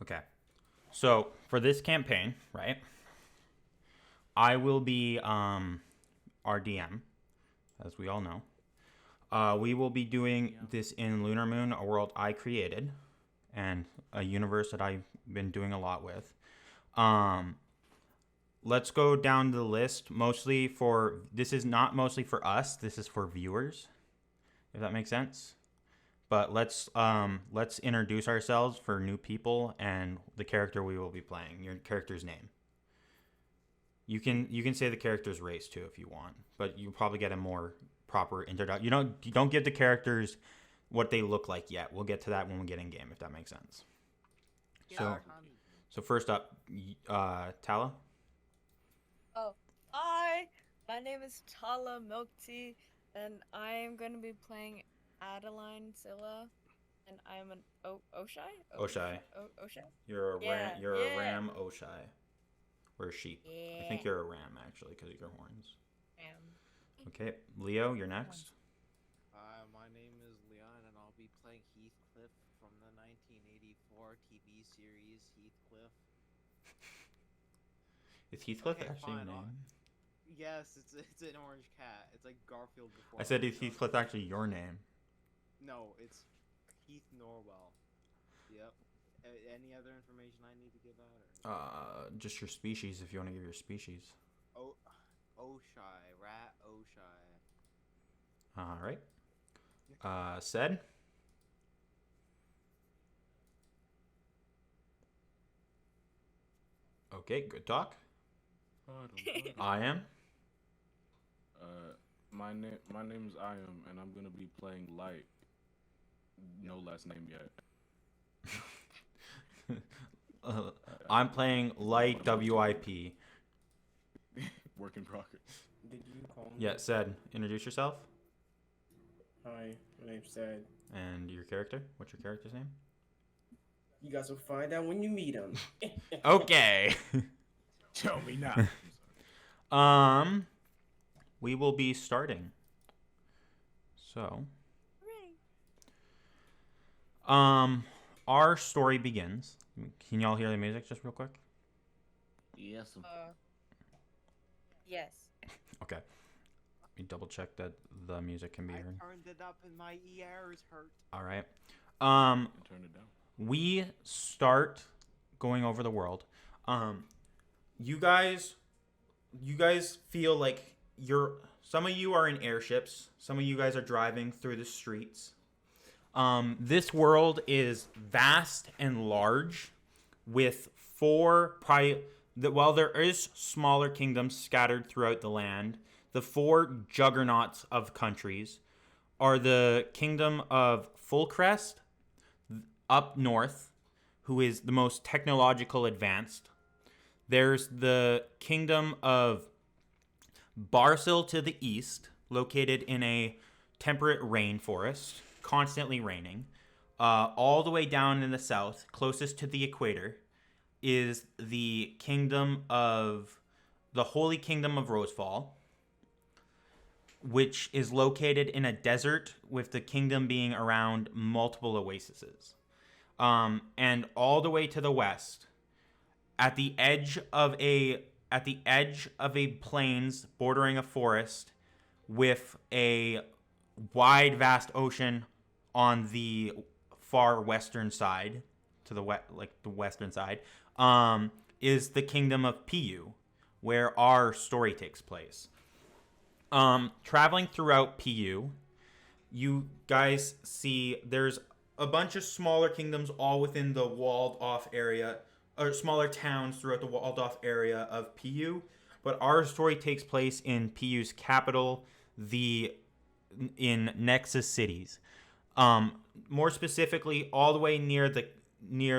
Okay. So for this campaign, right, I will be our DM, as we all know. We will be doing this in Lunar Moon, a world I created, and a universe that I've been doing a lot with. Let's go down the list. This is not mostly for us. This is for viewers, if that makes sense. But let's introduce ourselves for new people and the character we will be playing. Your character's name. You can say the character's race too if you want, but you probably get a more proper introduction. You don't give the characters what they look like yet. We'll get to that when we get in game, if that makes sense. Yeah. So first up, Tala. Oh, hi. My name is Tala Milktea, and I am going to be playing Adaline Scylla, and I'm an Oshai. Oshai. Oshai. You're a Yeah, ram. You're a yeah. ram Oshai. Or a sheep. Yeah. I think you're a ram actually because of your horns. Damn. Okay, Leo, you're next. My name is Leon, and I'll be playing Heathcliff from the 1984 TV series Heathcliff. Is Heathcliff Okay, actually your fine, name? Yes, it's an orange cat. It's like Garfield before. I said, is Heathcliff actually your name? No, it's Heath Norwell. Yep. Any other information I need to give out? Or? Just your species if you want to give your species. Oshai, rat Oshai. All right. Said. Okay, good talk. I am. My name's I am, and I'm gonna be playing Light. No last name yet. I'm playing Light WIP. Work in progress. Did you call me? Yeah, Said. Introduce yourself. Hi, my name's Sad. And your character. What's your character's name? You guys will find out when you meet him. Okay. Tell me now. We will be starting. So, our story begins. Can y'all hear the music just real quick? Yes. Yes. Okay. Let me double check that the music can be heard. I turned it up and my ears hurt. All right. Turn it down. We start going over the world. You guys feel like some of you are in airships. Some of you guys are driving through the streets. This world is vast and large with while there is smaller kingdoms scattered throughout the land, the four juggernauts of countries are the Kingdom of Fullcrest up north, who is the most technological advanced. There's the Kingdom of Barsil to the east, located in a temperate rainforest, constantly raining. All the way down in the south, closest to the equator, is the Holy Kingdom of Rosefall, which is located in a desert, with the kingdom being around multiple oases. And all the way to the west, at the edge of a plains bordering a forest, with a wide, vast ocean on the far western side, to the western side, is the Kingdom of Pyu, where our story takes place. Traveling throughout Pyu, you guys see there's a bunch of smaller kingdoms all within the walled off area, or smaller towns throughout the walled off area of Pyu, but our story takes place in Pyu's capital, in Nexus cities. More specifically, all the way near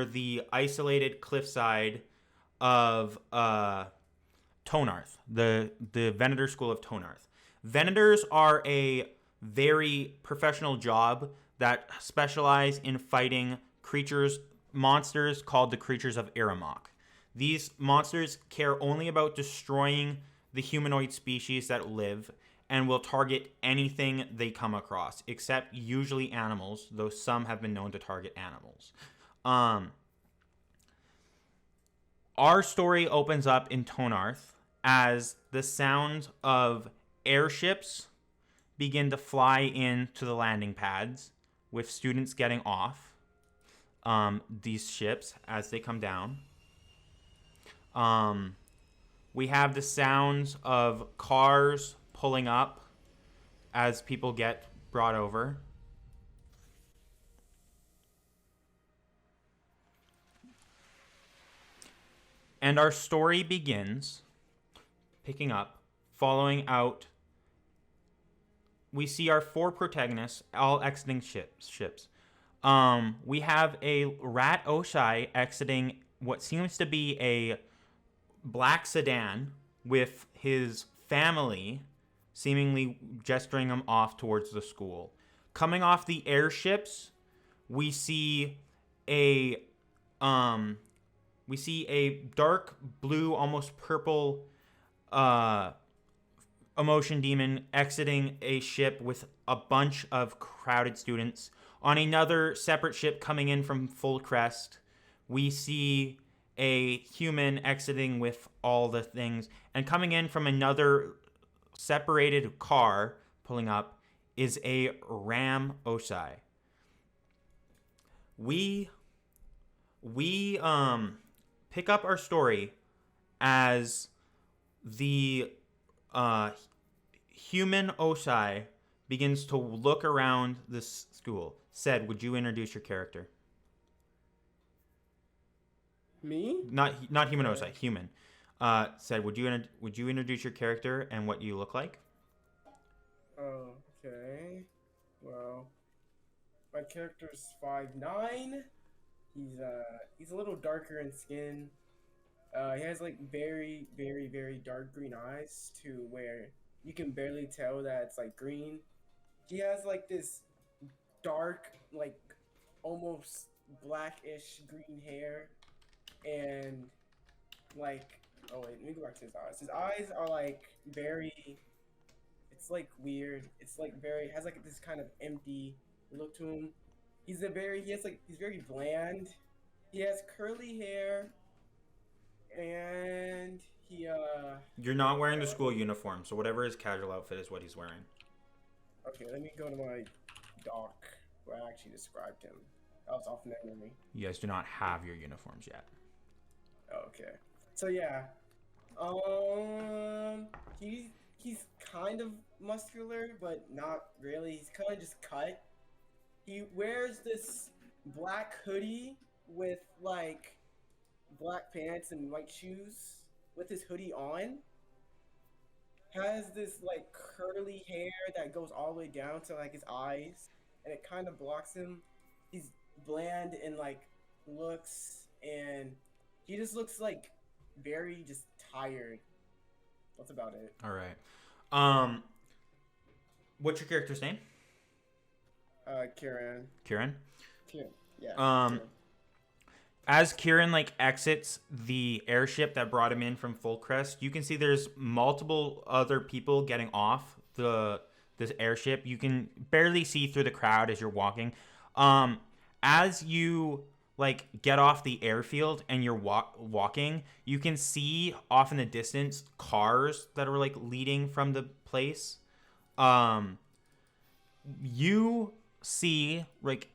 the isolated cliffside of Tonarth, the Venator School of Tonarth. Venators are a very professional job that specialize in fighting monsters called the creatures of Irimok. These monsters care only about destroying the humanoid species that live, and will target anything they come across, except usually animals, though some have been known to target animals. our story opens up in Tonarth as the sounds of airships begin to fly into the landing pads with students getting off these ships as they come down. We have the sounds of cars pulling up as people get brought over. And our story begins picking up, following out. We see our 4 protagonists all exiting ships. We have a rat Oshai exiting what seems to be a black sedan with his family seemingly gesturing him off towards the school. Coming off the airships, we see a dark blue, almost purple emotion demon exiting a ship with a bunch of crowded students. On another separate ship coming in from Full Crest, we see a human exiting with all the things. And coming in from another separated car pulling up is a Ram Osai. We pick up our story as the human Osai begins to look around this school. Said, would you introduce your character? Me? Not human Osai, human. Said, would you introduce your character and what you look like? Oh, okay. Well, my character's 5'9". He's a little darker in skin. He has like very, very, very dark green eyes to where you can barely tell that it's like green. He has like this dark, like almost blackish green hair, and like, oh wait, let me go back to his eyes. His eyes are like very, it's like weird. It's like very, has like this kind of empty look to him. He's very bland. He has curly hair, and he You're not wearing the school uniform, so whatever his casual outfit is what he's wearing. Okay, let me go to my doc where I actually described him. That was off memory. You guys do not have your uniforms yet. Okay. So yeah. He's kind of muscular, but not really. He's kind of just cut. He wears this black hoodie with like black pants and white shoes with his hoodie on. Has this like curly hair that goes all the way down to like his eyes, and it kind of blocks him. He's bland in like looks, and he just looks like very just tired. That's about it. All right. What's your character's name? Kieran. Kieran? Kieran. Yeah. Um, Kieran. As Kieran like exits the airship that brought him in from Full Crest, you can see there's multiple other people getting off this airship. You can barely see through the crowd as you're walking. As you like get off the airfield and you're walking, you can see off in the distance cars that are like leading from the place. You see like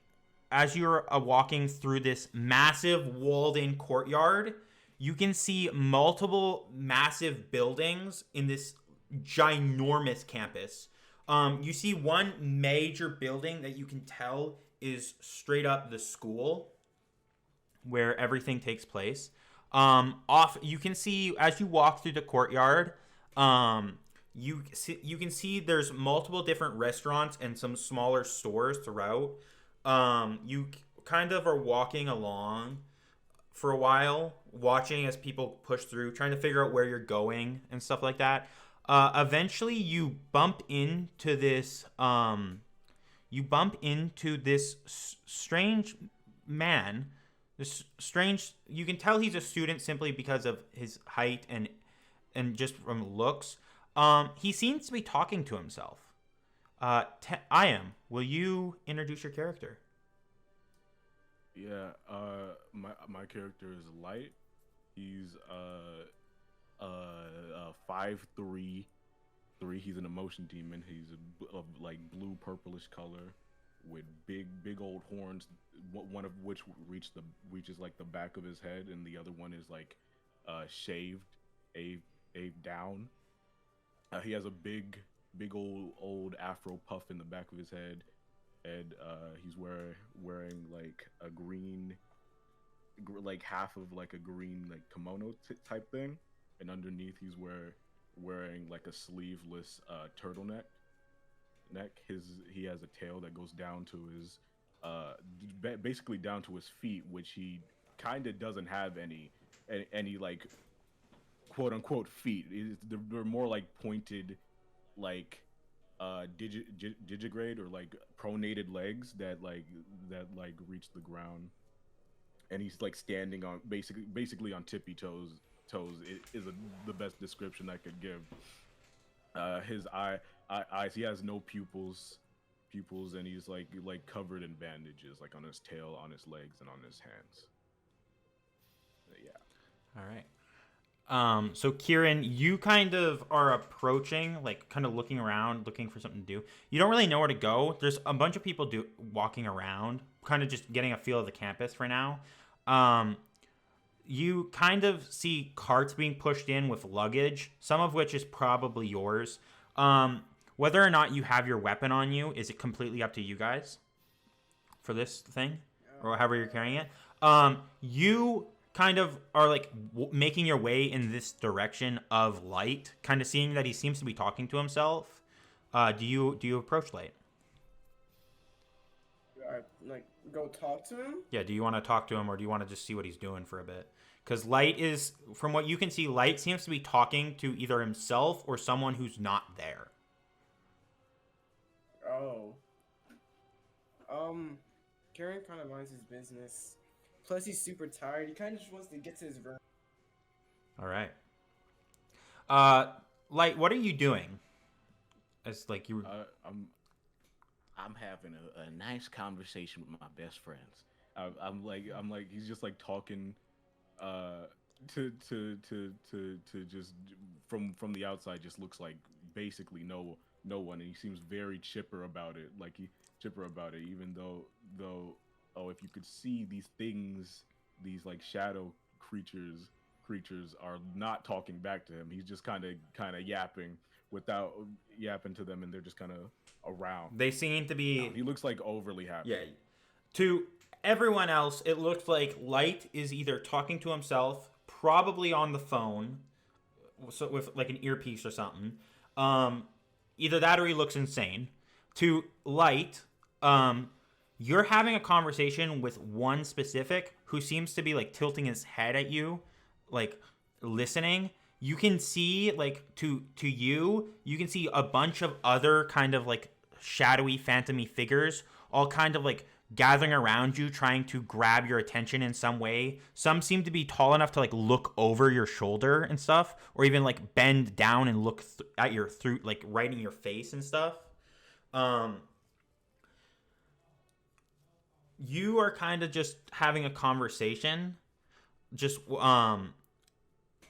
as you're walking through this massive walled-in courtyard, you can see multiple massive buildings in this ginormous campus. You see one major building that you can tell is straight up the school where everything takes place. You can see as you walk through the courtyard, you can see there's multiple different restaurants and some smaller stores throughout. You kind of are walking along for a while, watching as people push through, trying to figure out where you're going and stuff like that. Eventually you bump into this strange man. You can tell he's a student simply because of his height and just from looks. He seems to be talking to himself. Will you introduce your character? Yeah, my character is Light. He's 5'3". He's an emotion demon. He's of like blue purplish color, with big old horns. One of which reaches like the back of his head, and the other one is like shaved, a down. He has a big old afro puff in the back of his head, and he's wearing like a green, like half of like a green like kimono type thing, and underneath he's wearing like a sleeveless turtleneck. He has a tail that goes down to his basically down to his feet, which he kind of doesn't have any like quote unquote feet. They're more like pointed, like digigrade or like pronated legs that reach the ground, and he's like standing on basically on tippy toes. It is the best description I could give. His eyes, he has no pupils, and he's like covered in bandages, like on his tail, on his legs, and on his hands. Yeah. All right. So Kieran, you kind of are approaching, like kind of looking around, looking for something to do. You don't really know where to go. There's a bunch of people walking around, kind of just getting a feel of the campus for now. You kind of see carts being pushed in with luggage, some of which is probably yours. Whether or not you have your weapon on you is it completely up to you guys for this thing, or however you're carrying it. You kind of are like making your way in this direction of Light, kind of seeing that he seems to be talking to himself. Do you approach Light? Like go talk to him? Yeah, do you want to talk to him, or do you want to just see what he's doing for a bit? Because Light is, from what you can see, Light seems to be talking to either himself or someone who's not there. Oh. Kieran kind of minds his business. Plus, he's super tired. He kind of just wants to get to his room. All right. Light, what are you doing? It's like you were... I'm having a nice conversation with my best friends. I'm like he's just like talking to just from the outside just looks like basically no one, and he seems very chipper about it, even though if you could see these things, these like shadow creatures are not talking back to him. He's just kind of yapping to them, and they're just kind of around. They seem to be... He looks like overly happy. Yeah. To everyone else, it looks like Light is either talking to himself, probably on the phone, so with like an earpiece or something. Either that or he looks insane. To Light, you're having a conversation with one specific who seems to be like tilting his head at you, like listening. You can see, like, to you can see a bunch of other kind of, like, shadowy, phantom-y figures all kind of, like, gathering around you, trying to grab your attention in some way. Some seem to be tall enough to, like, look over your shoulder and stuff, or even, like, bend down and look at your through, like, right in your face and stuff. You are kind of just having a conversation, just,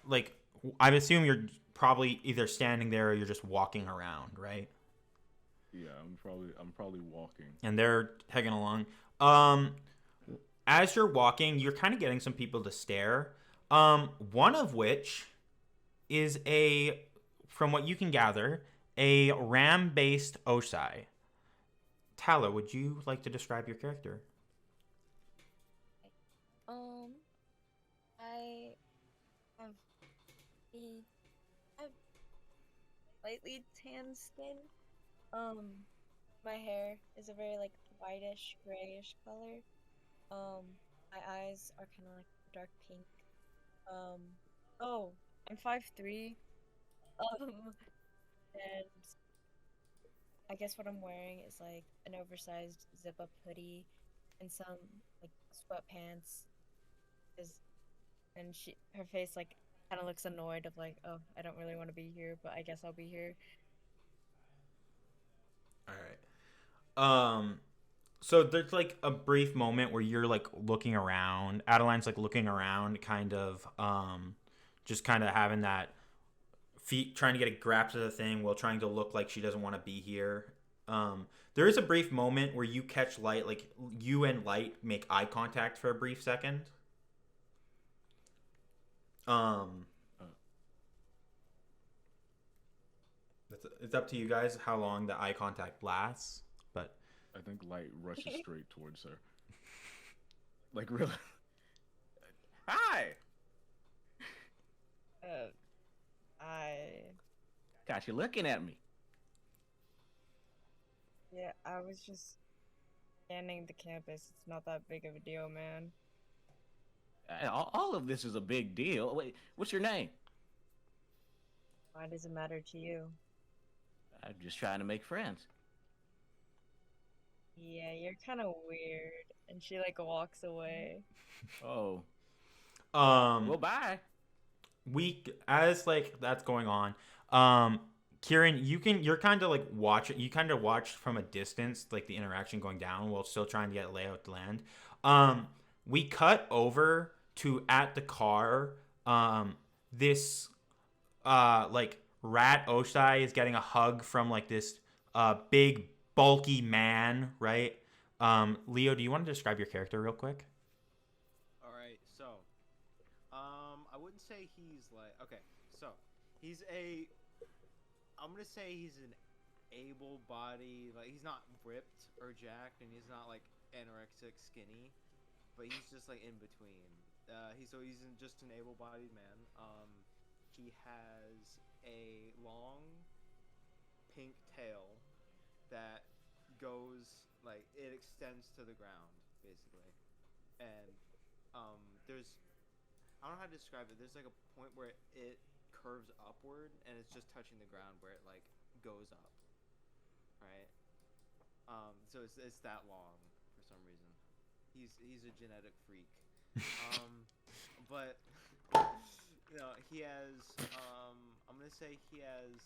like... I assume you're probably either standing there or you're just walking around, right? Yeah, I'm probably walking. And they're tagging along. As you're walking, you're kind of getting some people to stare. One of which is from what you can gather, a ram-based Osai. Tala, would you like to describe your character? I have slightly tan skin. My hair is a very like whitish, grayish color. My eyes are kind of like dark pink. Oh, I'm 5'3". And I guess what I'm wearing is like an oversized zip-up hoodie and some like sweatpants. And her face like kind of looks annoyed of like, oh, I don't really want to be here, but I guess I'll be here. All right. So there's like a brief moment where you're like looking around. Adeline's like looking around, kind of, just kind of having that feet, trying to get a grasp of the thing while trying to look like she doesn't want to be here. There is a brief moment where you catch Light, like you and Light make eye contact for a brief second. It's up to you guys how long the eye contact lasts, but I think Light rushes straight towards her. Like, really? Hi! Got you looking at me. Yeah, I was just scanning the campus. It's not that big of a deal, man. All of this is a big deal. Wait, what's your name? Why does it matter to you? I'm just trying to make friends. Yeah, you're kind of weird. And she like walks away. Oh. Well, bye. As like that's going on, Kieran, you're kind of like watching. You kind of watch from a distance, like the interaction going down, while still trying to get layout to land. We cut over to at the car. This like Rat Oshai is getting a hug from like this big bulky man, right? Leo, do you want to describe your character real quick? All right, so I wouldn't say he's like I'm gonna say he's an able-bodied, like he's not ripped or jacked, and he's not like anorexic skinny, but he's just like in between. He's just an able-bodied man. He has a long pink tail that goes like it extends to the ground basically, and there's I don't know how to describe it. There's like a point where it curves upward and it's just touching the ground where it like goes up, right? So it's that long for some reason. He's a genetic freak. But you know, he has I'm gonna say he has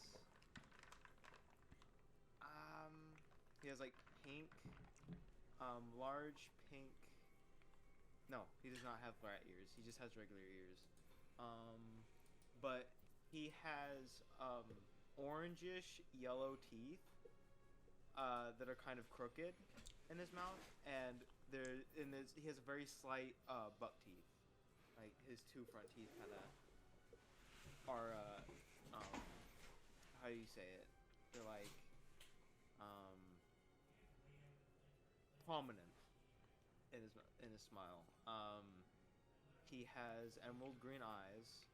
like pink, large pink. No, he does not have rat ears. He just has regular ears. But he has orangish yellow teeth that are kind of crooked in his mouth, and he has a very slight buck teeth. Like his two front teeth kind of are how do you say it? They're like prominent in his smile. He has emerald green eyes,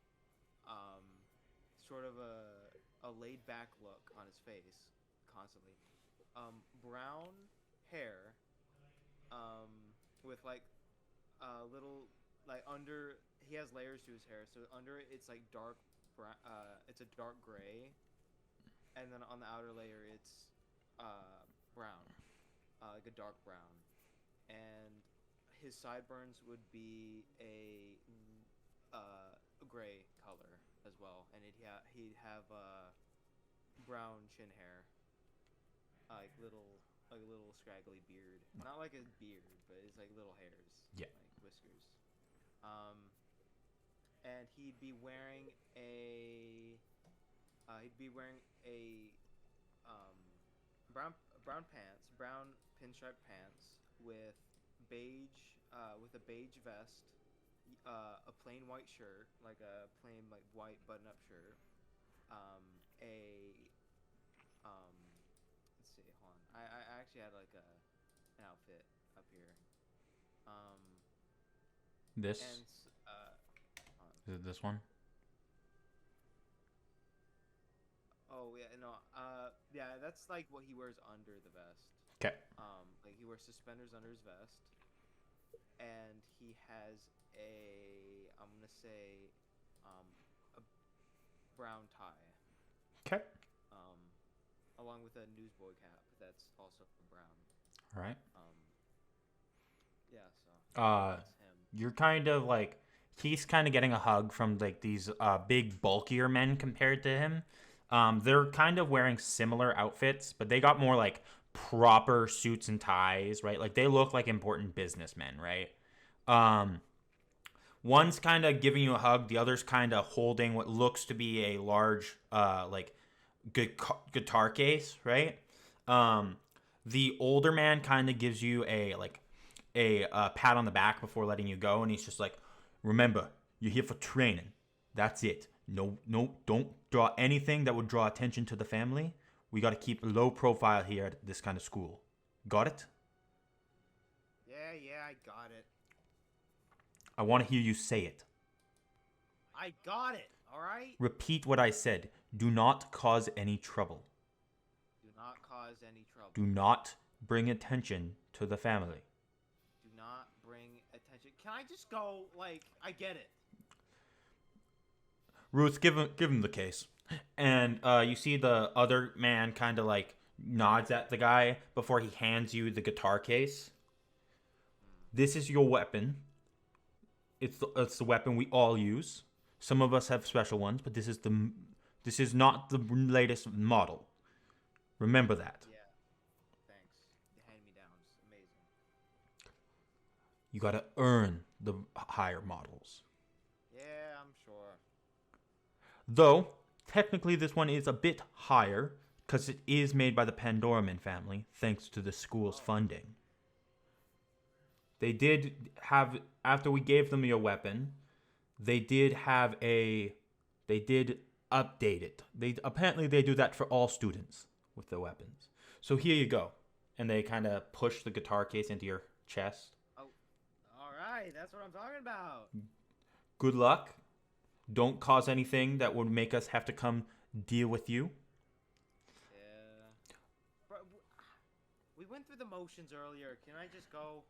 sort of a laid back look on his face constantly. Brown hair, with like little like under. He has layers to his hair, so under it it's like dark brown. It's a dark gray, and then on the outer layer it's brown, like a dark brown, and his sideburns would be a gray color as well, and he'd have brown chin hair, like a little scraggly beard. Not like a beard, but it's like little hairs, Yeah. like whiskers. And he'd be wearing a brown pants, brown pinstripe pants with a beige vest, a plain white shirt, like a plain like white button-up shirt, let's see, hold on. I actually had like an outfit up here. This And is it this one? oh yeah, no, yeah, that's like what he wears under the vest. Okay. Like he wears suspenders under his vest, and he has I'm gonna say, a brown tie. Okay. Along with a newsboy cap that's also brown. All right. Yeah, so that's him. You're kind of like he's kind of getting a hug from like these big bulkier men compared to him. They're kind of wearing similar outfits, but they got more like proper suits and ties, right? Like they look like important businessmen, right? One's kind of giving you a hug, the other's kind of holding what looks to be a large like guitar case, right? The older man kind of gives you a pat on the back before letting you go, and he's just like, remember, you're here for training. That's it. No, don't draw anything that would draw attention to the family. We got to keep a low profile here at this kind of school. Got it? Yeah, I got it. I want to hear you say it. I got it, alright? Repeat what I said. Do not cause any trouble. Do not cause any trouble. Do not bring attention to the family. Do not bring attention. Can I just go, like, I get it. Ruth, give him the case. And you see the other man kind of like nods at the guy before he hands you the guitar case. This is your weapon. It's the weapon we all use. Some of us have special ones, but this is not the latest model. Remember that. Yeah. Thanks. The hand-me-downs. Amazing. You gotta earn the higher models. Yeah, I'm sure. Though, technically this one is a bit higher, because it is made by the Pandoraman family, thanks to the school's funding. They did have, after we gave them your weapon, they did update it. Apparently they do that for all students with their weapons. So here you go. And they kind of push the guitar case into your chest. Oh, alright, that's what I'm talking about. Good luck. Don't cause anything that would make us have to come deal with you. Yeah. Bro, we went through the motions earlier. Can I just go?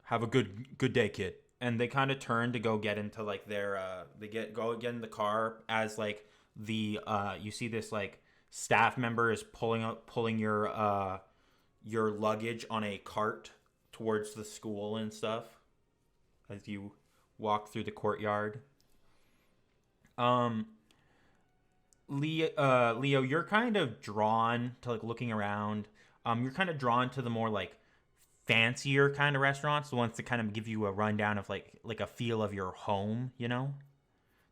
Have a good day, kid. And they kind of turn to go get into like their go get in the car as like the you see this like staff member is pulling your luggage on a cart towards the school and stuff as you walk through the courtyard. Leo, you're kind of drawn to like looking around. You're kind of drawn to the more like fancier kind of restaurants, the ones that kind of give you a rundown of like a feel of your home, you know,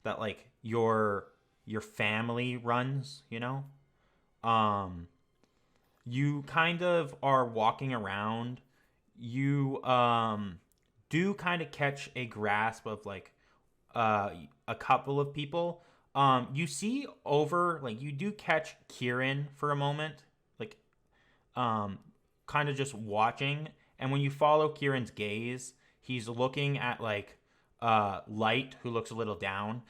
that like your family runs, you know. You kind of are walking around. You do kind of catch a grasp of like a couple of people. You see over, like, you do catch Kieran for a moment, like kind of just watching. And when you follow Kieran's gaze, he's looking at like Light, who looks a little down.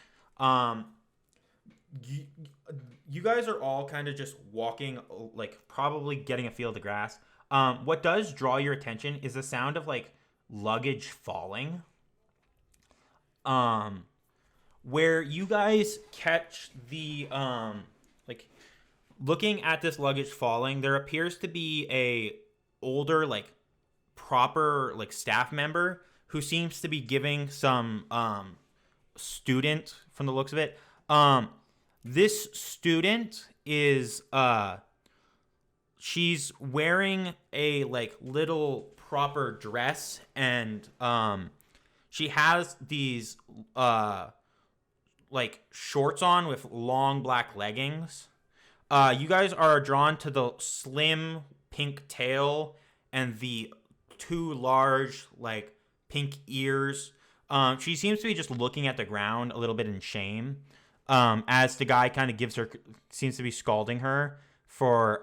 You guys are all kind of just walking, like probably getting a feel of the grass. What does draw your attention is the sound of like luggage falling. Where you guys catch the like looking at this luggage falling, there appears to be a older like proper like staff member who seems to be giving some student, from the looks of it, this student is she's wearing a like little proper dress, and she has these like shorts on with long black leggings. You guys are drawn to the slim pink tail and the two large like pink ears. She seems to be just looking at the ground a little bit in shame, as the guy kind of seems to be scalding her for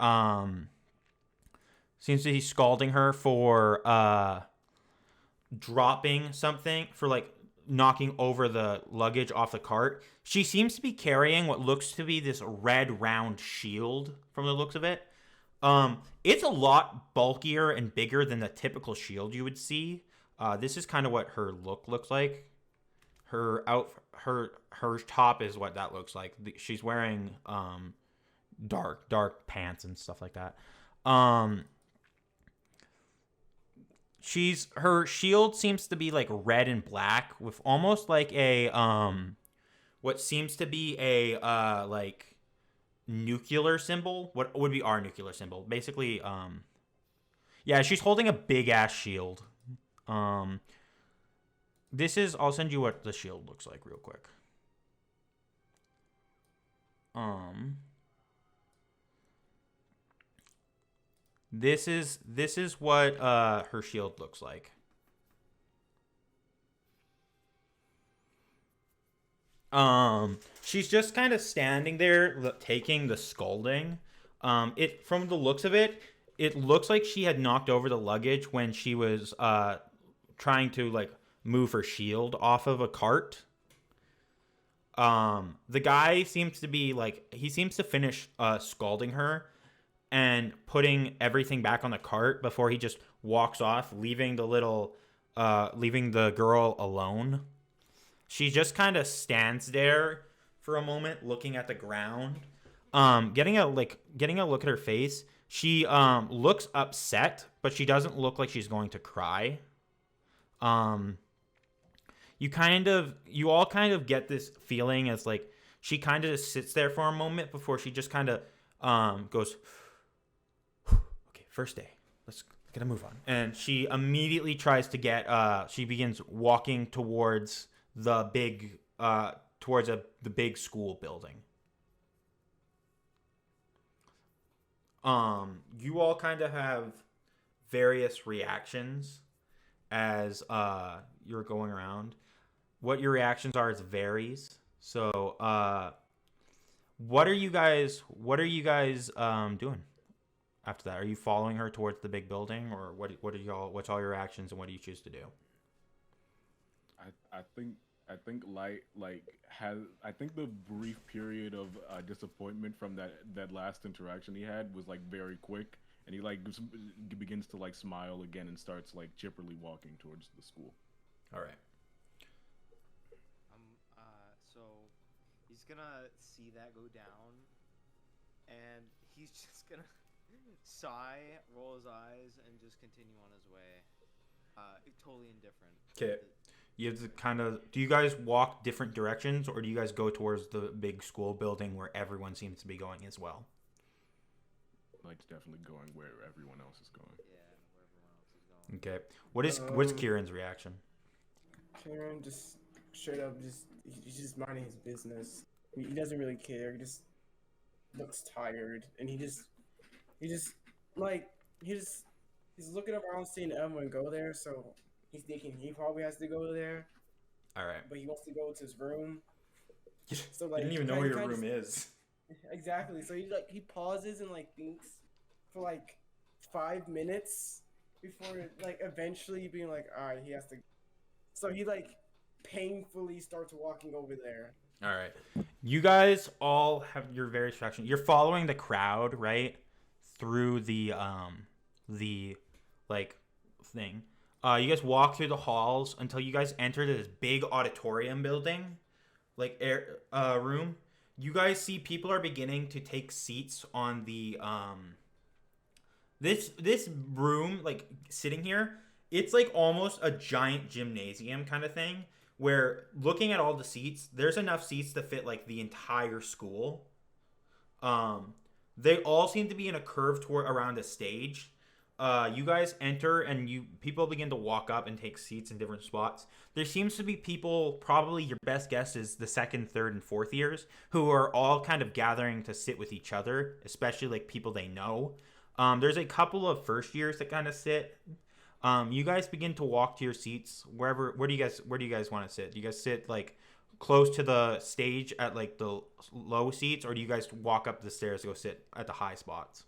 dropping something, for like knocking over the luggage off the cart. She seems to be carrying what looks to be this red round shield, from the looks of it. It's a lot bulkier and bigger than the typical shield you would see. This is kind of what her look looks like. Her top is what that looks like. She's wearing dark pants and stuff like that. Her shield seems to be like red and black with almost like a what seems to be a like nuclear symbol. What would be our nuclear symbol? Basically, yeah, she's holding a big ass shield. This is. I'll send you what the shield looks like real quick. This is what her shield looks like. She's just kind of standing there taking the scalding. It from the looks of it, it looks like she had knocked over the luggage when she was trying to like move her shield off of a cart. The guy seems to be like he seems to finish scalding her and putting everything back on the cart before he just walks off, leaving the girl alone. She just kind of stands there for a moment, looking at the ground. Getting a look at her face. She looks upset, but she doesn't look like she's going to cry. You all kind of get this feeling as like she kind of just sits there for a moment before she just kind of goes, okay, first day, let's get a move on. And she immediately tries to she begins walking towards the big the big school building. You all kind of have various reactions as you're going around. What your reactions are is varies. So, what are you guys doing after that? Are you following her towards the big building, or what's all your actions and what do you choose to do? I think Light I think the brief period of disappointment from that last interaction he had was like very quick, and he like begins to like smile again and starts like chipperly walking towards the school. All right. So he's gonna see that go down, and he's just gonna sigh, roll his eyes, and just continue on his way. Totally indifferent. Okay. You have to kind of. Do you guys walk different directions, or do you guys go towards the big school building where everyone seems to be going as well? Light's definitely going where everyone else is going. Yeah, where everyone else is going. Okay. What's Kieran's reaction? Kieran just straight up he's just minding his business. He doesn't really care. He just looks tired, and he's looking around seeing everyone go there, so he's thinking he probably has to go there. All right. But he wants to go to his room. So I like, didn't even know where your room is. Exactly. So he pauses and like thinks for like 5 minutes before like eventually being like, all right, he has to. So he like painfully starts walking over there. All right. You guys all have your various factions. You're following the crowd, right? Through the like thing. You guys walk through the halls until you guys enter this big auditorium building, like room. You guys see people are beginning to take seats on the this room, like sitting here. It's like almost a giant gymnasium kind of thing, where looking at all the seats, there's enough seats to fit like the entire school. They all seem to be in a curve toward around a stage. You guys enter and people begin to walk up and take seats in different spots. There seems to be people, probably your best guess is the second, third, and fourth years, who are all kind of gathering to sit with each other, especially like people they know. There's a couple of first years that kind of sit. You guys begin to walk to your seats wherever. Where do you guys want to sit? Do you guys sit like close to the stage at like the low seats, or do you guys walk up the stairs to go sit at the high spots?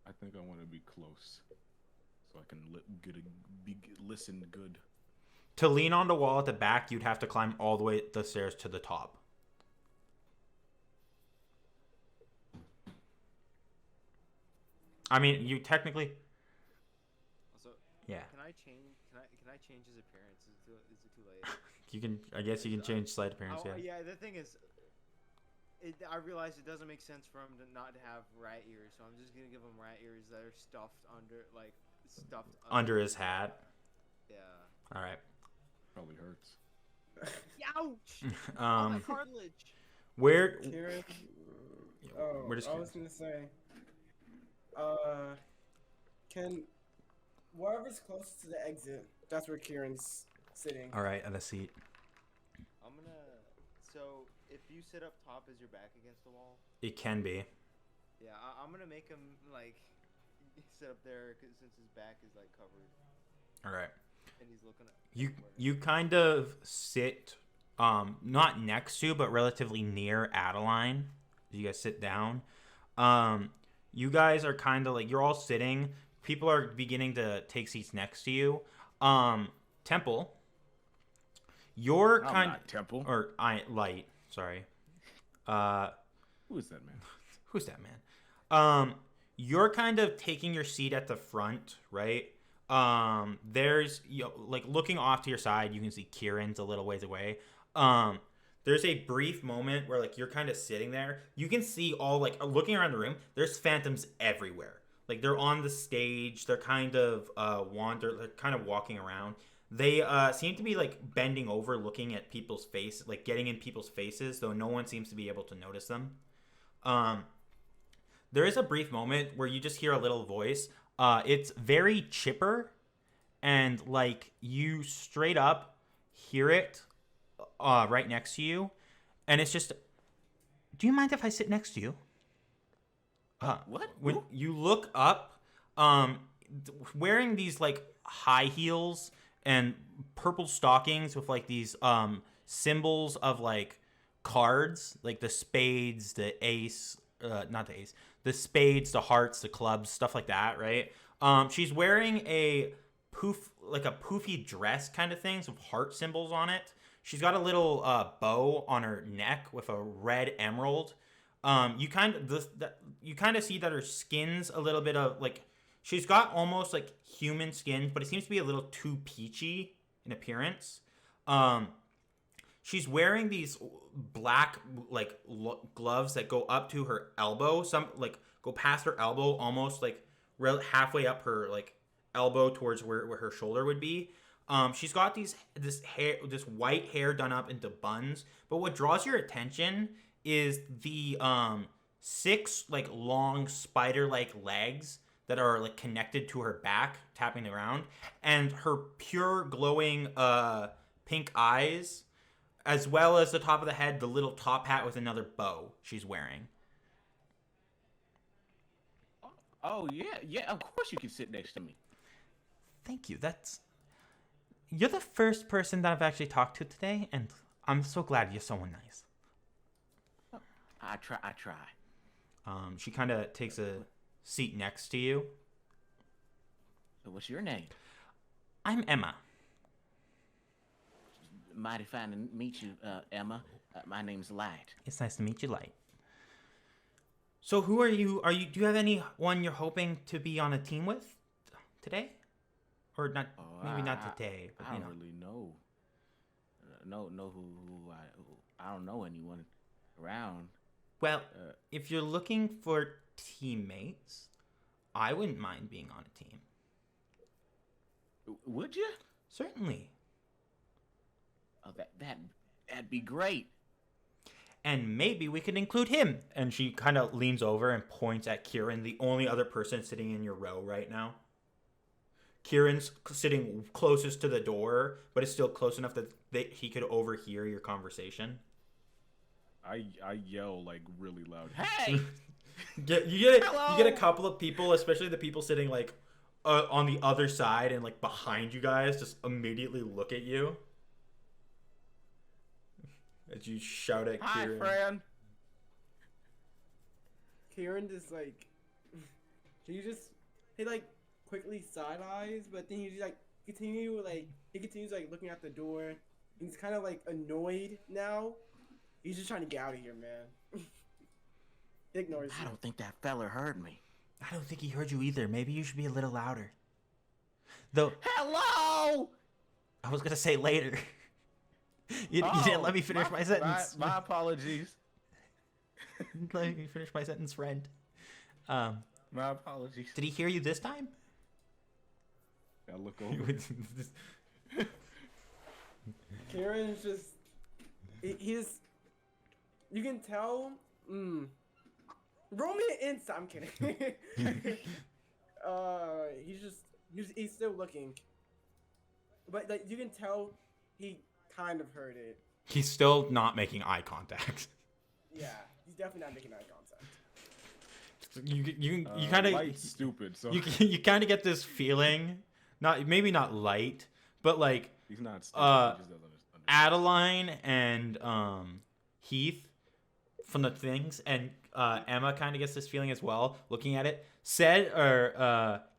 I think I want to be close, so I can listen good. To lean on the wall at the back, you'd have to climb all the way the stairs to the top. I mean, you technically. Also, yeah. Can I change his appearance? Is it too late? You can. I guess you can change slight appearance. Yeah. Yeah. The thing is, I realize it doesn't make sense for him to not have rat ears, so I'm just gonna give him rat ears that are stuffed under his hat. Yeah. All right. Probably hurts. Yeah. Ouch! Oh, my Um, cartilage. where? Kieran. Oh, Where does I was gonna say. Uh, can wherever's closest to the exit, that's where Kieran's sitting. All right, at a seat. I'm gonna. So if you sit up top, is your back against the wall? It can be. Yeah, I'm gonna make him like sit up there since his back is like covered All right. and he's looking at. You kind of sit, not next to, but relatively near Adaline. You guys sit down. You guys are kind of like, you're all sitting. People are beginning to take seats next to you. Temple. You're I'm kind not Temple. or Light. Sorry. Who is that man? Who's that man? You're kind of taking your seat at the front, right? There's like looking off to your side, you can see Kieran's a little ways away. There's a brief moment where like you're kind of sitting there. You can see all like looking around the room. There's phantoms everywhere. Like they're on the stage. They're kind of They're kind of walking around. They seem to be like bending over, looking at people's face, like getting in people's faces, though no one seems to be able to notice them. There is a brief moment where you just hear a little voice. It's very chipper, and like you straight up hear it right next to you, and it's just, do you mind if I sit next to you? What? When you look up, wearing these like high heels and purple stockings with like these symbols of like cards, like the spades, the ace, not the ace, the spades, the hearts, the clubs, stuff like that, right? She's wearing a poofy dress kind of things with heart symbols on it. She's got a little bow on her neck with a red emerald. You kind of see that her skin's a little bit of like, she's got almost like human skin, but it seems to be a little too peachy in appearance. She's wearing these black like gloves that go up to her elbow. Some like go past her elbow, almost like halfway up her like elbow towards where her shoulder would be. She's got this white hair done up into buns. But what draws your attention is the 6 like long spider-like legs that are like connected to her back, tapping the ground, and her pure glowing pink eyes, as well as the top of the head, the little top hat with another bow she's wearing. Oh yeah. Of course you can sit next to me. Thank you. You're the first person that I've actually talked to today, and I'm so glad you're so nice. I try. She kind of takes a seat next to you. So what's your name? I'm Emma. Mighty fine to meet you, Emma. My name's Light. It's nice to meet you, Light. So who are you? Do you have anyone you're hoping to be on a team with today? Or not? Maybe not today. But, I don't really know. Know who I don't know anyone around. Well, if you're looking for teammates, I wouldn't mind being on a team. Would you? Certainly. Oh, that'd be great. And maybe we could include him. And she kind of leans over and points at Kieran, the only other person sitting in your row right now. Kieran's sitting closest to the door, but it's still close enough that he could overhear your conversation. I yell like really loud. Hey! You get a couple of people, especially the people sitting like on the other side and like behind you guys, just immediately look at you as you shout at Kieran. Hi, friend. Kieran just like, he like quickly side eyes, but then he just like continues like looking at the door. He's kind of like annoyed now. He's just trying to get out of here, man. He ignores I you. don't think that fella heard me. I don't think he heard you either. Maybe you should be a little louder. Though Hello! I was gonna say later. You didn't let me finish my sentence. My apologies. Let me finish my sentence, friend. My apologies. Did he hear you this time? I look over. Kieran's just he's. You can tell. Roll me an insight. I'm kidding. He's still looking, but like you can tell, he kind of heard it. He's still not making eye contact. Yeah, he's definitely not making eye contact. You kind of Light's stupid. So you kind of get this feeling, maybe not Light, but like he's not stupid. He just doesn't understand. Adaline and Heath from the things, and Emma kind of gets this feeling as well looking at it.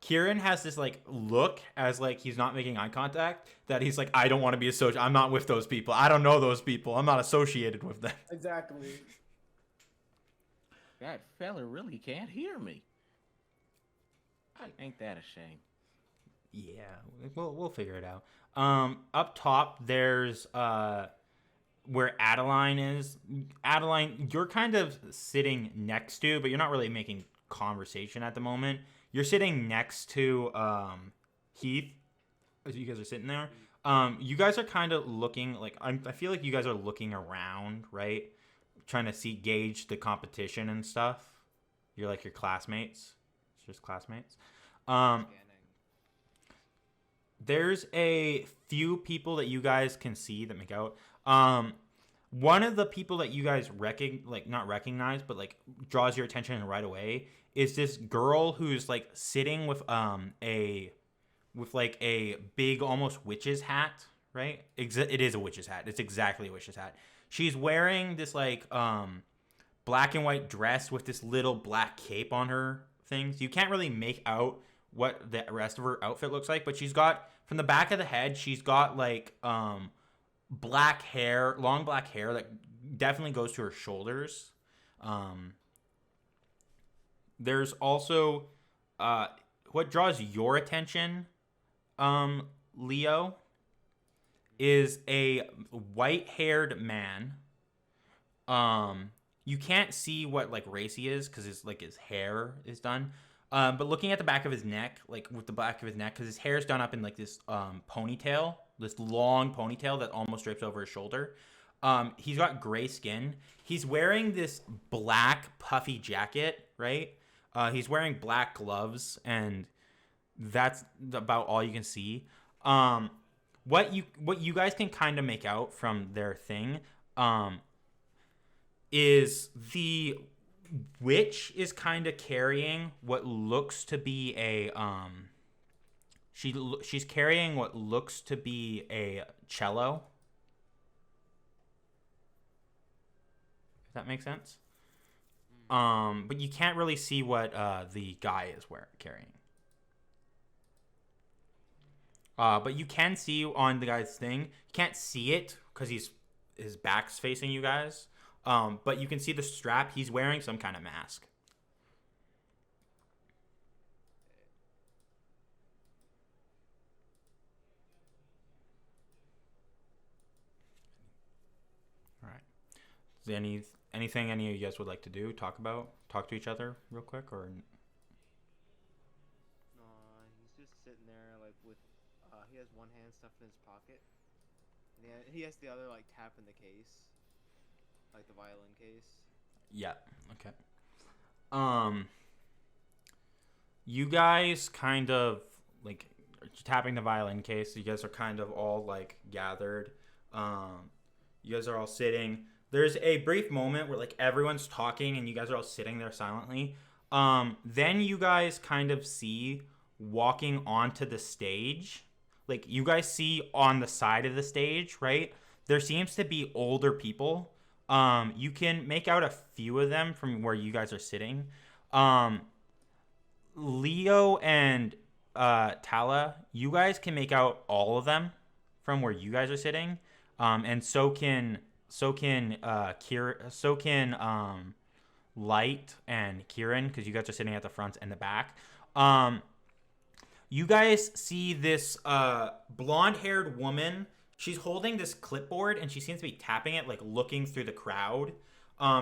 Kieran has this like look as like he's not making eye contact, that he's like, I don't want to be associated. I'm not with those people. I don't know those people. I'm not associated with them. Exactly. That fella really can't hear me. Ain't that a shame? Yeah, we'll figure it out. Up top there's where Adaline is. Adaline, you're kind of sitting next to, but you're not really making conversation at the moment. You're sitting next to Heath as you guys are sitting there. You guys are kind of looking like, I feel like you guys are looking around, right? Trying to gauge the competition and stuff. You're like your classmates. It's just classmates. There's a few people that you guys can see that make out. One of the people that you guys not recognize, but like draws your attention right away is this girl who's like sitting with a big almost witch's hat, right? It is a witch's hat. It's exactly a witch's hat. She's wearing this like black and white dress with this little black cape on her things. You can't really make out what the rest of her outfit looks like, but she's got, from the back of the head, she's got like black hair, long black hair that definitely goes to her shoulders. There's also what draws your attention, Leo, is a white-haired man. You can't see what like race he is because his hair is done. But looking at the back of his neck, like with the back of his neck, because his hair is done up in like this ponytail, this long ponytail that almost drapes over his shoulder. He's got gray skin. He's wearing this black puffy jacket, right? He's wearing black gloves, and that's about all you can see. What you guys can kind of make out from their thing is the witch is kind of carrying what looks to be a she's carrying what looks to be a cello. If that makes sense. But you can't really see what the guy is carrying. But you can see on the guy's thing. You can't see it because his back's facing you guys. But you can see the strap. He's wearing some kind of mask. All right. Is there anything any of you guys would like to do? Talk to each other real quick, or? He's just sitting there like with. He has one hand stuffed in his pocket. And he has the other like tapping the case. Like the violin case. Yeah. Okay. You guys kind of like tapping the violin case. You guys are kind of all like gathered. You guys are all sitting. There's a brief moment where like everyone's talking and you guys are all sitting there silently. Then you guys kind of see walking onto the stage. Like you guys see on the side of the stage, right? There seems to be older people. You can make out a few of them from where you guys are sitting. Leo and Tala, you guys can make out all of them from where you guys are sitting. And so can Light and Kieran, because you guys are sitting at the front and the back. You guys see this blonde-haired woman. She's holding this clipboard, and she seems to be tapping it, like looking through the crowd.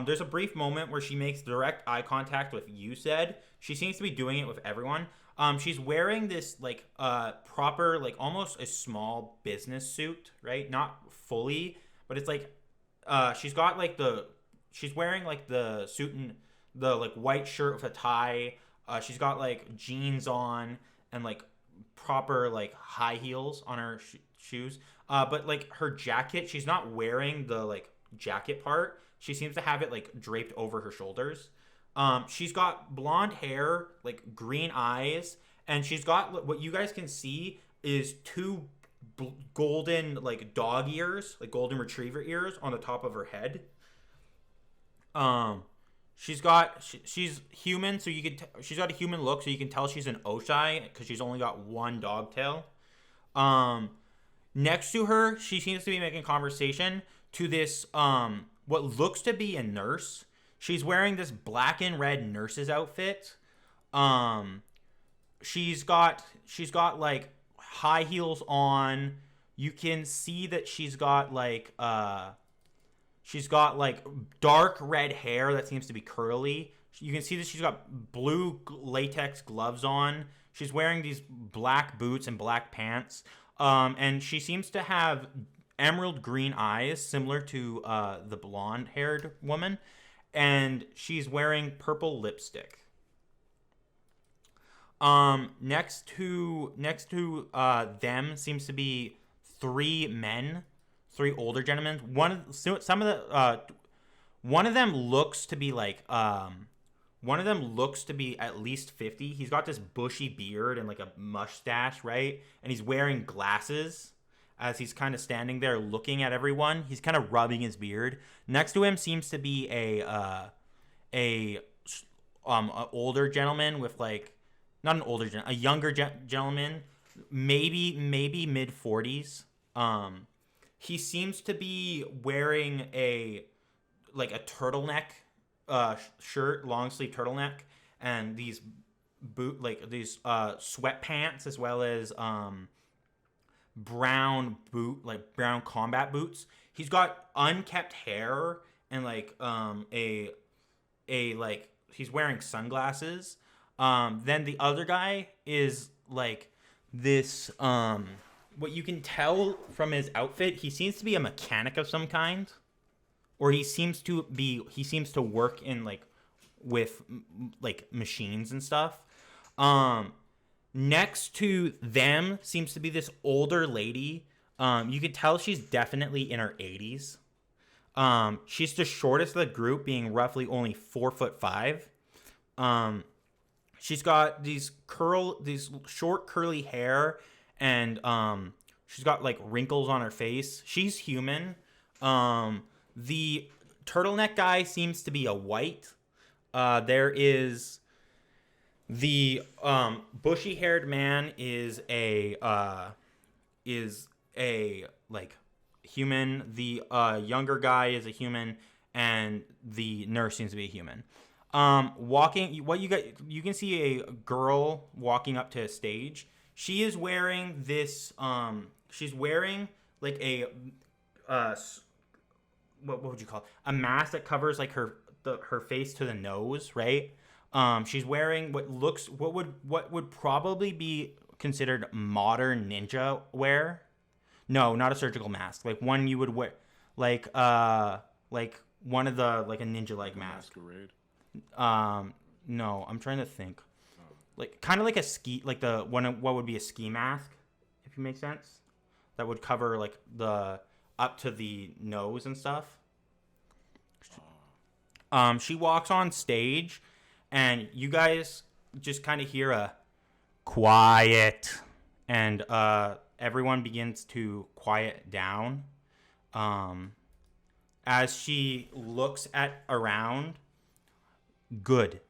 There's a brief moment where she makes direct eye contact with you, Zed. She seems to be doing it with everyone. She's wearing this, like, proper, like, almost a small business suit, right? Not fully, but it's, like, she's got like she's wearing like the suit and the like white shirt with a tie. She's got like jeans on and like proper like high heels on her shoes. But like her jacket, she's not wearing the like jacket part. She seems to have it like draped over her shoulders. She's got blonde hair, like green eyes, and she's got what you guys can see is two golden like dog ears, like golden retriever ears on the top of her head. She's human, so you could she's got a human look, so you can tell she's an Oshai because she's only got one dog tail. Next to her, she seems to be making conversation to this what looks to be a nurse. She's wearing this black and red nurse's outfit. She's got like high heels on. You can see that she's got like dark red hair that seems to be curly. You can see that she's got blue latex gloves on. She's wearing these black boots and black pants. And she seems to have emerald green eyes, similar to the blonde-haired woman. And she's wearing purple lipstick. Next to them seems to be three men, three older gentlemen. One of them looks to be like one of them looks to be at least 50. He's got this bushy beard and like a mustache, right? And he's wearing glasses as he's kind of standing there looking at everyone. He's kind of rubbing his beard. Next to him seems to be a older gentleman with like, not an older gentleman, a younger gentleman, maybe mid 40s. He seems to be wearing a turtleneck shirt, long sleeve turtleneck, and these sweatpants, as well as brown combat boots. He's got unkept hair and he's wearing sunglasses. Then the other guy is like this what you can tell from his outfit, he seems to be a mechanic of some kind. Or he seems to work in with machines and stuff. Next to them seems to be this older lady. You could tell she's definitely in her 80s. She's the shortest of the group, being roughly only 4'5". She's got these short curly hair, and she's got like wrinkles on her face. She's human. The turtleneck guy seems to be a white. There is the bushy-haired man is a human. The younger guy is a human, and the nurse seems to be a human. You can see a girl walking up to a stage. She is wearing this. She's wearing like a what would you call it? A mask that covers like her face to the nose, right? She's wearing what would probably be considered modern ninja wear. No, not a surgical mask. Like one you would wear, like one of the like a ninja like mask. Masquerade. No, I'm trying to think. Like kind of like a ski, like the one what would be a ski mask, if it makes sense. That would cover like the up to the nose and stuff. She walks on stage, and you guys just kind of hear a quiet, and everyone begins to quiet down. As she looks around. Good.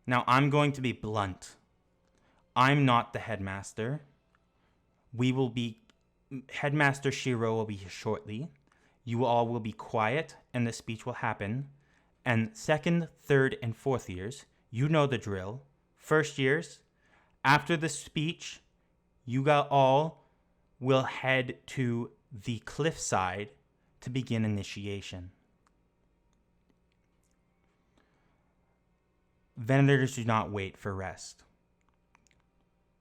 Now I'm going to be blunt. I'm not the headmaster. Headmaster Shiro will be here shortly. You all will be quiet, and the speech will happen. And second, third, and fourth years, you know the drill. First years, after the speech, you all will head to the cliffside to begin initiation. Venators do not wait for rest.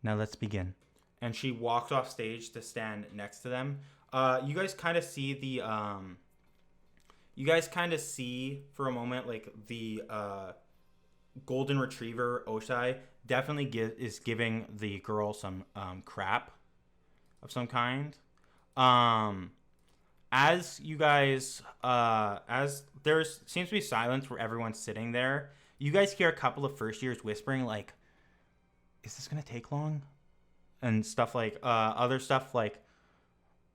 Now let's begin. And she walks off stage to stand next to them. You guys kind of see you guys kind of see for a moment like the golden retriever Oshai definitely is giving the girl some crap of some kind. As you guys as there seems to be silence where everyone's sitting there, you guys hear a couple of first years whispering like, is this gonna take long? And stuff like other stuff like,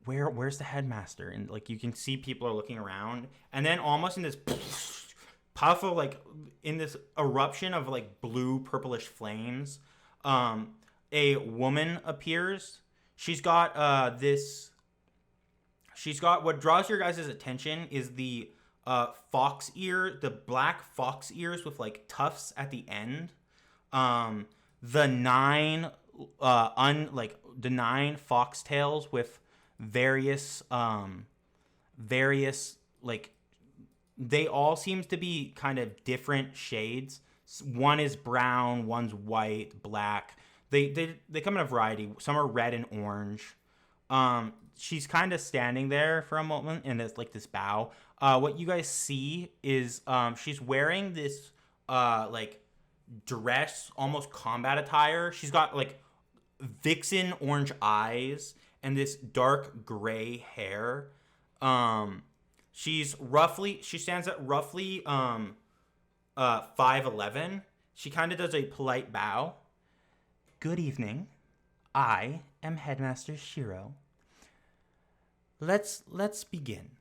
where's the headmaster? And like you can see people are looking around, and then almost in this puff of like in this eruption of like blue purplish flames, a woman appears. She's got what draws your guys' attention is the fox ear, the black fox ears with like tufts at the end. The nine foxtails with various like, they all seems to be kind of different shades. One is brown, one's white, black. They come in a variety. Some are red and orange. She's kind of standing there for a moment in this like this bow. What you guys see is she's wearing this like dress, almost combat attire. She's got like vixen orange eyes and this dark gray hair. She stands at roughly 5'11". She kind of does a polite bow. Good evening. I am Headmaster Shiro. Let's begin.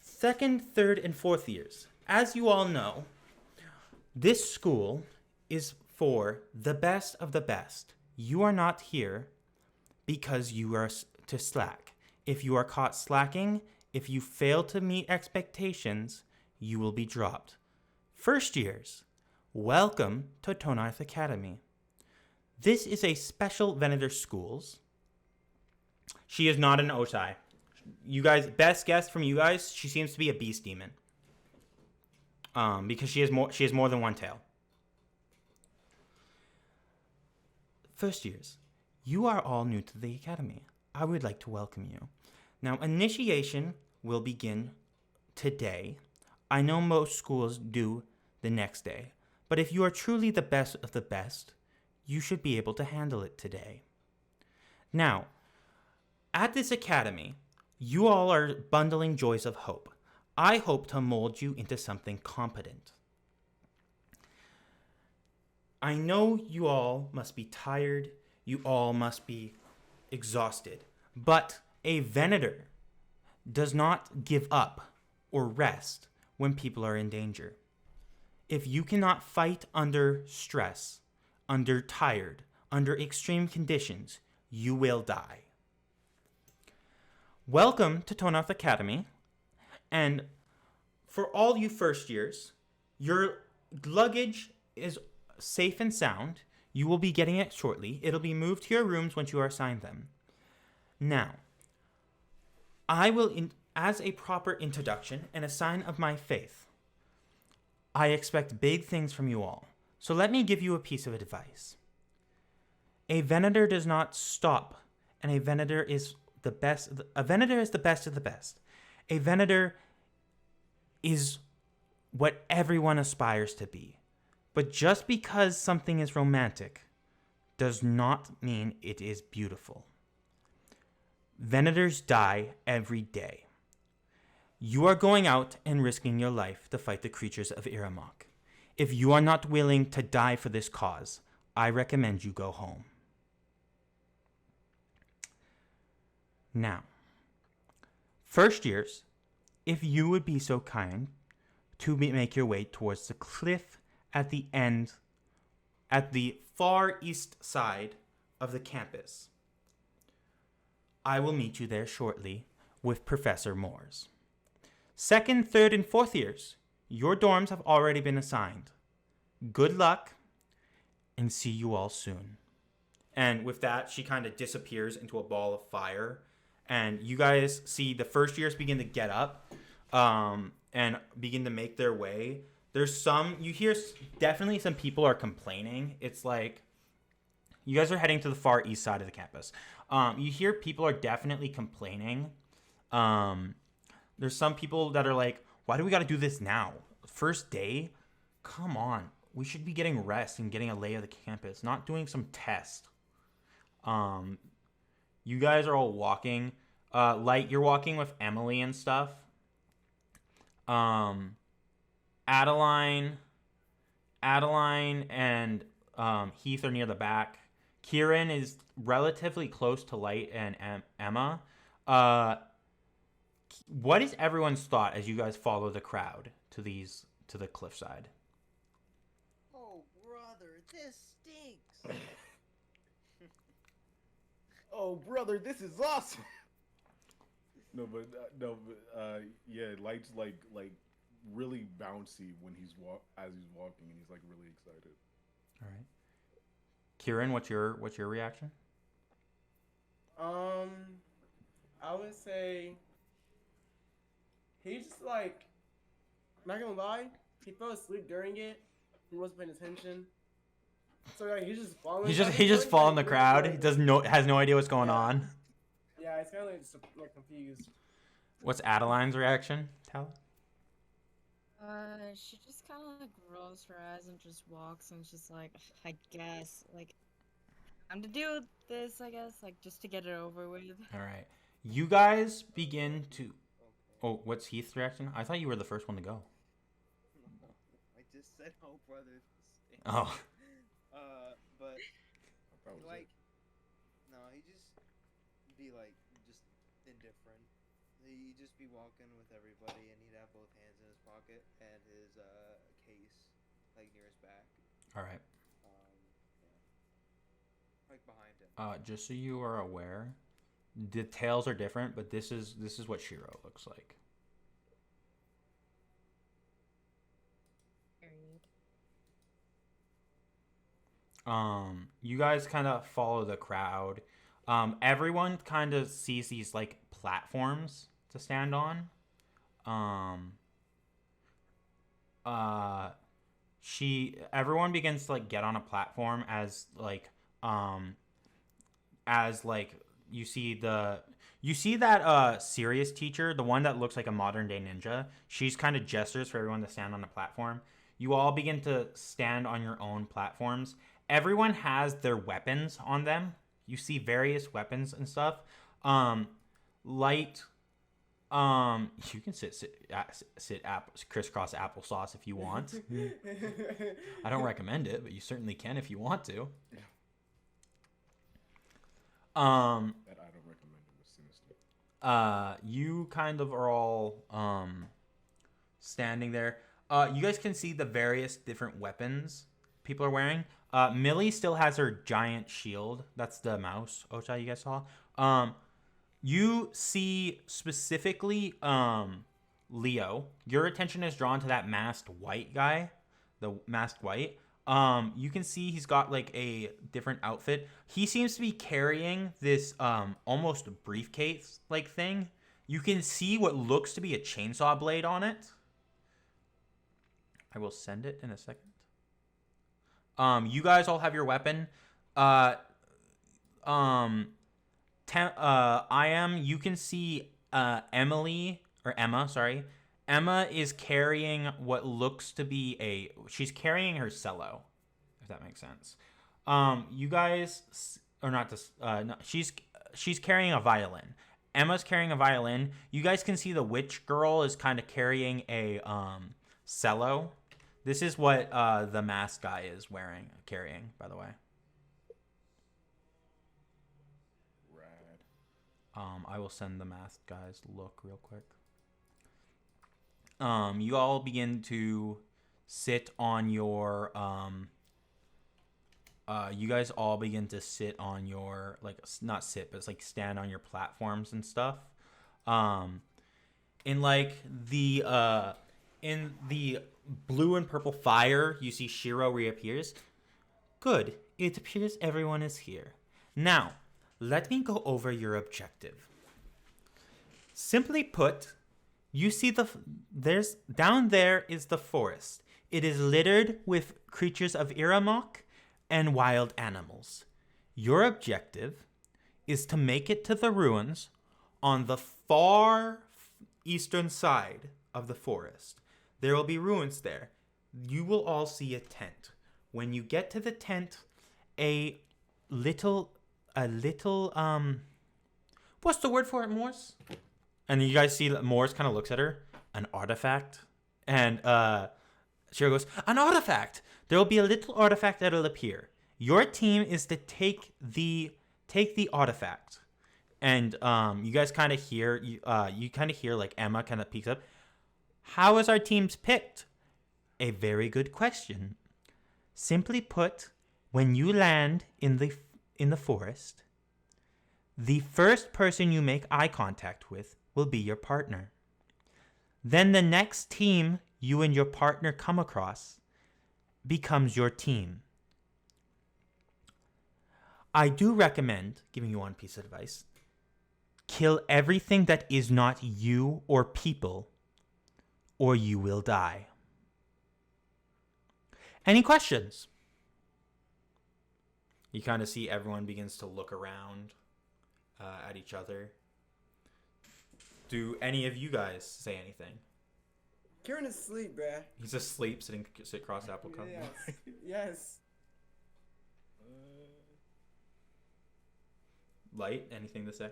Second, third, and fourth years. As you all know, this school is for the best of the best. You are not here because you are to slack. If you are caught slacking, if you fail to meet expectations, you will be dropped. First years, welcome to Tonarth Academy. This is a special Venator schools. She is not an Osai. You guys, best guess from you guys, she seems to be a beast demon. Because she has more than one tail. First years, you are all new to the academy. I would like to welcome you. Now, initiation will begin today. I know most schools do the next day, but if you are truly the best of the best, you should be able to handle it today. Now, at this academy, you all are bundling joys of hope. I hope to mold you into something competent. I know you all must be tired, you all must be exhausted, but a Venator does not give up or rest when people are in danger. If you cannot fight under stress, under tired, under extreme conditions, you will die. Welcome to Tonarth Academy, and for all you first years, your luggage is safe and sound. You will be getting it shortly. It'll be moved to your rooms once you are assigned them. Now, I will, as a proper introduction and a sign of my faith, I expect big things from you all. So let me give you a piece of advice. A Venator does not stop, and a Venator is the best. A Venator is the best of the best. A Venator is what everyone aspires to be. But just because something is romantic does not mean it is beautiful. Venators die every day. You are going out and risking your life to fight the creatures of Irimok. If you are not willing to die for this cause, I recommend you go home. Now, first years, if you would be so kind to make your way towards the cliff at the end, at the far east side of the campus. I will meet you there shortly with Professor Moores. Second, third, and fourth years, your dorms have already been assigned. Good luck, and see you all soon. And with that, she kind of disappears into a ball of fire. And you guys see the first years begin to get up and begin to make their way. There's you hear definitely some people are complaining. It's like, you guys are heading to the far east side of the campus. You hear people are definitely complaining. There's some people that are like, why do we got to do this now? First day? Come on. We should be getting rest and getting a lay of the campus, not doing some test. You guys are all walking. Light, you're walking with Emily and stuff. Adaline and Heath are near the back. Kieran is relatively close to Light and Emma. What is everyone's thought as you guys follow the crowd to the cliffside? Oh, brother, this stinks. Oh, brother, this is awesome. Yeah, Light's like really bouncy when as he's walking, and he's like really excited. All right. Kieran, what's your reaction? I would say he's just like, not gonna lie, he fell asleep during it. He wasn't paying attention. So like he's just following. He just following the crowd. He has no idea what's going on. Yeah, it's kind of like confused. What's Adeline's reaction, Tal? She just kind of like rolls her eyes and just walks and just like, I guess, like, I'm to deal with this, I guess, like, just to get it over with. All right. You guys begin to... Oh, what's Heath's reaction? I thought you were the first one to go. I just said, oh, brother. This stinks. Oh. But, like, no, he just be, like, just indifferent. He'd just be walking with everybody, and he'd have both hands in his pocket and his case, like, near his back. All right. Yeah. Like, behind him. Just so you are aware, details are different, but this is what Shiro looks like. You guys kind of follow the crowd. Everyone kind of sees these like platforms to stand on. Everyone begins to like get on a platform as you see that serious teacher, the one that looks like a modern day ninja. She's kind of gestures for everyone to stand on the platform. You all begin to stand on your own platforms. Everyone has their weapons on them. You see various weapons and stuff. Light, you can sit crisscross applesauce if you want. I don't recommend it, but you certainly can if you want to. That I don't recommend it was sinister. You kind of are all standing there. You guys can see the various different weapons people are wearing. Millie still has her giant shield. That's the mouse, Ocha, you guys saw. You see specifically Leo. Your attention is drawn to that masked white guy. The masked white. You can see he's got like a different outfit. He seems to be carrying this almost briefcase like thing. You can see what looks to be a chainsaw blade on it. I will send it in a second. You guys all have your weapon. You can see Emma, sorry. Emma is carrying what looks to be she's carrying her cello, if that makes sense. You guys, or not this, no, she's carrying a violin. Emma's carrying a violin. You guys can see the witch girl is kind of carrying a cello. This is what the masked guy is carrying, by the way. Rad. I will send the masked guy's look real quick. You all begin to sit on your you guys all begin to sit on your, like, not sit, but it's like stand on your platforms and stuff. In like in the blue and purple fire, you see Shiro reappears. Good. It appears everyone is here. Now, let me go over your objective. Simply put, you see down there is the forest. It is littered with creatures of Irimok and wild animals. Your objective is to make it to the ruins on the far eastern side of the forest, there will be ruins there. You will all see a tent. When you get to the tent, a little, what's the word for it, Morse? And you guys see that Morse kind of looks at her, an artifact. And Shiro goes, an artifact! There will be a little artifact that'll appear. Your team is to take the artifact. And you guys kind of hear, you kind of hear like Emma kind of peeks up. How is our teams picked? A very good question. Simply put, when you land in the forest, the first person you make eye contact with will be your partner. Then the next team you and your partner come across becomes your team. I do recommend, giving you one piece of advice, kill everything that is not you or people, or you will die. Any questions? You kind of see everyone begins to look around at each other. Do any of you guys say anything? Kieran is asleep, bruh. He's asleep, sit cross apple cup. Yes. Yes. Light, anything to say?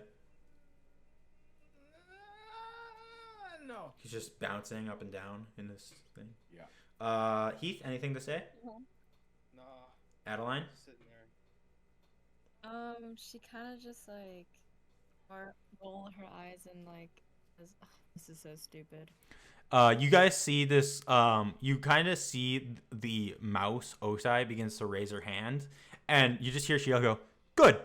No. He's just bouncing up and down in this thing. Yeah. Heath, anything to say? Nah. Adeline? Sitting there. She kind of just like roll her eyes and like, this is so stupid. You guys see this, you kind of see the mouse, Osai, begins to raise her hand, and you just hear Shiel go, good!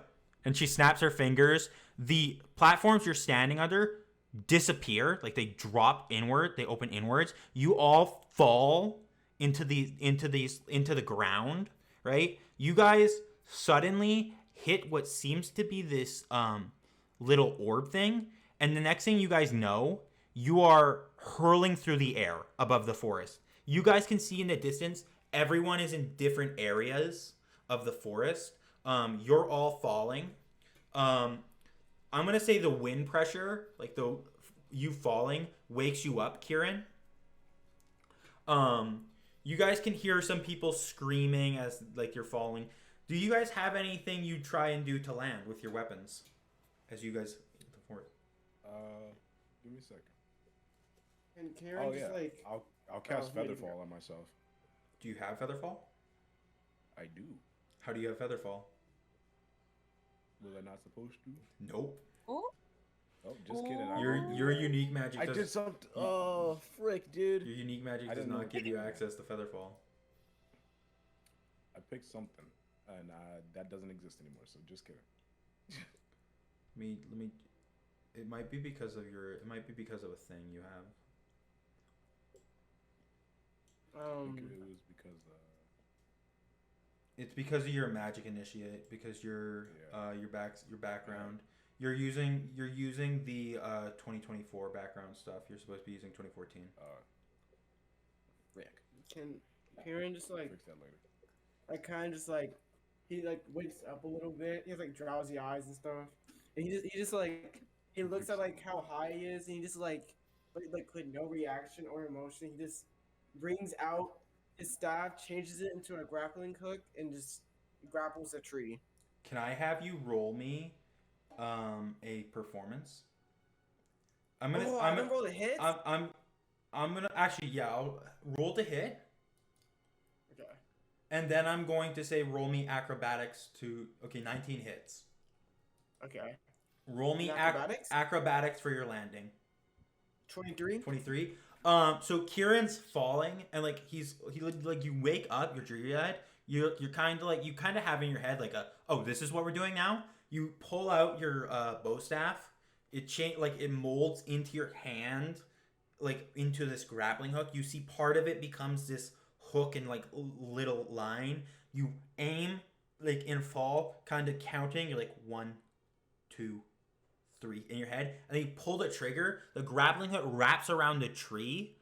And she snaps her fingers. The platforms you're standing under disappear, like they drop inward, they open inwards. You all fall into the ground, right? You guys suddenly hit what seems to be this little orb thing, and the next thing you guys know, you are hurling through the air above the forest. You guys can see in the distance, everyone is in different areas of the forest. You're all falling. I'm gonna say the wind pressure, like you falling, wakes you up, Kieran. You guys can hear some people screaming as like you're falling. Do you guys have anything you try and do to land with your weapons as you guys hit the forest? Give me a second. And Kieran Oh just yeah, like, I'll cast here you Featherfall go. on myself. Do you have Featherfall? I do. How do you have Featherfall? Was I not supposed to? Nope. Oh, Oh, just kidding. Your unique magic. I did something. Oh, frick, dude. Your unique magic I does didn't not know. give you access to Featherfall. I picked something, and that doesn't exist anymore. So just kidding. Let me. It might be because of It might be because of a thing you have. I think it was because. It's because of your magic initiate. Because your background. You're using the 2024 background stuff. You're supposed to be using 2014. Frick. can Kieran just like, Fix that later. like kind of just like, he like wakes up a little bit. He has like drowsy eyes and stuff. And he just like, he looks at like how high he is, and he just like with no reaction or emotion. He just brings out his staff, changes it into a grappling hook, and just grapples a tree. Can I have you roll me a performance? I'm gonna roll the hit. I'm gonna actually, yeah, I'll roll to hit, Okay. and then I'm going to say roll me acrobatics to 19 hits. Okay. Roll me And acrobatics? acrobatics for your landing. 23. 23. So Kieran's falling, and like he like you wake up, you're dreary-eyed. You're kind of like, you kind of have in your head like this is what we're doing now. You pull out your bow staff. It molds into your hand, like into this grappling hook. You see part of it becomes this hook and like little line. You aim like in fall, kind of counting. You're like 1, 2, 3 in your head, and then you pull the trigger. The grappling hook wraps around the tree,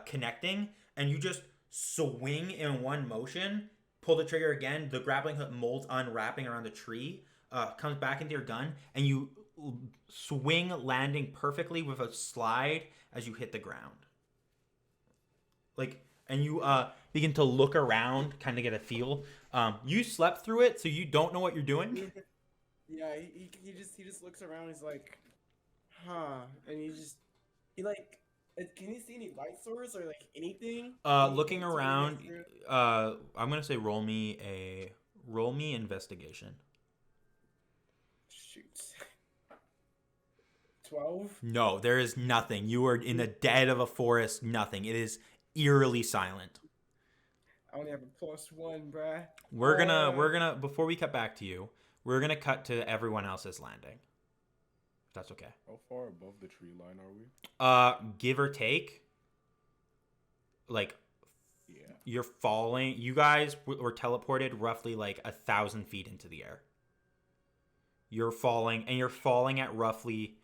connecting, and you just swing in one motion. Pull the trigger again. The grappling hook molds, unwrapping around the tree, comes back into your gun, and you swing landing perfectly with a slide as you hit the ground. Like, and you begin to look around, kind of get a feel. You slept through it, so you don't know what you're doing. Yeah, he just looks around. He's like, huh, and he like, can you see any light source or like anything? Looking around, I'm gonna say roll me investigation. Shoot. 12. No, there is nothing. You are in the dead of a forest. Nothing. It is eerily silent. I only have a +1, bruh. We're gonna before we cut back to you, we're gonna cut to everyone else's landing. If that's okay. How far above the tree line are we? Give or take. Like, Yeah. you're falling. You guys were teleported roughly like 1,000 feet into the air. You're falling, and you're falling at roughly.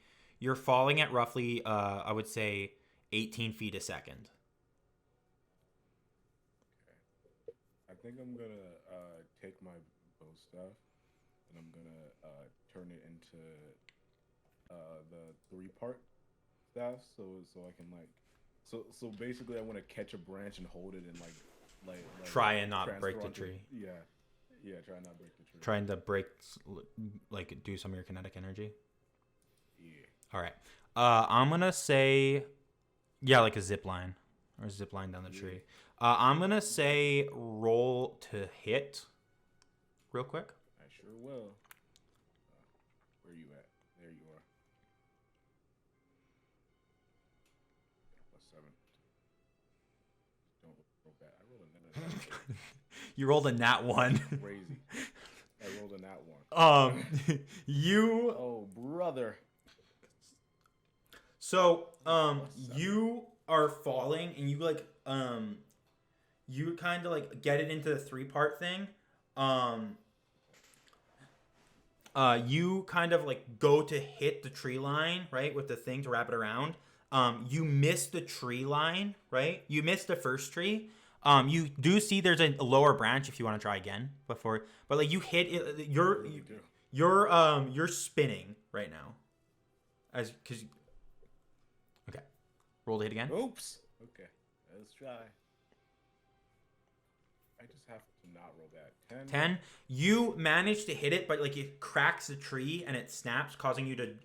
I would say 18 feet a second. I think I'm gonna take my bow staff and I'm gonna turn it into the 3-part staff, so I can like so basically I want to catch a branch and hold it and like Try and not transfer break the onto- tree. Yeah, try and not break the tree. Trying to break, like, do some of your kinetic energy. Yeah. All right. I'm gonna say, yeah, like a zip line or a zip line down the tree. I'm gonna say roll to hit, real quick. I sure will. Where are you at? There you are. +7. Don't roll bad. I rolled another. You rolled a nat 1. Crazy. I rolled a nat 1. You. Oh, brother. So, you are falling, and you like, you kind of like get it into the 3-part thing. You kind of like go to hit the tree line, right, with the thing to wrap it around. You miss the tree line, right? You missed the first tree. You do see there's a lower branch if you want to try again before, but like you hit it. You're spinning right now, because. Okay, roll to hit again. Oops. Okay, let's try. I just have to not roll that. 10. You manage to hit it, but like it cracks the tree and it snaps, causing you to.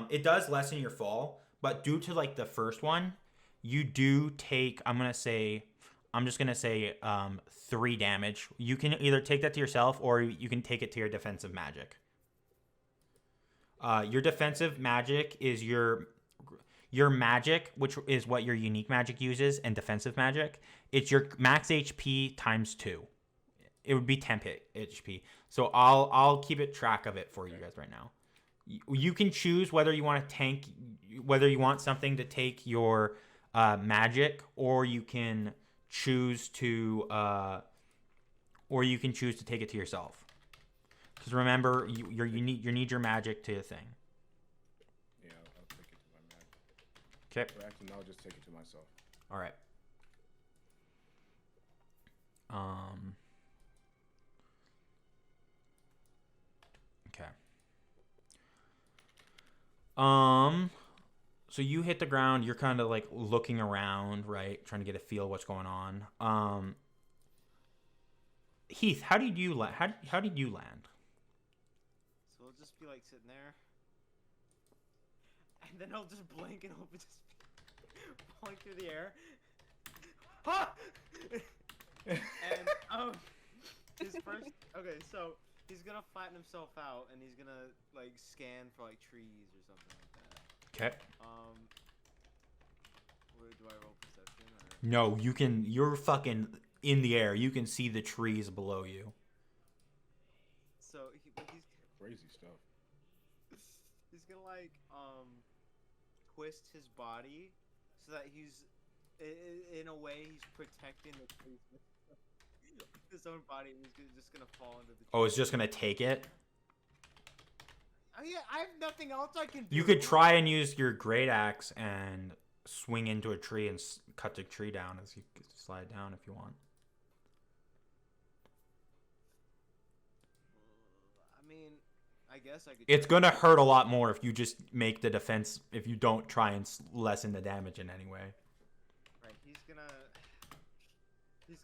It does lessen your fall, but due to like the first one, you do take. I'm just gonna say 3 damage. You can either take that to yourself or you can take it to your defensive magic. Your defensive magic is your magic, which is what your unique magic uses, and defensive magic. It's your max HP times 2. It would be 10 HP. So I'll keep it track of it for you guys right now. You can choose whether you want to tank, whether you want something to take your magic, or you can choose to take it to yourself. Because remember, you need your magic to the thing. Yeah, I'll take it to my magic. Okay. Or actually, I'll just take it to myself. All right. Okay. So you hit the ground. You're kind of like looking around, right, trying to get a feel of what's going on. Heath, how did you land? How did you land? So I'll just be like sitting there, and then I'll just blink and hope it's just falling through the air. Ha! And his first. Okay, so he's gonna flatten himself out, and he's gonna like scan for like trees or something like that. Okay. Where do I roll perception? Or? No, you can. You're fucking in the air. You can see the trees below you. So he's Crazy stuff. he's gonna like twist his body so that he's in a way he's protecting the trees with his own body, and he's just gonna fall into the tree. Oh, it's just gonna take it. Oh yeah, I have nothing else I can do. You could try and use your great axe and swing into a tree and cut the tree down as you slide down if you want. I mean, I I guess I could. It's gonna hurt a lot more if you just make the defense. If you don't try and lessen the damage in any way. Right. He's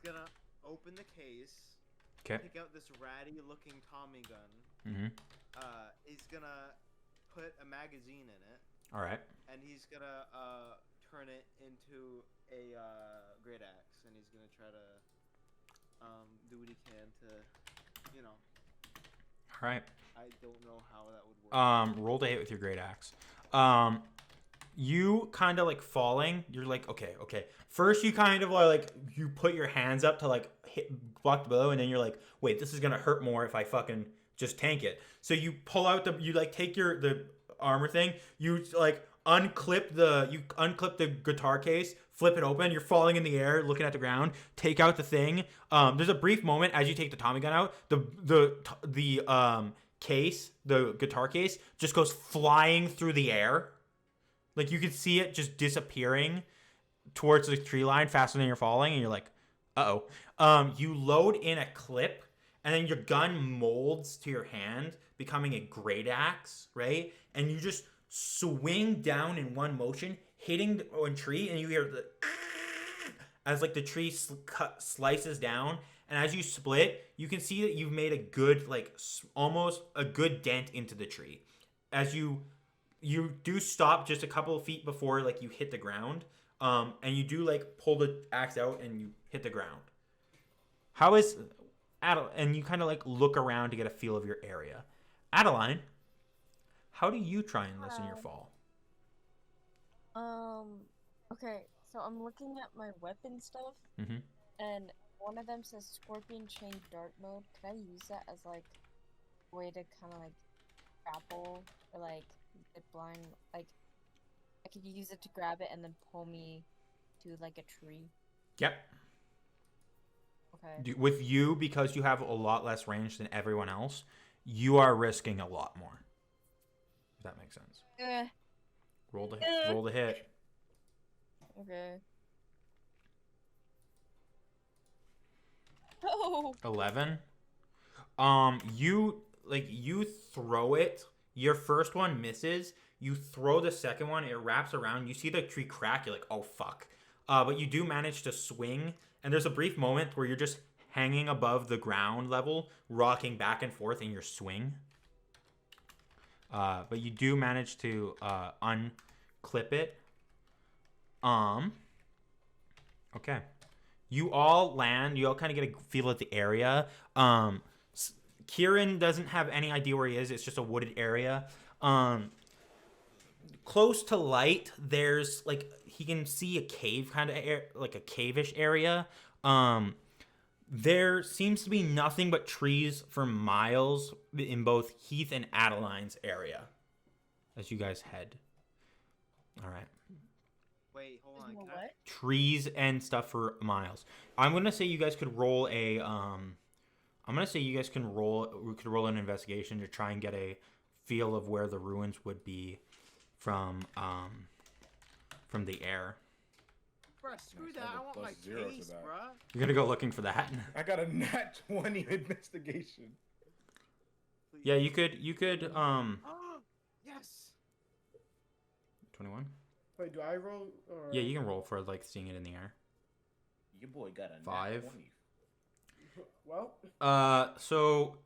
gonna open the case. Okay. Pick out this ratty-looking Tommy gun. Mm-hmm. He's gonna put a magazine in it. All right. And he's gonna turn it into a great axe, and he's gonna try to do what he can to, you know. All right. I don't know how that would work. Roll to hit with your great axe. You kind of like falling. You're like, okay. First, you kind of like you put your hands up to like block the blow, and then you're like, wait, this is gonna hurt more if I fucking just tank it. So you pull out you like take the armor thing. You like unclip the guitar case, flip it open. You're falling in the air, looking at the ground. Take out the thing. There's a brief moment as you take the Tommy gun out. The case, the guitar case, just goes flying through the air. Like you can see it just disappearing towards the tree line faster than you're falling, and you're like, uh-oh. You load in a clip, and then your gun molds to your hand, becoming a great axe, right? And you just swing down in one motion, hitting one tree, and you hear the as like the tree slices down. And as you split, you can see that you've made a good, like almost a good dent into the tree. As you do stop just a couple of feet before like you hit the ground, and you do like pull the axe out and you hit the ground. How is and you kind of like look around to get a feel of your area. Adaline, how do you try and lessen your fall? Okay, so I'm looking at my weapon stuff, and one of them says Scorpion Chain Dart Mode. Can I use that as like a way to kind of like grapple or like zip line? Like I could use it to grab it and then pull me to like a tree. Yep. Okay. With you, because you have a lot less range than everyone else, you are risking a lot more. If that makes sense. Roll the hit. Okay. Oh. 11. You throw it. Your first one misses. You throw the second one. It wraps around. You see the tree crack. You're like, oh fuck. But you do manage to swing. And there's a brief moment where you're just hanging above the ground level, rocking back and forth in your swing. But you do manage to unclip it. Okay. You all land. You all kind of get a feel of the area. Kieran doesn't have any idea where he is. It's just a wooded area. Close to Light, there's like he can see a cave kind of like a cave-ish area. There seems to be nothing but trees for miles in both Heath and Adaline's area as you guys head. All right. Wait, hold on. What? Trees and stuff for miles. I'm gonna say you guys could roll a. I'm gonna say you guys can roll. We could roll an investigation to try and get a feel of where the ruins would be from the air. Bruh, screw Nice, that. I I want got my +0 to case, that. bruh. You're gonna go looking for that. I got a nat 20 investigation. Please. Yeah, you could. Yes. 21. Wait, do I roll? Or... Yeah, you can roll for like seeing it in the air. Your boy got a 5. nat 20. Well. So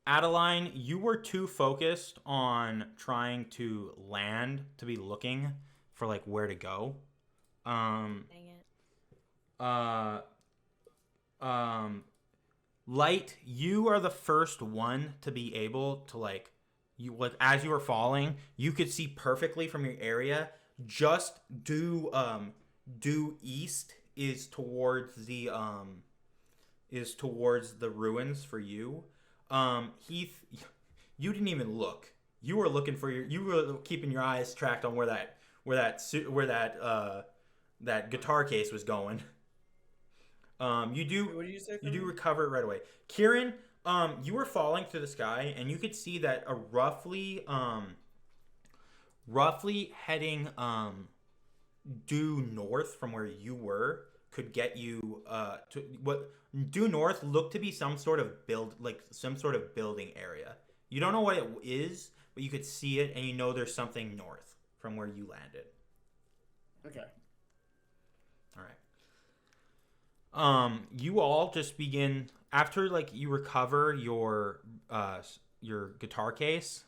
Adaline, you were too focused on trying to land to be looking for like where to go. Dang it. Light, you are the first one to be able to like as you were falling, you could see perfectly from your area. Just due east is towards the ruins for you. Heath, you didn't even look. You were looking for you were keeping your eyes tracked on where that guitar case was going. You do What did you say? you do recover it right away. Kieran, you were falling through the sky, and you could see that a roughly heading due north from where you were could get you to what due north looked to be some sort of building area. You don't know what it is, but you could see it, and you know there's something north from where you landed. Okay. All right. You all just begin after like you recover your guitar case.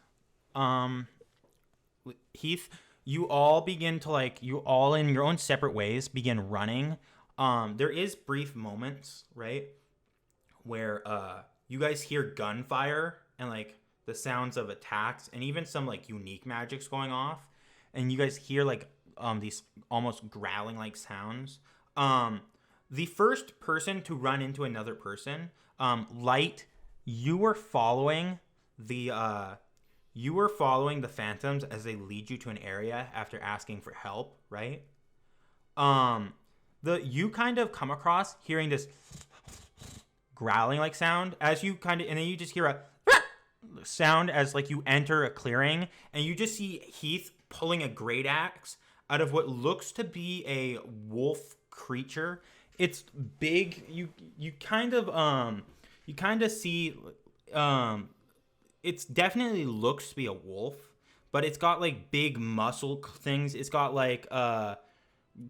Heath, you all begin to you all in your own separate ways begin running. There is brief moments, right, where you guys hear gunfire and like the sounds of attacks and even some like unique magics going off, and you guys hear these almost growling like sounds. The first person to run into another person, Light, you were following the phantoms as they lead you to an area after asking for help, right? You kind of come across hearing this growling like sound as you and then you just hear a sound as like you enter a clearing, and you just see Heath pulling a great axe out of what looks to be a wolf creature. It's big. You kind of see it's definitely looks to be a wolf, but it's got like big muscle things. It's got like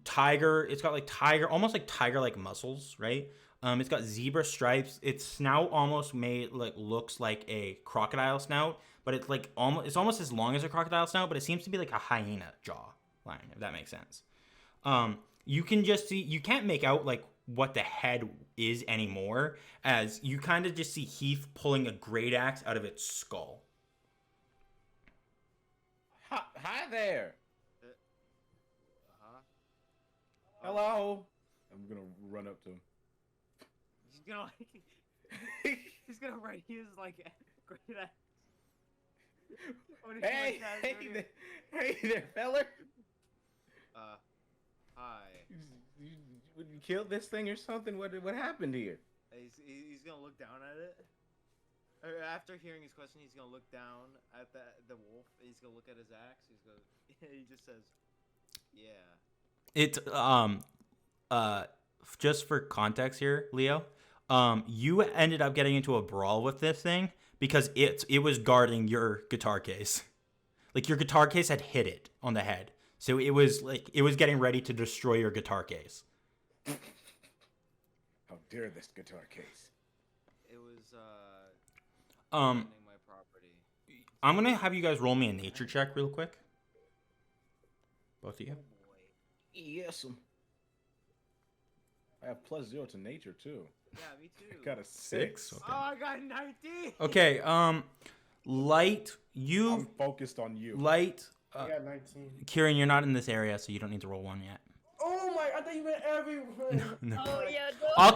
tiger. It's got like tiger, almost like tiger-like muscles, right? It's got zebra stripes. Its snout almost looks like a crocodile snout, but it's like almost as long as a crocodile snout, but it seems to be like a hyena jaw line, if that makes sense. You can just see, you can't make out like what the head is anymore, as you kind of just see Heath pulling a great axe out of its skull. Hi there. Uh-huh. Hello. I'm gonna run up to him. He's gonna write his like great axe. Hey there, feller. Hi. Would you kill this thing or something? What happened here? He's gonna look down at it. After hearing his question, he's gonna look down at the wolf. He's gonna look at his axe. He just says, "Yeah." It's just for context here, Leo. You ended up getting into a brawl with this thing because it was guarding your guitar case. Like your guitar case had hit it on the head. So it was getting ready to destroy your guitar case. How dare this guitar case? It was Um my property. I'm gonna have you guys roll me a nature check real quick. Both of you. Oh boy. Yes. I have +0 to nature too. Yeah, me too. Got a 6. Okay. Oh, I got 19. Okay. Light, I'm focused on you. Light. I got 19. Kieran, you're not in this area, so you don't need to roll one yet. Oh my! I thought you meant everywhere. No. Oh yeah. I'll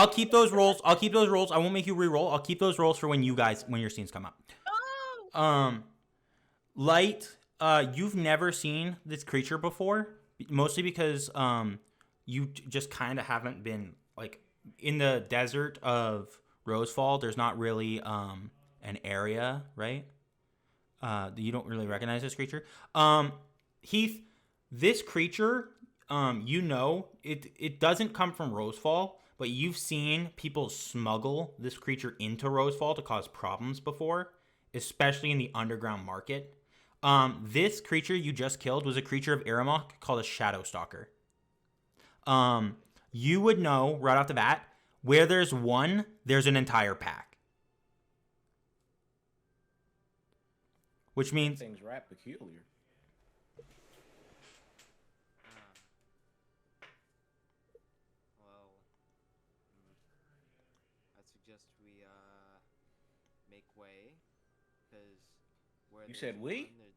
keep those rolls. I won't make you re-roll. I'll keep those rolls for when your scenes come up. Oh. Light, you've never seen this creature before, mostly because you just kind of haven't been like in the desert of Rosefall. There's not really an area, right? You don't really recognize this creature. Heath, this creature, it doesn't come from Rosefall, but you've seen people smuggle this creature into Rosefall to cause problems before, especially in the underground market. This creature you just killed was a creature of Irimok called a Shadow Stalker. You would know right off the bat, where there's one, there's an entire pack. Which means Things rap peculiar. Well, I suggest we make way, because where You there's said we? one, there-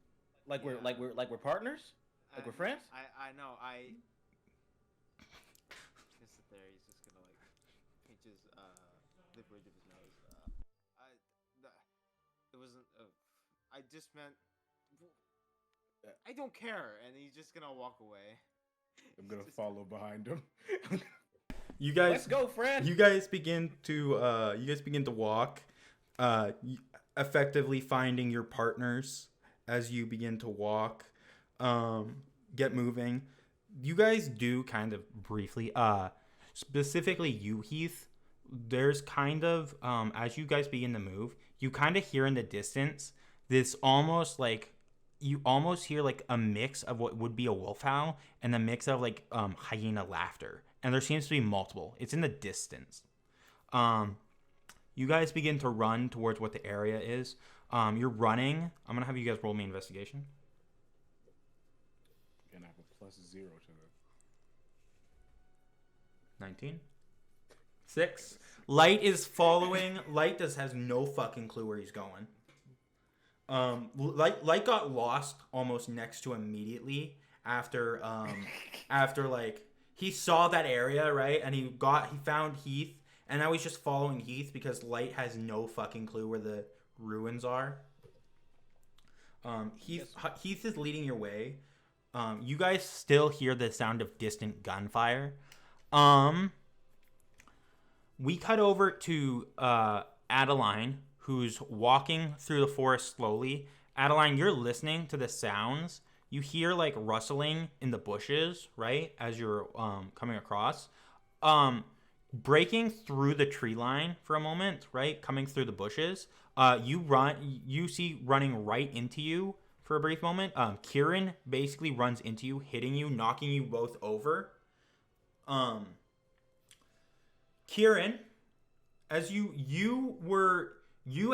Like Yeah. we're partners? Like we're friends? I know. Just sit there. He's just gonna like pinch his the bridge of his nose. It wasn't. I just meant. I don't care, and he's just gonna walk away. I'm gonna follow behind him. you guys Let's go, friend. You guys begin to walk, effectively finding your partners as you begin to walk, get moving. You guys do kind of briefly, specifically you, Heath. There's kind of as you guys begin to move, you kind of hear in the distance this almost like you almost hear like a mix of what would be a wolf howl and a mix of like hyena laughter, and there seems to be multiple. It's in the distance. You guys begin to run towards what the area is. You're running. I'm gonna have you guys roll me investigation. And I have a +0 to the 19. 6. Light is following. Light has no fucking clue where he's going. Light got lost almost next to immediately after like he saw that area, right? And he found Heath, and now he's just following Heath because Light has no fucking clue where the ruins are. Heath is leading your way. You guys still hear the sound of distant gunfire. We cut over to Adaline, who's walking through the forest slowly. Adaline, you're listening to the sounds. You hear like rustling in the bushes, right, as you're coming across. Breaking through the tree line for a moment, right, coming through the bushes. You see running right into you for a brief moment. Kieran basically runs into you, hitting you, knocking you both over. Kieran, as you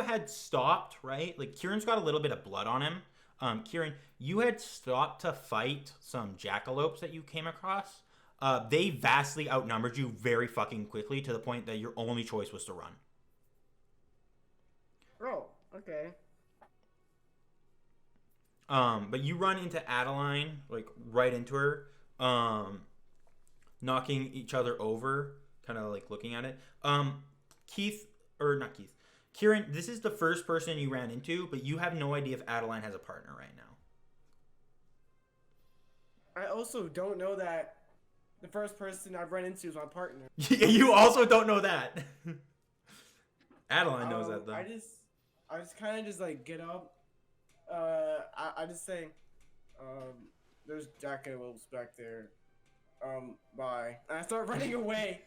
had stopped, right? Like Kieran's got a little bit of blood on him. Kieran, you had stopped to fight some jackalopes that you came across. They vastly outnumbered you very fucking quickly to the point that your only choice was to run. Oh, okay. But you run into Adaline, like right into her, knocking each other over, kind of like looking at it. Kieran, this is the first person you ran into, but you have no idea if Adaline has a partner right now. I also don't know that the first person I've run into is my partner. You also don't know that. Adeline knows that though. I just kind of just like get up. I just say, there's jackalopes back there. Bye. And I start running away.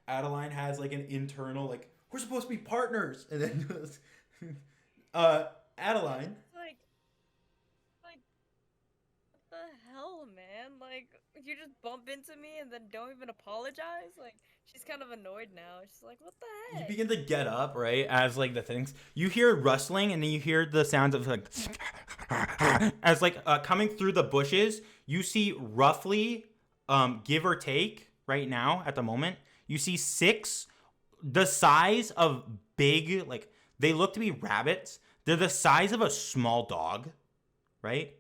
Adaline has like an internal like, we're supposed to be partners, and then Adaline. Like, what the hell, man? Like, you just bump into me and then don't even apologize? Like, she's kind of annoyed now. She's like, what the heck? You begin to get up, right, as like the things. You hear rustling, and then you hear the sounds of like, as like coming through the bushes. You see roughly, give or take, right now at the moment, you see 6, the size of big, like they look to be rabbits. They're the size of a small dog, right?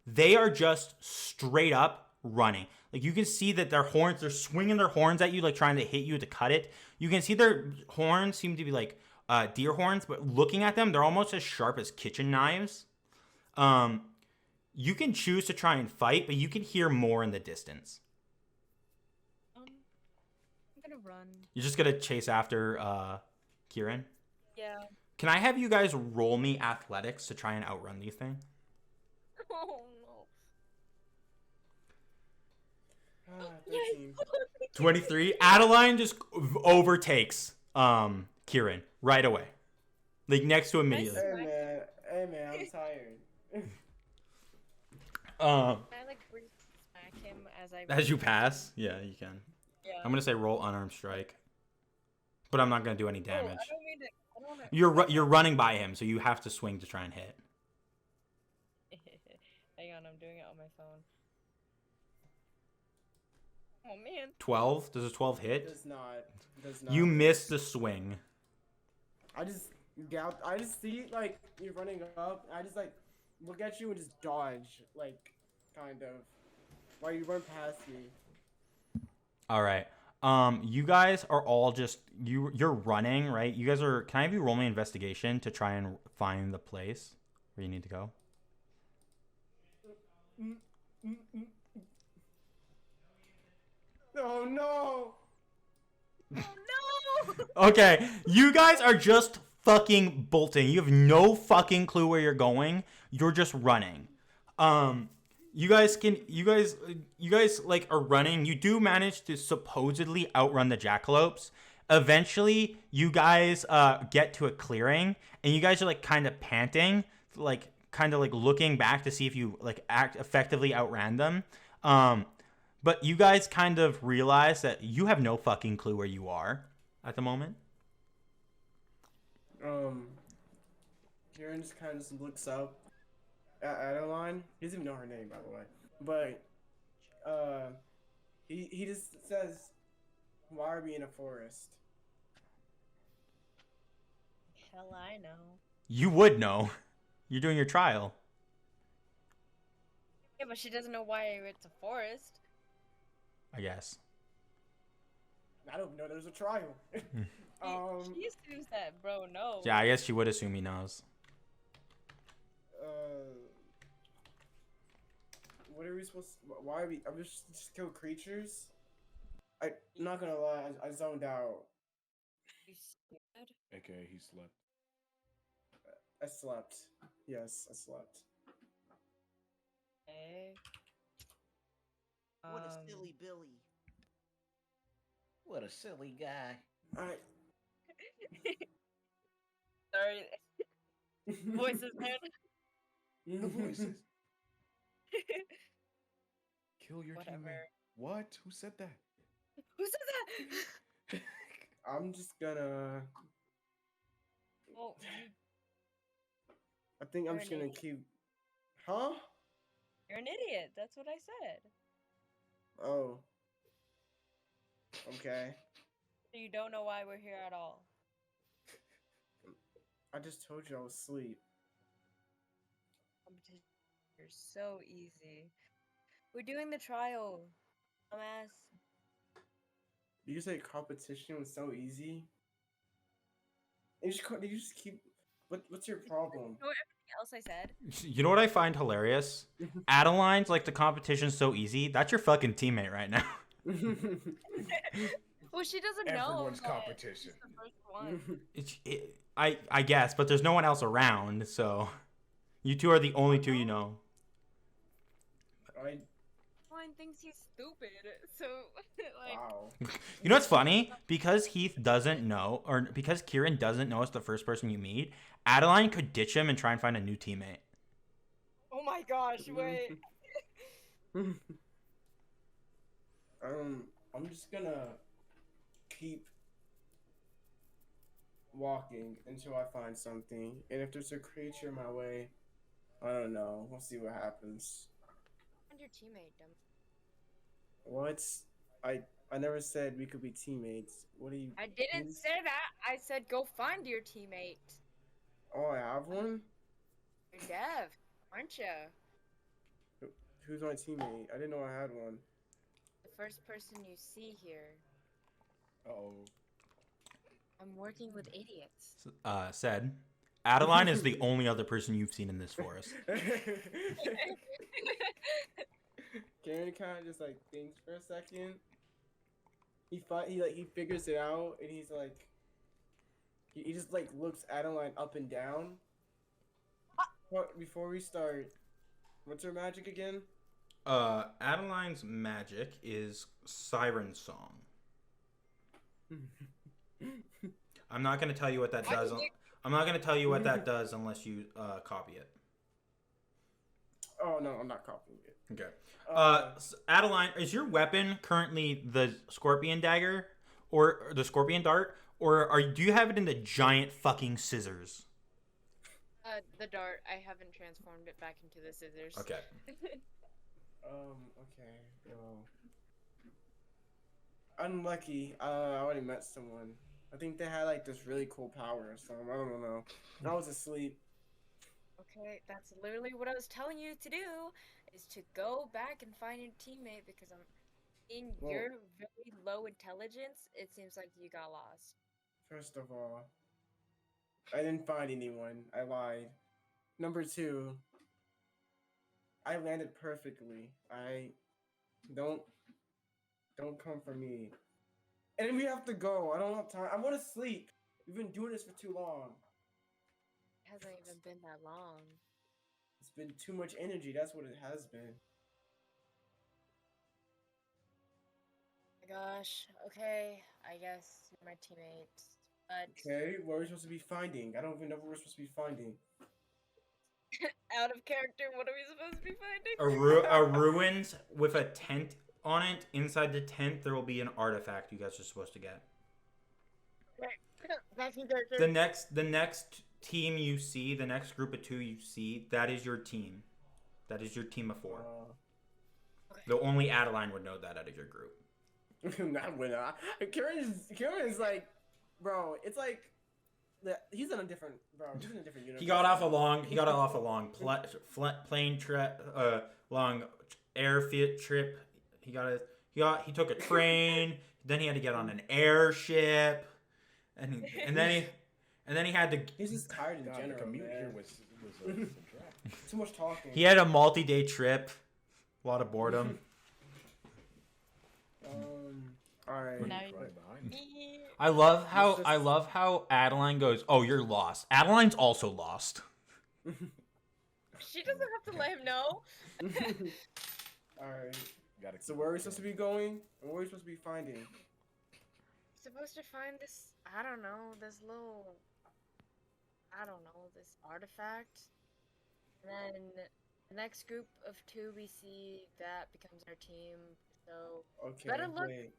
They are just straight up running. Like you can see that their horns, they're swinging their horns at you, like trying to hit you to cut it. You can see their horns seem to be like deer horns, but looking at them, they're almost as sharp as kitchen knives. You can choose to try and fight, but you can hear more in the distance. I'm gonna run. You're just gonna chase after Kieran? Yeah. Can I have you guys roll me athletics to try and outrun these things? Oh no. 13. 23. Adaline just overtakes Kieran right away. Like next to immediately. Hey man, I'm tired. Can I like briefly smack him as you pass? Yeah, you can. Yeah. I'm gonna say roll unarmed strike, but I'm not gonna do any damage. I don't mean to. I don't wanna... You're running by him, so you have to swing to try and hit. Hang on, I'm doing it on my phone. Oh man. 12? Does a 12 hit? Does not. You miss the swing. I just see like you're running up. I just like look at you and just dodge, like kind of, while you run past me. All right. You guys are all just you're running, right? You guys are. Can I have you roll me investigation to try and find the place where you need to go? Oh no! Oh no! Okay, you guys are just fucking bolting. You have no fucking clue where you're going. You're just running. you guys like are running. You do manage to supposedly outrun the jackalopes. Eventually, you guys get to a clearing, and you guys are like kind of panting, like kind of like looking back to see if you like effectively outran them. But you guys kind of realize that you have no fucking clue where you are at the moment. Kieran just kind of just looks up at Adaline. He doesn't even know her name, by the way. But he just says, "Why are we in a forest?" Hell, I know. You would know. You're doing your trial. Yeah, but she doesn't know why it's a forest. I guess. I don't know. There's a trial. She assumes that bro knows. Yeah, I guess she would assume he knows. What are we supposed to, why are we, are we just kill creatures? I'm not gonna lie, I zoned out. You scared? AKA he slept. I slept. Yes, I slept. Okay. What a silly Billy. What a silly guy. Alright. Sorry. Voices, man. The voices. Kill your Whatever. teammate. What? Who said that? Who said that? I'm just gonna, Well, I think I'm You're just an gonna idiot. keep, huh? you're an idiot. That's what I said. Oh. Okay. So you don't know why we're here at all. I just told you I was asleep. Competition. You're so easy. We're doing the trial, dumbass. You say competition was so easy? You just keep, what's your problem? You know everything else I said? You know what I find hilarious? Adeline's like the competition's so easy. That's your fucking teammate right now. Well, she doesn't know. Everyone's that competition. she's the first one. I guess, but there's no one else around, so you two are the only two you know. One thinks he's stupid, so like. Wow. You know what's funny? Because Heath doesn't know, or because Kieran doesn't know it's the first person you meet, Adaline could ditch him and try and find a new teammate. Oh my gosh! Wait. I'm just gonna keep walking until I find something, and if there's a creature in my way, I don't know. We'll see what happens. Find your teammate, dumb. What? I never said we could be teammates. What do you? I didn't say that. I said go find your teammate. Oh, I have one. You're Dev, aren't you? Who's my teammate? I didn't know I had one. The first person you see here. Oh. I'm working with idiots. Said, Adaline is the only other person you've seen in this forest. Karen kind of just like thinks for a second. He figures it out, and he's like, he just like looks Adaline up and down. Before we start, what's her magic again? Adeline's magic is Siren Song. I'm not gonna tell you what that does. I'm not gonna tell you what that does unless you copy it. Oh no, I'm not copying it. Okay. Adaline, is your weapon currently the scorpion dagger or the scorpion dart, or do you have it in the giant fucking scissors? The dart. I haven't transformed it back into the scissors. Okay. Okay. Well, unlucky. I already met someone. I think they had like this really cool power or something. I don't know. I was asleep. Okay, that's literally what I was telling you to do, is to go back and find your teammate, because in your very low intelligence, it seems like you got lost. First of all, I didn't find anyone. I lied. Number two, I landed perfectly. I don't come for me. And we have to go. I don't have time. I want to sleep. We've been doing this for too long. It hasn't even been that long. It's been too much energy. That's what it has been. Gosh. Okay. I guess you're my teammate. But Okay, what are we supposed to be finding? I don't even know what we're supposed to be finding. out of character, what are we supposed to be finding? A ruins with a tent on it. Inside the tent, there will be an artifact you guys are supposed to get. Back in character. The next team you see, the next group of 2 you see, that is your team. That is your team of 4. The only Adaline would know that out of your group. Not when Kieran is like, bro. It's like, he's in a different, He's in a different universe. He got off a long plane trip, long airfield trip. He took a train. Then he had to get on an airship, and then he had to. He's just tired in general. The commute man. here was Too much talking. He had a multi-day trip. A lot of boredom. All right. Now right behind me. I love how Adaline goes, "Oh, you're lost." Adaline's also lost. She doesn't have to let him know. All right. Gotta So where are we supposed to be going? What are we supposed to be finding? Supposed to find this. I don't know. This little. I don't know. This artifact. And then the next group of 2 we see that becomes our team. So Okay. better look. Wait.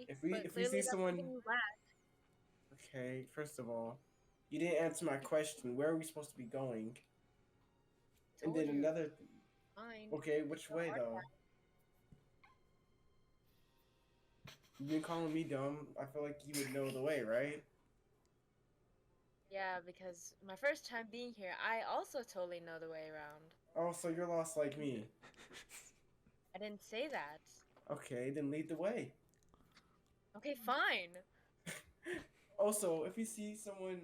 If but we clearly see that's someone. holding you back. Okay. First of all, you didn't answer my question. Where are we supposed to be going? And Told then you. another. Fine. Okay, which way though? You've been calling me dumb. I feel like you would know the way, right? Yeah, because my first time being here, I also totally know the way around. Oh, so you're lost like me. I didn't say that. Okay, then lead the way. Okay, fine. Also, if you see someone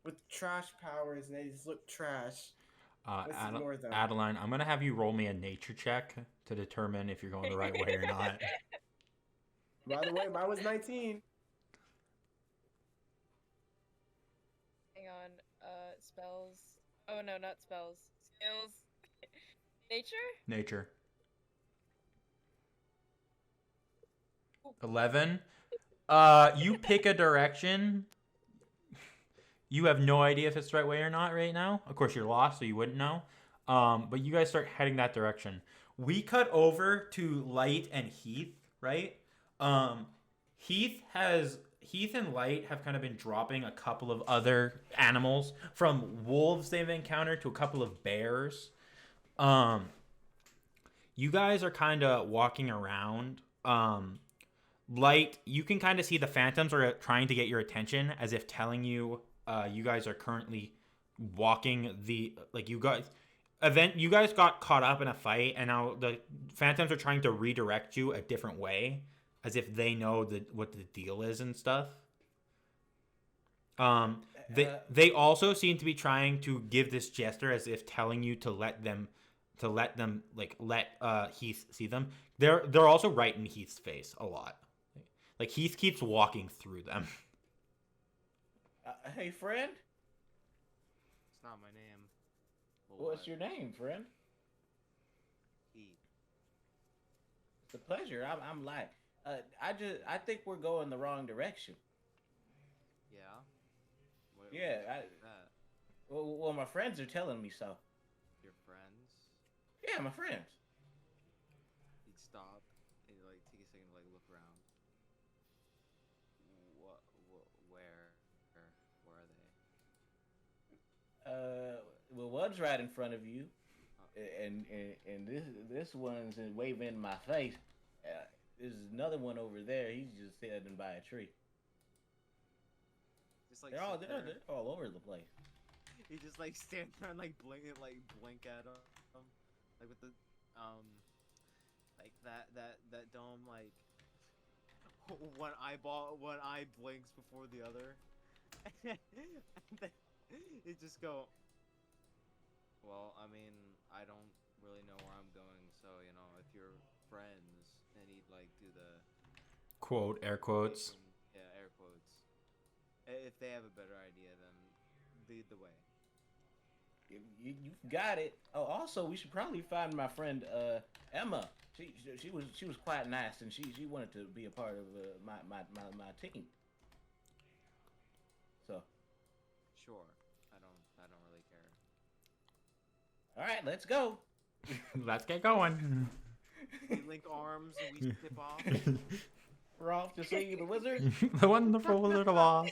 with trash powers and they just look trash, let's ignore them. Adaline, I'm gonna have you roll me a nature check to determine if you're going the right way or not. By the way, mine was 19. Hang on. Spells. Oh no, not spells. Skills. Nature? Nature. 11. You pick a direction. You have no idea if it's the right way or not right now. Of course, you're lost, so you wouldn't know. But you guys start heading that direction. We cut over to Light and Heath, right? Heath and Light have kind of been dropping a couple of other animals, from wolves they've encountered to a couple of bears. You guys are kind of walking around. Light, you can kind of see the phantoms are trying to get your attention, as if telling you you guys are currently walking you guys got caught up in a fight, and now the phantoms are trying to redirect you a different way, as if they know what the deal is and stuff. They also seem to be trying to give this gesture as if telling you to let them Heath see them. They're also right in Heath's face a lot. Like, Heath keeps walking through them. Hey, friend. It's not my name. What's your name, friend? Heath. It's a pleasure. I'm Light. I think we're going the wrong direction. Yeah. Yeah. That. Well, my friends are telling me so. Your friends? Yeah, my friends. He'd stop and take a second to look around. Where are they? Well, one's right in front of you, and this one's waving in my face. There's another one over there. He's just sitting by a tree. Just They're all over the place. He just stand there and blink at him, with the that dome one eye blinks before the other. And then it just go. Well, I mean, I don't really know where I'm going, so if you're friends, and he'd do the Quote, air quotes. yeah, air quotes. If they have a better idea, then lead the way. you got it. Oh, also, we should probably find my friend Emma. She was quite nice, and she wanted to be a part of my team. So, Sure. I don't really care. all right, let's go. Let's get going. We link arms and we tip off. We're off to see the wizard. The wonderful Wizard of Oz.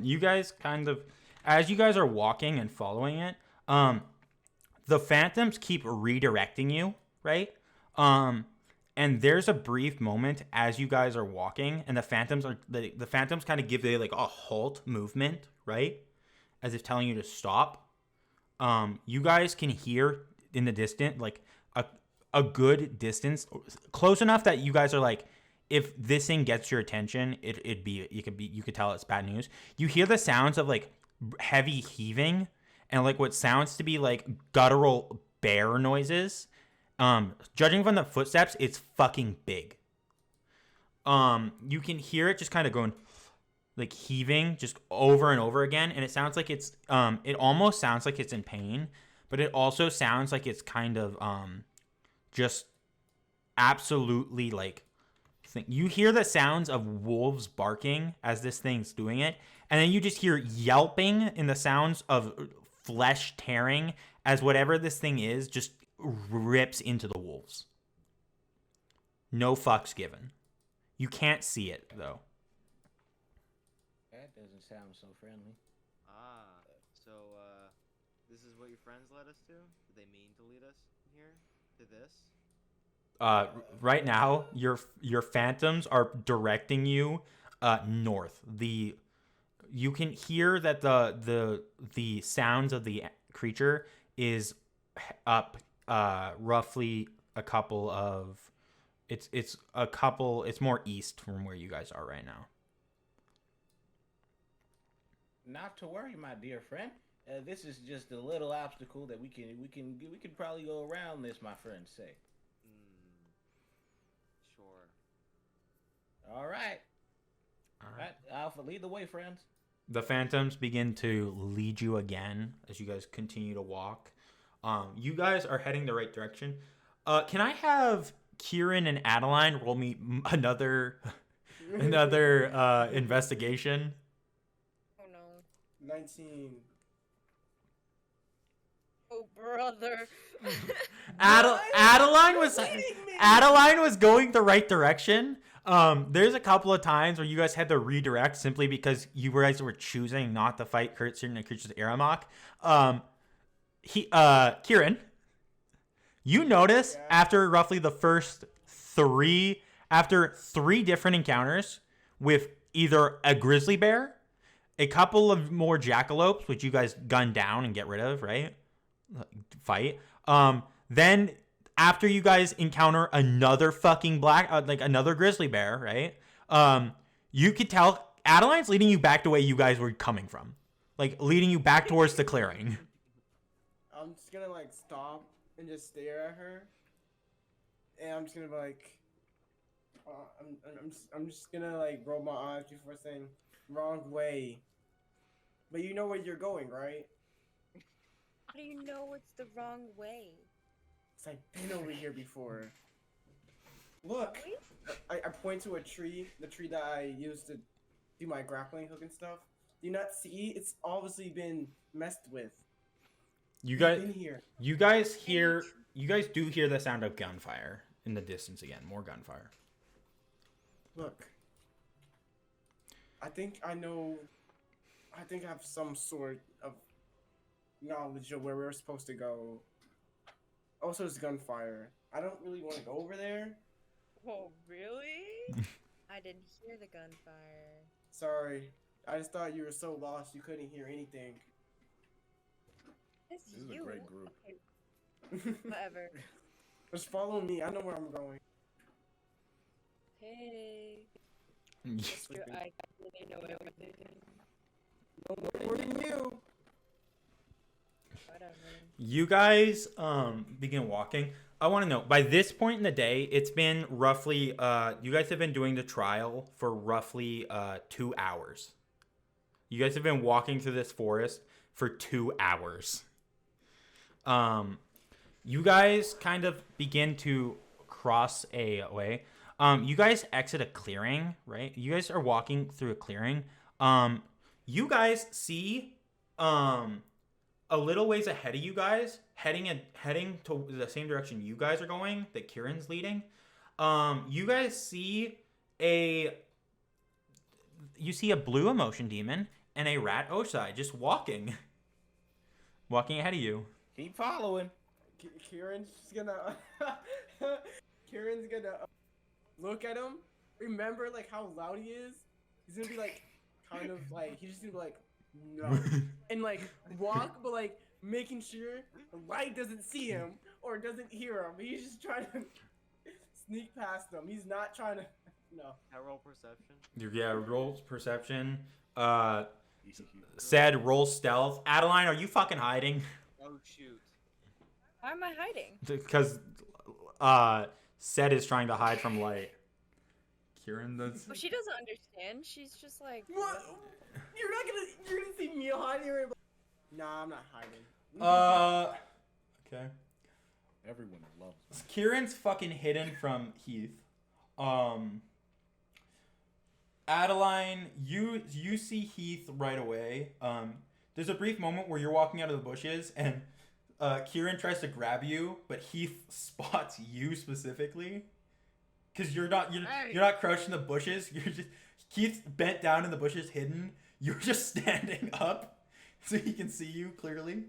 You guys kind of, as you guys are walking and following it, the phantoms keep redirecting you, right? And there's a brief moment as you guys are walking, and the phantoms kind of give you like a halt movement, right? As if telling you to stop. You guys can hear in the distance, like a good distance, close enough that you guys are like, if this thing gets your attention, you could tell it's bad news. You hear the sounds of like heavy heaving and like what sounds to be like guttural bear noises. Judging from the footsteps, it's fucking big. You can hear it just kind of going like heaving just over and over again, and it sounds like it almost sounds like it's in pain, but it also sounds like it's kind of just absolutely like you hear the sounds of wolves barking as this thing's doing it, and then you just hear yelping and the sounds of flesh tearing as whatever this thing is just rips into the wolves. No fucks given. You can't see it though. That doesn't sound so friendly. So this is what your friends led us to? Did they mean to lead us here to this? Right now, your phantoms are directing you north. You can hear that the sounds of the creature is up roughly a couple of it's more east from where you guys are right now. Not to worry, my dear friend. This is just a little obstacle that we can probably go around this, my friends say. Sure. All right. Alpha, lead the way, friends. The phantoms begin to lead you again as you guys continue to walk. You guys are heading the right direction. Can I have Kieran and Adaline roll me another investigation? Oh no. 19. Oh brother. Adaline was going the right direction. There's a couple of times where you guys had to redirect simply because you guys were choosing not to fight certain creatures of Irimok. Kieran, you notice after roughly the first three different encounters with either a grizzly bear, a couple of more jackalopes, which you guys gun down and get rid of, right? Fight. Then after you guys encounter another fucking another grizzly bear, right? You could tell Adeline's leading you back the way you guys were coming from, like leading you back towards the clearing. I'm just gonna like stop and just stare at her, and I'm just gonna be like, I'm just gonna like roll my eyes before saying wrong way. But you know where you're going, right? How do you know it's the wrong way? Cause I've been over here before. Look, I point to a tree, the tree that I used to do my grappling hook and stuff. Do you not see? It's obviously been messed with. You guys do hear the sound of gunfire in the distance again. More gunfire. Look. I think I have some sort of knowledge of where we're supposed to go. Also, there's gunfire. I don't really want to go over there. Oh, really? I didn't hear the gunfire. Sorry. I just thought you were so lost you couldn't hear anything. It's This is you. a great group. Okay, whatever. Just follow me. I know where I'm going. Hey. Yes. I really know everything. No more than you. Whatever. You guys begin walking. I want to know, by this point in the day, it's been roughly you guys have been doing the trial for roughly 2 hours. You guys have been walking through this forest for 2 hours. You guys kind of begin to cross a way. You guys exit a clearing, right? You guys are walking through a clearing. You guys see a little ways ahead of you guys, heading to the same direction you guys are going, that Kieran's leading. You guys see a blue emotion demon and a rat Osai just walking ahead of you. Keep following. Kieran's gonna look at him. Remember like how loud he is. He's gonna be like kind of like he's just gonna be like no and like walk, but like making sure the light doesn't see him or doesn't hear him. He's just trying to sneak past them. He's not trying to. No. I roll perception. Yeah, roll perception. Said roll stealth. Adaline, are you fucking hiding? Oh shoot. Why am I hiding? Because Sed is trying to hide from Light. Kieran, that's... Well, she doesn't understand. She's just like... What? You're gonna see me hiding here? Nah, I'm not hiding. Okay. Everyone loves him. Kieran's fucking hidden from Heath. Adaline, you see Heath right away. There's a brief moment where you're walking out of the bushes and Kieran tries to grab you, but Heath spots you specifically. Cause you're not crouched in the bushes. You're just Keith's bent down in the bushes, hidden. You're just standing up, so he can see you clearly.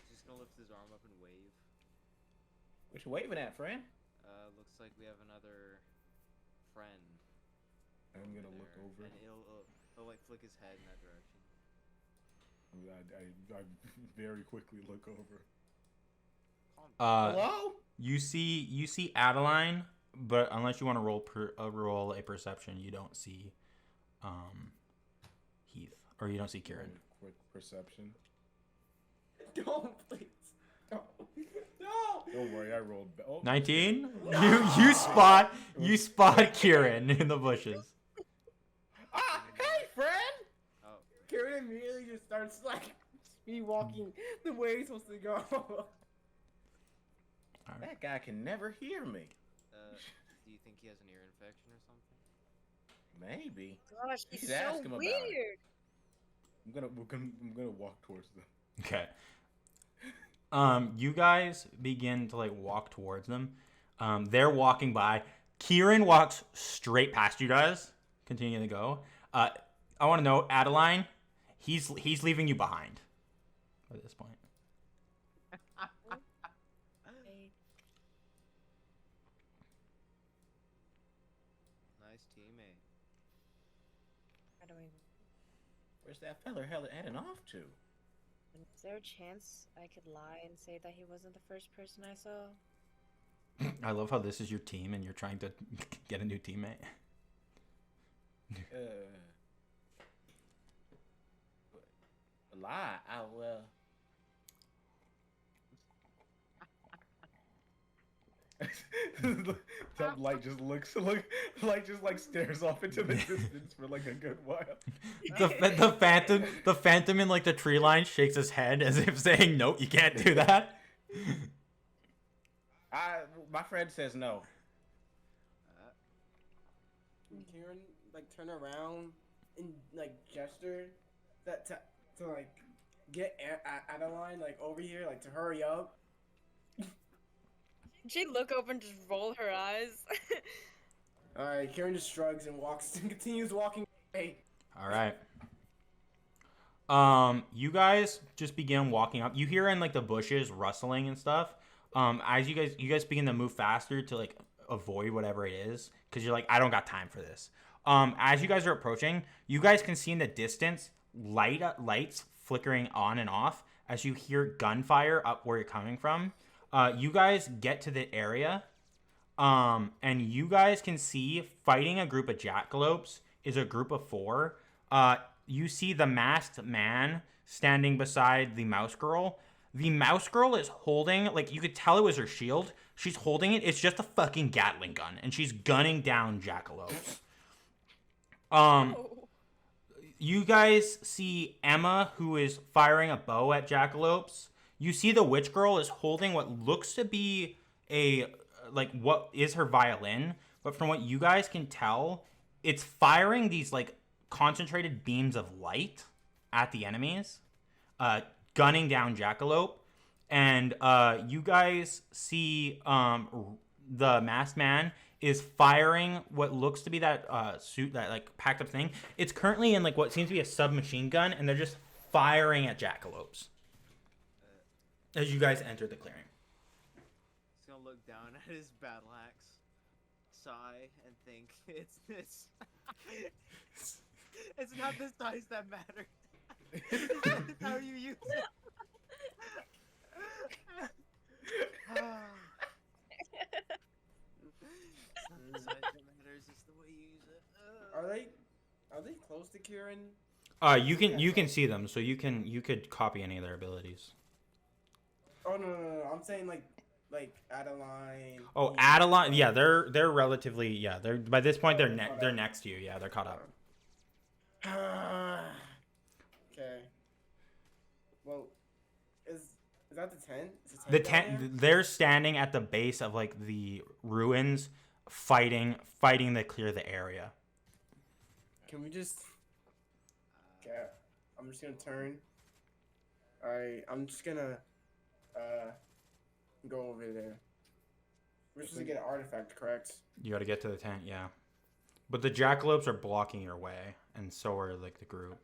Just gonna lift his arm up and wave. What you waving at, friend? Looks like we have another friend. I'm gonna look there, over. and he'll like flick his head in that direction. I very quickly look over. Hello? You see Adaline, but unless you want to roll a perception, you don't see Heath, or you don't see Kieran. Quick perception. Don't, please. No. Don't worry, I rolled. 19. You spot Kieran in the bushes. Ah, hey, friend! Oh, Kieran immediately just starts like speed walking the way he's supposed to go. That guy can never hear me. do you think he has an ear infection or something? Maybe. Gosh, You he's should ask so him about weird. I'm gonna walk towards them. Okay. You guys begin to like walk towards them. They're walking by. Kieran walks straight past you guys, continuing to go. I want to know, Adaline, he's leaving you behind at this point. Nice teammate. How do we... Where's that feller heading off to? Is there a chance I could lie and say that he wasn't the first person I saw? I love how this is your team and you're trying to get a new teammate. Lie. That Light just stares off into the distance for like a good while. The phantom in like the tree line shakes his head as if saying, "No, you can't do that." My friend says no. Kieran like turn around and like gesture that to like get Adaline like over here, like to hurry up. She'd look over and just roll her eyes. Alright, Kieran just shrugs and continues walking away. All right. You guys just begin walking up. You hear in like the bushes rustling and stuff. As you guys begin to move faster to like avoid whatever it is, because you're like, I don't got time for this. As you guys are approaching, you guys can see in the distance lights flickering on and off as you hear gunfire up where you're coming from. You guys get to the area, and you guys can see fighting a group of jackalopes is a group of 4. You see the masked man standing beside the mouse girl. The mouse girl is holding, like, you could tell it was her shield. She's holding it. It's just a fucking Gatling gun, and she's gunning down jackalopes. Oh. You guys see Emma, who is firing a bow at jackalopes. You see the witch girl is holding what looks to be what is her violin, but from what you guys can tell, it's firing these like concentrated beams of light at the enemies, gunning down jackalope. And you guys see the masked man is firing what looks to be that suit, that like packed up thing. It's currently in like what seems to be a submachine gun, and they're just firing at jackalopes as you guys enter the clearing. He's gonna look down at his battle axe, sigh, and think it's it's not the size that matters. It's how you use it. It's not the size that matters, it's the way you use it. Are they close to Kieran? You can see them, so you could copy any of their abilities. Oh no! I'm saying like Adaline. Oh, Adaline, yeah, they're relatively, they're by this point they're next to you, yeah, they're caught up. Okay. Well, is that the tent? Is The down there? tent, they're standing at the base of like the ruins, fighting to clear the area. Can we just? Okay, I'm just gonna turn. Alright, I'm just gonna go over there. We're supposed to get an artifact, correct? You got to get to the tent, yeah. But the jackalopes are blocking your way, and so are like the group.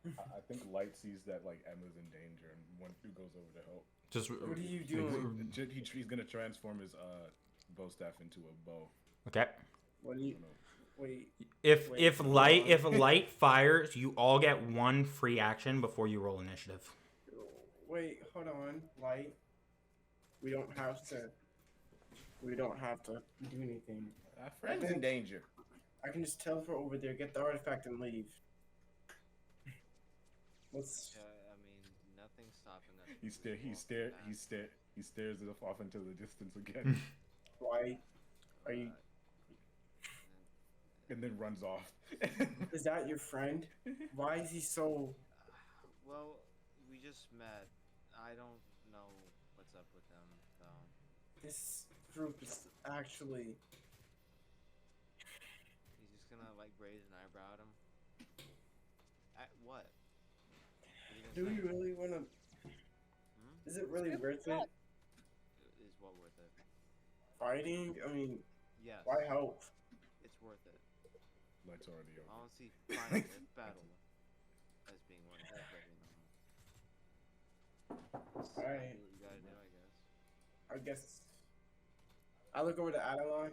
I think Light sees that like Emma's in danger and one goes over to help. Just What are you doing? He's gonna transform his bow staff into a bow. okay. What do you? Wait. If hold on. light fires, you all get one free action before you roll initiative. Wait, hold on, Light. We don't have to do anything. Our friend's in danger. I can just teleport over there, get the artifact, and leave. What's? I mean, nothing's stopping us. He stares it off into the distance Hmm. again, Why? Are you? and then runs off. Is that your friend? Why is he so? Well, we just met. I don't know what's up with them, though. This group is actually. He's just gonna like raise an eyebrow at him. At what? Do we really want to? Is it really worth it? Is what worth it? Fighting? I mean, Yes. why help? It's worth it. Light's already I over. don't see final battle as being worth it right now. Alright. Do what you gotta do, I guess. I guess. I look over to Adaline.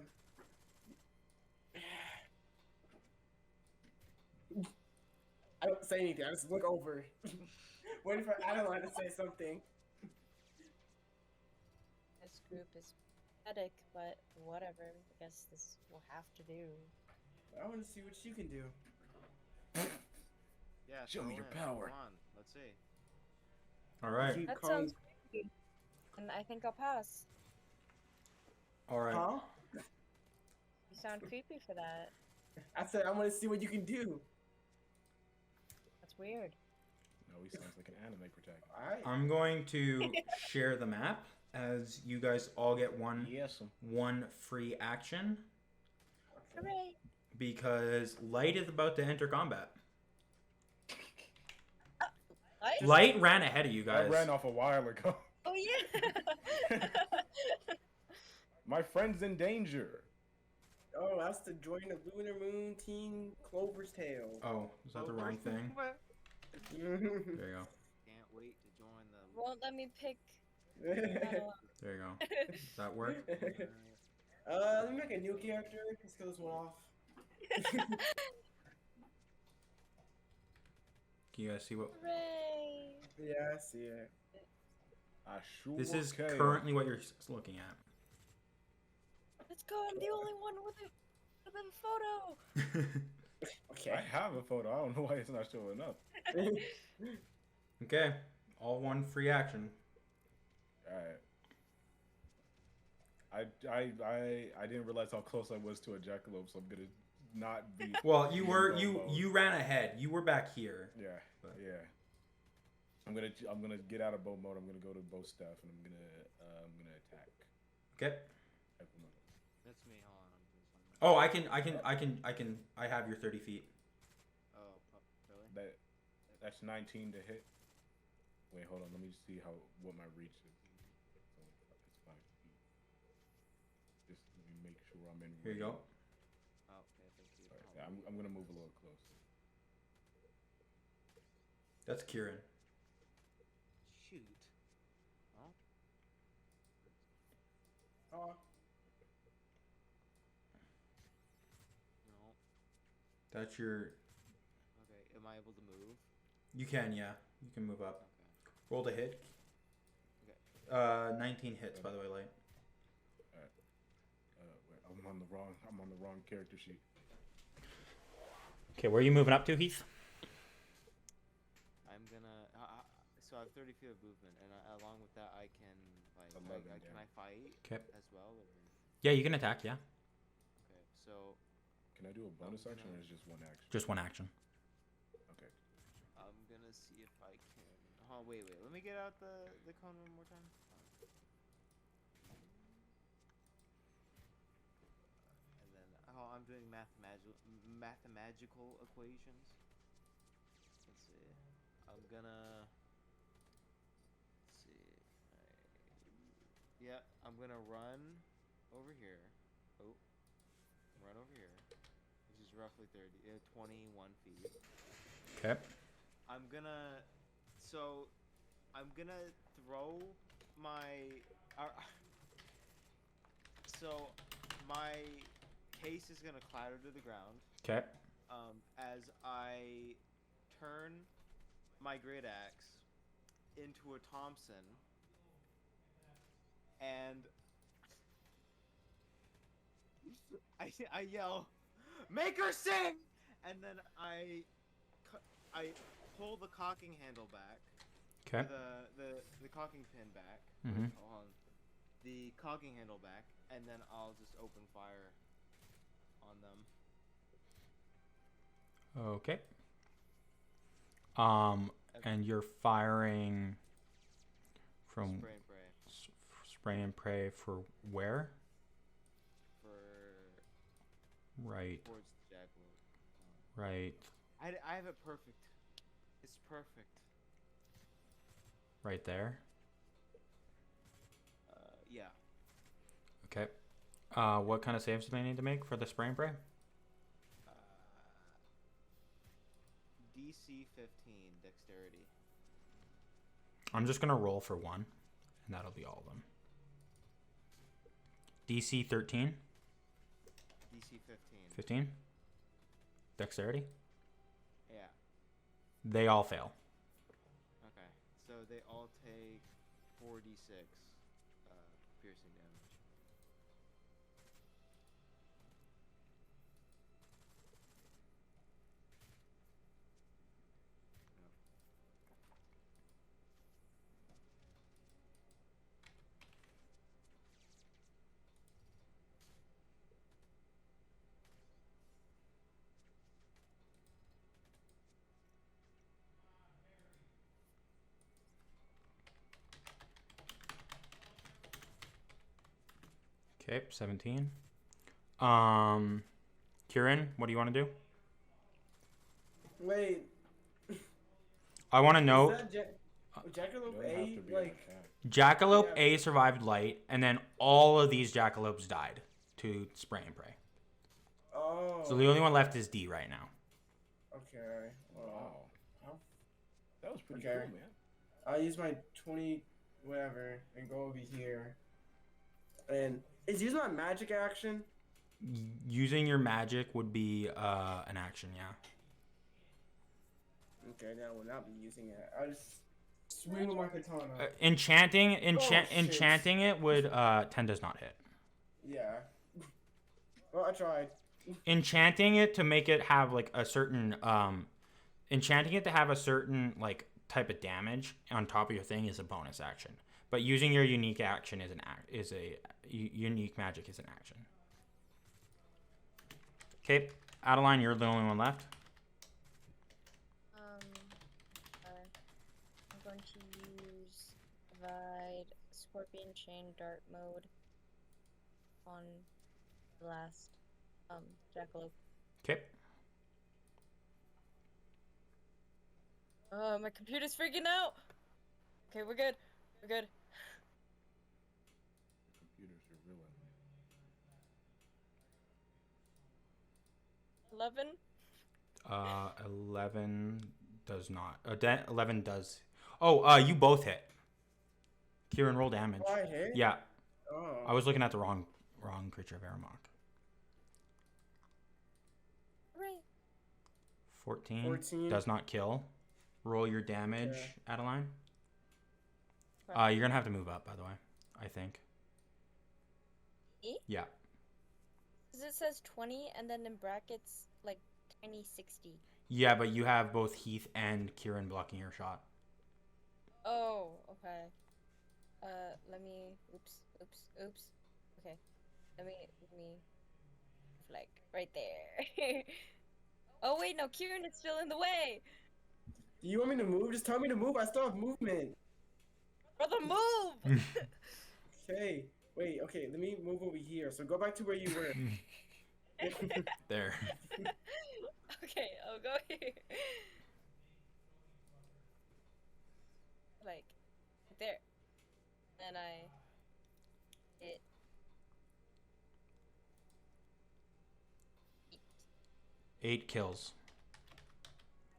I don't say anything. I just look over, waiting for Adaline to say something. This group is pathetic, but whatever. I guess this will have to do. I want to see what you can do. Yeah. Show me throw your in. power. Come on. Let's see. All right. Keep That calling- sounds creepy. And I think I'll pass. All right. Huh? You sound creepy for that. I said I want to see what you can do. That's weird. No, he sounds like an anime protagonist. All right. I'm going to share the map as you guys all get Yes. one free action Hooray! because Light is about to enter combat. What? Light ran ahead of you I guys. ran off a while ago. Oh yeah! My friend's in danger. Oh, that's to join the Lunar Moon Team Clover's Tale. Oh, is that the wrong thing? There you go. Can't wait to join the. Won't let me pick. There you go. Does that work? Let me make a new character. Let's kill this one off. Can you guys see what? Hooray! Yeah, I see it. I sure This is can. currently what you're looking at. Let's go! I'm the only one with a photo. Okay. I have a photo. I don't know why it's not showing up. Okay, all one free action. Alright. I didn't realize how close I was to a jackalope, so I'm gonna not be. Well, be in you bow mode. you ran ahead. You were back here. Yeah, But- yeah. I'm gonna get out of bow mode. I'm gonna go to bow staff, and I'm gonna attack. Okay. That's me. Hold on, I'm doing something. Oh, I have your 30 feet. Oh, really? That's 19 to hit. Wait, hold on. Let me see what my reach is. It's 5 feet. Just let me make sure I'm in. Here you go. Oh, okay, thank you. Alright, yeah, I'm gonna move a little closer. That's Kieran. Shoot. Oh, Oh, no. That's your. Okay, am I able to move? You can, yeah. You can move up. Okay. Roll to hit. Okay. 19 hits, by the way, Light. Wait, I'm on the wrong character sheet. Okay, where are you moving up to, Heath? I'm gonna. So I have 30 feet of movement, and along with that, I can like. 11, can yeah. I fight 'Kay. as well? Or... Yeah, you can attack, yeah. Okay, so Can I do a bonus action or is it just one action? Just one action. Okay. I'm gonna see if I can. Oh wait. Let me get out the cone one more time. And then I'm doing mathematical equations. Let's see. I'm gonna. Let's see. Yeah, I'm gonna run over here. Oh, run over here, which is roughly 21 feet. Okay. I'm gonna throw my so my case is gonna clatter to the ground Okay. as I turn my great axe into a Thompson and I yell, "Make her sing!" And then I pull the cocking handle back. Okay. The cocking pin back. Mm-hmm. Hold on. The cocking handle back, and then I'll just open fire on them. Okay. And you're firing from Spray and pray spray and pray for where? for Right. towards the jackalope. Right. I have it perfect. It's perfect. Right there. Yeah. Okay. What kind of saves do they need to make for the spray and pray? DC 15 dexterity. I'm just gonna roll for one, and that'll be all of them. DC 13. DC 15. 15. Dexterity. Yeah. They all fail. Okay. So they all take 4d6 piercing damage. Okay, 17. Kieran, what do you want to do? wait. I want to Is know. that It Jackalope doesn't have A? to be an Like, attack. Jackalope Yeah. A survived light, and then all of these jackalopes died to spray and pray. oh. So the only one left is D right now. Okay. Well, Wow. I'll- That was pretty Okay. cool, man. I'll use my 20 whatever and go over here. And is use my magic action? Using your magic would be an action, yeah. Okay, then I will not be using it. I'll just swing with my katana. Enchanting shit. enchanting it would 10 does not hit. Yeah. Well, I tried. Enchanting it to make it have like a certain enchanting it to have a certain like type of damage on top of your thing is a bonus action. But using your unique action unique magic is an action. Okay. Adaline, you're the only one left. I'm going to use Divide Scorpion Chain Dart mode on the last jackalope. Okay. My computer's freaking out. Okay, we're good. We're good. Computers are real. 11. 11 does not. 11 does. Oh, you both hit. Kieran, roll damage. Oh, I hit? Yeah, Oh. I was looking at the wrong creature of Irimok. Hooray. 14 14. does not kill. Roll your damage, Okay. Adaline. Right. You're gonna have to move up, by the way. I think. Me? Yeah. Because it says 20 and then in brackets, like, tiny 60. Yeah, but you have both Heath and Kieran blocking your shot. Oh, okay. Let me, oops. Okay. Let me, like, right there. Oh, wait, no, Kieran is still in the way. Do you want me to move? Just tell me to move. I still have movement. Brother, move! Okay. Wait, okay, let me move over here. So go back to where you were. There. Okay, I'll go here. Like, there. And I hit 8 kills.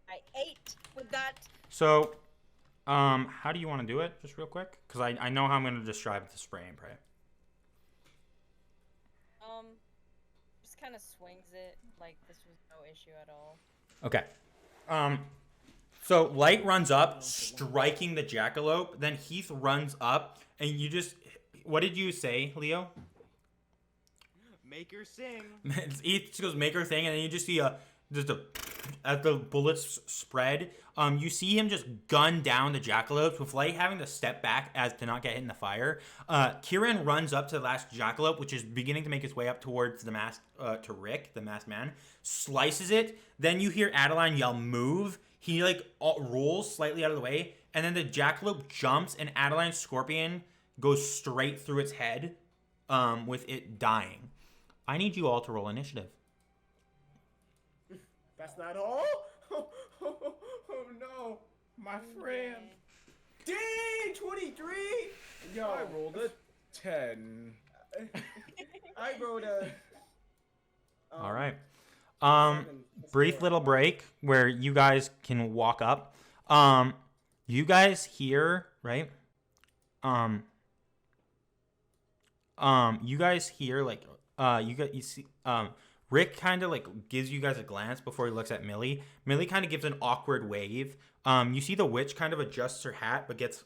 I ate with that. So, how do you want to do it? Just real quick, because I know how I'm gonna describe the spray and pray. Just kind of swings it like this was no issue at all. Okay. So Light runs up, striking the jackalope. Then Heath runs up, and you just. What did you say, Leo? Make her sing. Heath just goes make her thing, and then you just see as the bullets spread. You see him just gun down the jackalopes with Light having to step back as to not get hit in the fire. Kieran runs up to the last jackalope, which is beginning to make its way up towards the masked to Rick, the masked man. Slices it. Then you hear Adaline yell, "Move!" He rolls slightly out of the way, and then the jackalope jumps, and Adaline's scorpion goes straight through its head, with it dying. I need you all to roll initiative. That's not all? Oh no. My friend. Dang, 23? Yo, I rolled a 10. I rolled a... All right. 7. That's Brief good. little break where you guys can walk up. You guys hear, right? You guys hear you see Rick kind of gives you guys a glance before he looks at Millie. Millie kind of gives an awkward wave. You see the witch kind of adjusts her hat but gets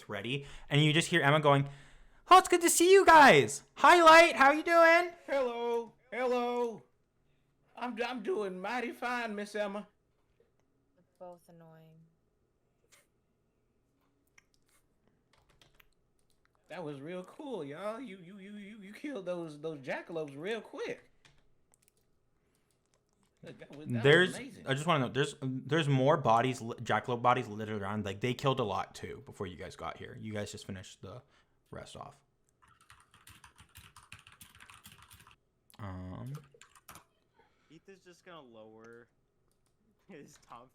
ready, and you just hear Emma going, "Oh, it's good to see you guys. Hi, Light. How you doing?" Hello. I'm doing mighty fine, Miss Emma. Both annoying. That was real cool, y'all. You killed those jackalopes real quick. That was amazing. I just want to know, there's more bodies, jackalope bodies littered around. Like, they killed a lot too before you guys got here. You guys just finished the rest off. Heath is just gonna lower his top.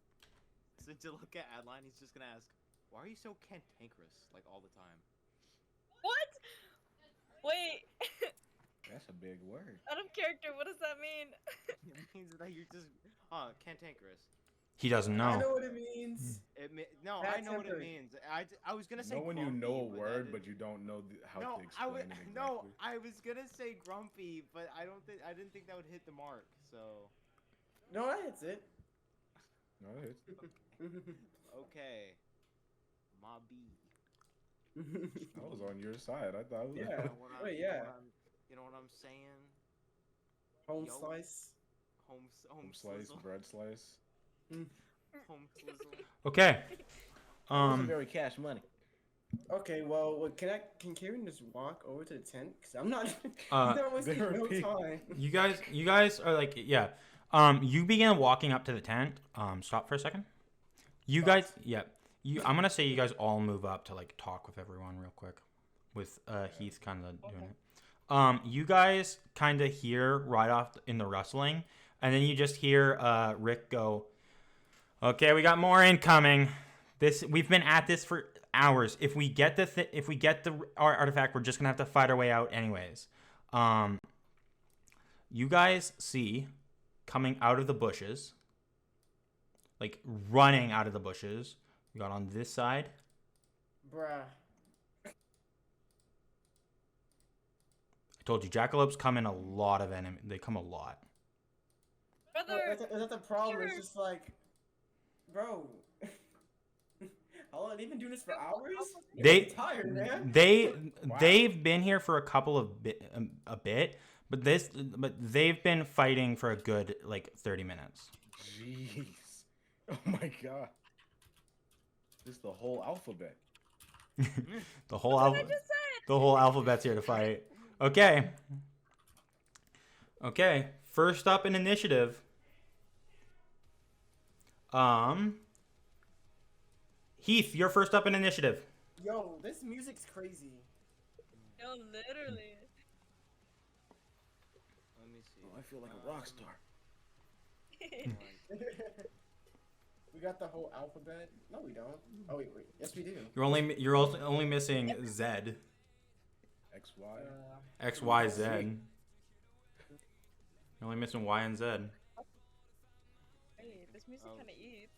So to look at Adaline, he's just gonna ask, "Why are you so cantankerous like all the time?" What? Wait. That's a big word. Out of character, what does that mean? It means that you're just cantankerous. He doesn't I know. know what it means. No, I know what it Bad-tempered. means. I was gonna say. Know when you grumpy, know a but word, that but you don't know how no, to explain it exactly. no, I was gonna say grumpy, but I didn't think that would hit the mark. So. No, that hits it. No, it's, Okay. Ma B. I was on your side. I thought. Yeah. You know what I'm- Wait, you know yeah. what I'm- You know what I'm saying? Home Yo. slice. Home slice, slizzle. bread slice. Home slizzle. Okay. That wasn't very cash money. Okay, well, can Kieran just walk over to the tent? Cause I'm not. Uh, I'm not wasting there no are time. You guys are yeah. You begin walking up to the tent. Stop for a second. You guys, yeah. I'm gonna say you guys all move up to like talk with everyone real quick, with Heath kind of doing it. You guys kind of hear right off in the rustling, and then you just hear Rick go, "Okay, we got more incoming. We've been at this for hours. If we get our artifact, we're just gonna have to fight our way out anyways." You guys see coming out of the bushes, like running out of the bushes. We got on this side. Bruh. I told you, jackalopes come in a lot of enemy. They come a lot. Brother, Is that the problem? It's just like, bro. How long? They've been doing this for hours? They tired, man. They've been here for a bit, but they've been fighting for a good like 30 minutes. Jeez. Oh my god. This is the whole alphabet. The whole alphabet's here to fight. Okay. First up in initiative. Heath, you're first up in initiative. Yo, this music's crazy. yo, literally. Let me see. Oh, I feel like a rock star. We got the whole alphabet. No, we don't. Oh wait. Yes, we do. You're also only missing Z. X, Y. X, Y, Z. You're only missing Y and Z. Hey, this music Oh. kind of eats.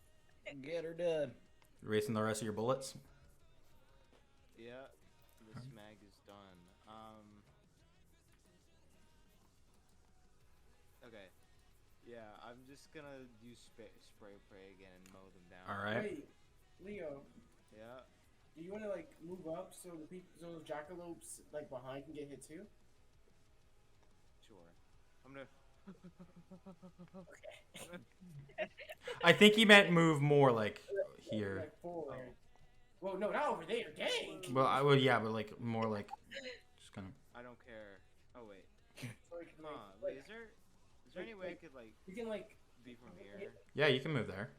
Get her done. Erasing the rest of your bullets. Yeah, this mag is done. Okay. Yeah, I'm just gonna use spray pray again and mow them down. All right. Wait, Leo, Yeah. do you want to like move up so the jackalopes like behind can get hit too? Sure. I'm gonna. I think he meant move more like here. Like forward. Well, no, not over there. Dang. Well, yeah, but like more like just kind of. I don't care. Oh wait. So we can, Wait. Is there any way I could like you can like be from here? Yeah, you can move there.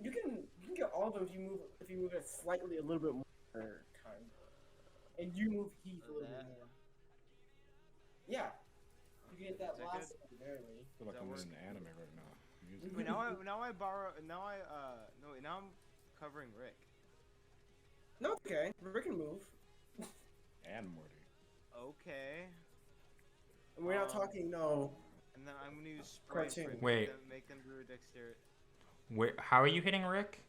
you can get all of them if you move it slightly a little bit more kind of, and you move Heath a little bit That? more. Yeah. You get that Is that last good? one barely. I feel like That I'm work? in an anime right now. Music. Wait, now I'm covering Rick. No, okay. Rick can move. And Morty. Okay. And we're not talking no. And then I'm gonna use spray Cartoon. pray. Wait. Make them do a dexterity. How are you hitting Rick?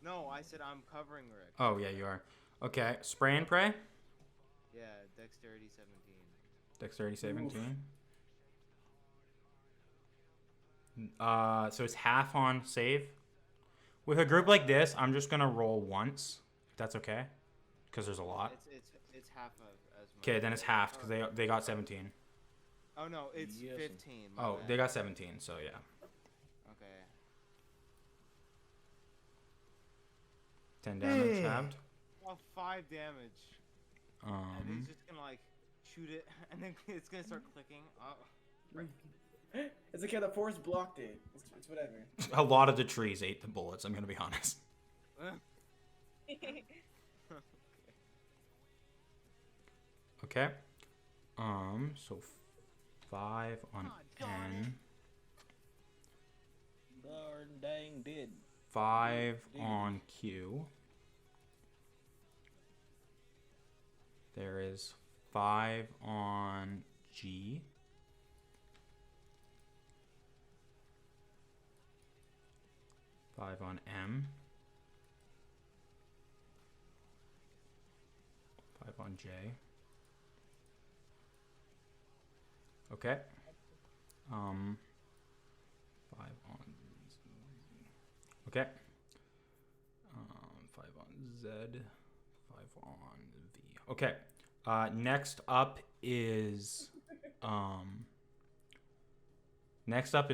No, I said I'm covering Rick. Oh yeah, you are. Okay, spray and pray. Yeah, dexterity 17. Dexterity 17. So it's half on save. With a group like this, I'm just gonna roll once. If that's okay, because there's a lot. It's half of as much. Okay, then it's half because they got 17. Oh no, it's Yes. 15. my Oh, bad. they got 17. So yeah, Okay. 10 damage halved. Oh, 5 damage. And he's just gonna like shoot it, and then it's gonna start clicking. Oh. It's okay. The force blocked it. It's whatever. A lot of the trees ate the bullets. I'm gonna be honest. Okay. So 5 on N. Darn dang did. 5 on Q. There is 5 on G. Five on M. 5 on J. Okay. 5 on. Okay. 5 on Z. 5 on V. Okay. Next up is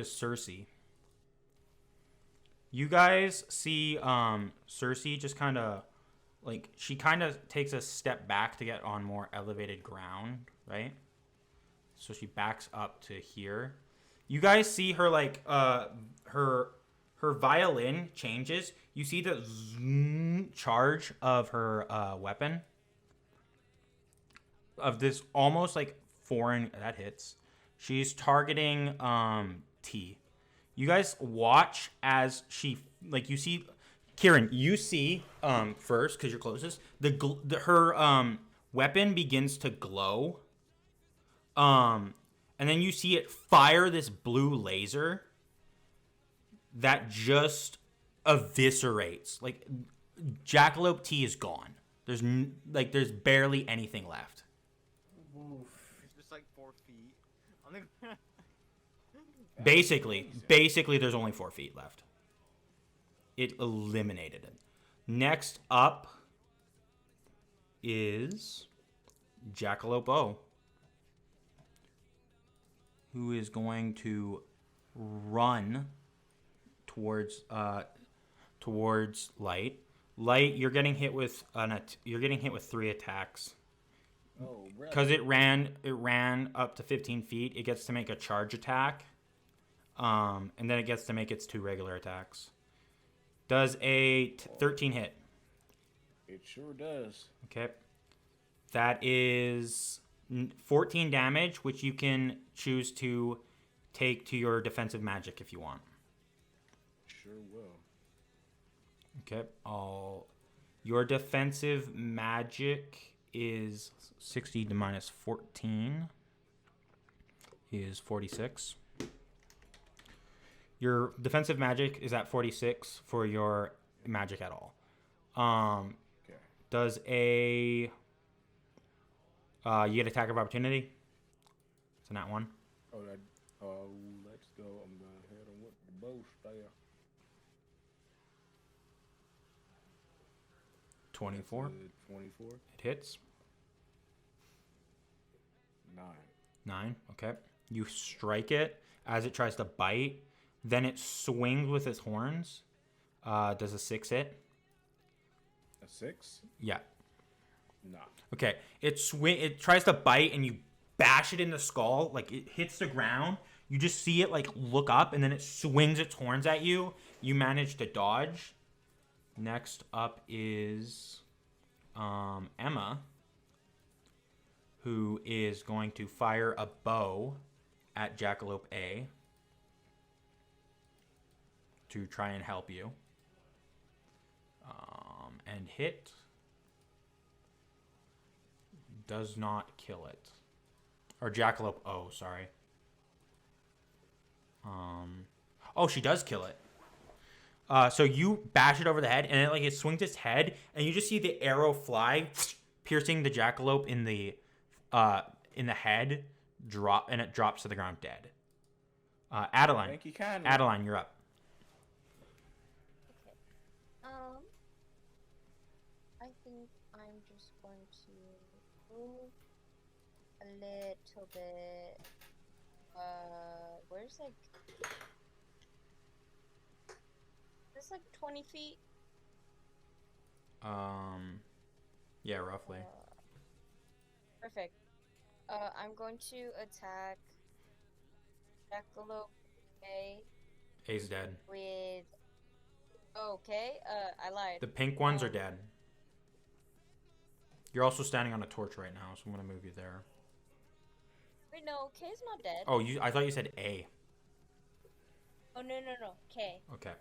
Cersei. You guys see Cersei just kind of like she kind of takes a step back to get on more elevated ground, right? So she backs up to here. You guys see her like her violin changes. You see the zoom charge of her weapon of this almost like foreign that hits. She's targeting T. You guys watch as she like you see Kieran, you see first cuz you're closest, her weapon begins to glow. And then you see it fire this blue laser that just eviscerates. Like Jackalope T is gone. There's barely anything left. Oof. It's just like 4 feet on the ground. Basically, there's only 4 feet left. It eliminated it. Next up is Jackalope O, who is going to run towards Light. Light, you're getting hit with 3 attacks. Oh, brother. Because it ran up to 15 feet. It gets to make a charge attack, and then it gets to make its 2 regular attacks. Does a 13 hit? It sure does. Okay, that is 14 damage, which you can choose to take to your defensive magic if you want. Sure will. Okay, your defensive magic is 60 to minus 14 is 46. Your defensive magic is at 46 for your magic at all. Okay. Does a you get attack of opportunity? It's a nat 1. Oh, let's go. I'm gonna hit him with the bow staff. 24. 24. It hits. 9. 9. Okay. You strike it as it tries to bite. Then it swings with its horns. Does a 6 hit? A 6? Yeah. Nah. Okay. It tries to bite and you bash it in the skull. Like it hits the ground. You just see it like look up and then it swings its horns at you. You manage to dodge. Next up is Emma, who is going to fire a bow at Jackalope A to try and help you. And hit. Does not kill it. Or Jackalope O, sorry. Oh, she does kill it. So you bash it over the head, and it swings its head, and you just see the arrow fly, piercing the jackalope in the head, drop, and it drops to the ground dead. Adaline. Thank you kindly. Adaline, you're up. Okay. I think I'm just going to move a little bit. Where's like? It's like 20 feet. Yeah, roughly. Perfect. I'm going to attack Jackalope A A's dead. with. Okay. I lied. The pink ones are dead. You're also standing on a torch right now, so I'm gonna move you there. Wait, no. K's not dead. Oh, I thought you said A. Oh no. K. Okay.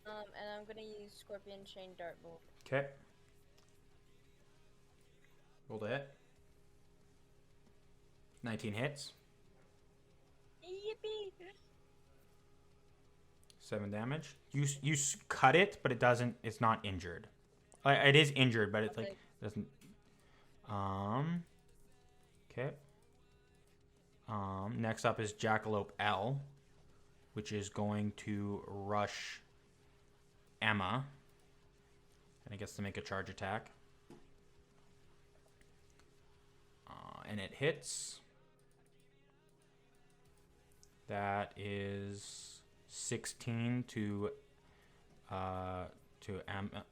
And I'm gonna use Scorpion Chain Dartbolt. Okay. Roll to hit. 19 hits. Yippee! 7 damage. You cut it, but it doesn't. It's not injured. It is injured, but it's like doesn't. Okay. Next up is Jackalope L, which is going to rush Emma, and it gets to make a charge attack. And it hits. That is 16 to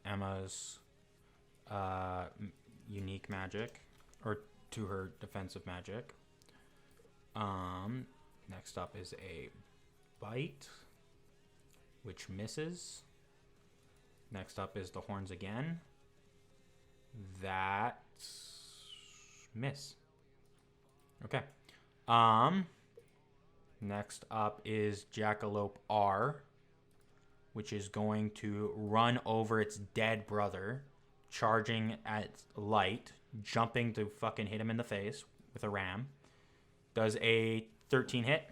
Emma's unique magic, or to her defensive magic. Next up is a bite, which misses. Next up is the horns again. That miss. Okay. Next up is Jackalope R, which is going to run over its dead brother, charging at Light, jumping to fucking hit him in the face with a ram. Does a 13 hit?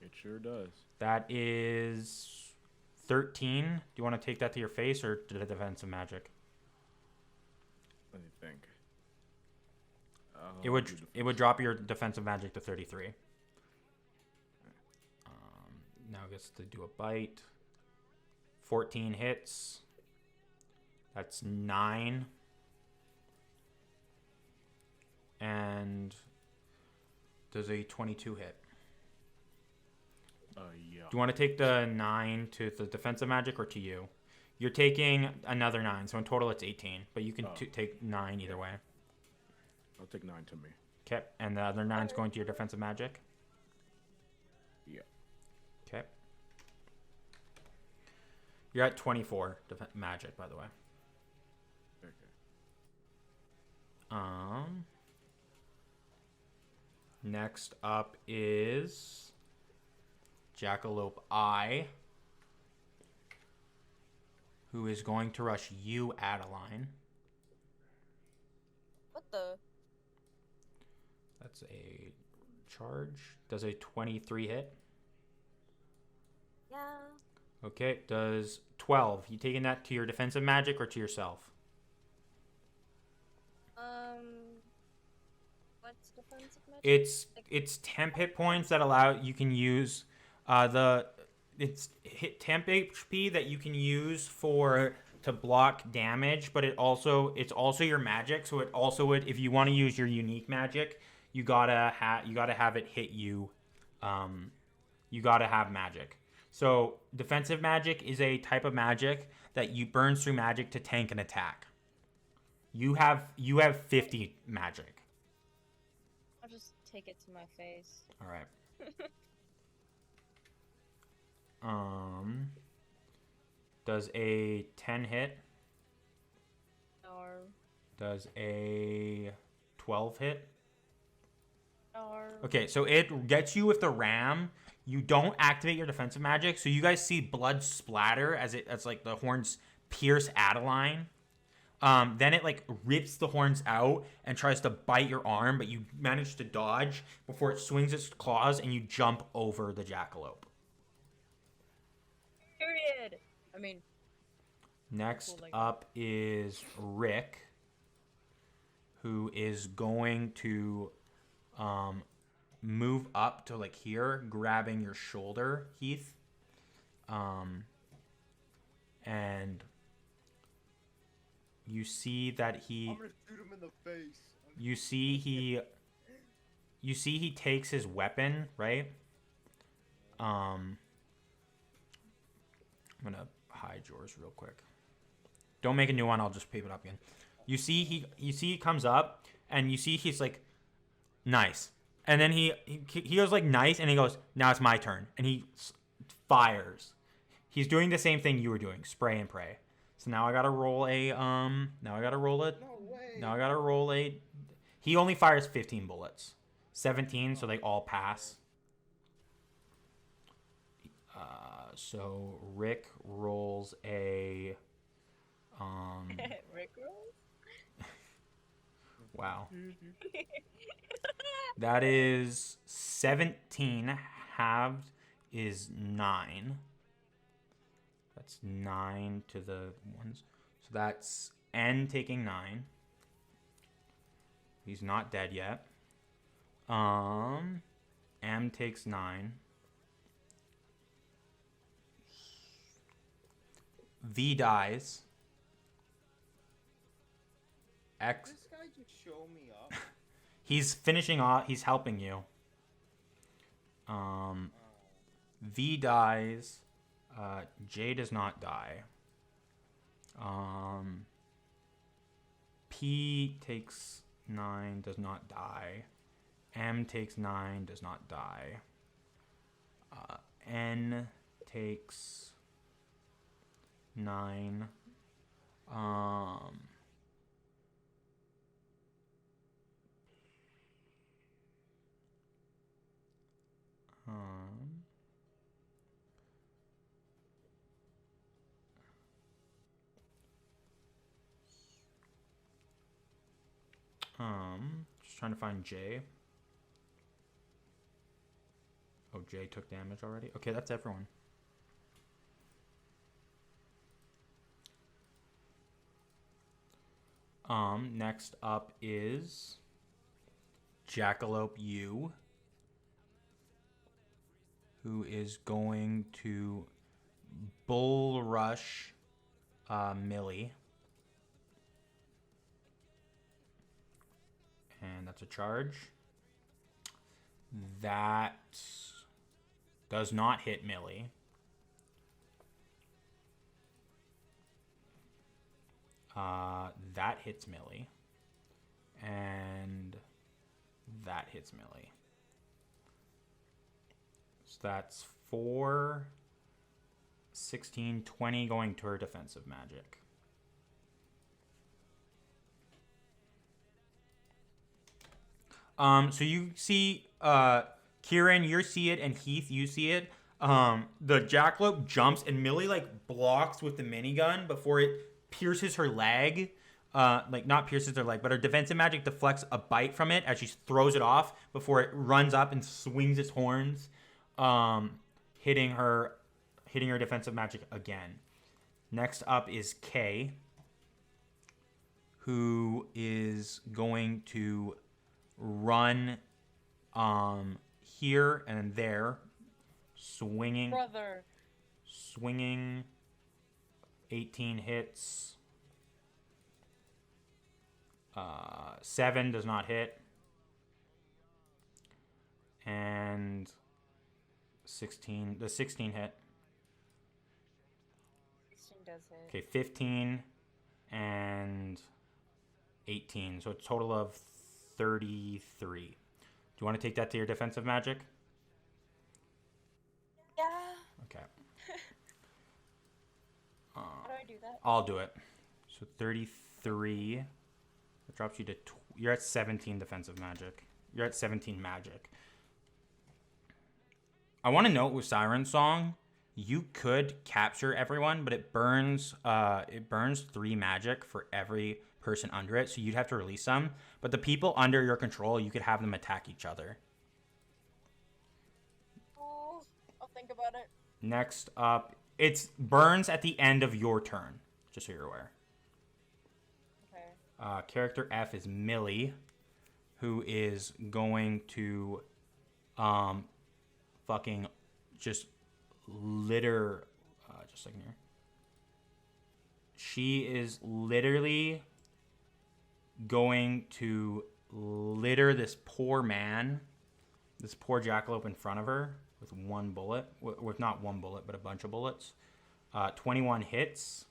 It sure does. That is 13. Do you want to take that to your face or to the defensive magic? Let me think. It would drop your defensive magic to 33. Now it gets to do a bite. 14 hits. That's 9. And does a 22 hit? Yeah. Do you want to take the 9 to the defensive magic or to you? You're taking another 9, so in total it's 18. But you can take 9 either way. I'll take 9 to me. Okay, and the other 9's going to your defensive magic? Yeah. Okay. You're at 24 magic, by the way. Okay. Next up is Jackalope I, who is going to rush you, Adaline. What the? That's a charge. Does a 23 hit? Yeah. Okay, does 12. You taking that to your defensive magic or to yourself? What's defensive magic? It's temp hit points that you can use it's hit temp HP that you can use to block damage, but it's also your magic, so it also would, if you want to use your unique magic, you gotta have it hit you. You gotta have magic. So defensive magic is a type of magic that you burns through magic to tank an attack. You have 50 magic. I'll just take it to my face. All right. Does a 10 hit? No. Does a 12 hit? No. Okay, so it gets you with the ram. You don't activate your defensive magic, so you guys see blood splatter as like the horns pierce Adaline. Then it like rips the horns out and tries to bite your arm, but you manage to dodge before it swings its claws and you jump over the jackalope. Period. I mean. Next up is Rick, who is going to move up to like here, grabbing your shoulder, Heath. And you see that I'm gonna shoot him in the face. You see he takes his weapon, right? I'm gonna hide yours real quick. Don't make a new one. I'll just paper it up again. You see he comes up and you see he's like, nice. And then he goes like nice and he goes, now it's my turn. And he fires. He's doing the same thing you were doing, spray and pray. So now I gotta roll a he only fires 15 bullets. 17, so they all pass. So Rick rolls a Rick rolls? Wow. That is 17 halved is 9. That's 9 to the ones. So that's N taking 9. He's not dead yet. M takes 9. V dies. X. This guy just show me up. He's finishing off. He's helping you. V dies. J does not die. P takes 9, does not die. M takes 9, does not die. N takes 9. Just trying to find J. Oh, J took damage already? Okay, that's everyone. Next up is Jackalope U, who is going to bull rush Millie. And that's a charge. That does not hit Millie. That hits Millie. And that hits Millie. So that's 4, 16, 20 going to her defensive magic. So you see, Kieran, you see it, and Heath, you see it. The jackalope jumps, and Millie, like, blocks with the minigun before it pierces her leg. Like, not pierces her leg, but her defensive magic deflects a bite from it as she throws it off before it runs up and swings its horns, hitting her defensive magic again. Next up is K, who is going to run here and there, swinging. 18 hits. 7 does not hit. And 16, the 16 hit. 16 does hit. Okay, 15 and 18. So a total of 33. Do you want to take that to your defensive magic? Yeah. Okay. How do I do that? I'll do it. So 33. That drops you to... You're at 17 defensive magic. You're at 17 magic. I want to note with Siren Song, you could capture everyone, but it burns 3 magic for every person under it, so you'd have to release them. But the people under your control, you could have them attack each other. Oh, I'll think about it. Next up, it burns at the end of your turn, just so you're aware. Okay. Character F is Millie, who is going to fucking just litter. Just a second here. She is literally going to litter this poor man, this poor jackalope in front of her with one bullet. With not one bullet, but a bunch of bullets. 21 hits.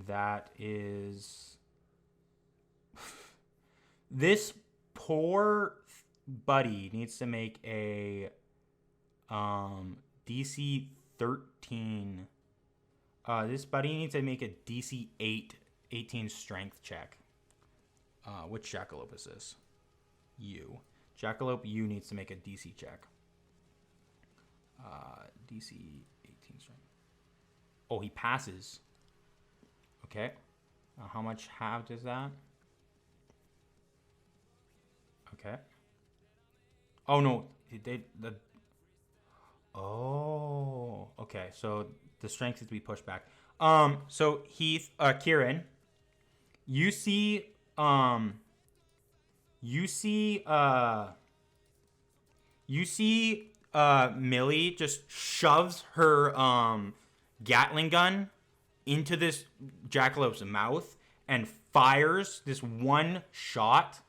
That is... This poor buddy needs to make a DC 13. This buddy needs to make a DC 18 strength check. Which jackalope is this? You. Jackalope U needs to make a DC check. DC 18 strength. Oh, he passes. Okay. How much halved is that? Okay. Oh no, Oh, okay. So the strength is to be pushed back. So Heath, Kieran, you see Millie just shoves her Gatling gun into this jackalope's mouth and fires this one shot,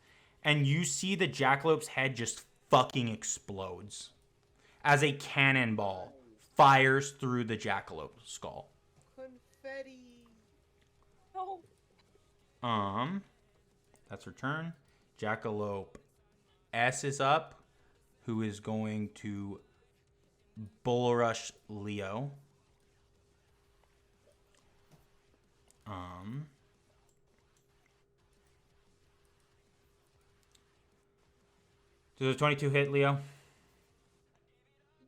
and you see the jackalope's head just fucking explodes as a cannonball fires through the jackalope's skull. Confetti. No. That's her turn. Jackalope S is up, who is going to bull rush Leo. Does a 22 hit, Leo?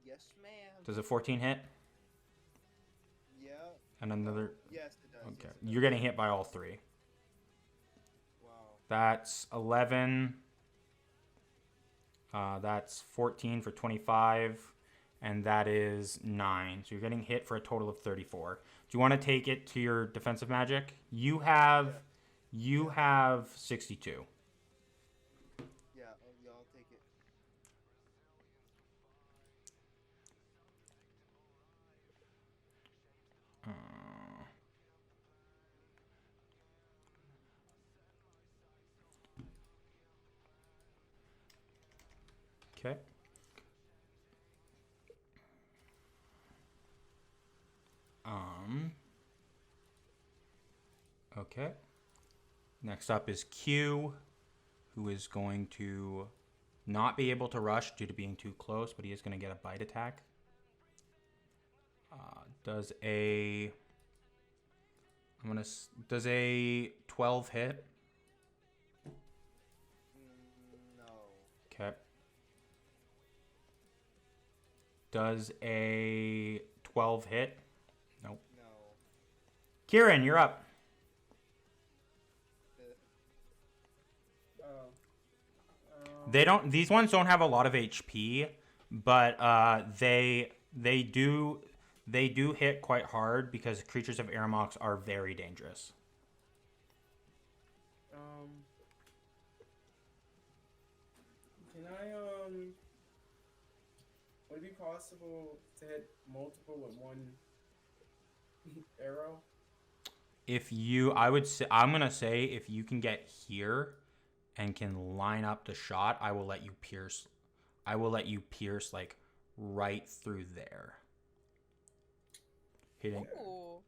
Yes, ma'am. Does a 14 hit? Yeah. And another... Yes, it does. Okay. Yes, it does. You're getting hit by all three. Wow. That's 11. That's 14 for 25. And that is 9. So you're getting hit for a total of 34. Do you want to take it to your defensive magic? You have 62. Yeah, I'll take it. Okay. Okay. Next up is Q, who is going to not be able to rush due to being too close, but he is going to get a bite attack. Does a 12 hit? No. Okay. Does a 12 hit? Nope. No. Kieran, you're up. These ones don't have a lot of HP, but they do hit quite hard because creatures of Irimok are very dangerous. Can I would it be possible to hit multiple with one arrow? I'm gonna say if you can get here and can line up the shot, I will let you pierce like right through there. Hitting. Ooh.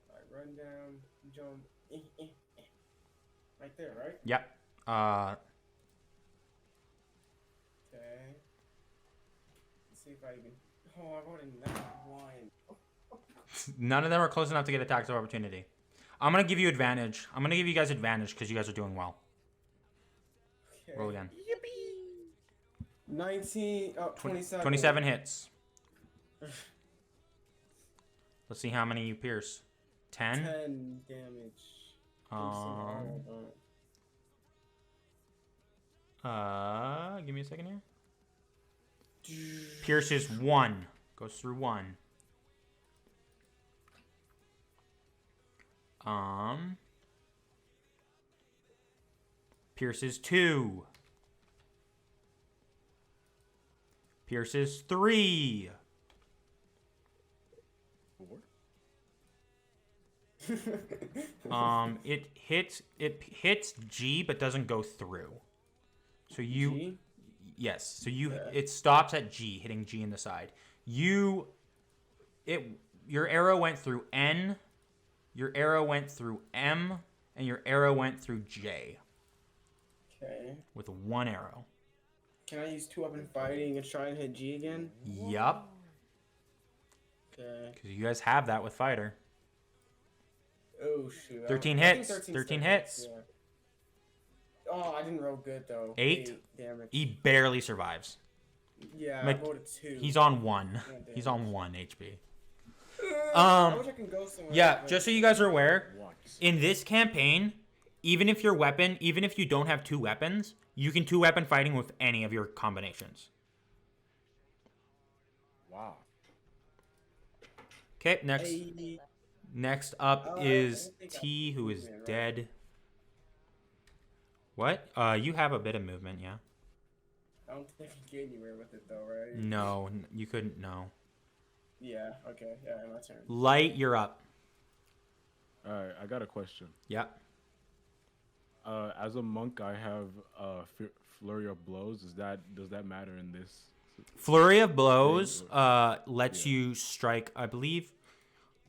Alright, run down, jump. Right there, right? Yep. Okay. Let's see if I can. Oh, I wanted that one. None of them are close enough to get attacks of opportunity. I'm gonna give you advantage. I'm gonna give you guys advantage because you guys are doing well. Okay. Roll again. 27. 27 hits. Let's see how many you pierce. 10? 10 damage. Give me a second here. Pierces 1. Goes through 1. Pierces 2. Pierces 3. 4. It hits G but doesn't go through. So you G? Yes. So it stops at G, hitting G in the side. Your arrow went through N, your arrow went through M, and your arrow went through J. Okay. With one arrow. Can I use 2-weapon fighting and try and hit G again? Yup. Okay. Because you guys have that with fighter. Oh shoot. 13 I think hits. 13 13 still hits. Yeah. Oh, I didn't roll good though. 8 damage. He barely survives. Yeah, Like, I rolled a 2. He's on 1. Yeah, He's on 1 HP. I wish I can go somewhere. Yeah, but- just so you guys are aware, Once. in this campaign, even if you don't have 2 weapons, you can 2-weapon fighting with any of your combinations. Wow. Okay, Hey, next up Oh, I is don't think I T, who is movement, right? dead. What? You have a bit of movement, yeah. I don't think I can get anywhere with it though, right? No, you couldn't. No. Yeah. Okay. Yeah, my turn. Light, you're up. All right, I got a question. Yep. As a monk, I have flurry of blows. Does that matter in this? Flurry of blows lets you strike. I believe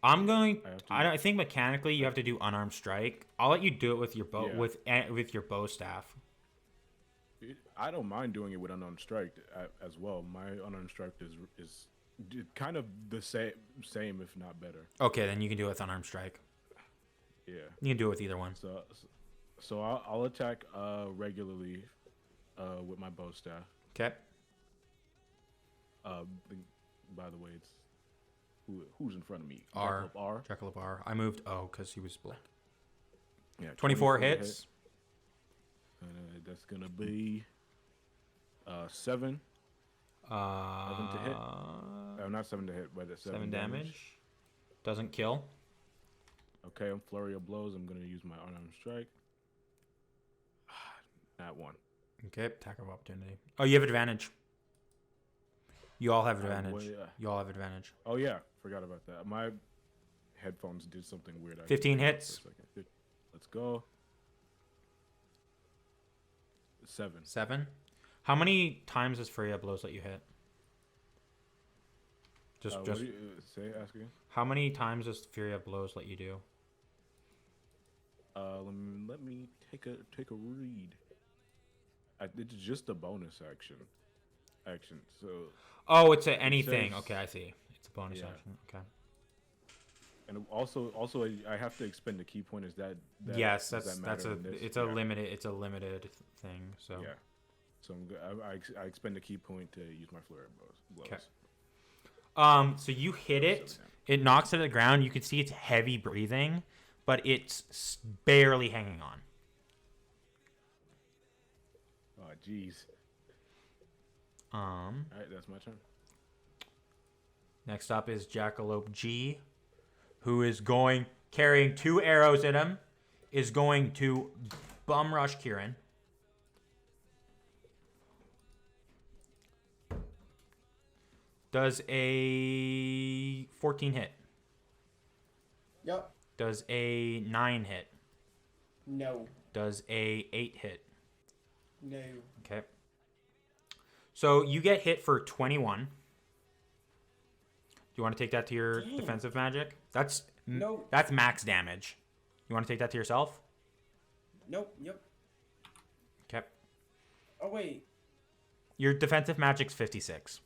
I'm going. I have to- I think mechanically you have to do unarmed strike. I'll let you do it with your bow Yeah. with your bow staff. I don't mind doing it with unarmed strike as well. My unarmed strike is kind of the same if not better. Okay, then you can do it with unarmed strike. Yeah. You can do it with either one. So I'll attack regularly with my bow staff. Okay. By the way, it's who's in front of me? R. Jackalope R. Jackalope R. I moved O because he was black. Yeah. 24 hits. That's gonna be 7. 7 to hit. Not 7 to hit, but 7 damage. Doesn't kill. Okay, I'm flurry of blows. I'm gonna use my unarmed strike. That one. Okay, attack of opportunity. Oh, you have advantage. You all have advantage. You all have advantage. Oh yeah, forgot about that. My headphones did something weird. 15 hits. Let's go. 7. 7. How many times does Fury of Blows let you hit? Just What do you, ask again. How many times does Fury of Blows let you do? Let me take a read. It's just a bonus action. So. Oh, it's anything. Says, okay, I see. It's a bonus action. Okay. And also, I have to expend a key point. Is that yes, that's it's a limited thing. So yeah. So I expend a key point to use my flare blows. Okay. So you hit it. It knocks it to the ground. You can see it's heavy breathing, but it's barely hanging on. Oh, jeez. All right, that's my turn. Next up is Jackalope G, who is carrying 2 arrows in him, is going to bum rush Kieran. Does a 14 hit? Yep. Does a 9 hit? No. Does a 8 hit? No. Okay. So you get hit for 21. Do you want to take that to your defensive magic? That's max damage. You want to take that to yourself? Nope. Yep. Okay. Oh wait. Your defensive magic's 56.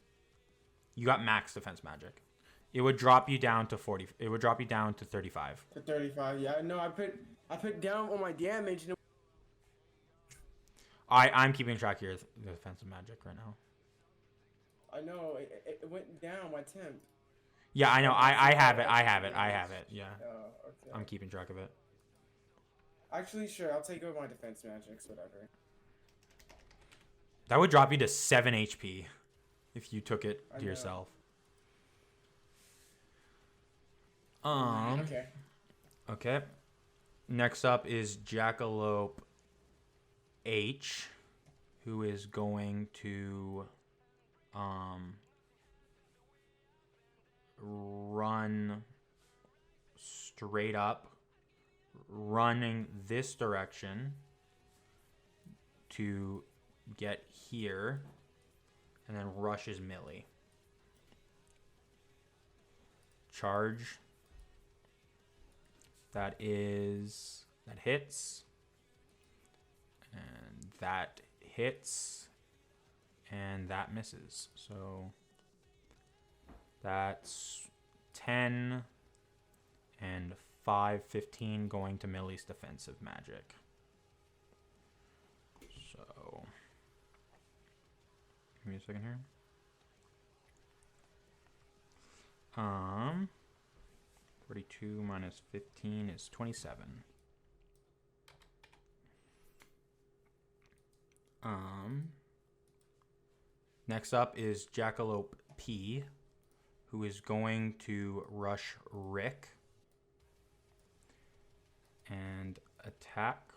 You got max defense magic. It would drop you down to 40. It would drop you down to 35. To 35. Yeah. No, I put down on my damage. And I'm keeping track of your defensive magic right now. I know it went down my temp. Yeah, I know. I have it. Yeah. Okay. I'm keeping track of it. Actually, sure. I'll take over my defense magics, whatever. That would drop you to 7 HP if you took it to yourself. Okay. Okay. Next up is Jackalope H, who is going to run straight up, running this direction to get here, and then rushes Millie. Charge. That hits. And that hits. And that misses. So that's 10 and 5, 15 going to Millie's defensive magic. So give me a second here. 42 minus 15 is 27. Next up is Jackalope P, who is going to rush Rick and attack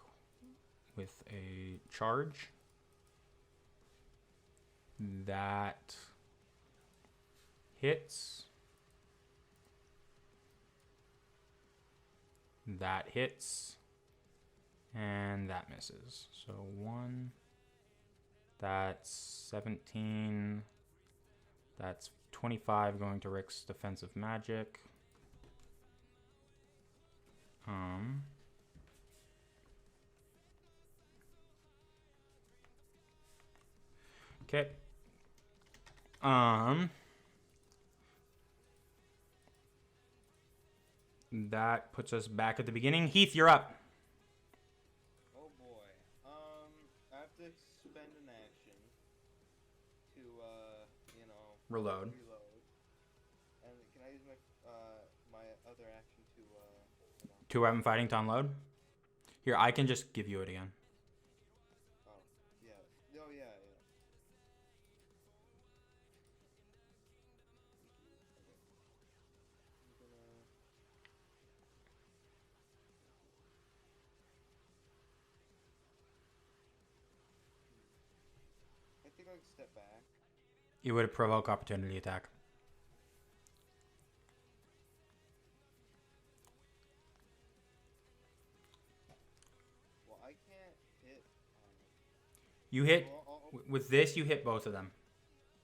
with a charge. That hits. That hits. And that misses. So 1. That's 17. That's 25 going to Rick's defensive magic. Okay. That puts us back at the beginning. Heath, you're up. Oh boy. I have to spend an action to, Reload. And can I use my other action to, Two weapon fighting to unload. Here, I can just give you it again. Oh, yeah. Oh, yeah. I think I can step back. You would provoke opportunity attack. Well, I can't hit. You hit with this. You hit both of them.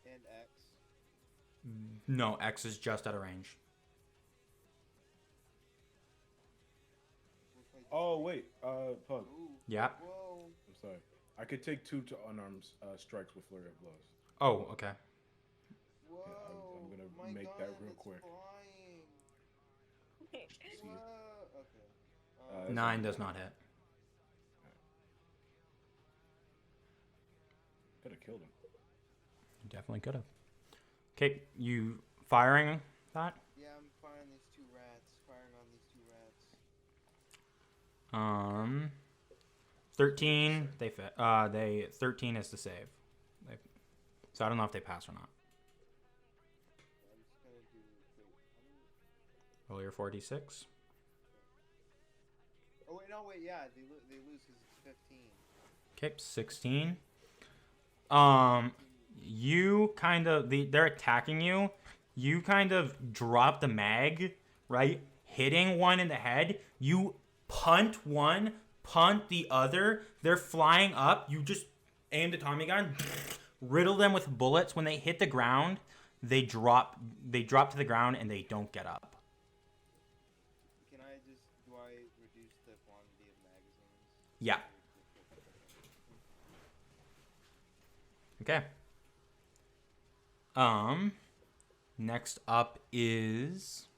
And X. No, X is just out of range. Oh wait, Pug. Ooh. Yeah. Whoa. I'm sorry. I could take 2 to unarmed strikes with flurry of blows. Oh, okay. Whoa. I'm gonna my make God, that real it's quick. Flying. See, Whoa. Okay. that's 9 does not hit. could have killed him. You definitely could have. Okay, you firing that? Yeah, I'm firing these 2 rats. Firing on these 2 rats. 13. They fit. 13 is the save. So I don't know if they pass or not. I'm just gonna do. Wait. Roll your 4d6. Oh wait, no, wait. Yeah, they lose because it's 15. Okay, 16. You kind of they're attacking you. You kind of drop the mag, right? Hitting one in the head. You punt one, punt the other. They're flying up. You just aim the Tommy gun, riddle them with bullets. When they hit the ground, they drop to the ground and they don't get up. Do I reduce the quantity of magazines? Yeah. Okay. Next up is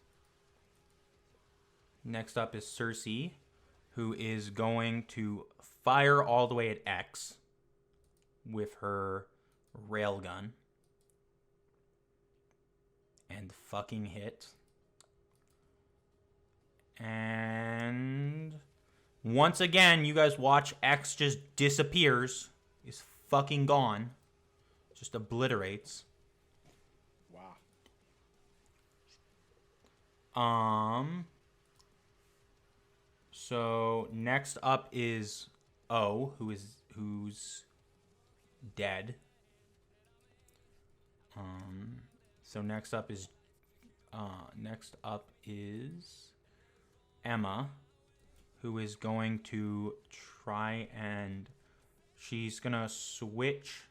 Cersei, who is going to fire all the way at X with her railgun. And fucking hit. And once again, you guys watch X just disappears. Is fucking gone. Just obliterates. Wow. So next up is O, who's dead. So next up is Emma, who is going to try and she's gonna switch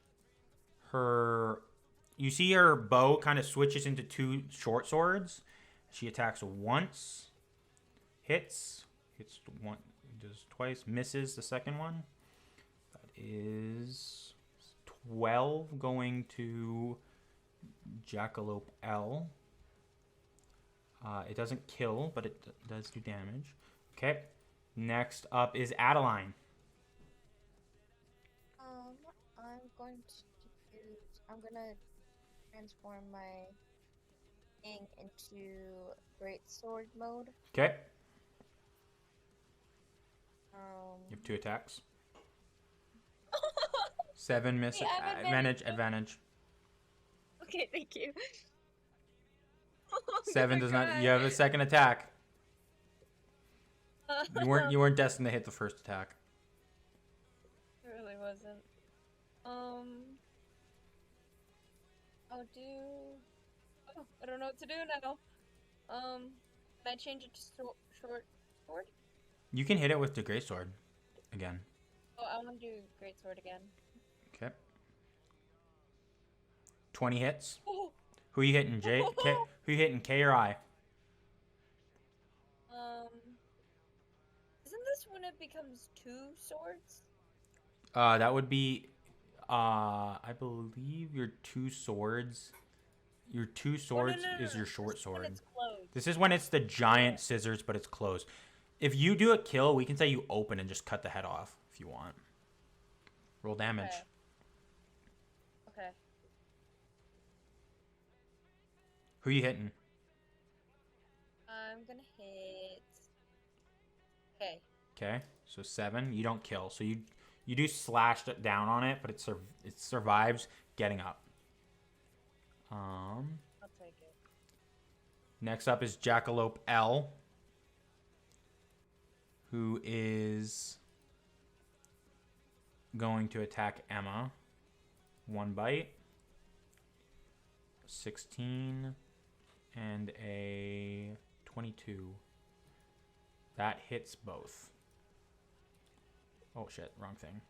her. You see her bow kind of switches into 2 short swords. She attacks once, hits one, does twice, misses the second one. That is 12 going to Jackalope L. It doesn't kill, but it does do damage. Okay. Next up is Adaline. I'm gonna transform my thing into great sword mode. Okay. You have 2 attacks. 7 miss. Hey, I have advantage. advantage. Okay, thank you. 7 does not. You have a second attack. You weren't destined to hit the first attack. It really wasn't. I'll do. Oh, I don't know what to do now. Can I change it to short sword? You can hit it with the greatsword again. Oh, I want to do great sword again. Okay. 20 hits. Oh. Who you hitting, Who you hitting, K or I? it becomes 2 swords? That would be, I believe your two swords. Your two swords is your short This is when sword. it's closed. This is when it's the giant scissors, but it's closed. If you do a kill, we can say you open and just cut the head off if you want. Roll damage. Okay. Who you hitting? I'm gonna hit. Okay. Okay, so 7. You don't kill, so you do slash down on it, but it survives getting up. I'll take it. Next up is Jackalope L, who is going to attack Emma. 1 bite. 16 and a 22. That hits both. Oh shit, wrong thing.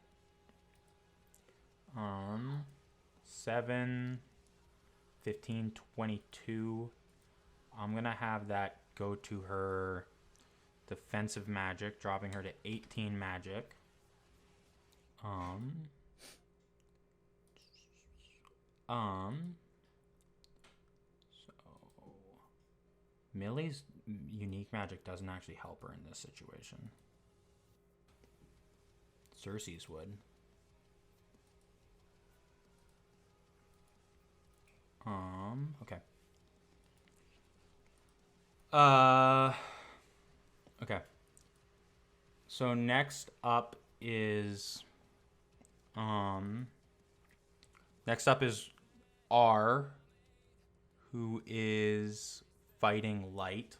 7, 15, 22. I'm gonna have that go to her defensive magic, dropping her to 18 magic. So Millie's unique magic doesn't actually help her in this situation. Cersei's would. Okay. Okay. So next up is R, who is fighting Light.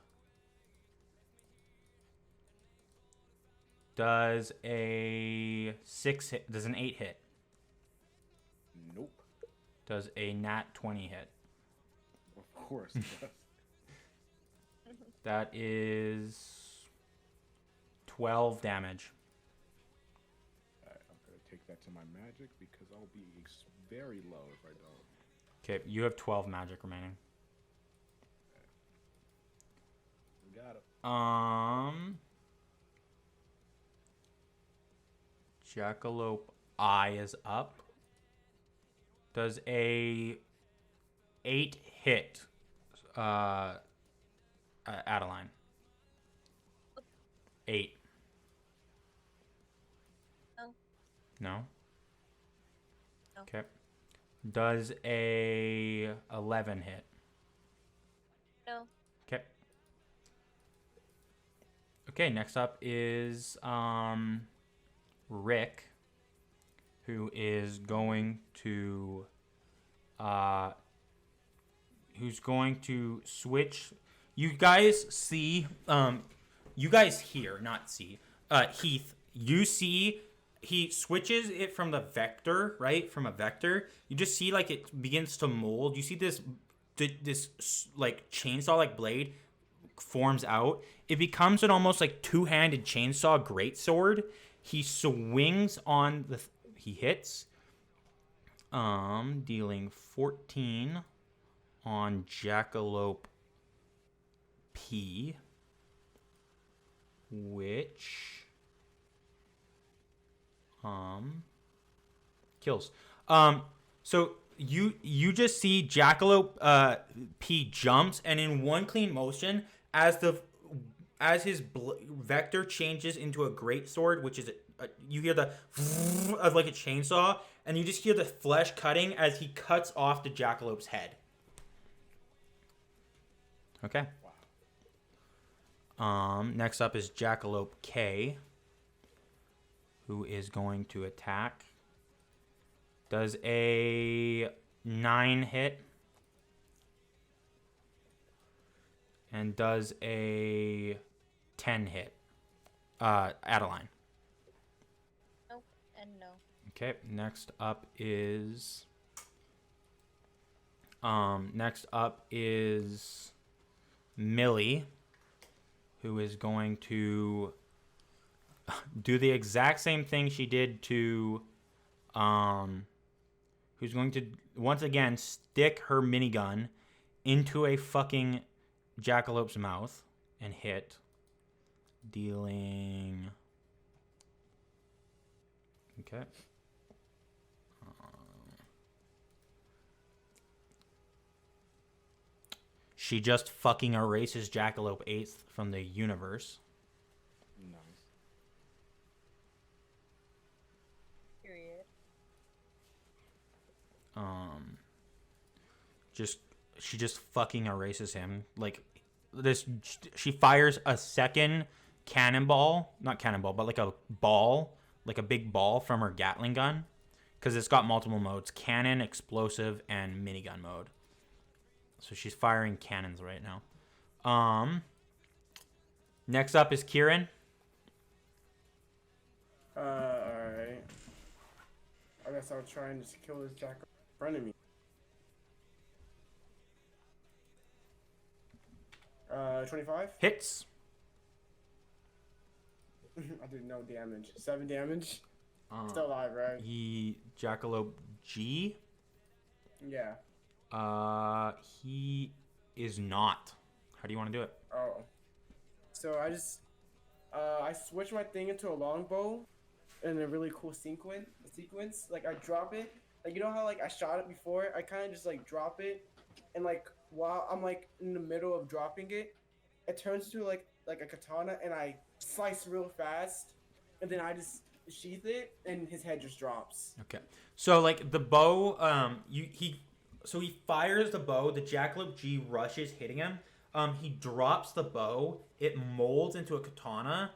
Does a 6 hit? Does an 8 hit? Nope. Does a nat 20 hit? Of course it does. That is 12 damage. Alright, I'm gonna take that to my magic because I'll be very low if I don't. Okay, you have 12 magic remaining. We got it. Jackalope I is up. Does a 8 hit Adaline? 8. No. No? No. Okay. Does a 11 hit? No. Okay. Okay, next up is Rick, who is going to switch. You guys see, you guys hear, not see. Heath, you see he switches it from the vector, right? From a vector. You just see like it begins to mold. You see this like chainsaw like blade forms out. It becomes an almost like two-handed chainsaw greatsword. He swings on he hits. Dealing 14 on Jackalope P, which kills. So you just see Jackalope P jumps, and in one clean motion, as his vector changes into a greatsword, which is you hear the of like a chainsaw, and you just hear the flesh cutting as he cuts off the Jackalope's head. Okay. Next up is Jackalope K, who is going to attack. Does a 9 hit? And does a 10 hit? Adaline. Nope and no. Okay, next up is Millie, who is going to do the exact same thing she did to who's going to once again stick her minigun into a fucking Jackalope's mouth and hit, dealing Okay. She just fucking erases Jackalope 8th from the universe. Nice. Period. She just fucking erases him. Like this, she fires a second cannonball, not cannonball, but like a ball, like a big ball from her Gatling gun, because it's got multiple modes: cannon, explosive, and minigun mode. So she's firing cannons right now. Next up is Kieran. Alright. I guess I'll try and just kill this jack in front of me. 25? Hits. I did no damage. 7 damage. Still alive, right? Jackalope G. Yeah. He is not. How do you want to do it? Oh. So I just I switch my thing into a longbow in a really cool sequence. Like I drop it. Like you know how like I shot it before? I kinda just like drop it and like while I'm like in the middle of dropping it, it turns to like a katana and I slice real fast and then I just sheath it and his head just drops. Okay. So like the bow, he fires the bow. The Jackalope G rushes, hitting him. He drops the bow. It molds into a katana.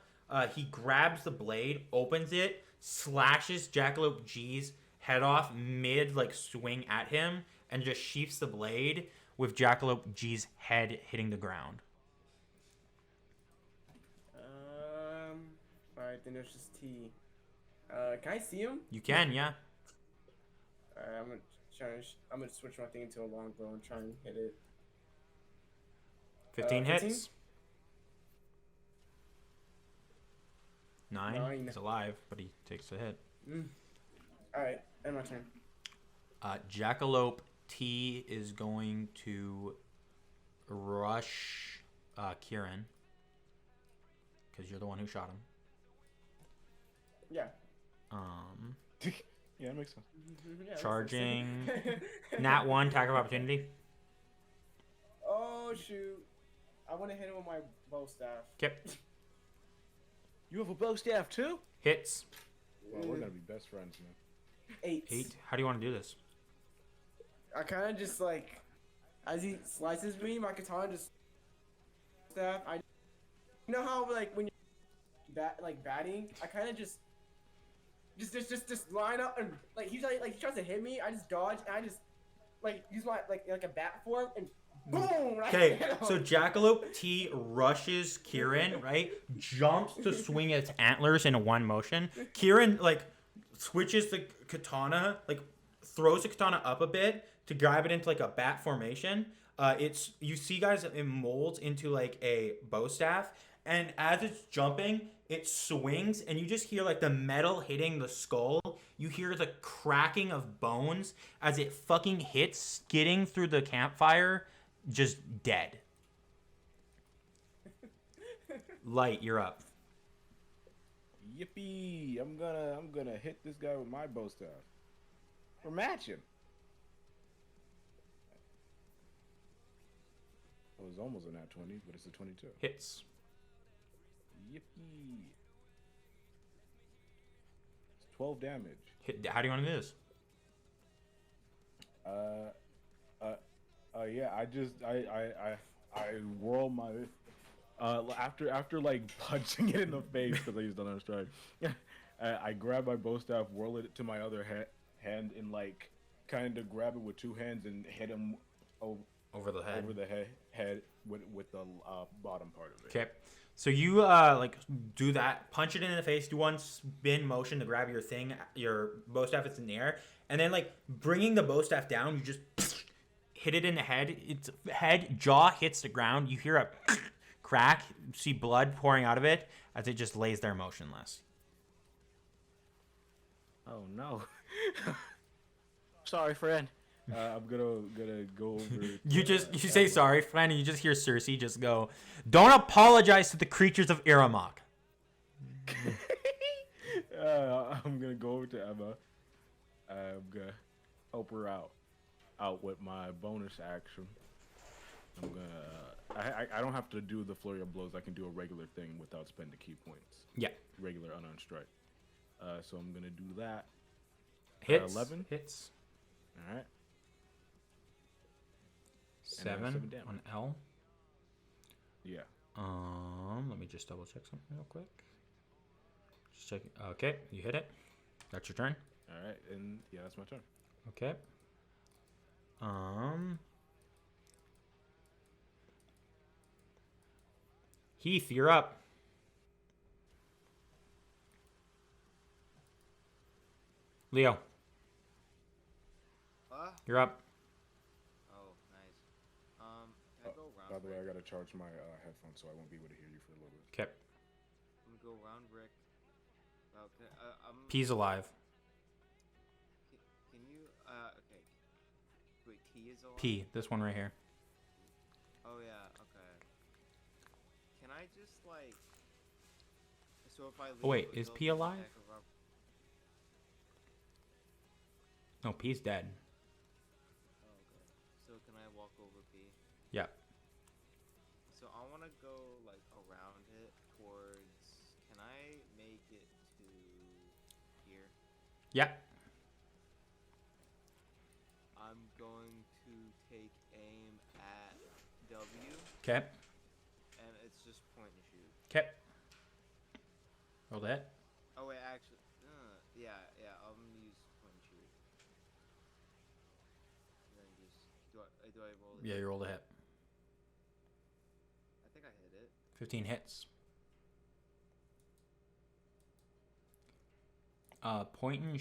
He grabs the blade, opens it, slashes Jackalope G's head off mid like swing at him, and just sheaths the blade with Jackalope G's head hitting the ground. Alright, then there's just T. Can I see him? You can, yeah. Alright, I'm gonna switch my thing into a longbow and try and hit it. 15 15? hits. 9. 9. He's alive, but he takes a hit. Alright, and my turn. Jackalope T is going to rush Kieran, because you're the one who shot him. Yeah. Yeah, that makes sense. Yeah, Charging. Nat 1, attack of opportunity. Oh shoot! I want to hit him with my bow staff. Okay. You have a bow staff too? Hits. Well, we're gonna be best friends, man. 8. How do you want to do this? I kind of just like, as he slices me, my katana just staff. You know how like when you're batting, I kind of just line up and like he tries to hit me. I just dodge and I just like use my like a bat form and boom. Okay, so Jackalope T rushes Kieran, right? Jumps to swing its antlers in one motion. Kieran like switches the katana, like throws the katana up a bit to grab it into like a bat formation. You see guys, it molds into like a bow staff, and as it's jumping, it swings, and you just hear like the metal hitting the skull. You hear the cracking of bones as it fucking hits, skidding through the campfire, just dead. Light, you're up. Yippee! I'm gonna hit this guy with my bow staff. We're matching. It was almost a nat 20, but it's a 22. Hits. Yippee! It's 12 damage. How do you want to do this? Yeah. I whirl my after like punching it in the face because I used another strike. I grab my bow staff, whirl it to my other hand, and like kind of grab it with two hands and hit him Over the head. over the head with the bottom part of it. Okay. So you like do that, punch it in the face, do one spin motion to grab your bow staff that's in the air, and then like bringing the bow staff down, you just hit it in the head. Its jaw hits the ground. You hear a crack, you see blood pouring out of it as it just lays there motionless. Oh no. Sorry, friend. I'm gonna go over. You say sorry, friend, and you just hear Cersei just go, "Don't apologize to the creatures of Irimok." I'm gonna go over to Emma. I'm gonna help her out with my bonus action. I'm gonna. I don't have to do the flurry of blows. I can do a regular thing without spending key points. Yeah. Regular unarmed strike. So I'm gonna do that. Hits. 11 Hits. All right. 7 damage. on L. Yeah. Let me just double check something real quick. Just check. Okay, you hit it. That's your turn. All right, and yeah, that's my turn. Okay. Heath, you're up. Leo, you're up. Oh, nice. Can I go around? By the way, I Rick? gotta charge my headphones, so I won't be able to hear you for a little bit. Okay. I'm gonna go around Rick. Oh, P's alive. Can you? Okay. Wait, T is alive. P, this one right here. Oh yeah. Okay. Can I just like? So if I leave, Oh, wait, is he'll P just alive? attack a rob- No, P's dead. Oh, okay. So can I walk over P? Yeah. So I want to go like around it towards. Can I make it to here? Yeah. I'm going to take aim at W, Okay. and it's just point and shoot. Okay. Roll that. Oh wait, actually, yeah. I'm gonna use point and shoot. And then just do I roll it? Yeah, you rolled a hit. I think I hit it. 15 hits. Point and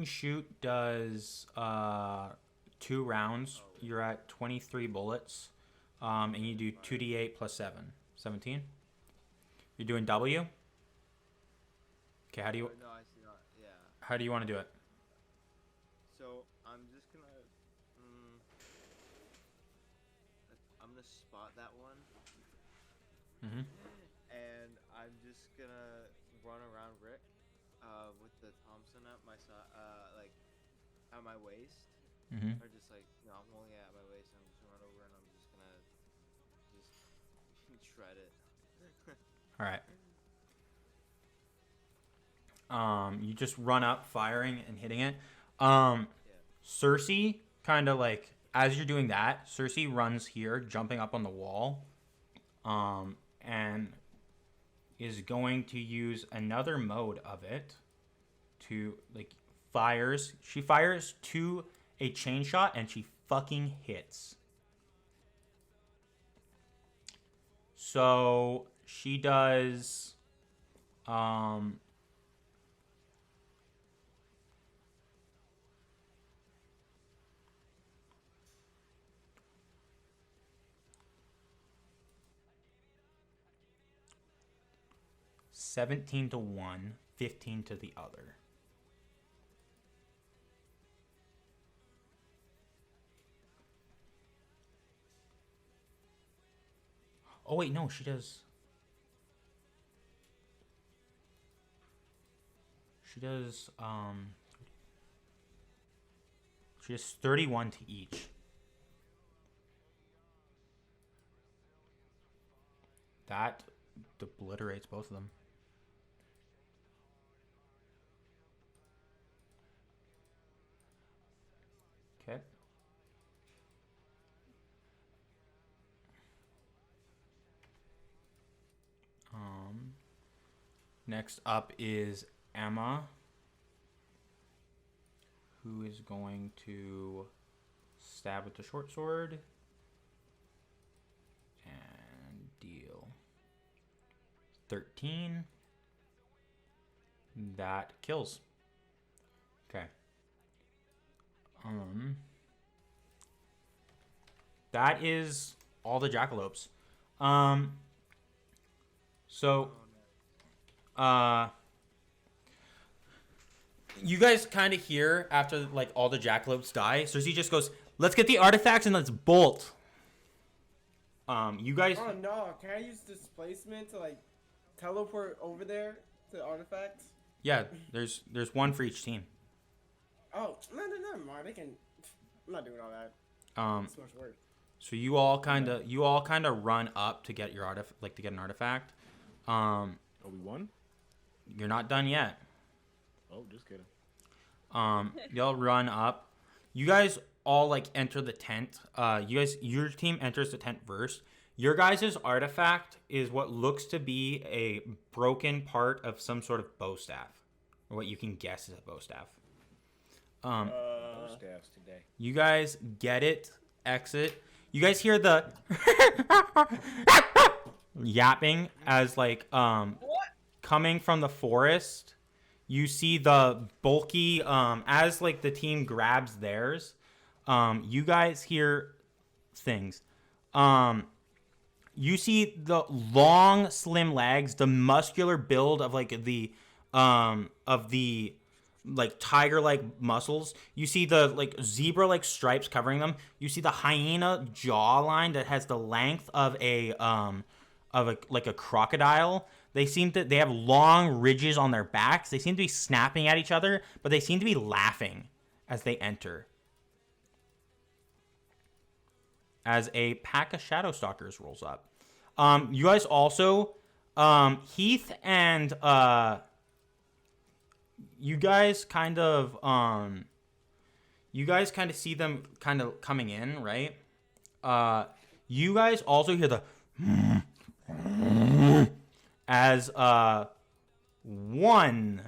shoot does 2 rounds. You're at 23 bullets. And you do 2d8 plus 7. 17. You're doing W. Okay, how do you Oh, no, I see not. Yeah. how do you want to do it? So I'm just gonna. I'm gonna spot that one, Mhm. and I'm just gonna run around Rick, with the Thompson at my side, like at my waist, Mhm. or just like I'm holding it at my waist. And I'm just gonna run over and I'm just gonna shred it. All right. You just run up, firing and hitting it. Cersei kind of like as you're doing that, Cersei runs here, jumping up on the wall, and is going to use another mode of it to like fires. She fires to a chain shot and she fucking hits. So she does 17 to one, 15 to the other. Oh wait, no, she does 31 to each. That obliterates both of them. Okay. Next up is Emma, who is going to stab with the short sword and deal 13. That kills. Okay. That is all the jackalopes. So you guys kind of hear after like all the jackalopes die, Cersei just goes, "Let's get the artifacts and let's bolt." You guys. Oh no! Can I use displacement to like teleport over there The artifacts? Yeah, there's one for each team. Oh, no, never mind. They can. I'm not doing all that. It's much work. So you all kind of run up to get your to get an artifact. Oh, we won? You're not done yet. Oh, just kidding. You'll run up. You guys all like enter the tent. Your team enters the tent first. Your guys' artifact is what looks to be a broken part of some sort of bow staff, or what you can guess is a bow staff. Bow staffs today. You guys get it. Exit. You guys hear the yapping as like coming from the forest. You see the bulky as like the team grabs theirs. You guys hear things. You see the long, slim legs, the muscular build of like the like tiger-like muscles. You see the like zebra-like stripes covering them. You see the hyena jawline that has the length of a crocodile. They have long ridges on their backs. They seem to be snapping at each other, but they seem to be laughing as they enter. As a pack of shadow stalkers rolls up. You guys also Heath and you guys kind of see them kind of coming in, right? You guys also hear the as 1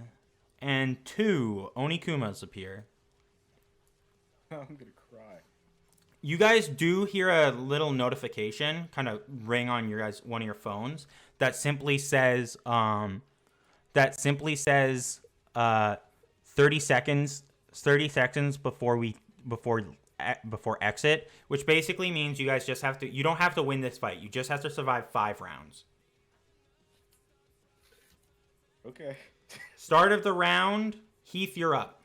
and 2 Onikumas appear. I'm gonna cry. You guys do hear a little notification kind of ring on one of your phones that simply says 30 seconds before exit, which basically means you guys you don't have to win this fight. You just have to survive 5 rounds. Okay. Start of the round, Heath, you're up.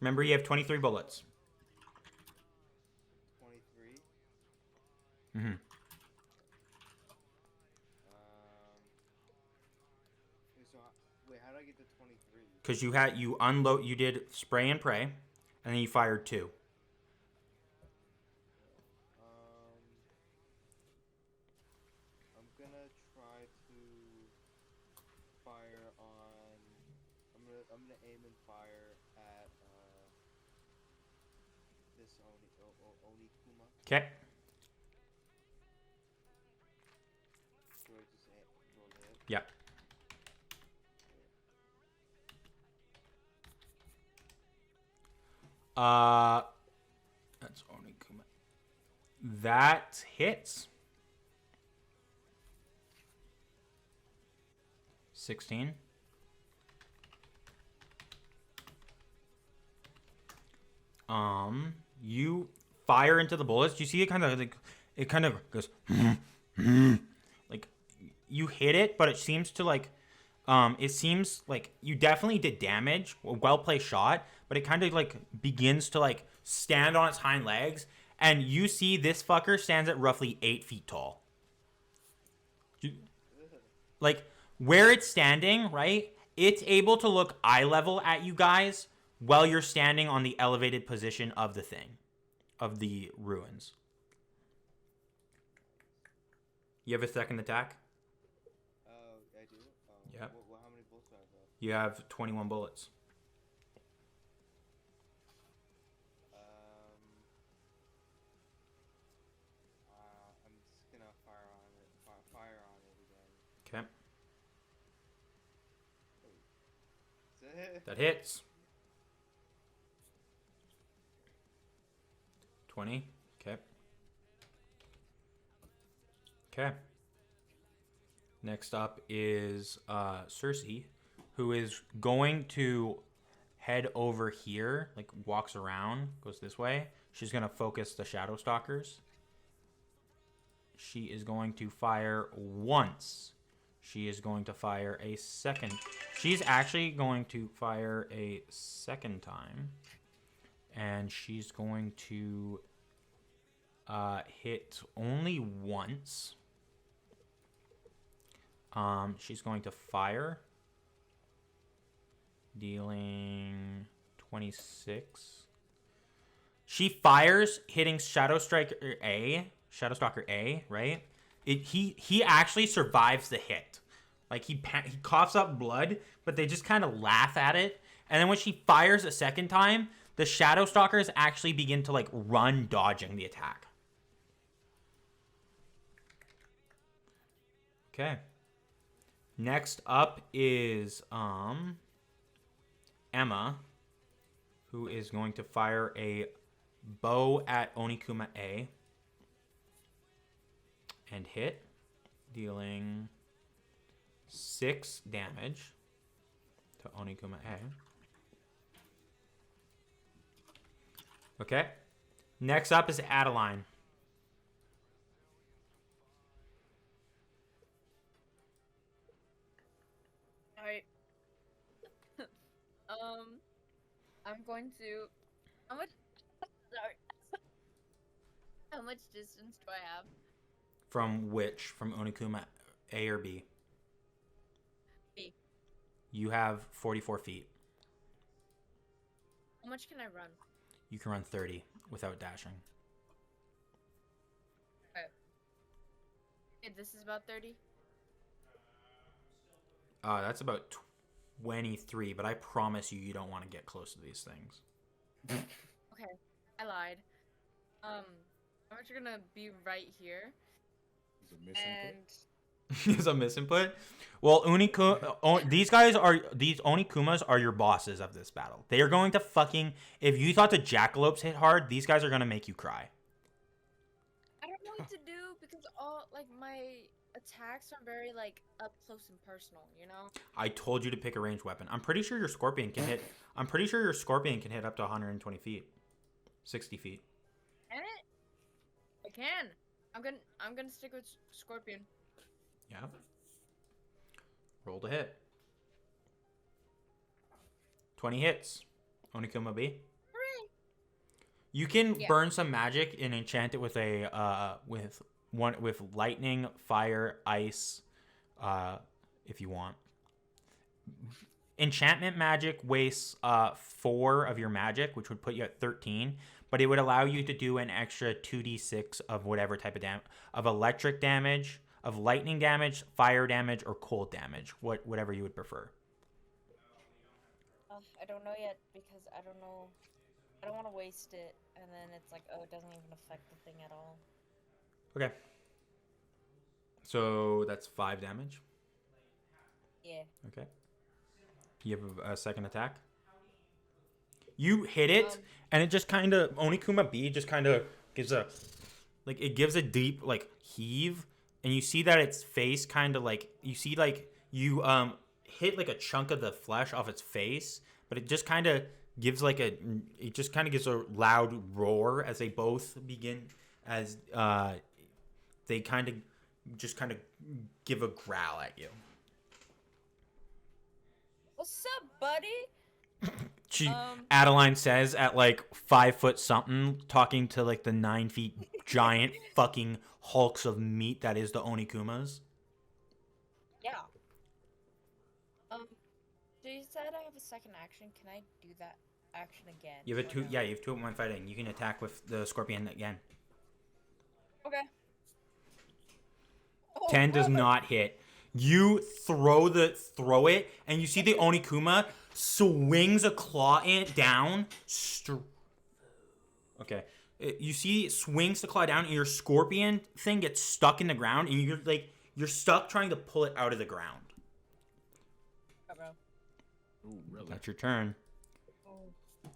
Remember, you have 23 bullets. 23. Mm-hmm. So wait, how did I get to 23? Because you did spray and pray, and then you fired 2. I'm gonna try to fire on. I'm gonna aim and fire at this Onikuma. Okay. So I just roll it. Yeah. That's Onikuma. That hits. 16. You fire into the bullets. You see it kind of goes like you hit it, but it seems like you definitely did damage. A well-placed shot, but it kind of like begins to like stand on its hind legs, and you see this fucker stands at roughly 8 feet tall. Like where it's standing, right? It's able to look eye level at you guys while you're standing on the elevated position of the thing, of the ruins. You have a second attack? I do? Yep. How many bullets do I have left? You have 21 bullets. I'm just gonna fire on it again. Okay. Is that it? That hits. 20. Okay. Okay. Next up is Cersei, who is going to head over here, like walks around, goes this way. She's going to focus the Shadow Stalkers. She is going to fire once. She is going to fire a second. She's actually going to fire a second time. And she's going to hit only once. She's going to fire, dealing 26. She fires, hitting Shadowstalker A, right? He actually survives the hit. Like, he coughs up blood, but they just kind of laugh at it. And then when she fires a second time, the Shadowstalkers actually begin to, like, run, dodging the attack. Okay. Next up is Emma, who is going to fire a bow at Onikuma A and hit, dealing 6 damage to Onikuma A. Okay. Next up is Adaline. Alright. I'm going to. How much? Sorry. How much distance do I have? From which? From Onikuma A or B? B. You have 44 feet. How much can I run? You can run 30 without dashing. Okay, this is about 30. That's about 23, but I promise you don't want to get close to these things. Okay, I lied. I'm actually gonna be right here. Is it missing? And Is a misinput? Well, these Onikumas are your bosses of this battle. They are going to fucking, if you thought the jackalopes hit hard, these guys are going to make you cry. I don't know what to do because all like my attacks are very like up close and personal, you know? I told you to pick a ranged weapon. I'm pretty sure your scorpion can hit up to 120 feet. 60 feet. Can it? I can. I'm gonna stick with scorpion. Yeah. Roll to hit. 20 hits. Onikuma B. Hooray! You can burn some magic and enchant it with with lightning, fire, ice, if you want. Enchantment magic wastes 4 of your magic, which would put you at 13, but it would allow you to do an extra 2d6 of whatever type of damage, of electric damage, of lightning damage, fire damage, or cold damage, whatever you would prefer. I don't know yet because I don't know. I don't want to waste it, and then it's like, oh, it doesn't even affect the thing at all. Okay. So that's 5 damage. Yeah. Okay. You have a second attack. You hit it, and it just kind of, Onikuma B just kind of gives a, like, it gives a deep, like, heave, and you see that its face kind of, like, you see, like, you hit, like, a chunk of the flesh off its face, but it just kind of gives, like, it just kind of gives a loud roar as they both begin, as they kind of give a growl at you. What's up, buddy? Adaline says at like 5 foot something, talking to like the 9 feet giant fucking hulks of meat that is the Onikumas. Yeah. So you said I have a second action. Can I do that action again? You have you have 2 1 fighting. You can attack with the scorpion again. Okay. 10 does not hit. You throw it, and you see the Onikuma swings a claw down. Okay. You see it swings the claw down, and your scorpion thing gets stuck in the ground, and you're stuck trying to pull it out of the ground. Ooh, really? That's your turn.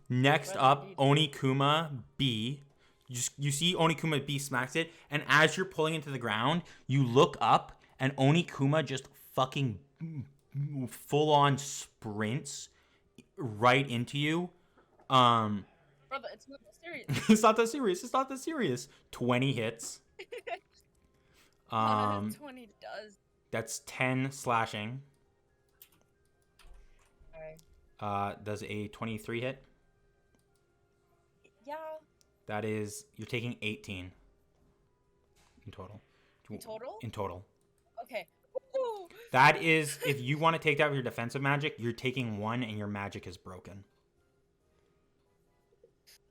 Next up, Onikuma B. You see Onikuma B smacks it, and as you're pulling into the ground, you look up, and Onikuma just fucking full-on sprints right into you. Brother, it's not that serious. It's not that serious. It's not that serious. 20 hits. 20 does. That's 10 slashing. Alright. Does a 23 hit? Yeah. That is, you're taking 18 in total. Total? In total. Okay. Ooh. That is, if you want to take that with your defensive magic, you're taking 1 and your magic is broken.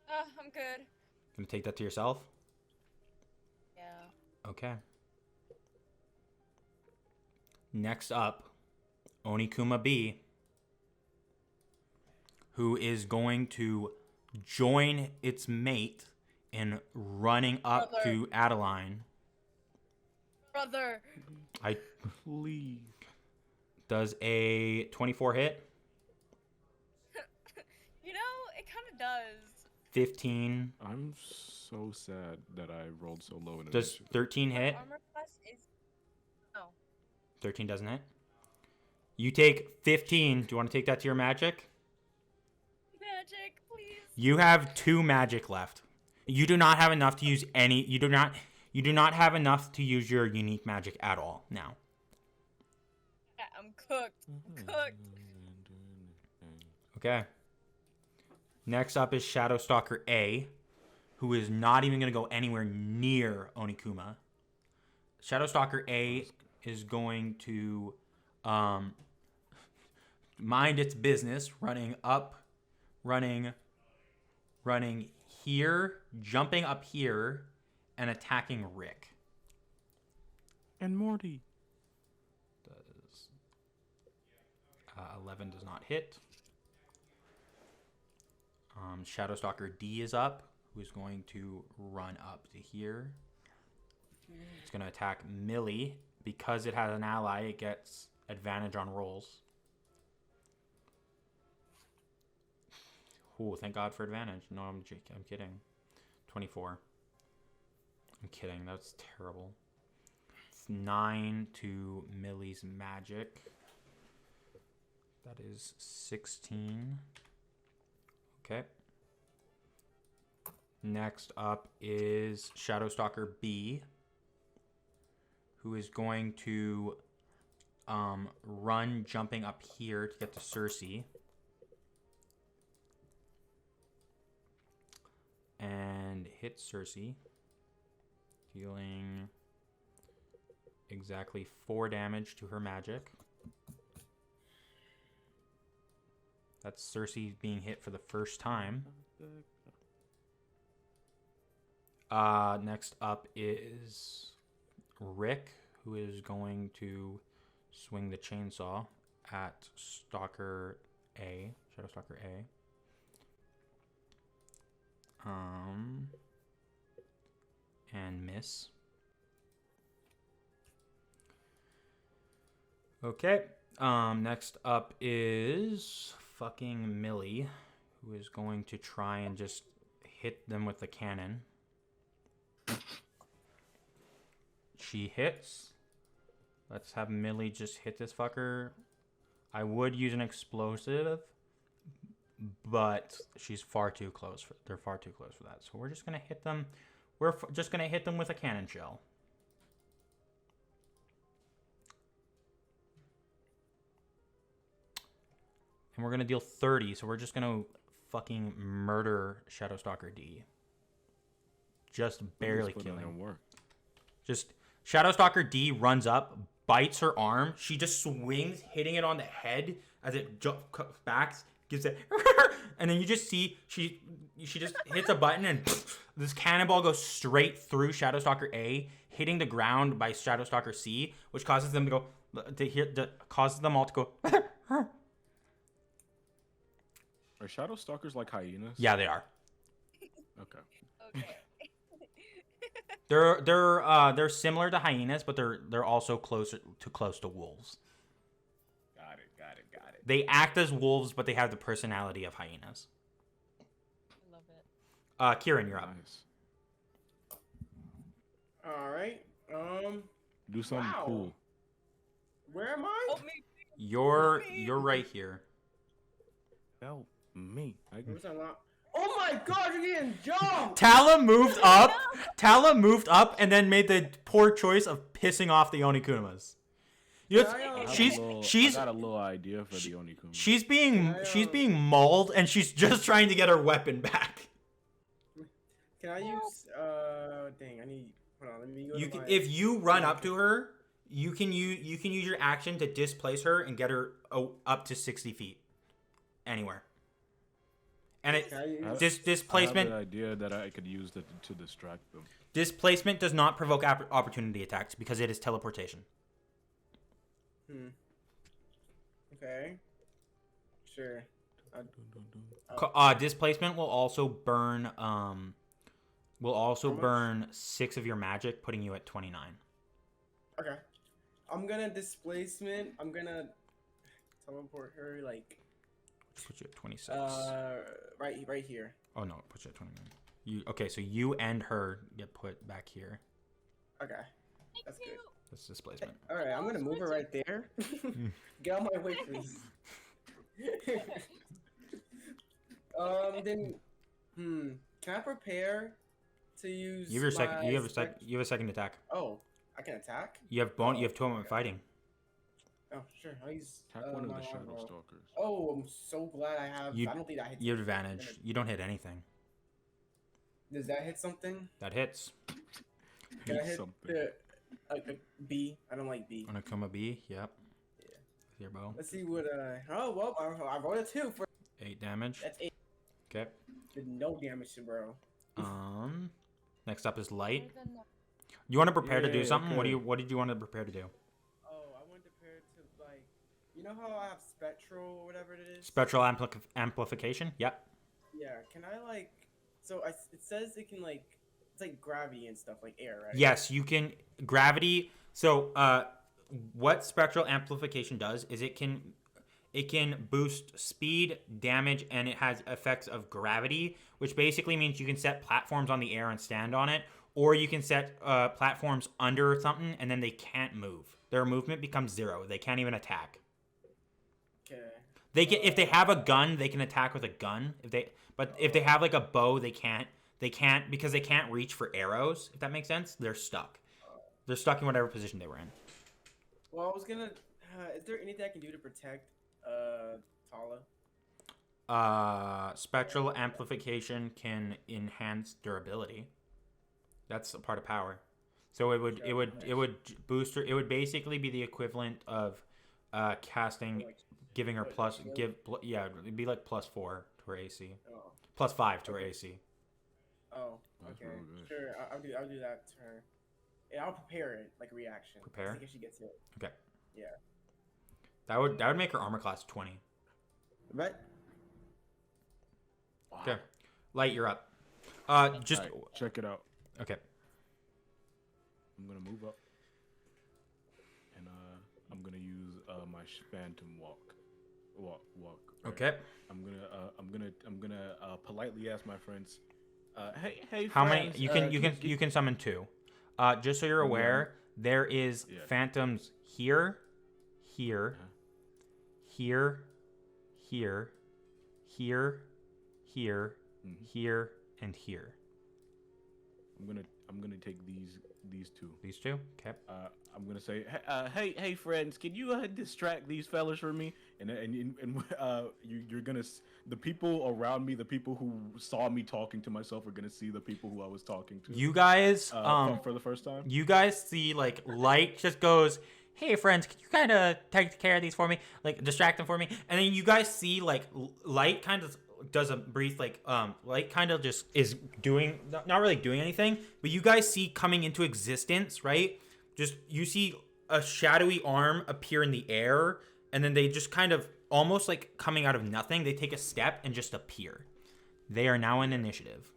I'm good. Gonna take that to yourself? Yeah. Okay. Next up, Onikuma B, who is going to join its mate in running up Brother. to Adaline. Brother. Please. Does a 24 hit? You know, it kind of does. 15. I'm so sad that I rolled so low in Does initiative. 13 hit? Armor class is. No. 13 doesn't hit. You take 15. Do you want to take that to your magic? Magic, please. You have 2 magic left. You do not have enough to use any. You do not have enough to use your unique magic at all now. Yeah, I'm cooked. Cooked. Okay. Next up is Shadowstalker A, who is not even going to go anywhere near Onikuma. Shadowstalker A is going to mind its business, running here, jumping up here, and attacking Rick. And Morty. Does 11 does not hit. Shadowstalker D is up, who is going to run up to here. It's going to attack Millie. Because it has an ally, it gets advantage on rolls. Ooh, thank God for advantage. No, I'm kidding. 24. I'm kidding. That's terrible. It's 9 to Millie's magic. That is 16. Okay. Next up is Shadowstalker B, who is going to run jumping up here to get to Cersei. And hit Cersei, dealing exactly 4 damage to her magic. That's Cersei being hit for the first time. Next up is Rick, who is going to swing the chainsaw at Shadowstalker A. And miss. Okay. Next up is fucking Millie, who is going to try and just hit them with the cannon. She hits. Let's have Millie just hit this fucker. I would use an explosive, but she's far too close. They're far too close for that. So we're just gonna hit them. We're just gonna hit them with a cannon shell. And we're gonna deal 30. So we're just gonna fucking murder Shadowstalker D. Just barely killing. Work. Just Shadowstalker D runs up, bites her arm. She just swings, hitting it on the head as it backs. Gives it, and then you just see she just hits a button and this cannonball goes straight through Shadowstalker A, hitting the ground by Shadowstalker C, which causes them to go causes them all to go. Are Shadowstalkers like hyenas? Yeah, they are. Okay. Okay. They're similar to hyenas, but they're also close to wolves. Got it. They act as wolves, but they have the personality of hyenas. I love it. Kieran, you're up. Nice. All right. Do something Wow. cool. Where am I? Help me. You're right here. Help me. Where's that lot? Oh my God! You're getting jumped. Tala moved up. Tala moved up and then made the poor choice of pissing off the Onikumas. You know, I got a little idea for the Onikuma. she's being mauled and she's just trying to get her weapon back. Can I use? Dang! I need. Hold on. Let me go. You to can, my... if you run up to her, You can use your action to displace her and get her up to 60 feet, anywhere. And it Can I use- I have displacement an idea that I could use to distract them. displacement does not provoke opportunity attacks because it is teleportation. Okay. Sure. Displacement will also burn burn 6 of your magic, putting you at 29. Okay. I'm gonna displacement. I'm gonna teleport her like Put you at 26. right here. Oh no, it puts you at 29. Okay, so you and her get put back here. Okay. That's good. That's displacement. All right, I'm gonna move her right there. Get out of my way, please. Then, can I prepare to use? You have your second. You have spec- you have a second attack. Oh, I can attack. You have You have 2 moment fighting. Oh, sure. I'll use Attack one of my the Shadow longbow. Stalkers. Oh, I'm so glad I have. You- I don't think that hits. You have advantage. You don't hit anything. Does that hit something? That hits. Can I Hit hit something. the B? I don't like B. On a Akuma B. Yep. Yeah. With your bow. Let's see what. Oh well, I rolled a 2 for. 8 damage. That's 8. Okay. Did no damage to bro. Next up is Light. You want to prepare to do Yay, something? okay. What did you want to prepare to do? Oh, I wanted to prepare to like, you know how I have spectral or whatever it is. Spectral amplification. Yep. Yeah. Can I like? So it says it can like, it's like gravity and stuff like air, right? Yes, you can gravity. So, what spectral amplification does is it can boost speed, damage, and it has effects of gravity, which basically means you can set platforms on the air and stand on it, or you can set platforms under something and then they can't move. Their movement becomes 0. They can't even attack. Okay. They can, if they have a gun, they can attack with a gun. But if they have like a bow, they can't. They can't because they can't reach for arrows. If that makes sense, they're stuck. They're stuck in whatever position they were in. Well, I was gonna. Is there anything I can do to protect Tala? Spectral amplification can enhance durability. That's a part of power. So it would boost her. It would basically be the equivalent of casting, giving her it'd be like +4 to her AC, Oh. +5 to her AC. Oh. That's Okay. real good. Sure. I'll do that to her. Yeah, I'll prepare it like a reaction. Prepare? I think she gets hit. Okay. Yeah. That would make her armor class 20. Right. Okay. Light, you're up. Just Alright, check it out. okay. I'm gonna move up, and I'm gonna use my phantom walk. Right? Okay. I'm gonna politely ask my friends. Hey. How many? friends, You can summon 2. Just so you're aware, there is Yeah. phantoms here, here, Uh-huh. here, here, here, here, Mhm. here, and here. I'm gonna take these two. These 2. Okay. I'm gonna say, hey, friends, can you distract these fellas for me? And you're gonna the people around me, the people who saw me talking to myself, are gonna see the people who I was talking to. You guys, for the first time. you guys see like Light just goes, "Hey friends, can you kind of take care of these for me? Like distract them for me?" And then you guys see like Light kind of does a brief Light kind of just is doing not really doing anything, but you guys see coming into existence, right? Just you see a shadowy arm appear in the air, and then they just kind of almost like coming out of nothing, they take a step and just appear. They are now in initiative.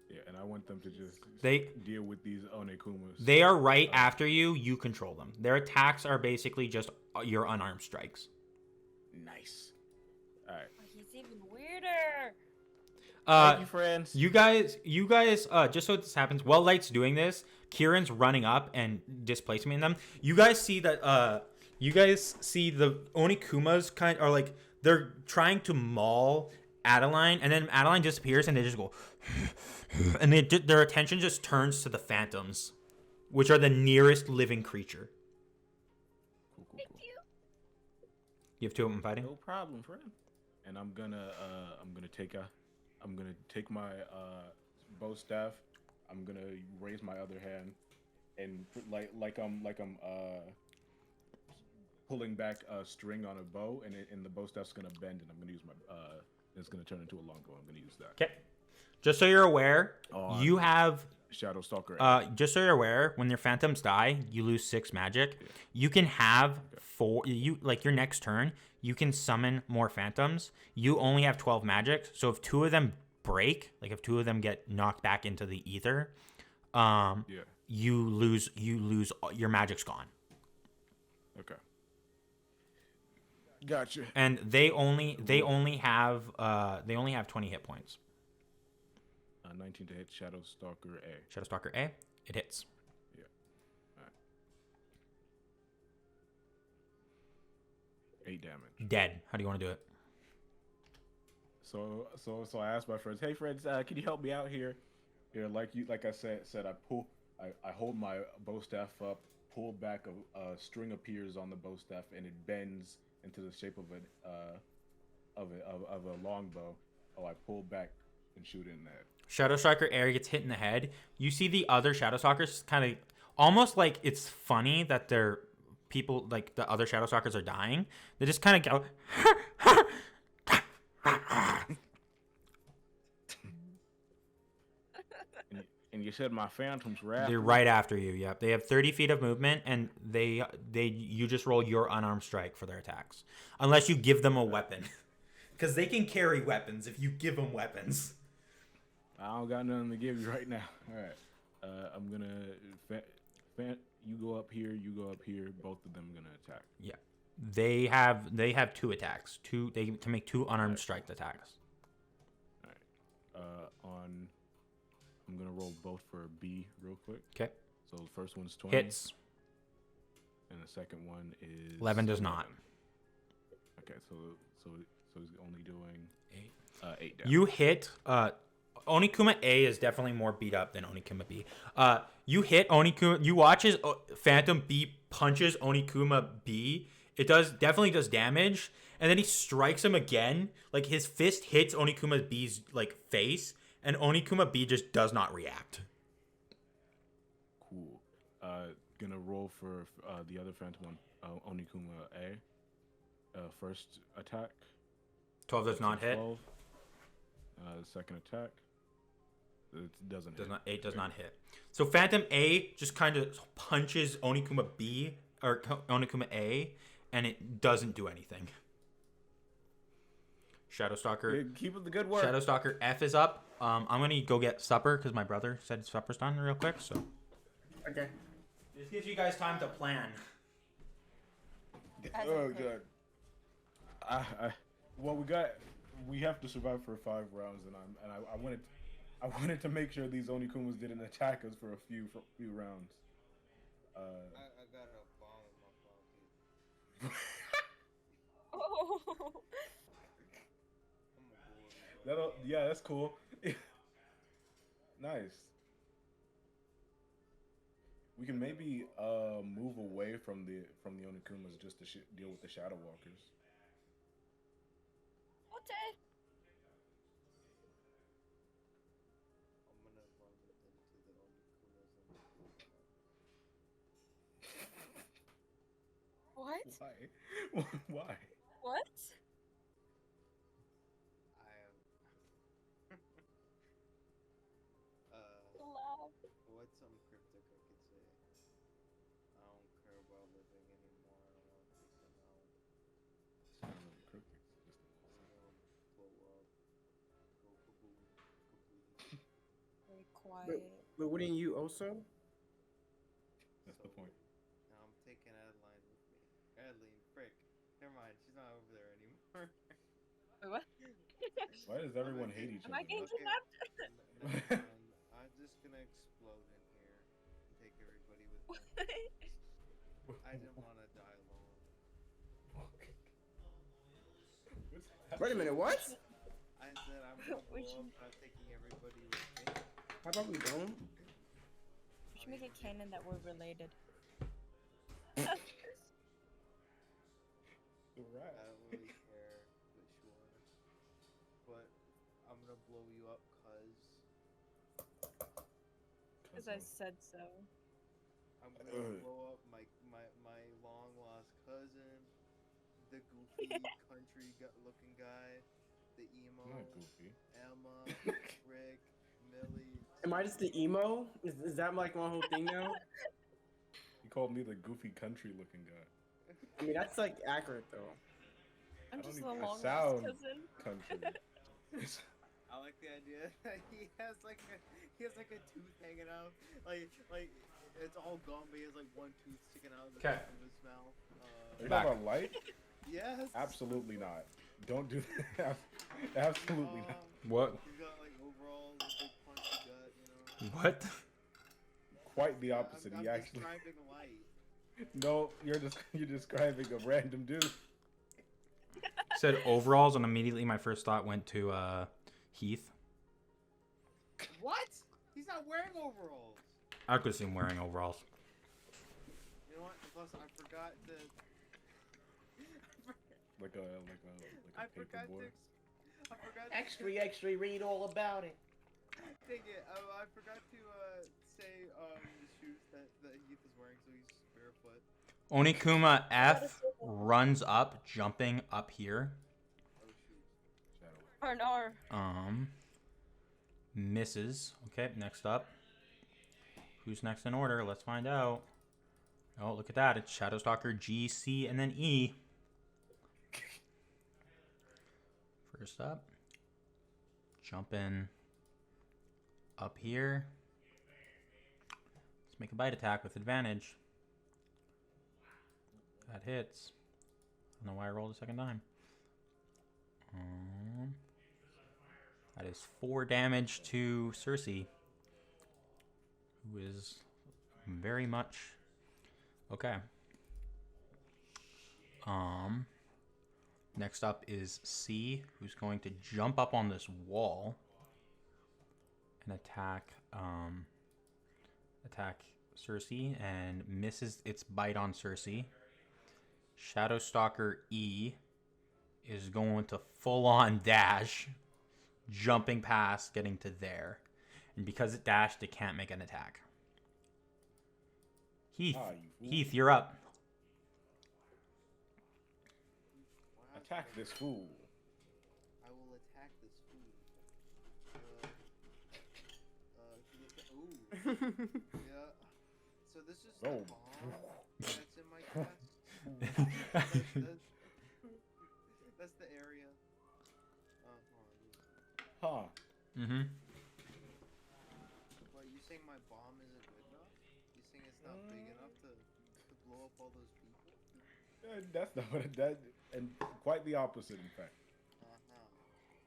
Yeah, and I want them to just They deal with these Onekumas. They are right after you. You control them. Their attacks are basically just your unarmed strikes. Nice. All right. He's even weirder. Thank you, friends. You guys, just so this happens, while Light's doing this, Kieran's running up and displacing them. You guys see that, the Onikumas are like, they're trying to maul Adaline, and then Adaline disappears, and they just go, and their attention just turns to the phantoms, which are the nearest living creature. Cool. You have 2 of them fighting? No problem, friend. And I'm gonna take my bow staff. I'm gonna raise my other hand, and like I'm pulling back a string on a bow, and the bow staff's gonna bend, and I'm gonna use my it's gonna turn into a longbow. I'm gonna use that. Okay. Just so you're aware, you have Shadow Stalker. just so you're aware, when your phantoms die, you lose 6 magic. Yeah. You can have 4. You like your next turn, you can summon more phantoms. You only have 12 magic, so if 2 of them break, like if 2 of them get knocked back into the ether, you lose your magic's gone. Okay. Gotcha. And they only have 20 hit points. 19 to hit. Shadow Stalker A. Shadow Stalker A, it hits. Yeah. All right. 8 damage. Dead. How do you want to do it? So I asked my friends, "Hey friends, can you help me out here?" Here, like I said, I hold my bow staff up, pull back, a string appears on the bow staff, and it bends into the shape of a longbow. Oh, I pull back and shoot it in the head. Shadow Stalker A gets hit in the head. You see the other Shadow Stalkers kind of almost like it's funny that they're people like the other Shadow Stalkers are dying. They just kind of go. And you said my phantoms were after They're me? right after you. Yep. They have 30 feet of movement, and you just roll your unarmed strike for their attacks, unless you give them a weapon, because they can carry weapons if you give them weapons. I don't got nothing to give you right now. All right. I'm gonna you go up here. You go up here. Both of them are gonna attack. Yeah. They have 2 attacks. They can make 2 unarmed strike attacks. All right. I'm gonna roll both for a B real quick. Okay. So the first one's 20. Hits. And the second one is 11 does not. Okay, so he's only doing 8 damage. You hit Onikuma A is definitely more beat up than Onikuma B. You hit Onikuma. You watch as Phantom B punches Onikuma B. It definitely does damage, and then he strikes him again. Like his fist hits Onikuma B's like face, and Onikuma B just does not react. Cool. Gonna roll for the other Phantom one, Onikuma A. First attack. 12 does not hit. 12. Second attack. It doesn't hit. 8 does not hit. So Phantom A just kind of punches Onikuma B or Onikuma A, and it doesn't do anything. Shadow Stalker. Keep up the good work. Shadow Stalker F is up. I'm gonna go get supper because my brother said supper's done real quick. So. Okay. This gives you guys time to plan. Oh god. Well, we have to survive for 5 rounds, and I wanted to make sure these Onikumas didn't attack us for a few rounds. I got a bomb in my pocket. Oh. Yeah, that's cool. Nice. We can maybe move away from the Onikumas just to deal with the Shadow Walkers. Okay. I'm gonna run into the Onikumas and What? Why? What? I am. Laugh. What's some cryptic I could say? I don't care about living anymore. I don't want to take them out. It's not really cryptic. It's just I want to blow up. Go kaboom. Kaboom. Very quiet. But wouldn't you also? That's the point. Now I'm taking Adaline with me. Adaline, frick. Never mind, she's not over there anymore. Wait, what? Why does everyone hate each Am other? I getting Okay. kidnapped? I'm just gonna explode in here and take everybody with me. I didn't want to die alone. Wait a minute, what? I said I'm gonna blow Which- up and I'm taking everybody with me. How about we don't? We should make it canon that we're related. I don't really care which one. But I'm gonna blow you up Because I said so. I'm gonna blow up my long lost cousin, the goofy looking guy, the emo, Not goofy. Emma, Rick, Millie. Am I just the emo? Is that like my whole thing now? You called me the goofy country looking guy. I mean, that's like accurate though. I'm I don't just even- the I long lost sound- cousin. Country. I like the idea that he has like a tooth hanging out, like it's all gone, but he has like one tooth sticking out of the 'Kay. back of his mouth. Are you Back. talking about Light? Yes. Absolutely not. Don't do that. Absolutely not. What? He's got like overalls, a big punchy gut, you know. What? Quite the opposite. I'm He actually. describing Light. No, you're describing a random dude. Said overalls, and immediately my first thought went to Heath. What? He's not wearing overalls. I could see him wearing overalls. You know what? Plus, I forgot to. Like a I paper forgot boy. I forgot. Extra, read all about it. Dang it! I forgot to say the shoes that Heath is wearing, so he's barefoot. Onikuma F runs up, jumping up here. Oh shoot! Shadow. Arnar. Misses. Okay, next up. Who's next in order? Let's find out. Oh, look at that. It's Shadowstalker G, C, and then E. First up. Jumping up here. Let's make a bite attack with advantage. That hits. I don't know why I rolled a second time. That is 4 damage to Cersei, who is very much okay. Next up is C, who's going to jump up on this wall and attack Cersei, and misses its bite on Cersei. Shadowstalker E is going to full-on dash, jumping past, getting to there. And because it dashed, it can't make an attack. Heath, Ah, you fool. Heath, you're up. Attack this fool. I will attack this food. Ooh. Yeah. So this is the Oh. bomb that's in my chest. That's the area. Hold on. Huh. Mm-hmm. What, you saying my bomb isn't good enough? You saying it's not big enough to blow up all those people? That's not what that. And quite the opposite, in fact. Uh-huh.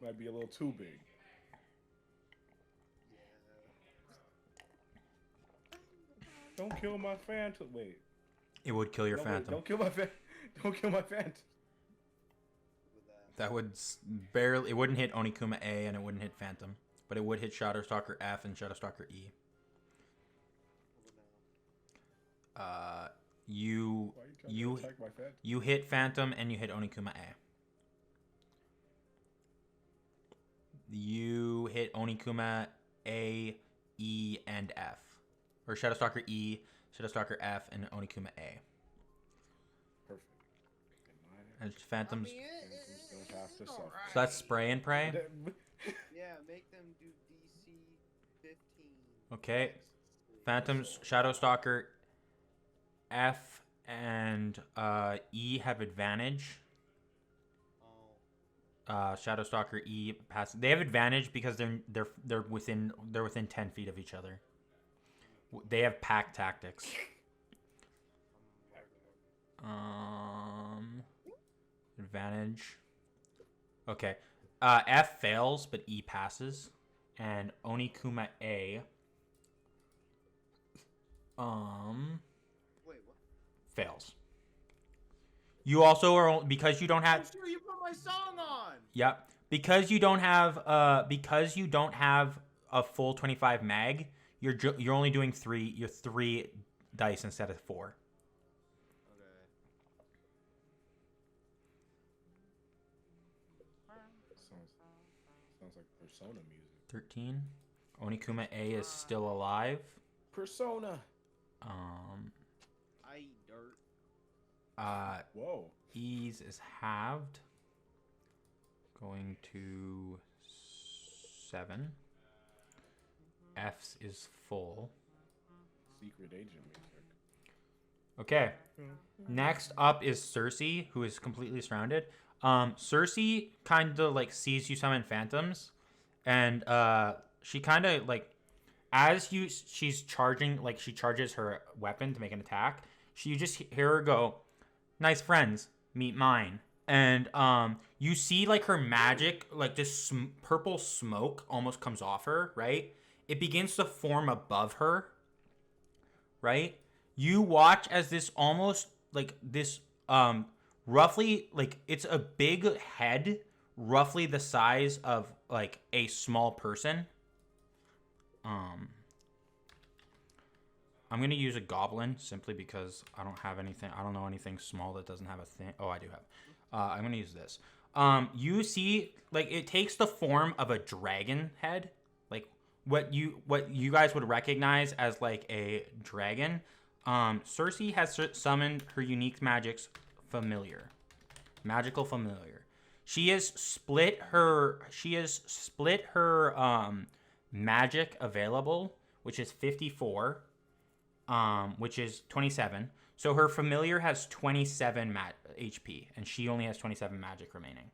Might be a little too big. Yeah. Don't kill my phantom. Wait. It would kill your No, wait, phantom. don't kill my phantom. Don't kill my phantom. With that. That would barely. It wouldn't hit Onikuma A, and it wouldn't hit Phantom, but it would hit Shadowstalker F and Shadowstalker E. With that. You Why are you trying You- to attack my phantom? you hit Phantom and you hit Onikuma A. You hit Onikuma A, E, and F, or Shadowstalker E, Shadowstalker F, and Onikuma A. Perfect. And Phantoms. I mean, Phantoms don't have to it's suffer. alright. So that's spray and pray. Yeah, make them do DC 15. Okay. Phantoms, Shadowstalker F, and E have advantage. Oh. Shadowstalker E pass. They have advantage because they're within 10 feet of each other. They have pack tactics. Advantage. Okay. F fails, but E passes, and Onikuma A. Wait, what? Fails. You also are because you don't have. I'm sure you put my song on. Yep. Because you don't have a full 25 mag, you're only doing 3 dice instead of 4. Okay. Sounds like Persona music. 13. Onikuma A is still alive. Persona. Whoa. E's is halved. Going to 7. F's is full. Secret agent matrix. Okay. Next up is Cersei, who is completely surrounded. Cersei kind of like sees you summon phantoms, and she kind of like she's charging, like she charges her weapon to make an attack. You just hear her go, "Nice friends, meet mine." And you see like her magic, like this purple smoke almost comes off her, right? It begins to form above her, right? You watch as this almost like this roughly like it's a big head, roughly the size of like a small person. I'm gonna use a goblin simply because I don't have anything. I don't know anything small that doesn't have a thing. Oh, I do have. I'm gonna use this. You see, like it takes the form of a dragon head, like what you guys would recognize as like a dragon. Cersei has summoned her unique magical familiar. She has split her magic available, which is 54, which is 27. So her familiar has 27 HP, and she only has 27 magic remaining.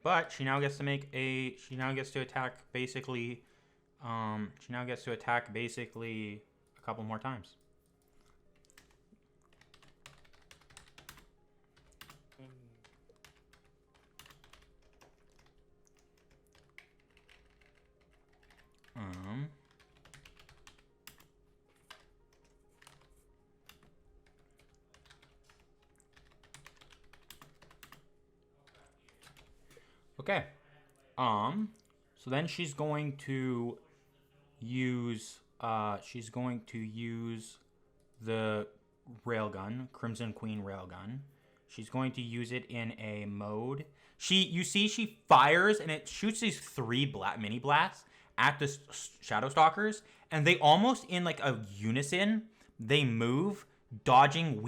But she now gets to attack basically. She now gets to attack basically a couple more times. Okay. So then she's going to use the railgun, Crimson Queen railgun. She's going to use it in a mode. She fires and it shoots these 3 mini blasts at the Shadow Stalkers, and they almost in like a unison, they move, dodging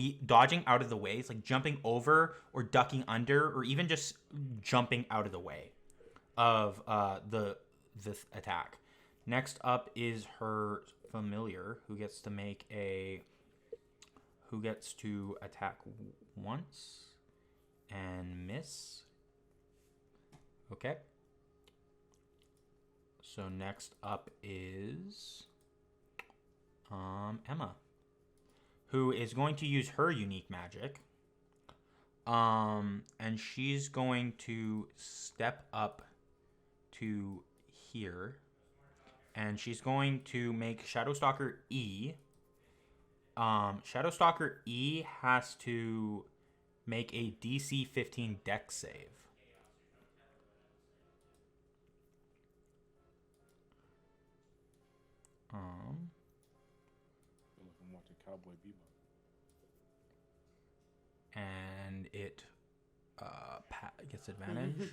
out of the way. It's like jumping over or ducking under or even just jumping out of the way of this attack. Next up is her familiar, who gets to attack once and miss. Okay. So next up is Emma, who is going to use her unique magic. And she's going to step up to here. And she's going to make Shadowstalker E. Shadowstalker E has to make a DC 15 Dex save. I feel like I'm watching Cowboy Bebop. And it gets advantage.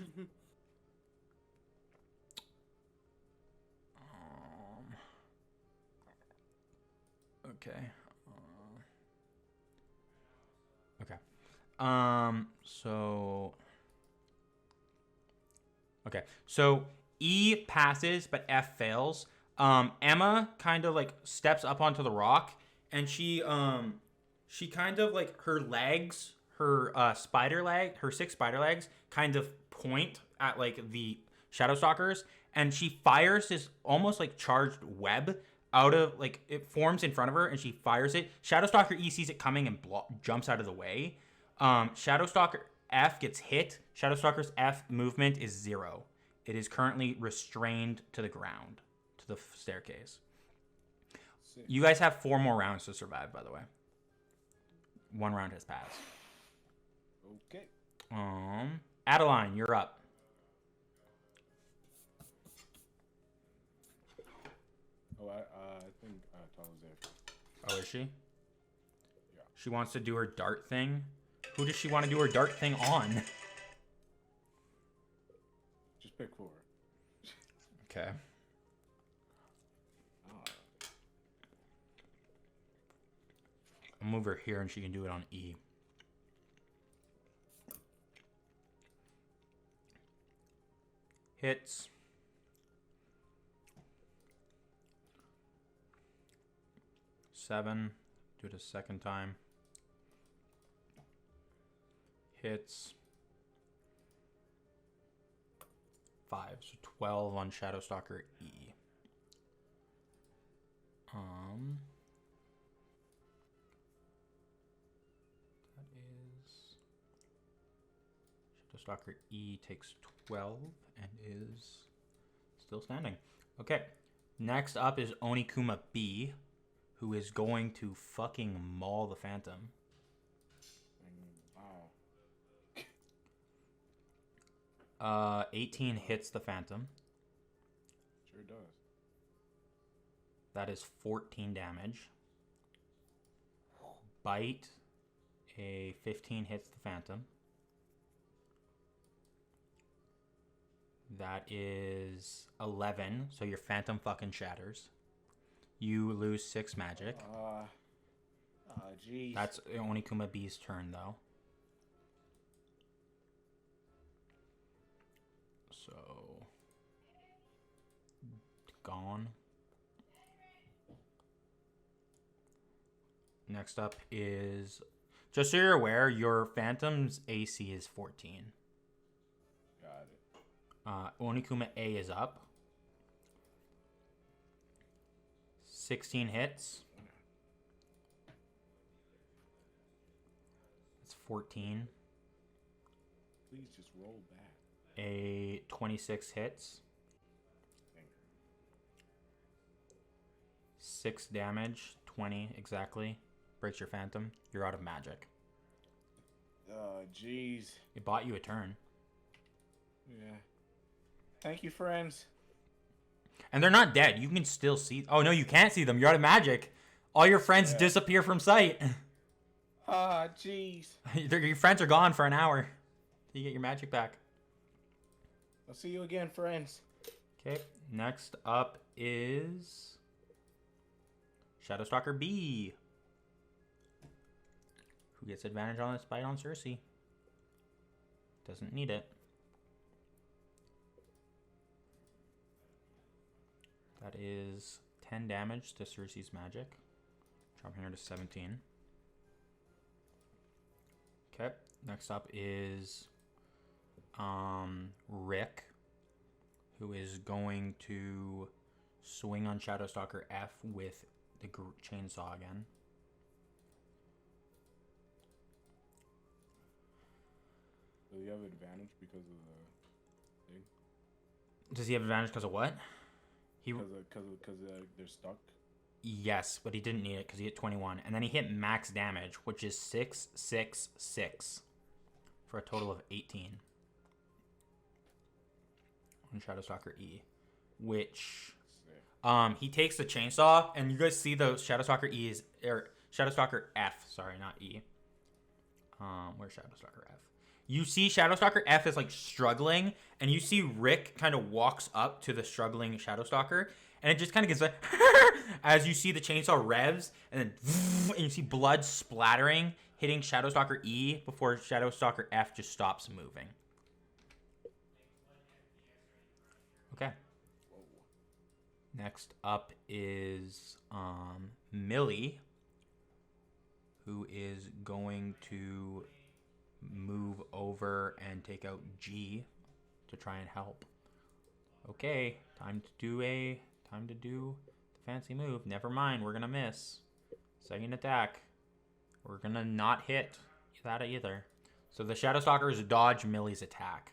Okay. Okay. So E passes, but F fails. Emma kind of like steps up onto the rock, and she kind of like her legs, her 6 spider legs kind of point at like the Shadowstalkers, and she fires this almost like charged web out of like it forms in front of her, and she fires it. Shadowstalker E sees it coming and jumps out of the way. Shadowstalker F gets hit. Shadowstalker's F movement is 0. It is currently restrained to the ground, to the staircase. Sick. You guys have 4 more rounds to survive, by the way. 1 round has passed. Okay. Adaline, you're up. Oh, I think Tom was there. Oh, is she? Yeah. She wants to do her dart thing. Who does she want to do her dart thing on? Just pick 4. Okay. I'll move her here and she can do it on E. Hits. Seven. Do it a second time. Hits. 5. So 12 on Shadowstalker E. That is Shadowstalker E takes 12 and is still standing. Okay. Next up is Onikuma B, who is going to fucking maul the Phantom. Wow. 18 hits the Phantom. Sure does. That is 14 damage. Bite. A 15 hits the Phantom. That is 11. So your Phantom fucking shatters. You lose 6 magic. Jeez. That's Onikuma B's turn, though. So, gone. Next up is, just so you're aware, your Phantom's AC is 14. Got it. Onikuma A is up. 16 hits. That's 14. Please just roll back. A 26 hits. 6 damage. 20 exactly. Breaks your Phantom. You're out of magic. Jeez. It bought you a turn. Yeah. Thank you, friends. And they're not dead. You can still see. Oh, no, you can't see them. You're out of magic. All your friends disappear from sight. Jeez. Your friends are gone for an hour. You get your magic back. I'll see you again, friends. Okay. Next up is Shadowstalker B, who gets advantage on its bite on Cersei. Doesn't need it. That is 10 damage to Cersei's magic. Dropping her to 17. Okay. Next up is Rick, who is going to swing on Shadowstalker F with the chainsaw again. Do you have advantage because of the thing? Does he have advantage because of what? Because they're stuck. Yes, but he didn't need it because he hit 21. And then he hit max damage, which is 6, 6, 6. For a total of 18. On Shadowstalker E. Which... he takes the chainsaw, and you guys see the Shadowstalker E is... Or Shadowstalker F, sorry, not E. Where's Shadowstalker F? You see Shadowstalker F is, like, struggling, and you see Rick kind of walks up to the struggling Shadowstalker, and it just kind of gets like... as you see the chainsaw revs, and then... And you see blood splattering, hitting Shadowstalker E before Shadowstalker F just stops moving. Okay. Next up is Millie, who is going to move over and take out G to try and help. Okay, time to do the fancy move. Never mind, we're gonna miss. Second attack. We're gonna not hit that either. So the Shadowstalkers dodge Millie's attack.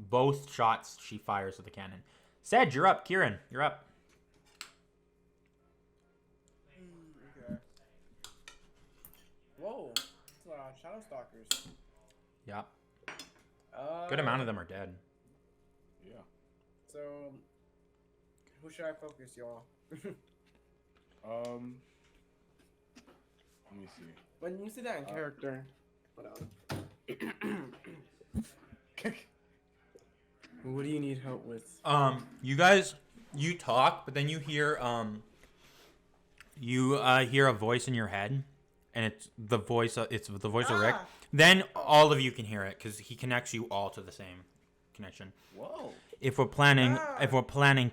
Both shots she fires with the cannon. Sedge, you're up. Kieran, you're up. Okay. Whoa. Shadowstalkers. Yep. Good amount of them are dead. Yeah. So, who should I focus, y'all? Let me see. When you see that in character, what do you need help with? You guys, you talk, but then you hear You hear a voice in your head, and it's the voice. It's the voice of Rick. Ah! Then all of you can hear it because he connects you all to the same connection. Whoa. If we're planning,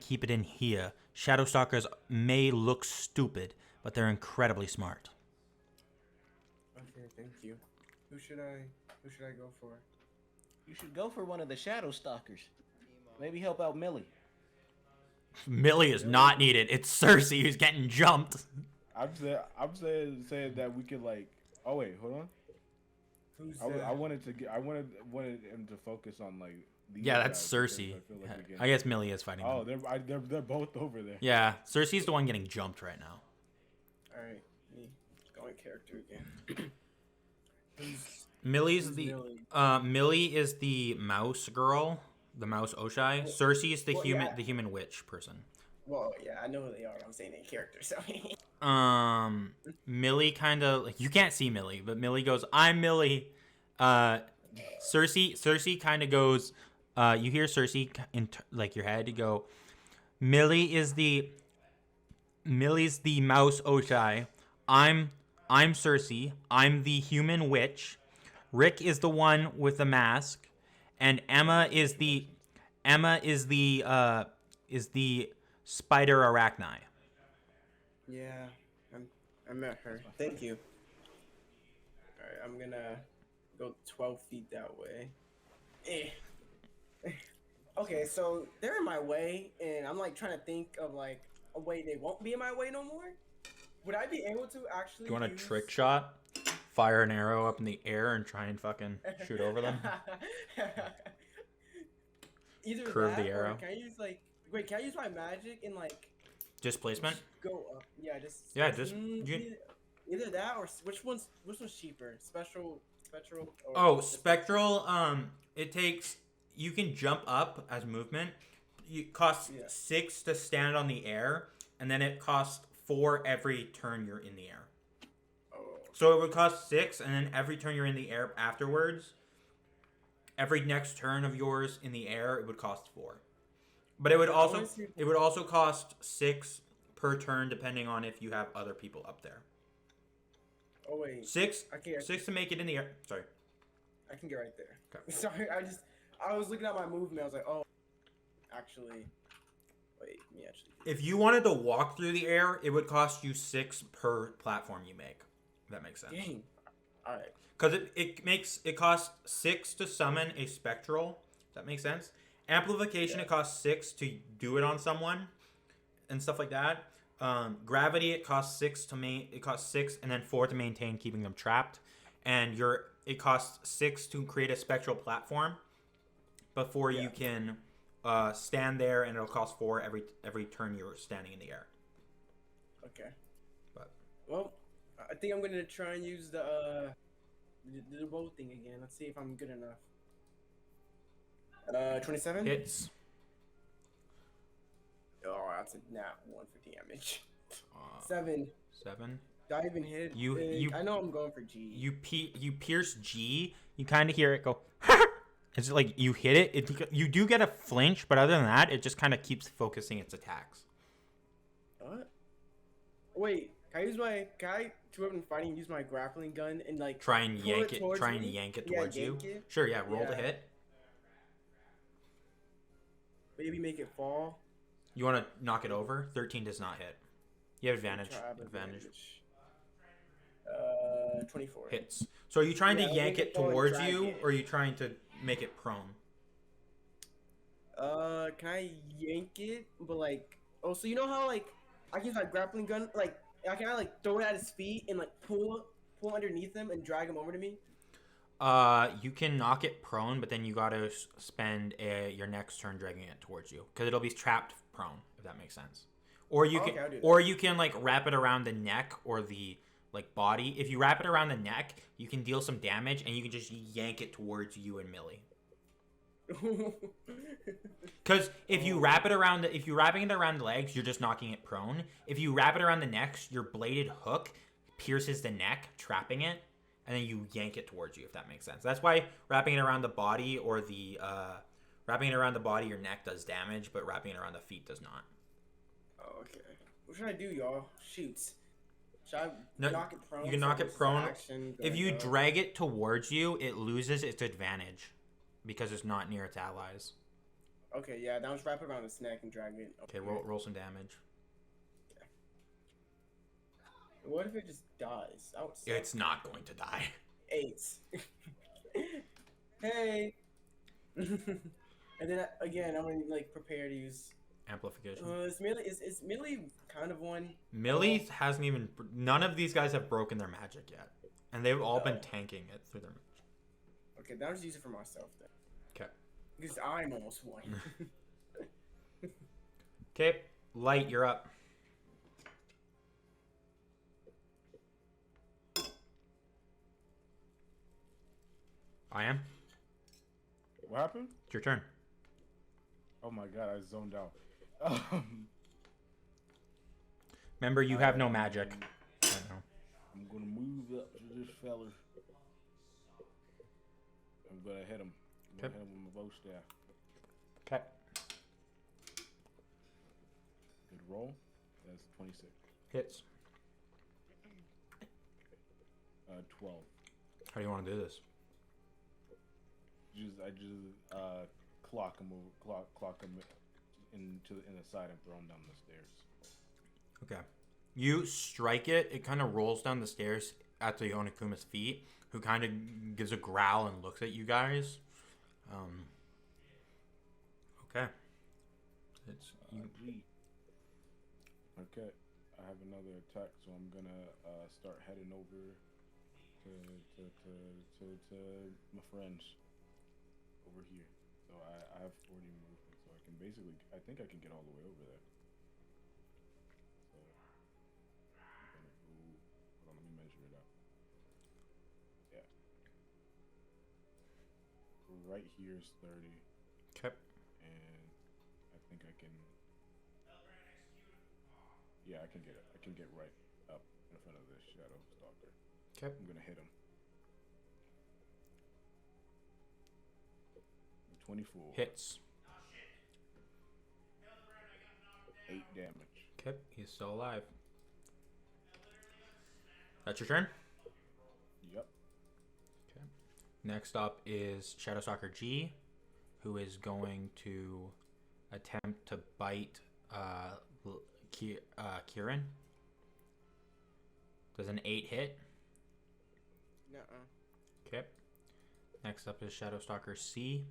keep it in here. Shadow Stalkers may look stupid, but they're incredibly smart. Okay, thank you. Who should I go for? You should go for one of the Shadow Stalkers. Maybe help out Millie. Millie is not needed. It's Cersei who's getting jumped. I'm saying that we could like. Oh wait, hold on. Who's I wanted him to focus on like. These Yeah, that's guys, because Cersei. I feel like we I guess Millie is fighting. Oh, them. they're both over there. Yeah, Cersei's the one getting jumped right now. All right, me going character again. Millie's Who's the Millie? Millie is the mouse girl, the mouse Oshai. Cersei is the well, human yeah. the human witch person. Well, yeah, I know who they are. I'm saying in character, so. Millie kind of like, you can't see Millie, but Millie goes, "I'm Millie." Cersei kind of goes. You hear Cersei in like your head go, Millie's the mouse Oshai. I'm Cersei. I'm the human witch. Rick is the one with the mask, and Emma is the spider arachni. Yeah, I met her. Thank you. All right, I'm gonna go 12 feet that way. Okay, so they're in my way, and I'm like trying to think of like a way they won't be in my way no more. Would I be able to actually? Do you want a use... trick shot? Fire an arrow up in the air and try and fucking shoot over them. Either Curve that, the arrow. Or can I use like? Wait, can I use my magic and like Displacement. go up? Yeah, just. Either that or which one's cheaper? Spectral. Or Oh, spectral. It takes. You can jump up as movement. It costs 6 to stand on the air, and then it costs 4 every turn you're in the air. Oh. So it would cost 6, and then every turn you're in the air afterwards, every next turn of yours in the air, it would cost 4. But it would also cost 6 per turn, depending on if you have other people up there. Oh wait. 6 Okay. 6 to make it in the air. Sorry. I can get right there. Okay. Sorry, I was looking at my movement. I was like, oh, actually, wait, me actually. If you wanted to walk through the air, it would cost you 6 per platform you make. If that makes sense. Dang. All right. Because it costs 6 to summon a spectral. Does that make sense? Amplification, It costs 6 to do it on someone, and stuff like that. Gravity, it costs 6 and then 4 to maintain, keeping them trapped. And it costs 6 to create a spectral platform before you can stand there, and it'll cost 4 every turn you're standing in the air. Okay. But well, I think I'm gonna try and use the bow thing again. Let's see if I'm good enough. 27 hits. Oh, that's a nat 1 for damage. 7. 7. Did I even hit? You I know I'm going for G. You pierce G. You kind of hear it go. It's like you hit it. You do get a flinch, but other than that, it just kind of keeps focusing its attacks. What? Wait, can I to up and fighting, use my grappling gun and like try and yank it Yeah, towards you. yank it? Sure, yeah. Roll to hit. Maybe make it fall. You want to knock it over? 13 does not hit. You have advantage. 24 hits. So are you trying to Yeah, yank make it it fall and towards drag you, it. or are you trying to make it prone? Can I yank it? But like, oh, so you know how like I can use my grappling gun, like I can like throw it at his feet and like pull underneath him and drag him over to me. You can knock it prone, but then you gotta spend your next turn dragging it towards you, because it'll be trapped prone, if that makes sense. Or you Okay, can, I'll do that. or you can like wrap it around the neck or the like body. If you wrap it around the neck, you can deal some damage, and you can just yank it towards you and Millie. Because if you wrap it around, if you're wrapping it around the legs, you're just knocking it prone. If you wrap it around the neck, your bladed hook pierces the neck, trapping it, and then you yank it towards you. If that makes sense. That's why wrapping it around the body or your neck does damage, but wrapping it around the feet does not. Oh, okay. What should I do, y'all? Shoots. Should I No, knock it prone? you can so knock it this is prone. action If gonna you go? drag it towards you, it loses its advantage because it's not near its allies. Okay, yeah, now just wrap it around its neck and drag it. Okay, roll some damage. What if it just dies? That would suck. It's not going to die. 8. Hey. And then again, I'm gonna like prepare to use. Amplification. Is melee kind of one? Millie hasn't even. None of these guys have broken their magic yet, and they've all been tanking it through their magic. Okay, then I'll just use it for myself then. Okay. Because I'm almost one. Okay, Light, you're up. I am. What happened? It's your turn. Oh my god, I zoned out. Remember, you have no magic. I know. I'm gonna move up to this fella. I'm gonna hit him. I'm gonna hit him with my bow staff. Okay. Good roll. That's 26. Hits. 12. How do you want to do this? I just clock him in the side and throw him down the stairs. Okay. You strike it. It kind of rolls down the stairs at the Onakuma's feet, who kind of gives a growl and looks at you guys. Okay. It's you. Okay, I have another attack, so I'm gonna start heading over to my friends over here. So I have 40 movement, so I can basically, I think I can get all the way over there. So I'm gonna go, hold on, let me measure it out. Yeah. Right here is 30. Okay. And I think I can, yeah, I can get it. I can get right up in front of this Shadow Stalker. Okay. I'm gonna hit him. 24. Hits. 8 damage. Okay. He's still alive. That's your turn? Yep. Okay. Next up is Shadow Stalker G, who is going to attempt to bite Kieran. Does an 8 hit? Nuh-uh. Okay. Next up is Shadow Stalker C,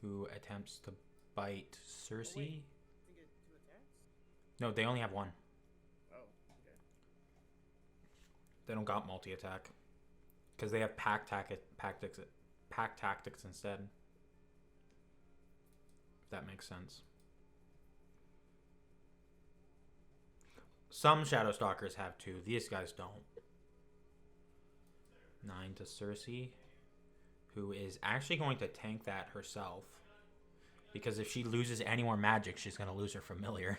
who attempts to bite Cersei. Oh, wait. You get 2 attacks? No, they only have 1. Oh, okay. They don't got multi-attack. Because they have pack tactics instead. If that makes sense. Some Shadow Stalkers have 2. These guys don't. 9 to Cersei, who is actually going to tank that herself. Because if she loses any more magic, she's going to lose her familiar.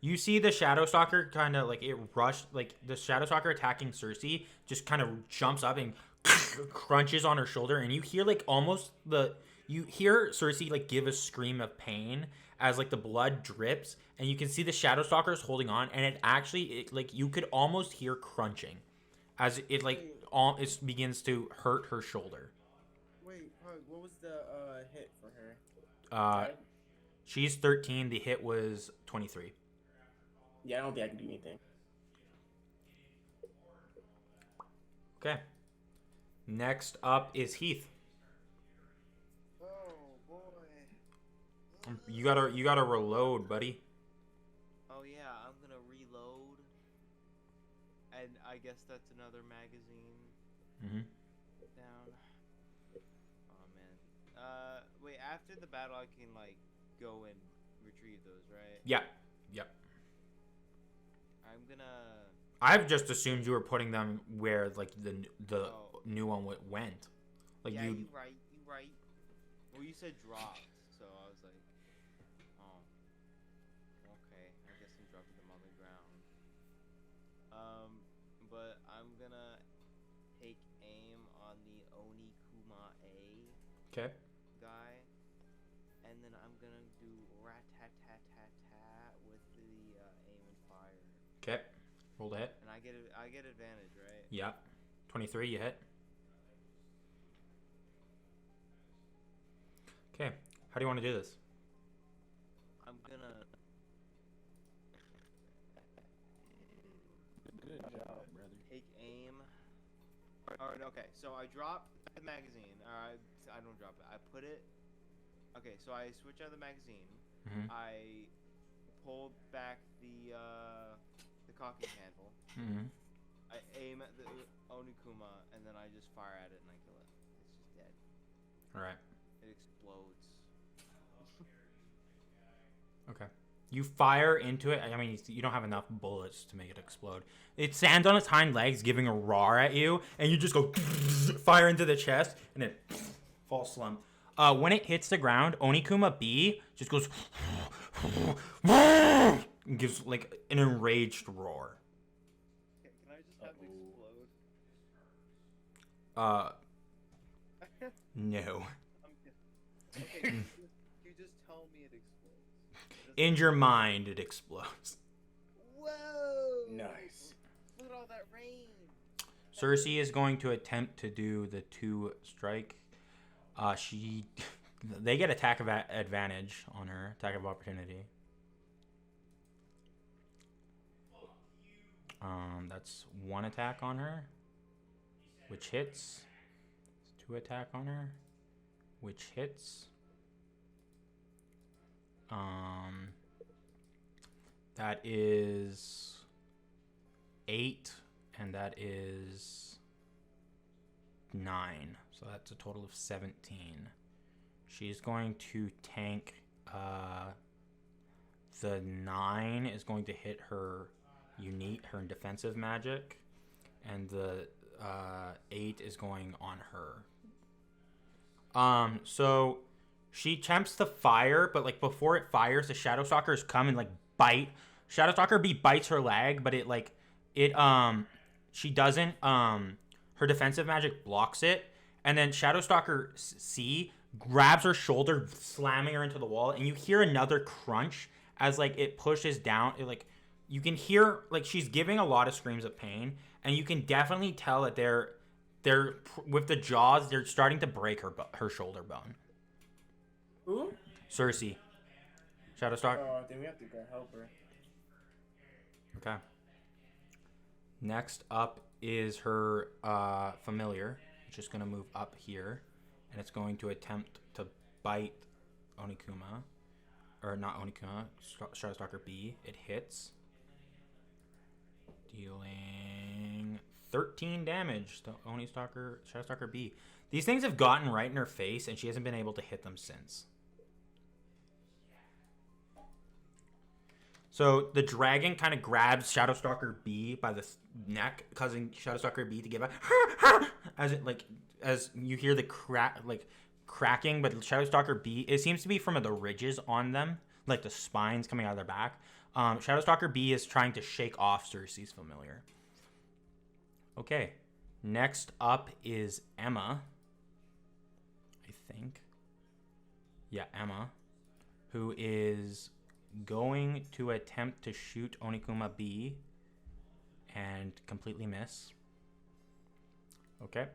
You see the Shadow Stalker kind of like it rushed, like the Shadow Stalker attacking Cersei just kind of jumps up and crunches on her shoulder, and you hear like you hear Cersei like give a scream of pain as like the blood drips, and you can see the Shadow Stalker is holding on, and it like you could almost hear crunching as it like it begins to hurt her shoulder. Wait, what was the hit for her? She's 13. The hit was 23. Yeah, I don't think I can do anything. Okay. Next up is Heath. Oh boy. You gotta reload, buddy. Oh yeah, I'm gonna reload. And I guess that's another magazine Mm-hmm. down. Oh man. Wait, after the battle I can like go and retrieve those, right? Yeah. Yep. I'm gonna I've just assumed you were putting them where like the new one went. Like yeah, you. you right. Well, you said dropped, so I was like, oh, okay. I guess I'm dropping them on the ground. But I'm gonna take aim on the Onikuma A Okay. guy, and then I'm gonna do rat tat tat tat tat Roll to hit. And I get advantage, right? Yep. 23, you hit. Okay. How do you want to do this? I'm gonna. Good job, brother. Take aim. Alright, okay, so I drop the magazine. I don't drop it. I put it. Okay, so I switch out the magazine. Mm-hmm. I pull back the cocking handle. Mm-hmm. I aim at the Onikuma, and then I just fire at it and I kill it. It's just dead. Alright. It explodes. Okay. You fire into it. I mean, you don't have enough bullets to make it explode. It stands on its hind legs, giving a roar at you, and you just go fire into the chest, and it falls slump. When it hits the ground, Onikuma B just goes and gives like an enraged roar. Can I just have it explode? No. Okay, you just tell me it explodes. In your mind, it explodes. Whoa! Nice. Look at all that rain. Cersei is going to attempt to do the 2 strike. They get attack of advantage on her, attack of opportunity. That's 1 attack on her, which hits. 2 attack on her, which hits. That is 8, and that is 9. So that's a total of 17. She's going to tank. The 9 is going to hit her unique, her defensive magic, and the 8 is going on her. So she attempts to fire, but like before it fires, the Shadow Stalkers come and like bite. Shadow Stalker B bites her leg, but she doesn't. Her defensive magic blocks it, and then Shadow Stalker C grabs her shoulder, slamming her into the wall, and you hear another crunch as like it pushes down. You can hear like she's giving a lot of screams of pain, and you can definitely tell that they're with the jaws, they're starting to break her shoulder bone. Who? Cersei. Shadowstalk. Oh, then we have to go help her. Okay. Next up is her familiar, which is going to move up here, and it's going to attempt to bite Onikuma. Or not Onikuma, Shadowstalker B. It hits. Dealing 13 damage to Shadowstalker B. These things have gotten right in her face, and she hasn't been able to hit them since. So the dragon kind of grabs Shadowstalker B by the neck, causing Shadowstalker B to give up. As you hear the cracking, but Shadowstalker B, it seems to be from the ridges on them, like the spines coming out of their back. Shadowstalker B is trying to shake off Cersei's familiar. Okay, next up is Emma. I think. Yeah, Emma, who is going to attempt to shoot Onikuma B and completely miss. Okay.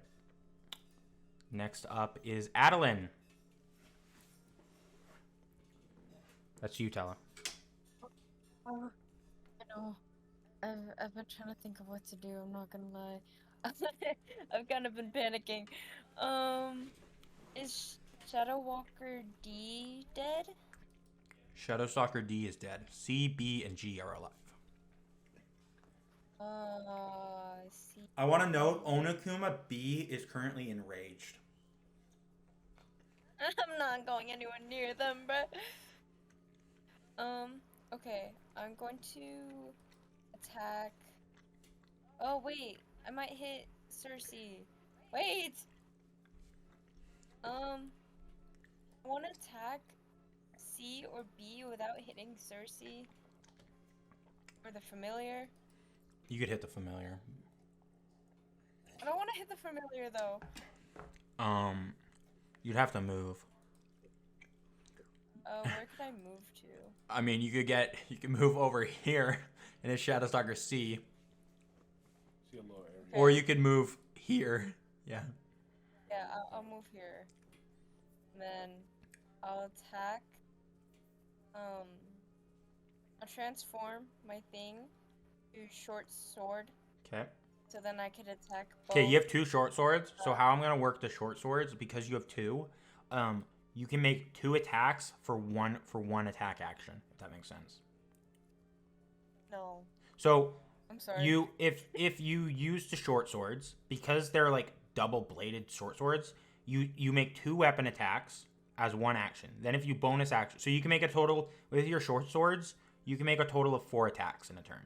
Next up is Adaline. That's you, Tella. I know. I've been trying to think of what to do. I'm not gonna lie. I've kind of been panicking. Is Shadow Walker D dead? Shadowstalker D is dead. C, B, and G are alive. I see. I want to note Onikuma B is currently enraged. I'm not going anywhere near them, but okay. I'm going to attack. Oh wait, I might hit Cersei. Wait. I want to attack C or B without hitting Cersei or the familiar. You could hit the familiar. I don't want to hit the familiar though. You'd have to move. Where could I move to? I mean, you can move over here and hit Shadowstalker C. See a little area. Or you could move here. Yeah. Yeah, I'll move here. And then I'll attack. I'll transform my thing to short sword, Okay. so then I could attack both. Okay, you have 2 short swords. So how I'm gonna work the short swords, because you have 2, you can make 2 attacks for one attack action, if that makes sense. No, So I'm sorry. if you use the short swords, because they're like double bladed short swords, you make 2 weapon attacks as one action. Then if you bonus action, so you can make a total with your short swords, you can make a total of 4 attacks in a turn.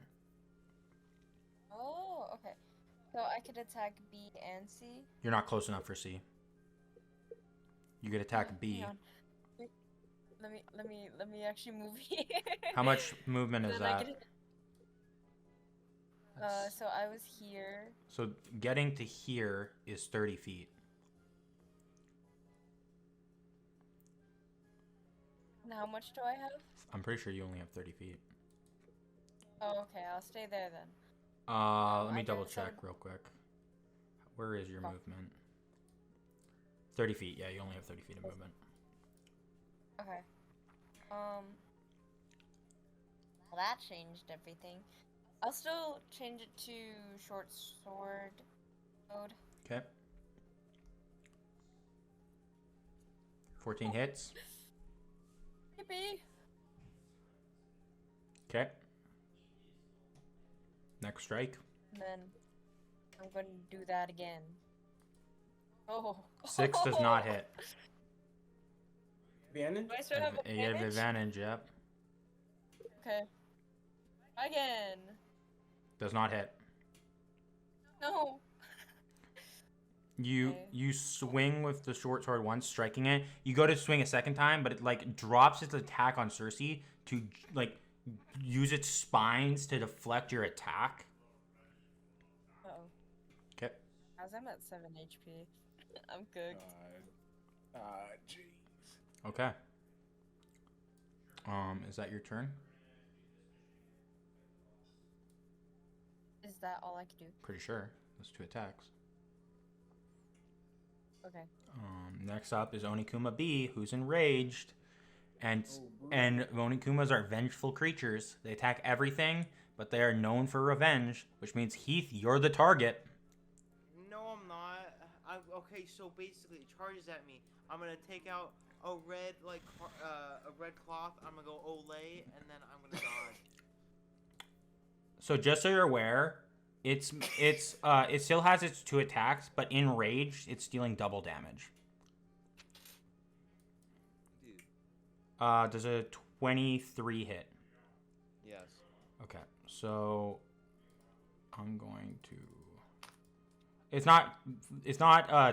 Oh, okay. So I could attack B and C. You're not close enough for C. You could attack B. Hang on. Let me actually move here. How much movement is Then I that? could- so I was here. So getting to here is 30 feet. And how much do I have? I'm pretty sure you only have 30 feet. Oh, okay. I'll stay there then. Let me I double can check send- real quick. Where is your Oh. movement? 30 feet. Yeah, you only have 30 feet of movement. Okay. Well, that changed everything. I'll still change it to short sword mode. Okay. 14 hits. Yippee! Okay. Next strike. And then I'm going to do that again. Oh. 6 does not hit. Advantage? Do I still have You have advantage? advantage, yep. Okay. Again. Does not hit. No. You Okay. you swing with the short sword once, striking it. You go to swing a second time, but it like drops its attack on Cersei to like use its spines to deflect your attack. Uh-oh. Okay. As I'm at 7 HP. I'm good. Jeez. Okay. Is that your turn? Is that all I can do? Pretty sure. That's 2 attacks. Okay. Next up is Onikuma B, who's enraged. And Oh, and Onikumas are vengeful creatures. They attack everything, but they are known for revenge, which means Heath, you're the target. No, I'm not. Okay, so basically, it charges at me. I'm gonna take out a red a red cloth. I'm gonna go Olay, and then I'm gonna dodge. So just so you're aware, it still has its 2 attacks, but in rage, it's dealing double damage. Dude. Does a 23 hit? Yes. Okay, so I'm going to. It's not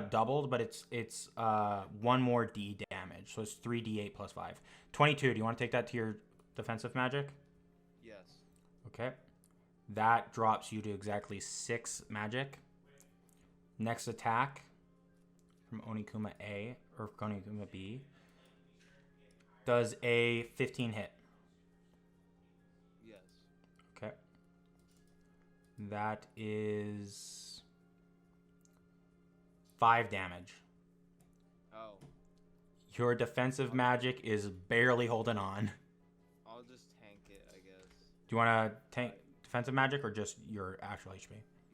doubled, but it's 1 more D damage, so it's 3d8 plus 5. 22. Do you want to take that to your defensive magic? Yes. Okay. That drops you to exactly 6 magic. Next attack from Onikuma A or Onikuma B does a 15 hit. Yes. Okay. That is 5 damage. Oh, Your defensive magic is barely holding on. I'll just tank it, I guess. Do you want to tank defensive magic or just your actual HP?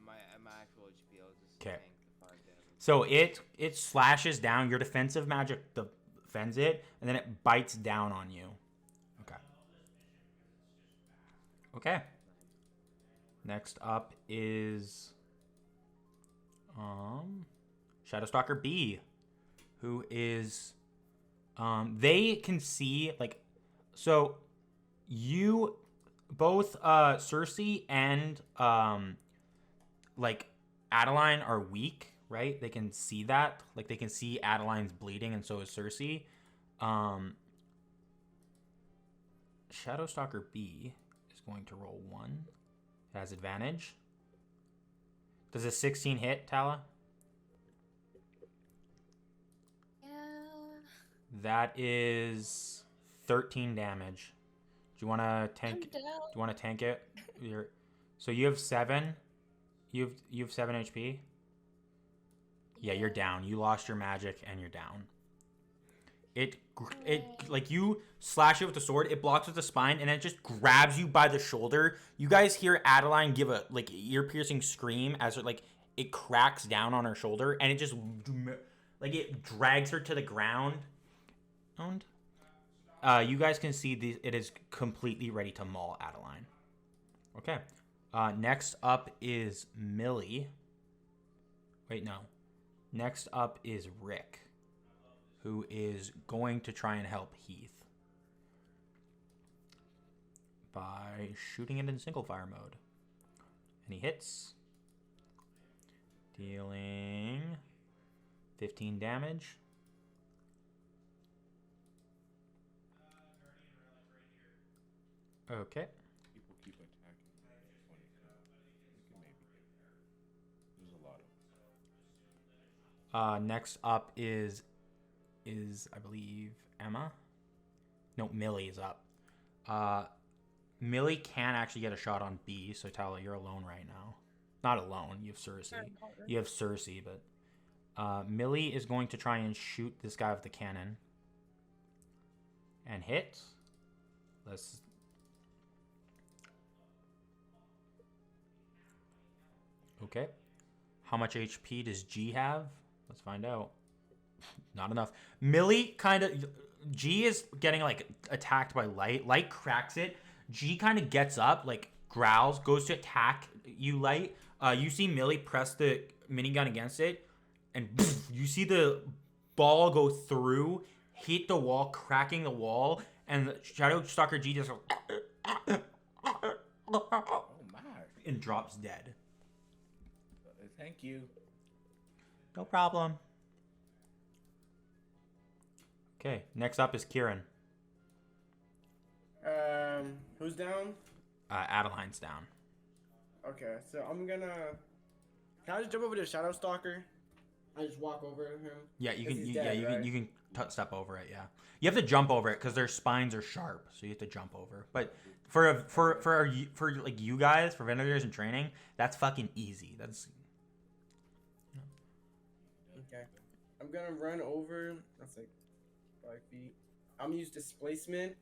My actual HP, I'll just 'Kay. tank the 5 damage. So it slashes down. Your defensive magic defends it, and then it bites down on you. Okay. Okay. Next up is Shadowstalker B, who is they can see like so you both Cersei and like Adaline are weak, right? They can see that. Like they can see Adaline's bleeding and so is Cersei. Shadowstalker B is going to roll 1. It has advantage. Does a 16 hit, Tala? Yeah. That is 13 damage. Do you want to tank? I'm down. Do you want to tank it? So you have 7. You've 7 HP. Yeah, you're down. You lost your magic and you're down. It like you slash it with the sword, it blocks with the spine, and it just grabs you by the shoulder. You guys hear Adaline give a like ear-piercing scream as it cracks down on her shoulder, and it just like it drags her to the ground. You guys can see it is completely ready to maul Adaline. Okay. Next up is Millie. Wait, no. Next up is Rick, who is going to try and help Heath by shooting it in single fire mode. And he hits, dealing 15 damage. Okay. People keep attacking me. Funny. We can maybe get there. There's a lot of them. Next up is I believe Emma. No, Millie is up. Millie can actually get a shot on B, so Tala, you're alone right now. Not alone, you have Cersei. You have Cersei, but Millie is going to try and shoot this guy with the cannon. And hit. Okay. How much HP does G have? Let's find out. Not enough. Millie G is getting attacked by Light. Light cracks it. G kind of gets up, growls, goes to attack you, Light. You see Millie press the minigun against it, and you see the ball go through, hit the wall, cracking the wall, and the Shadow Stalker G just goes, Oh my! and drops dead. Thank you. No problem. Okay, next up is Kieran. Who's down? Adeline's down. Okay, so I'm gonna. Can I just jump over to Shadow Stalker? I just walk over him. Yeah, you can. He's You, dead, yeah, right? you can step over it. Yeah, you have to jump over it because their spines are sharp, so you have to jump over. But for you guys, for Venators in training, that's fucking easy. That's. Okay, I'm gonna run over. That's 5 feet. I'm gonna use displacement.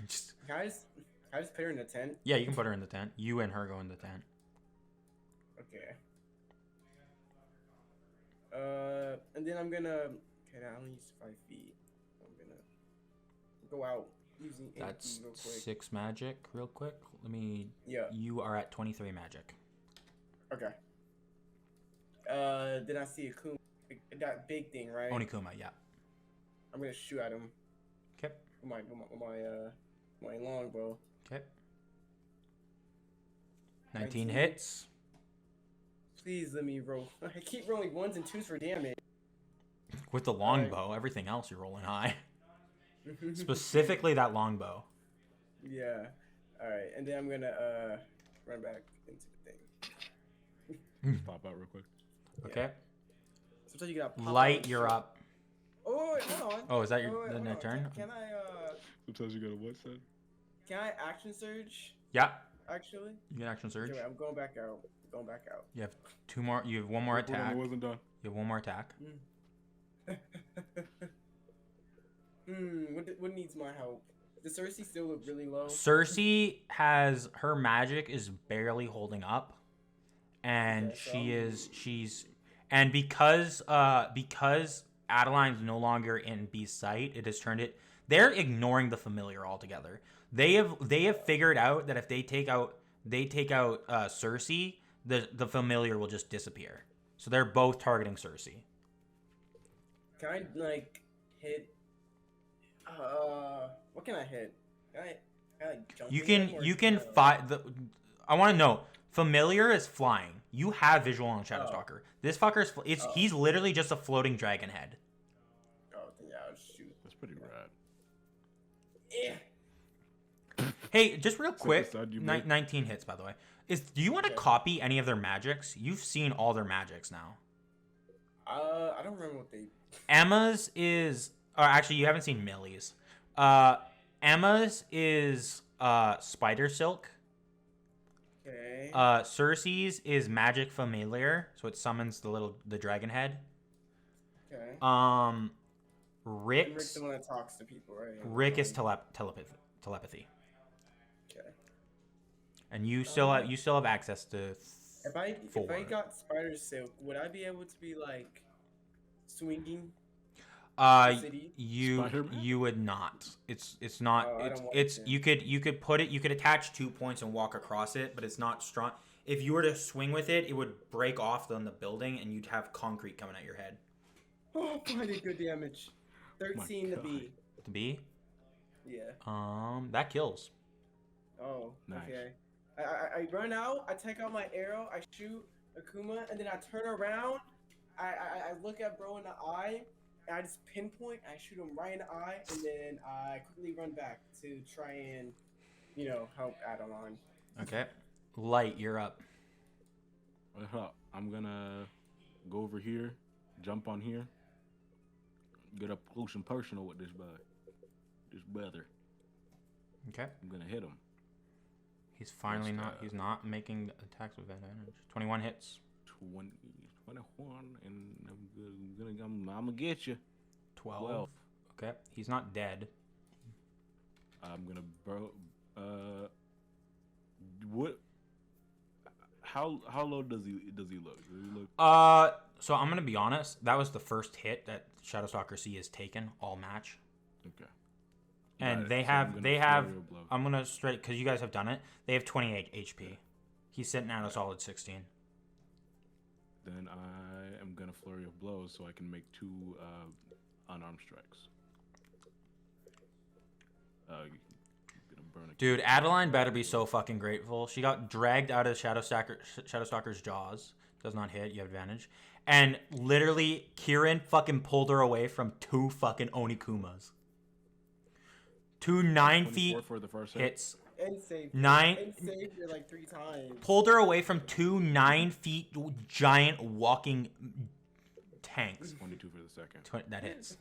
just. Can I just put her in the tent? Yeah, you can put her in the tent. You and her go in the tent. Okay. And then I'm gonna. Okay, I only use 5 feet. I'm gonna go out using 8 That's feet real quick. 6 magic, real quick. Let me. Yeah. You are at 23 magic. Okay. Then I see a Kuma, that big thing, right? Onikuma, yeah. I'm gonna shoot at him Okay. with my longbow. Okay. 19 hits. Please let me roll. I keep rolling 1s and 2s for damage. With the longbow, everything else you're rolling high. Specifically that longbow. Yeah. All right, and then I'm gonna run back into the thing. Pop out real quick. Okay. Sometimes you gotta pop Light, out. you're up. Oh, wait, hold on. Oh, is that your Wait, the hold net on. turn? Can I Sometimes you gotta what, son? can I action surge? Yeah. Actually. You can action surge. Okay, wait, I'm going back out. Going back out. You have 2 more. You have 1 more Hold on, attack. it wasn't done. You have 1 more attack. What needs my help? Does Cersei still look really low? Cersei has her magic is barely holding up, and Okay, so she's and because Adeline's no longer in B's sight, it has turned it. They're ignoring the familiar altogether. They have figured out that if they take out Cersei, the familiar will just disappear. So they're both targeting Cersei. Can I hit? What can I hit? Can I jump? You in them, can or you can I, fight the. I want to know. Familiar is flying. You have visual on Shadowstalker. This fucker's he's literally just a floating dragon head. Oh, then yeah, I'll shoot. That's pretty rad. Yeah. Hey, just real quick. aside, you make- 19 hits, by the way. Do you want to Okay. copy any of their magics? You've seen all their magics now. I don't remember what they. Emma's is, or actually, you haven't seen Millie's. Emma's is spider silk. Okay. Cersei's is magic familiar, so it summons the dragon head. Okay. Um, And Rick's Rick's the one that talks to people, right? Rick is telepathy, Okay. and you still have access to If I four. got spider silk, would I be able to be like swinging? City? Spider-Man? You would not. It's not. Oh, I don't want it's to. you could attach 2 points and walk across it, but it's not strong. If you were to swing with it, it would break off on the building, and you'd have concrete coming at your head. Oh, I did good damage. 13 to God. B. To be, Yeah. that kills. Oh, Nice. okay. I run out, I take out my arrow, I shoot Akuma, and then I turn around, I look at bro in the eye, and I just pinpoint, I shoot him right in the eye, and then I quickly run back to try and, help Adaline. Okay, Light, you're up. I'm gonna go over here, jump on here, get up close and personal with this brother. Okay, I'm gonna hit him. he's finally Let's not. go. He's not making attacks with advantage. 21 hits. 21, and I'm gonna get you. 12. Okay, he's not dead. I'm gonna what? How low does he look? Does he look? So I'm gonna be honest. That was the first hit that Shadowstalker C has taken all match, Okay. and Got it. they So I'm have gonna they flurry have. of blow. I'm gonna straight because you guys have done it. They have 28 HP. He's sitting at a solid 16. Then I am gonna flurry of blows so I can make 2 unarmed strikes. Gonna burn a Dude, Adaline better be so fucking grateful. She got dragged out of Shadowstalker's jaws. Does not hit. You have advantage. And literally, Kieran fucking pulled her away from 2 fucking Onikumas. 2 9 feet 24 for the first hit. hits. And saved. 9 And saved her like 3 times. pulled her away from 2 9 feet giant walking tanks. 22 for the second. That hits.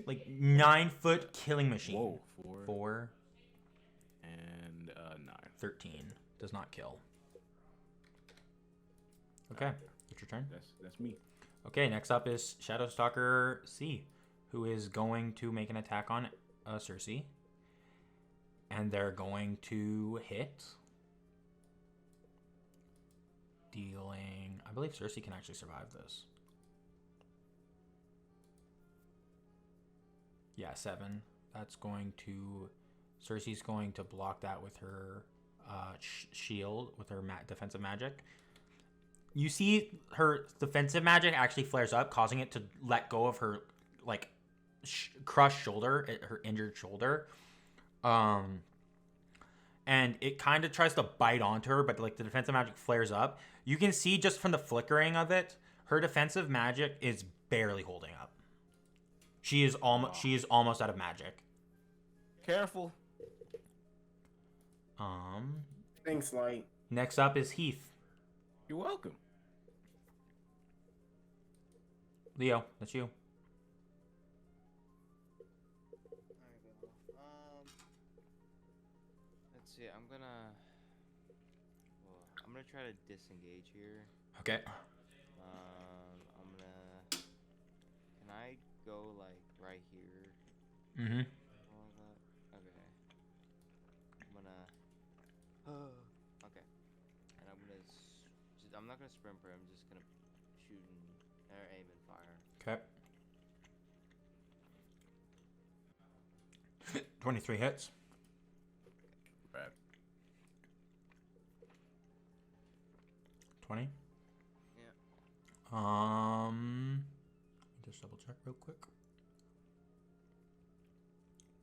Like 9-foot killing machine. Whoa, 4 and 9. 13 does not kill. Okay, it's your turn. That's me. Okay, next up is Shadowstalker C, who is going to make an attack on Cersei. And they're going to hit. Dealing... I believe Cersei can actually survive this. Yeah, 7. That's going to... Cersei's going to block that with her shield, with her defensive magic. You see her defensive magic actually flares up, causing it to let go of her, like, crushed shoulder, her injured shoulder. And it kind of tries to bite onto her, but, like, the defensive magic flares up. You can see just from the flickering of it, her defensive magic is barely holding up. She is almost out of magic. Careful. Thanks, Light. Next up is Heath. You're welcome. Leo, that's you. Let's see. I'm gonna try to disengage here. Okay. I'm gonna. Can I go like right here? Mm-hmm. Okay. I'm gonna. Okay. And I'm gonna. I'm not gonna sprint for him. I'm just gonna shoot or aim and fire. Okay. 23 hits. Bad. 20. Yeah. Just double check real quick.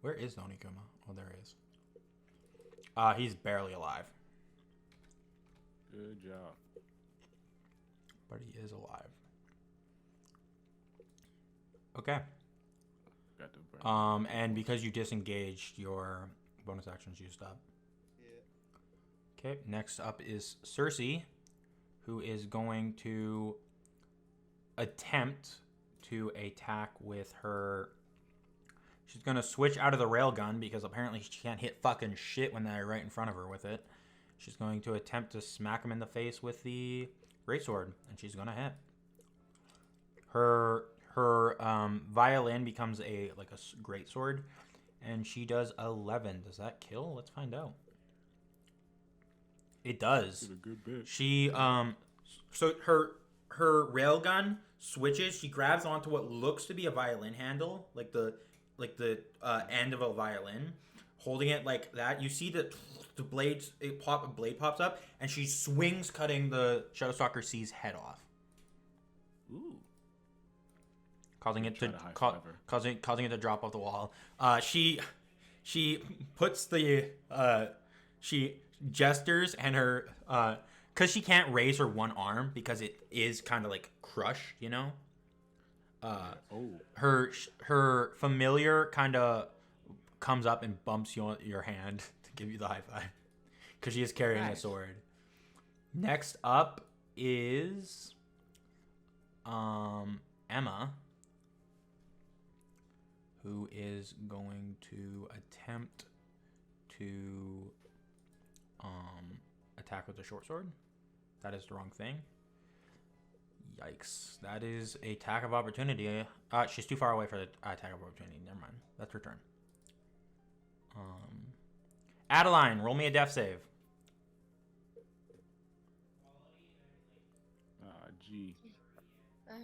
Where is Onikuma? Oh, there he is. He's barely alive, Good job. but he is alive. Okay. Got to burn. And because you disengaged, your bonus action's used up. Yeah. Okay, next up is Cersei, who is going to attempt to attack with her. She's going to switch out of the railgun because apparently she can't hit fucking shit when they're right in front of her with it. She's going to attempt to smack him in the face with the greatsword, and she's gonna hit. Her violin becomes a greatsword, and she does 11. Does that kill? Let's find out. It does. Did a good bit. She so her railgun switches. She grabs onto what looks to be a violin handle, like the end of a violin, holding it like that. You see the blade pops up, and she swings, cutting the Shadowstalker C's head off, Ooh. causing it to Try to causing it to drop off the wall. She puts the she gestures, and her because she can't raise her one arm because it is kind of like crushed, you know. Her familiar kind of comes up and bumps you on your hand to give you the high five because she is carrying a sword. Next up is Emma, who is going to attempt to attack with the short sword. That is the wrong thing. Yikes. That is a attack of opportunity. She's too far away for the attack of opportunity. Never mind. That's her turn. Adaline, roll me a death save. G. How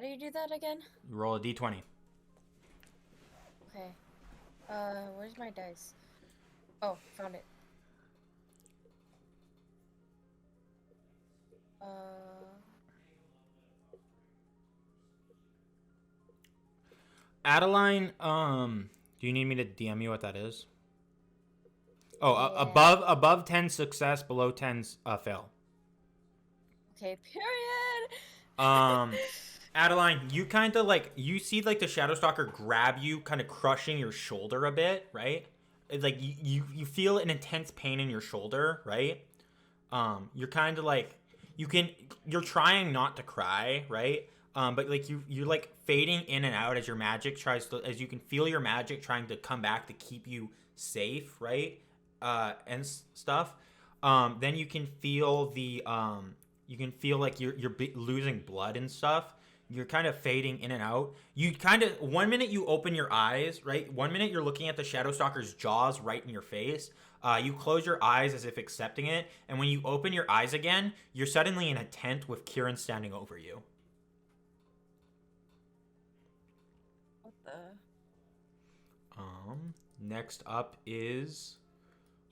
do you do that again? You roll a d20. Okay. Where's my dice? Oh, found it. Adaline, do you need me to DM you what that is? Oh, Yeah. above 10 success, below 10 fail. Okay, period. Adaline, you kind of you see the Shadowstalker grab you, kind of crushing your shoulder a bit, right? It's like you feel an intense pain in your shoulder, right? You're kind of you're trying not to cry, right? But you're fading in and out as your magic as you can feel your magic trying to come back to keep you safe, right? And stuff. Then you can feel you're losing blood and stuff. You're kind of fading in and out. You kind of, one minute you open your eyes, right? One minute you're looking at the Shadowstalker's jaws right in your face. You close your eyes as if accepting it. And when you open your eyes again, you're suddenly in a tent with Kieran standing over you. What the? Next up is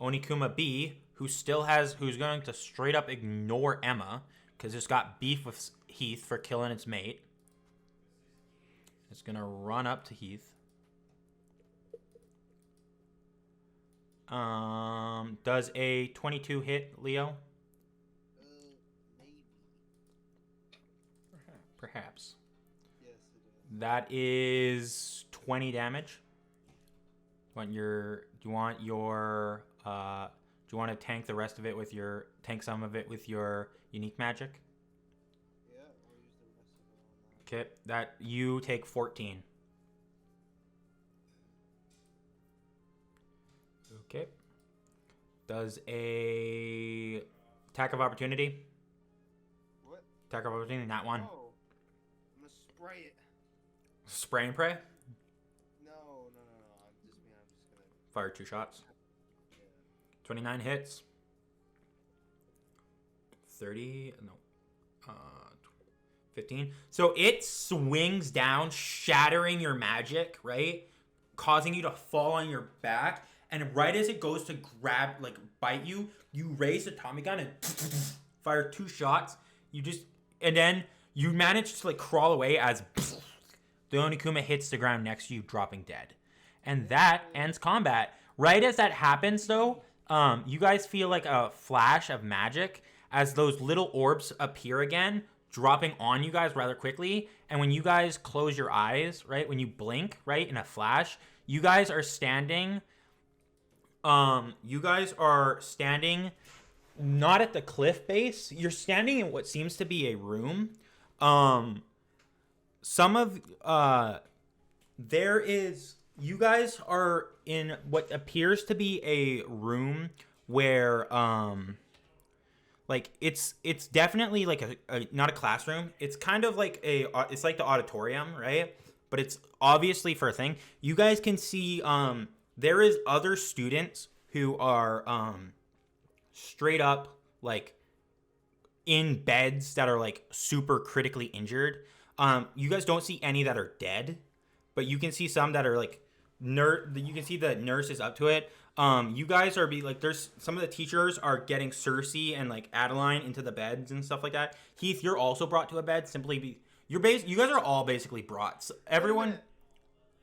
Onikuma B, who's going to straight up ignore Emma because it's got beef with Heath for killing its mate. It's gonna run up to Heath. Does a 22 hit, Leo? Maybe. Perhaps. Yes, it is. That is 20 damage. Do you want to tank the rest of it with some of it with your unique magic? Yeah, I'll use the rest of it on that. Okay, that you take 14. Okay. Does a attack of opportunity? What? Attack of opportunity, not one. Oh, I'm gonna spray it. Spray and pray? No. I'm just gonna. Fire 2 shots. Yeah. 29 hits. 30, no. 15. So it swings down, shattering your magic, right? Causing you to fall on your back. And right as it goes to bite you, you raise the Tommy gun and fire 2 shots. And then you manage to crawl away as the Onikuma hits the ground next to you, dropping dead. And that ends combat. Right as that happens, though, you guys feel like a flash of magic as those little orbs appear again, dropping on you guys rather quickly. And when you guys close your eyes, right, when you blink, right, in a flash, you guys are standing not at the cliff base. You're standing in what seems to be a room. You guys are in what appears to be a room where like it's definitely like a not a classroom. It's kind of like it's like the auditorium, right? But it's obviously for a thing. You guys can see there is other students who are straight up like in beds that are like super critically injured. You guys don't see any that are dead, but you can see some that are like you can see the nurse is up to it. You guys are there's some of the teachers are getting Cersei and like Adaline into the beds and stuff like that. Heath, you're also brought to a bed you guys are all basically brought. So everyone.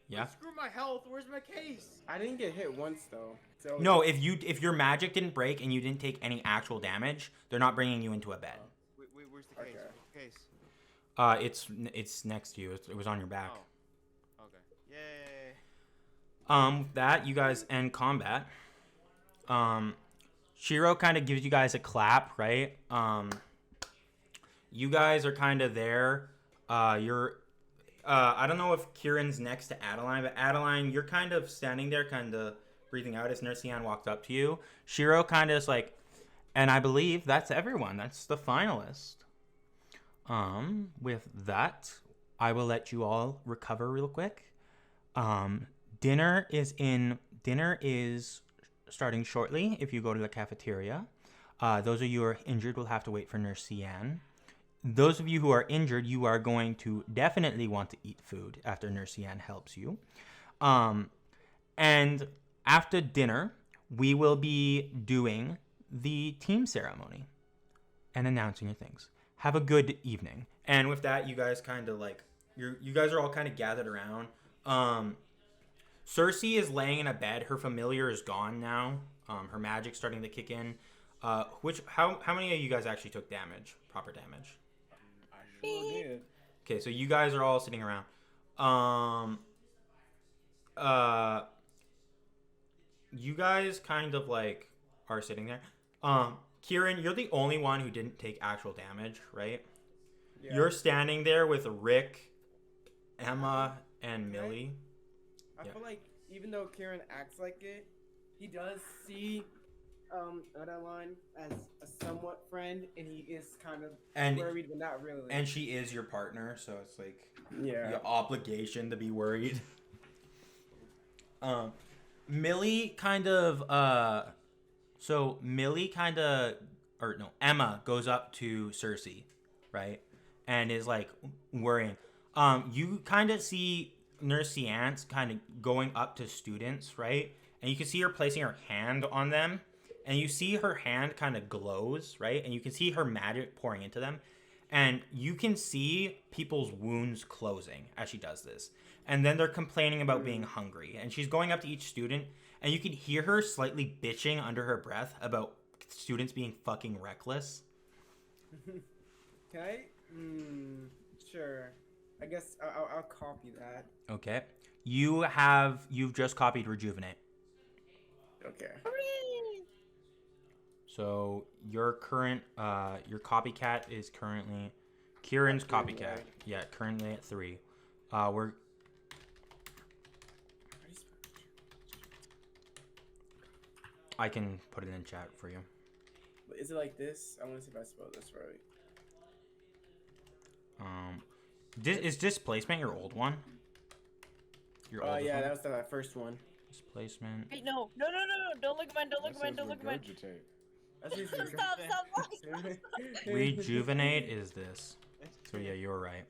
Yeah. Screw my health. Where's my case? I didn't get hit once though. So No, if your magic didn't break and you didn't take any actual damage, they're not bringing you into a bed. Wait, where's the case? Okay. Where's the case? It's next to you. It was on your back. Oh. Okay. Yay. That you guys end combat. Shiro kind of gives you guys a clap, right? You guys are kind of there. I don't know if Kieran's next to Adaline, but Adaline, you're kind of standing there, kind of breathing out as Nersian walked up to you. Shiro kind of is like, and I believe that's everyone. That's the finalist. With that, I will let you all recover real quick. Dinner is starting shortly if you go to the cafeteria. Those of you who are injured will have to wait for Nurse Cian. Those of you who are injured, you are going to definitely want to eat food after Nurse Cian helps you. And after dinner, we will be doing the team ceremony and announcing your things. Have a good evening. And with that, you guys kind of like, you guys are all kind of gathered around. Cersei is laying in a bed. Her familiar is gone now. Her magic's starting to kick in. How many of you guys actually took damage? Proper damage? I sure did. Okay, so you guys are all sitting around. You guys kind of like are sitting there. Kieran, you're the only one who didn't take actual damage, right? Yeah. You're standing there with Rick, Emma, and Millie. I Yeah. feel like even though Kieran acts like it, he does see Adaline as a somewhat friend, and he is kind of worried, but not really. And she is your partner, so it's like yeah, your obligation to be worried. Millie kind of Emma goes up to Cersei, right? And is like worrying. You kind of see Nurse Ciance kind of going up to students, right? And you can see her placing her hand on them. And you see her hand kind of glows, right? And you can see her magic pouring into them. And you can see people's wounds closing as she does this. And then they're complaining about being hungry. And she's going up to each student. And you can hear her slightly bitching under her breath about students being fucking reckless. Can I? Sure. I guess I'll copy that. Okay. You've just copied Rejuvenate. Okay. So your current your copycat is currently Kieran's copycat. Right? Yeah, currently at 3. I can put it in chat for you. Is it like this? I want to see if I spell this right. Is displacement your old one? Your old Yeah, one? that was the first one. Displacement. Wait, no. Don't look at mine. Don't look at mine. Don't look at mine. Regurgitate. That's easy. Stop. Rejuvenate is this. So yeah, you're right.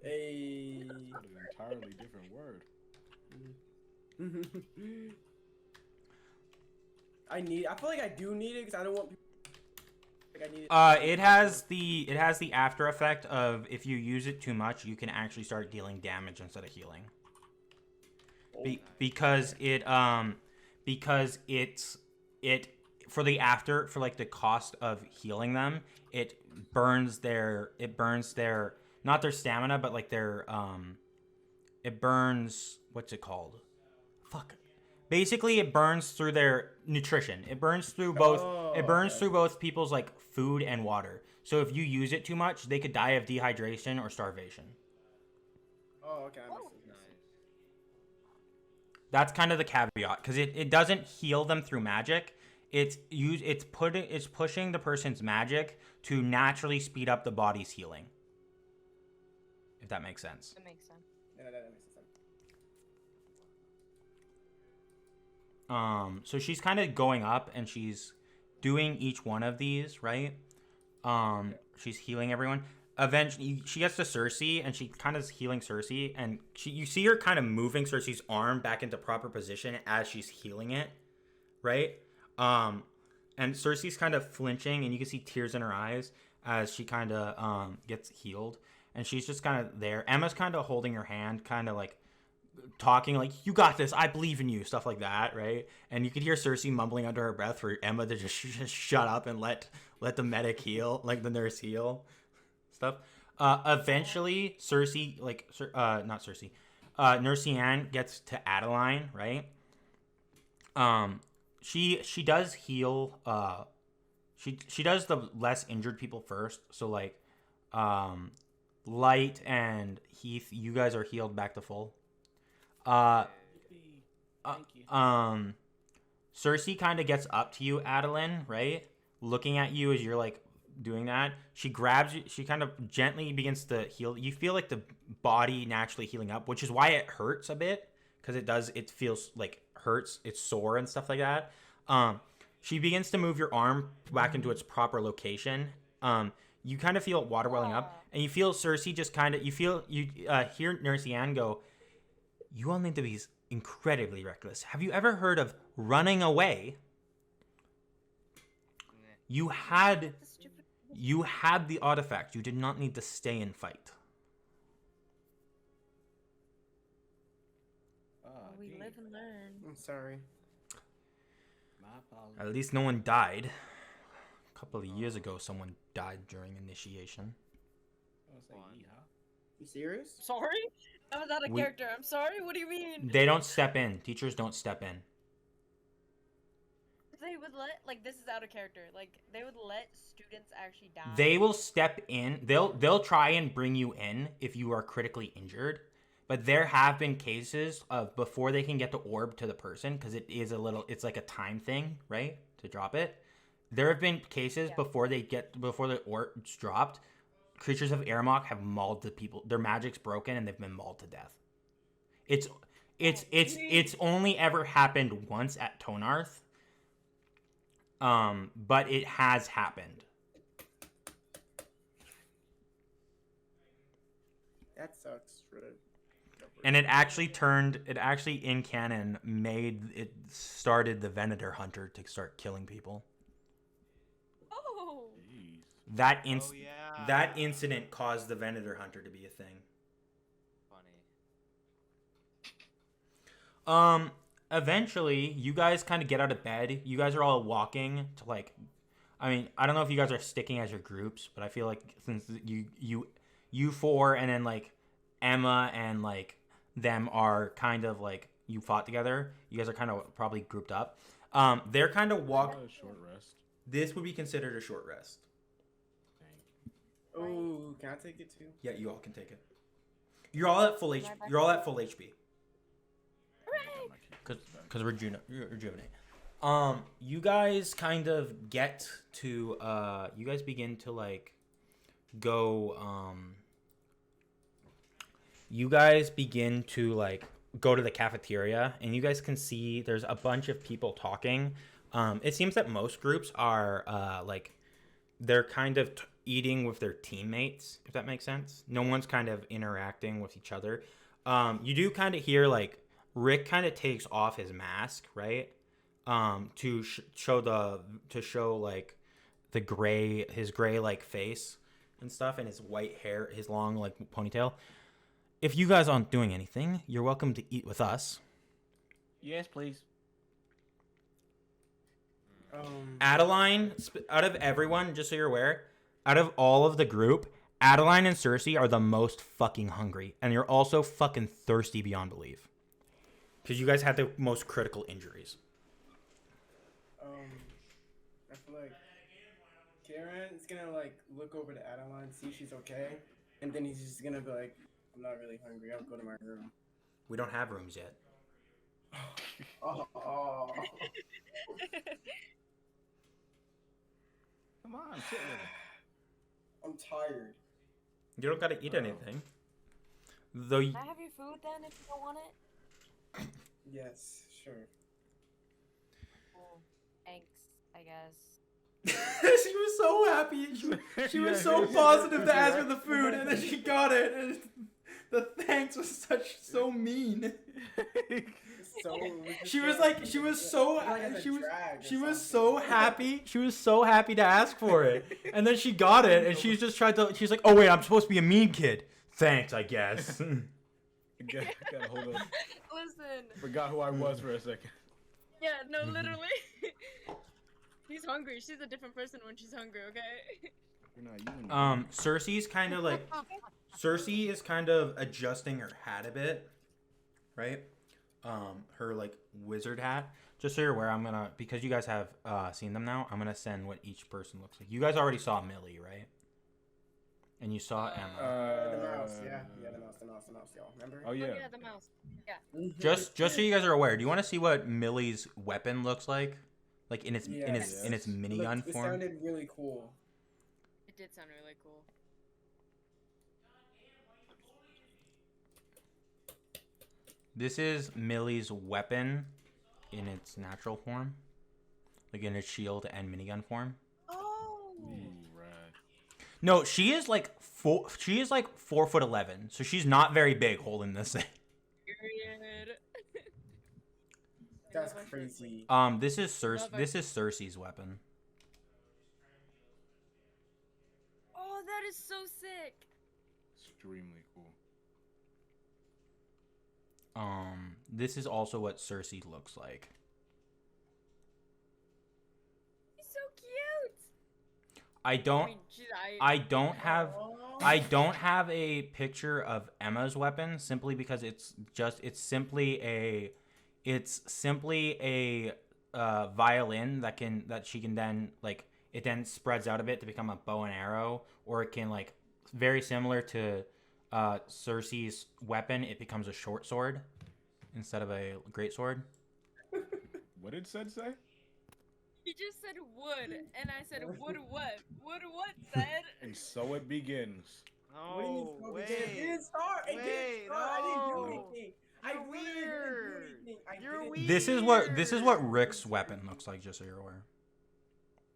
Hey. An entirely different word. I feel like I do need it because I don't want people. Like I need it. It has the after effect of if you use it too much, you can actually start dealing damage instead of healing. Because it for the cost of healing them, it burns their not their stamina, but like their it burns, what's it called? Fuck. Basically, it burns through their nutrition. It burns through both. Through both people's like food and water. So if you use it too much, they could die of dehydration or starvation. Oh, okay. That's kind of the caveat, because it doesn't heal them through magic. It's pushing the person's magic to naturally speed up the body's healing. If that makes sense. That makes sense. Yeah, that makes sense. So she's kind of going up and she's doing each one of these, right? She's healing everyone. Eventually, she gets to Cersei and she kind of is healing Cersei, and you see her kind of moving Cersei's arm back into proper position as she's healing it, right? And Cersei's kind of flinching, and you can see tears in her eyes as she kind of gets healed, and she's just kind of there. Emma's kind of holding her hand, kind of like talking like, "You got this, I believe in you," stuff like that, right? And you could hear Cersei mumbling under her breath for Emma to just shut up and let the medic heal, like the nurse heal, stuff. Eventually, Cersei, not Cersei, Nurse Anne gets to Adaline, right? She does heal. She does the less injured people first. So like, Light and Heath, you guys are healed back to full. Thank you. Cersei kind of gets up to you, Adaline, right? Looking at you as you're like doing that. She grabs you. She kind of gently begins to heal. You feel like the body naturally healing up, which is why it hurts a bit, because it feels like hurts. It's sore and stuff like that. She begins to move your arm back into its proper location. You kind of feel water welling up, and you feel Cersei just kind of, you hear Nurse Anne go, "You all need to be incredibly reckless. Have you ever heard of running away? You had the artifact. You did not need to stay and fight." We live and learn. I'm sorry. My apologies. At least no one died. A couple of years ago, someone died during initiation. I was like, yeehaw. You serious? Sorry? I was out of character. I'm sorry? What do you mean? They don't step in. Teachers don't step in. They would let, like, this is out of character. Like, they would let students actually die. They will step in. They'll try and bring you in if you are critically injured. But there have been cases of before they can get the orb to the person, because it's like a time thing, right? To drop it. There have been cases before the orb's dropped, creatures of Irimok have mauled the people. Their magic's broken and they've been mauled to death. It's only ever happened once at Tonarth. But it has happened. That sucks. And it actually in canon started the Venator hunter to start killing people. Oh! Jeez. That incident caused the Venator hunter to be a thing. Funny. Eventually, you guys kind of get out of bed. You guys are all walking to like, I mean, I don't know if you guys are sticking as your groups, but I feel like since you four and then like Emma and like them are kind of like, you fought together. You guys are kind of probably grouped up. They're kind of walking. Short rest. This would be considered a short rest. Oh, can I take it too? Yeah, you all can take it. You're all at full HP. You're all at full HP. Because rejuvenate. You guys kind of get to you guys begin to like go you guys begin to like go to the cafeteria, and you guys can see there's a bunch of people talking. It seems that most groups are like they're kind of eating with their teammates, if that makes sense. No one's kind of interacting with each other. You do kind of hear like Rick kind of takes off his mask, right? To show like his gray like face and stuff, and his white hair, his long like ponytail. If you guys aren't doing anything, you're welcome to eat with us. Yes, please. Adaline, out of everyone, just so you're aware, out of all of the group, Adaline and Cersei are the most fucking hungry, and you're also fucking thirsty beyond belief. Because you guys had the most critical injuries. I feel like Kieran's gonna like look over to Adaline, see if she's okay, and then he's just gonna be like, "I'm not really hungry. I'll go to my room." We don't have rooms yet. Oh. I'm sitting with him. I'm tired. You don't gotta eat anything. Though. Can I have your food then if you don't want it? Yes, sure. Oh, thanks, I guess. She was so happy. She was so positive to ask for the food, and then she got it. And the thanks was so mean. So She was so like she was drag or she was something. so happy. She was so happy to ask for it, and then she got it, and she's just tried to. She's like, "Oh wait, I'm supposed to be a mean kid. Thanks, I guess." Gotta hold on. Listen. Forgot who I was for a second. Yeah, no, literally. He's hungry. She's a different person when she's hungry, okay? You're not you. Cersei's kind of like Cersei is kind of adjusting her hat a bit, right? Her like wizard hat. Just so you're aware, I'm gonna, because you guys have seen them now, I'm gonna send what each person looks like. You guys already saw Millie, right? And you saw Emma. The mouse, yeah, the mouse, y'all. Remember? Oh yeah. Oh, yeah, the mouse. Yeah. Just so you guys are aware, do you want to see what Millie's weapon looks like in its Yes. in its minigun It form? sounded really cool. It did sound really cool. This is Millie's weapon in its natural form, like in its shield and minigun form. Oh! Ooh, rad. No, she is like 4'11", so she's not very big holding this thing. Period. That's crazy. This is Cersei's weapon. Oh, that is so sick. Extremely cool. This is also what Cersei looks like. He's so cute. I don't have a picture of Emma's weapon simply because it's simply a violin that she can then it then spreads out a bit to become a bow and arrow, or it can very similar to Cersei's weapon, it becomes a short sword instead of a great sword. What did Said say? He just said wood, and I said wood what? Wood what, said? And so it begins. What do you mean, No, so wait. It didn't start. It didn't start. I didn't do no. anything. I You're really didn't do weird. anything. You're didn't- weird. This is what Rick's weapon looks like, just so you're aware.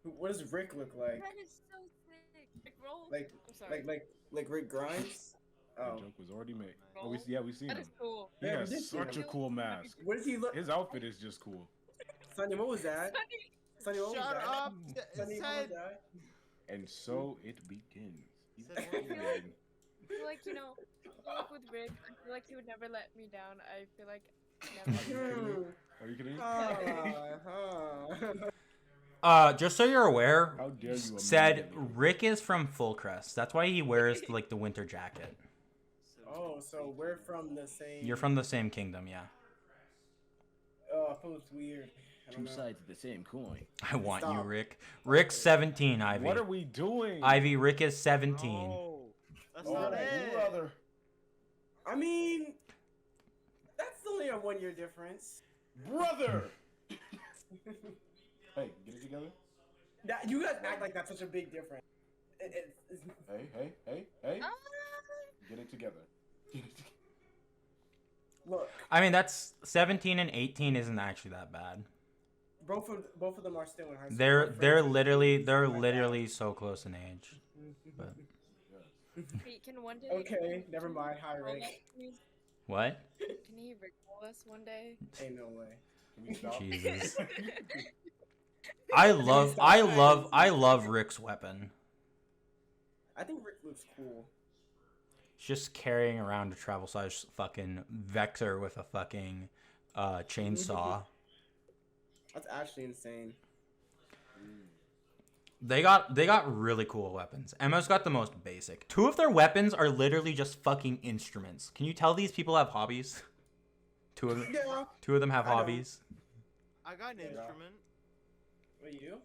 What does Rick look like? That is so sick. Like, roll. Like, I'm sorry. like Rick Grimes? The Oh. joke was already made. Roll. We've seen That him. is cool. He Yeah, has we did see such a him. cool mask. What does he look? His outfit is just cool. Sonny, what was that? Sonny, what was Shut that? up. Sonny, what was Said. that? And so it begins. Said what? I feel like, I feel like with Rick, I feel like he would never let me down. I feel like never. Are you kidding? Just so you're aware, How dare you? said immediately- Rick is from Fullcrest. That's why he wears the winter jacket. Oh, so we're from the same. You're from the same kingdom, yeah. Oh, I feel it's weird. I don't Two know. sides of the same coin. I want you, Stop. Rick. Rick's 17, Ivy. What are we doing? Ivy, Rick is 17. No, that's Oh, not right, it. Brother. I mean, that's only a 1 year difference. Brother. Hey, get it together. You guys act like that's such a big difference. Hey. Ah! Get it together. Look, I mean, that's 17 and 18 isn't actually that bad. both of them are still in high school. They're My friends they're like literally so close in age. But Wait, can one day? that. Okay, never mind. Hi, roll Rick. us, please? what? Can he recall us one day? Ain't no way. Can we stop? Jesus. I love Rick's weapon. I think Rick looks cool. Just carrying around a travel size fucking vector with a fucking chainsaw. That's actually insane. They got really cool weapons. Emma's got the most basic. Two of their weapons are literally just fucking instruments. Can you tell these people have hobbies? Two of them have I know. hobbies. I got an Yeah. instrument. What, you?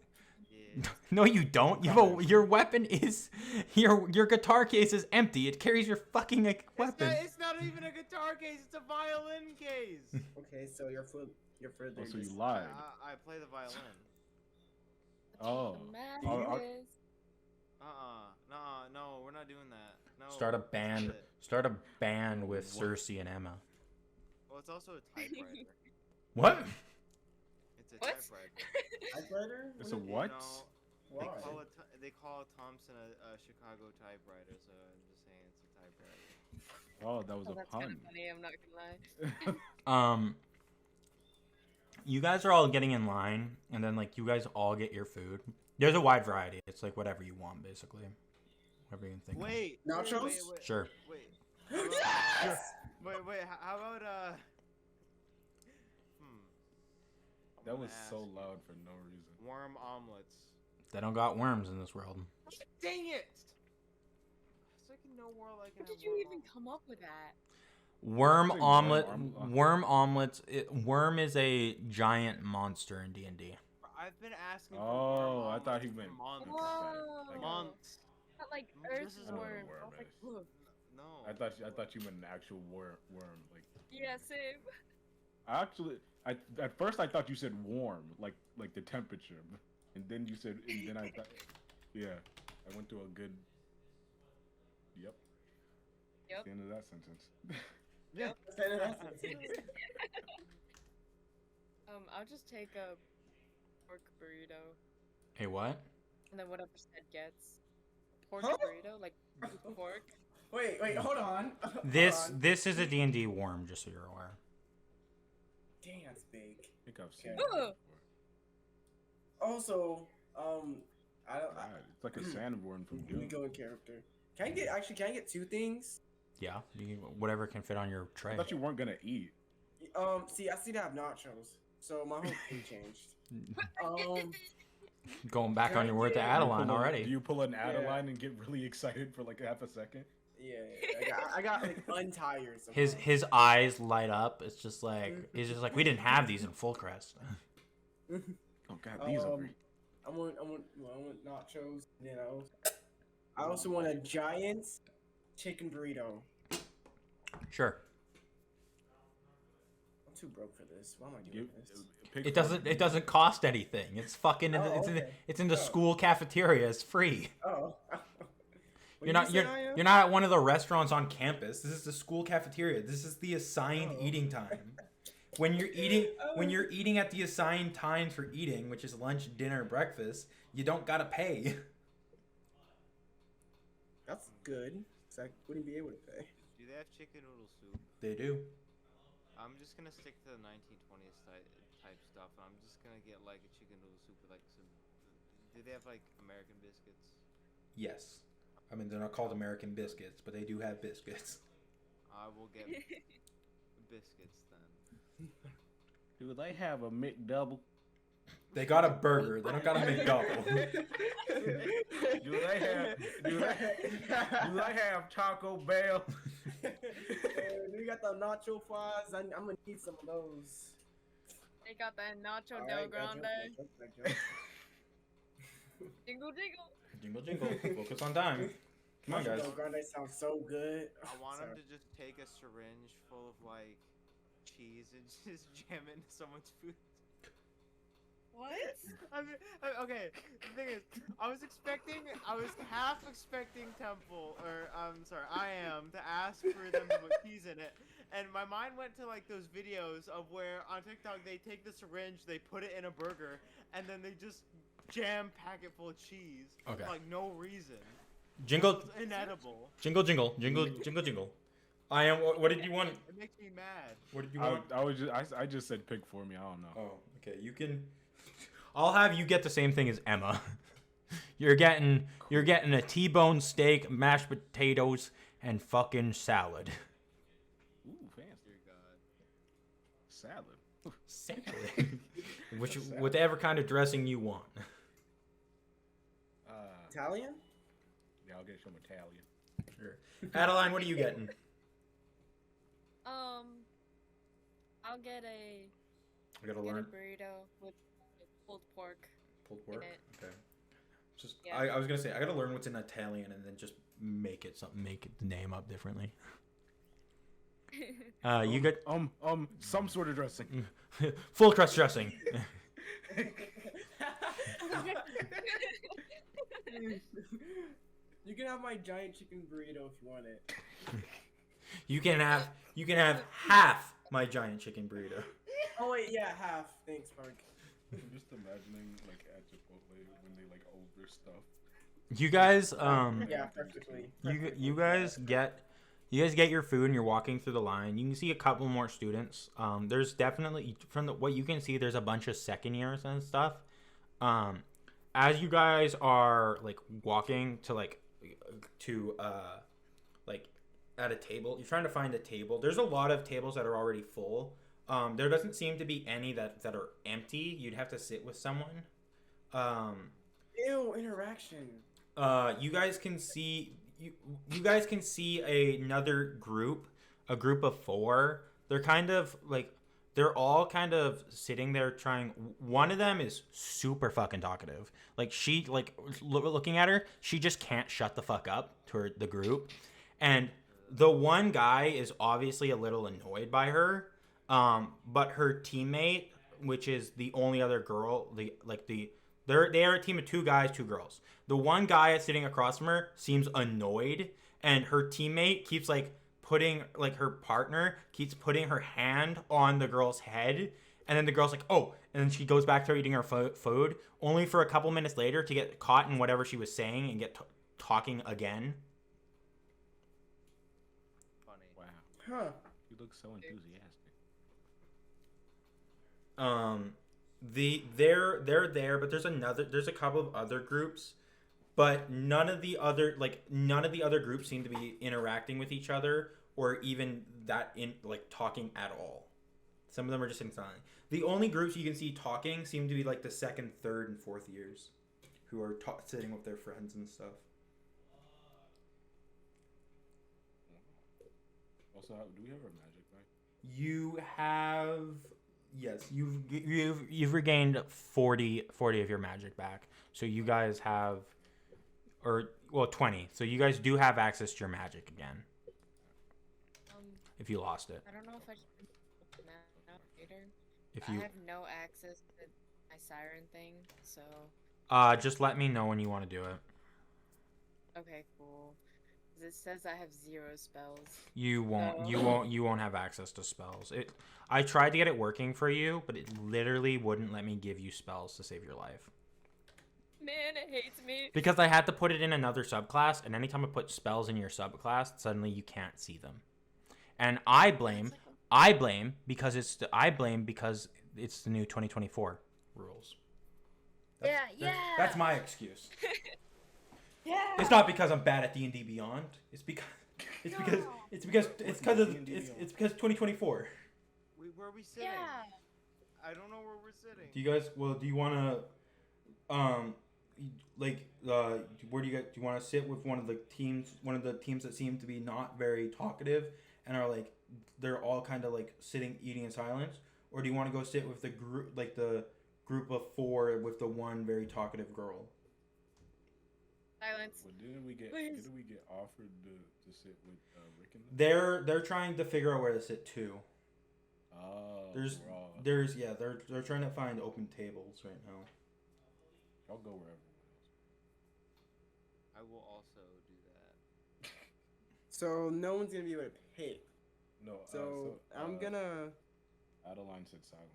Yeah. No, you don't. Your weapon is your guitar case is empty. It carries your fucking weapon. It's not even a guitar case. It's a violin case. Okay, so you're further. Oh, so you lied. I play the violin. Oh. The I'll- madness. Start a band. shit. Start a band with Cersei and Emma. Well, it's also a typewriter. What? It's a What? typewriter. Typewriter? It's a is it? what? No, Why? they call Thompson a Chicago typewriter, so I'm just saying it's a typewriter. Oh, that was Oh, a that's kind pun. of funny. I'm not gonna lie. You guys are all getting in line, and then like you guys all get your food. There's a wide variety. It's like whatever you want, basically. Whatever you can think. Wait, Nachos? Wait, Of. Sure. Wait. Yes! Wait. How about I'm That gonna was so ask loud for no reason. worm omelets. They don't got worms in this world. Dang it! It's like no world I can How have did you worm even omelets. come up with that? Worm Say worm omelet. omelet. Worm omelets. Worm is a giant monster in D&D. I've been asking for Oh, worm I thought he omelets meant- for months. Whoa. Months. Not like This is- I don't know earthworm. what I was like, worm ugh. No. I thought you meant an actual worm. Like Yeah, same. at first I thought you said warm, like the temperature, and then you said, and then I thought, yeah, I went to a good. Yep. Yep. That's the end of that sentence. Yeah. I'll just take a pork burrito, Hey, what? and then whatever Sed gets. Pork Huh? burrito, like pork. Wait, hold on. This is a D&D worm, just so you're aware. Dang, that's big. I think I've seen Okay. that Ugh. before. Also, I don't. God, it's like a sandworm from Let me Doom. go in character. Can I get two things? Yeah, whatever can fit on your I tray. thought you weren't gonna eat. See, I see to have nachos, so my whole thing changed. Going back on your word to Do you Adaline Do already. you pull an Adaline and get really excited for like half a second? Yeah, I got like untired. His eyes light up. It's just like he's just like we didn't have these in Full Crest. Oh God, these are great. I want nachos. You know, I also want a giant chicken burrito. Sure. I'm too broke for this. Why am I doing this? It doesn't cost anything. It's fucking Oh, okay. it's in the Oh. school cafeteria. It's free. Oh. What You're did not you say I am? you're not at one of the restaurants on campus. This is the school cafeteria. This is the assigned Oh. eating time. When you're eating at the assigned times for eating, which is lunch, dinner, breakfast, you don't gotta pay. That's good. 'Cause I wouldn't be able to pay. Do they have chicken noodle soup? They do. I'm just gonna stick to the 1920s type stuff. I'm just gonna get like a chicken noodle soup with like some. Do they have like American biscuits? Yes. I mean, they're not called American biscuits, but they do have biscuits. I will get biscuits then. Do they have a McDouble? They got a burger. They don't got a McDouble. Do they have Taco Bell? We got the nacho fries. I'm gonna need some of those. They got that nacho All del right, that grande. joke, that joke. Jingle jingle. Jingle jingle. Focus on time. Come on, Nacho guys. Del Grande sounds so good. I want Sorry. him to just take a syringe full of like cheese and just jam it into someone's food. What? Okay, the thing is, I was half expecting Temple, or I am, to ask for them to put cheese in it, and my mind went to like those videos of where on TikTok they take the syringe, they put it in a burger, and then they just jam pack it full of cheese. Okay. For, like no reason. Jingle, It's inedible. jingle, jingle, jingle, jingle, jingle. I am. What did you want? It makes me mad. What did you want? I just said pick for me. I don't know. Oh, okay. You can. I'll have you get the same thing as Emma. You're getting a T-bone steak, mashed potatoes, and fucking salad. Ooh, fancy Dear God. salad. Salad. Which whatever kind of dressing you want. Italian? Yeah, I'll get some Italian. Sure. Adaline, what are you getting? I'll get a I gotta get a learn burrito with pulled pork. pulled pork. it. Okay. Just Yeah. I was gonna say I gotta learn what's in Italian and then just make the name up differently. You get Some sort of dressing. full crust dressing. You can have my giant chicken burrito if you want it. You can have half my giant chicken burrito. Oh wait, yeah, half. Thanks, Park. I'm just imagining like at Chipotle when they like over stuff. You guys Yeah, practically. you guys get your food and you're walking through the line. You can see a couple more students. There's definitely what you can see, there's a bunch of second years and stuff. As you guys are like walking to at a table, you're trying to find a table. There's a lot of tables that are already full. There doesn't seem to be any that are empty. You'd have to sit with someone. Ew, interaction. You guys can see another group, a group of 4. They're all kind of sitting there trying. One of them is super fucking talkative. Like she looking at her, she just can't shut the fuck up to the group. And the one guy is obviously a little annoyed by her. But her teammate, which is the only other girl, they are a team of 2 guys, 2 girls. The one guy that's sitting across from her seems annoyed, and her teammate keeps her partner keeps putting her hand on the girl's head, and then the girl's like, oh, and then she goes back to eating her food, only for a couple minutes later to get caught in whatever she was saying and get talking again. Funny. Wow. Huh. You look so enthusiastic. They're there, but there's a couple of other groups, but none of the other groups seem to be interacting with each other or even talking at all. Some of them are just sitting silent. The only groups you can see talking seem to be like the 2nd, 3rd, and 4th years, who are sitting with their friends and stuff. Also, do we have our magic back? You have. Yes, you've regained 40 of your magic back. So you guys have 20. So you guys do have access to your magic again. If you lost it. I don't know if I should open that out later. If I you have no access to my siren thing, so just let me know when you want to do it. okay, cool. 'Cause it says I have 0 spells. You won't. No. You won't have access to spells. I tried to get it working for you, but it literally wouldn't let me give you spells to save your life. Man, it hates me. Because I had to put it in another subclass, and anytime I put spells in your subclass, suddenly you can't see them. And I blame because it's the new 2024 rules. That's my excuse. Yeah. It's not because I'm bad at D&D Beyond. It's because 2024. Where are we sitting? Yeah. I don't know where we're sitting. Do you want to where do you want to sit with one of the teams that seem to be not very talkative and are they're all kind of sitting eating in silence, or do you want to go sit with the group of 4 with the one very talkative girl? Silence. Well, didn't we get offered to sit with Rick and them? They're trying to figure out where to sit too. Oh, They're trying to find open tables right now. I'll go wherever. I will also do that. So no one's gonna be able to pick. No. So I'm gonna. Adaline said silence.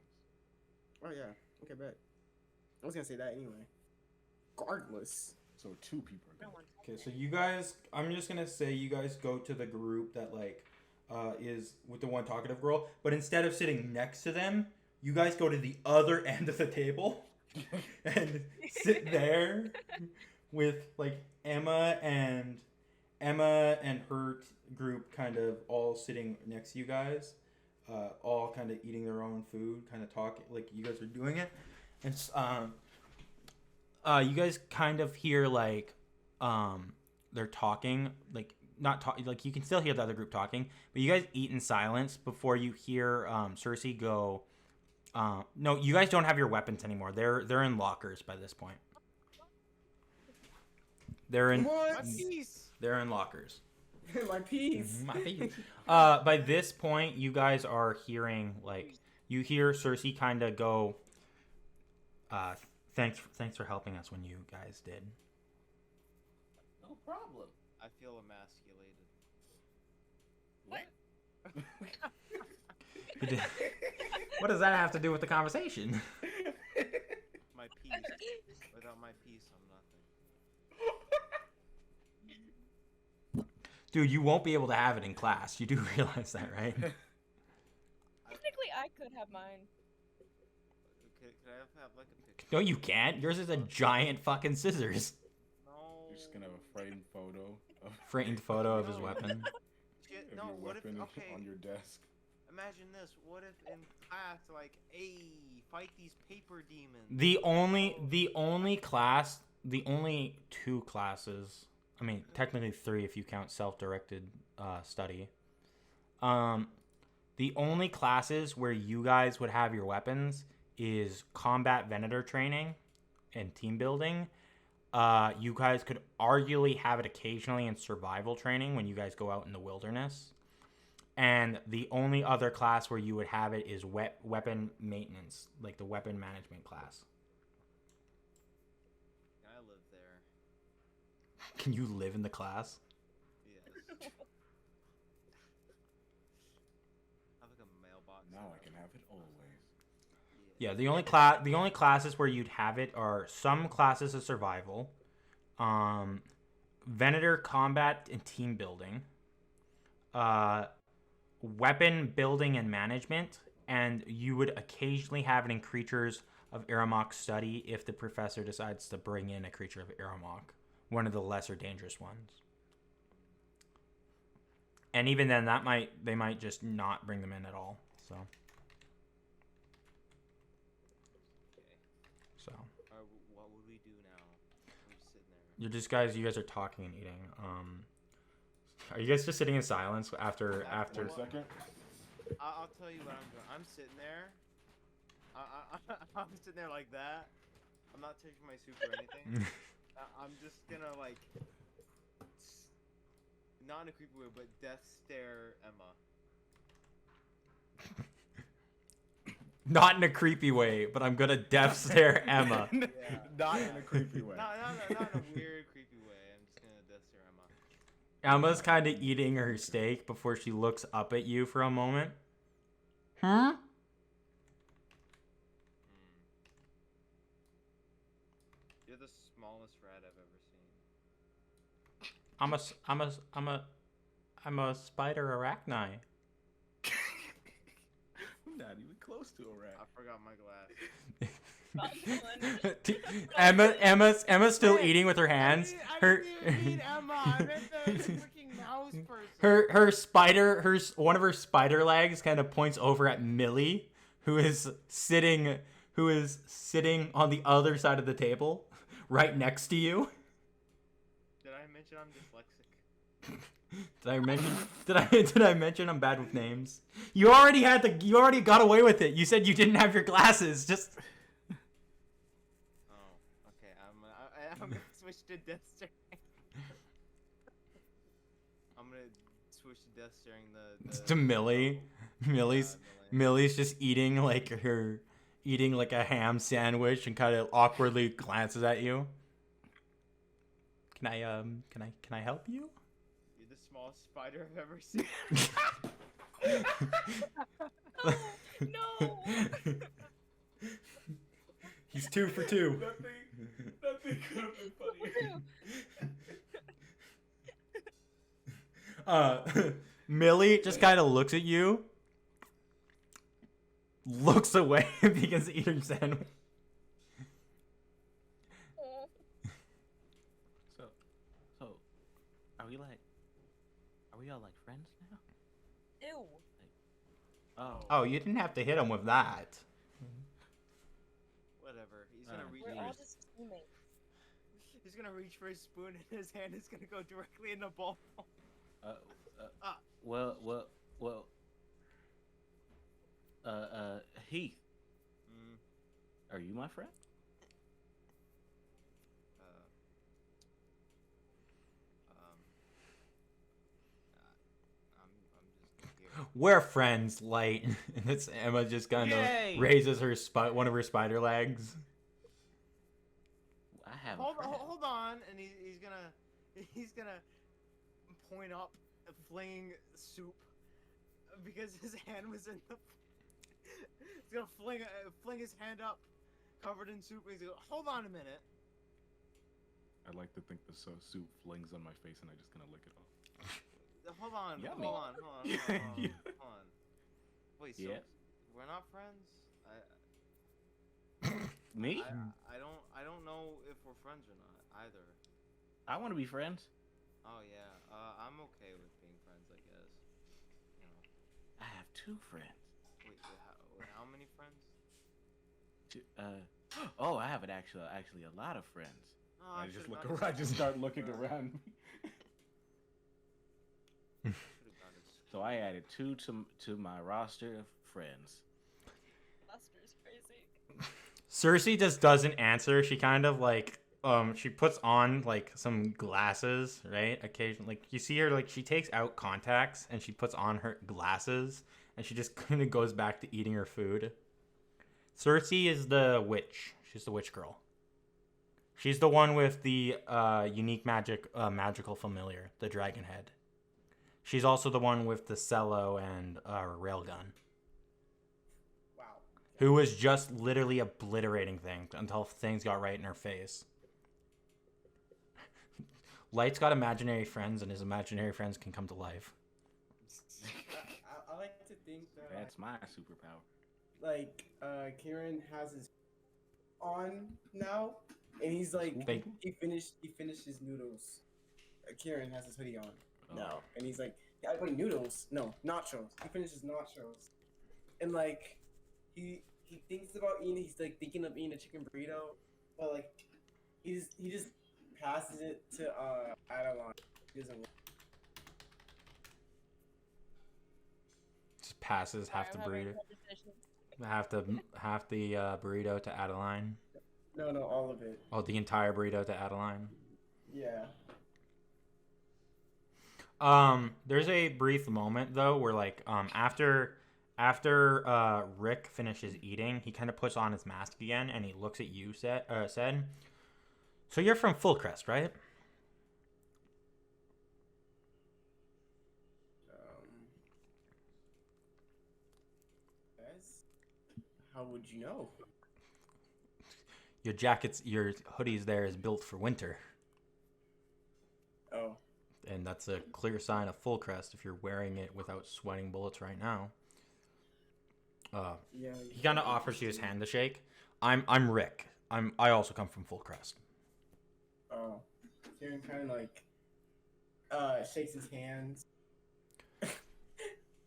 Oh yeah. Okay, bet. I was gonna say that anyway. Regardless. So 2 people are going. Okay, so you guys, I'm just gonna say you guys go to the group that is with the one talkative girl, but instead of sitting next to them, you guys go to the other end of the table and sit there with Emma and her group kind of all sitting next to you guys, all kind of eating their own food, kind of talking like you guys are doing it, and you guys kind of hear they're talking, not talk, you can still hear the other group talking, but you guys eat in silence before you hear Cersei go, no, you guys don't have your weapons anymore. They're in lockers by this point. They're in What? They're in lockers. My piece. My piece. By this point, you guys are hearing you hear Cersei kind of go, thanks for helping us when you guys did. No problem? I feel emasculated. What? What does that have to do with the conversation? My piece. Without my piece, I'm nothing. Dude, you won't be able to have it in class. You do realize that, right? Technically, I could have mine. Could I have like a picture? No, you can't. Yours is a giant fucking scissors. No. You're just gonna have a framed photo of Framed photo of his weapon. Shit, of no, your what if, weapon okay, on your desk. imagine this. What if in class, like, hey, fight these paper demons? The only two classes, I mean, technically three if you count self-directed study. The only classes where you guys would have your weapons is combat Venator training and team building. You guys could arguably have it occasionally in survival training when you guys go out in the wilderness. And the only other class where you would have it is weapon maintenance, like the weapon management class. I live there. Can you live in the class? Yes. I have like a mailbox. Now I can have it always. Yeah, the only classes where you'd have it are some classes of survival, Venator combat and team building, weapon building and management, and you would occasionally have it in creatures of Irimok study if the professor decides to bring in a creature of Irimok, one of the lesser dangerous ones. And even then, they might just not bring them in at all. So. So. What would we do now? We're just sitting there. You guys are talking and eating. Are you guys just sitting in silence after? 1 second. I'll tell you what I'm doing. I'm sitting there. I'm sitting there like that. I'm not taking my soup or anything. I'm just gonna like, not in a creepy way, but death stare Emma. Not in a creepy way, but I'm gonna death stare Emma. Yeah. Not in a creepy way. Not in a weird creepy way. I'm just gonna death stare Emma. Emma's kind of eating her steak before she looks up at you for a moment. Huh? You're the smallest rat I've ever seen. I'm a spider arachni. I'm not even close to a rat. I forgot my glass. Emma's still eating with her hands. I didn't mean Emma. I meant the freaking mouse person. One of her spider legs kind of points over at Millie, who is sitting on the other side of the table, right next to you. Did I mention I'm dyslexic? Did I mention I'm bad with names? You already got away with it. You said you didn't have your glasses. Just. Oh, okay. I'm gonna switch to death staring. I'm gonna switch to death staring the to Millie. Millie's just eating like a ham sandwich and kind of awkwardly glances at you. Can I help you? You're the smallest spider I've ever seen. No. He's 2 for 2. Nothing could have been funnier. Millie just kind of looks at you, looks away, and begins to eat her sandwich. So, are we all like friends now? Ew. Oh, you didn't have to hit him with that. Whatever. He's gonna reach. We're all just teammates. He's gonna reach for his spoon, and his hand is gonna go directly in the bowl. Heath, are you my friend? I'm just here. We're friends, Light. And it's Emma just kind of Yay! raises her one of her spider legs. I have Hold on, and he's gonna he's gonna point up, flinging soup because his hand was in the. He's gonna fling his hand up, covered in soup, and he's gonna hold on a minute. I like to think the soup flings on my face and I just kind of lick it off. Hold on, Yummy. hold on. Wait, so Yeah. we're not friends? Me? I don't know if we're friends or not either. I want to be friends. Oh yeah, I'm okay with being friends, I guess. You know. I have 2 friends. Wait, how many friends? Oh, I have actually a lot of friends. No, I should've just look gone around. I to just school. start looking around me. Should've gone to school. So I added 2 to my roster of friends. Buster's crazy. Cersei just doesn't answer. She kind of like she puts on like some glasses, right? Occasionally, like you see her like she takes out contacts and she puts on her glasses and she just kind of goes back to eating her food. Cersei is the witch. She's the witch girl. She's the one with the unique magical familiar, the dragon head. She's also the one with the cello and railgun, Wow. who was just literally obliterating things until things got right in her face. Light's got imaginary friends, and his imaginary friends can come to life. I like to think that That's my superpower. like Kieran has his on now, and he's like Big. he finished his noodles. Kieran has his hoodie on Oh. now, and he's like, yeah, wait, noodles? No, nachos. He finishes nachos, and like he thinks about eating. He's like thinking of eating a chicken burrito, but like he just passes it to Adaline. He doesn't. Just passes half the burrito, half the burrito to Adaline. No, all of it. Oh, the entire burrito to Adaline. Yeah. There's a brief moment though where like after Rick finishes eating, he kind of puts on his mask again and he looks at you, said, so you're from Fullcrest, right? Yes. How would you know? Your hoodies there is built for winter. Oh. And that's a clear sign of Fullcrest if you're wearing it without sweating bullets right now. Yeah. He kind of offers you his hand to shake. I'm Rick. I also come from Fullcrest. Oh. Kieran kind of like shakes his hands.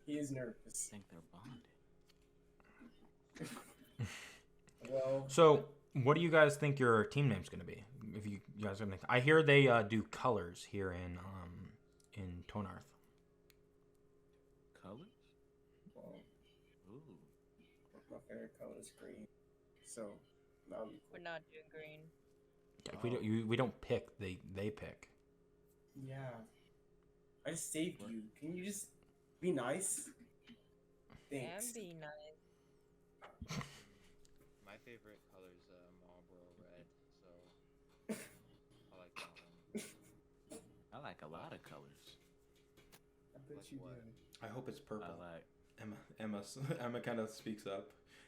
He is nervous. I think they're bonded. Well. So, what do you guys think your team name's gonna be? If you guys are gonna, I hear they do colors here in Tonarth. Colors? Well, Ooh. my favorite color is green. So that'll be We're not doing green. Yeah, we don't pick. They pick. Yeah. I just saved you. Can you just be nice? Thanks. And be nice. My favorite color is Marlboro red, so I like that one. I like a lot of colors. I bet Like you what? do. I hope it's purple. I like Emma kind of speaks up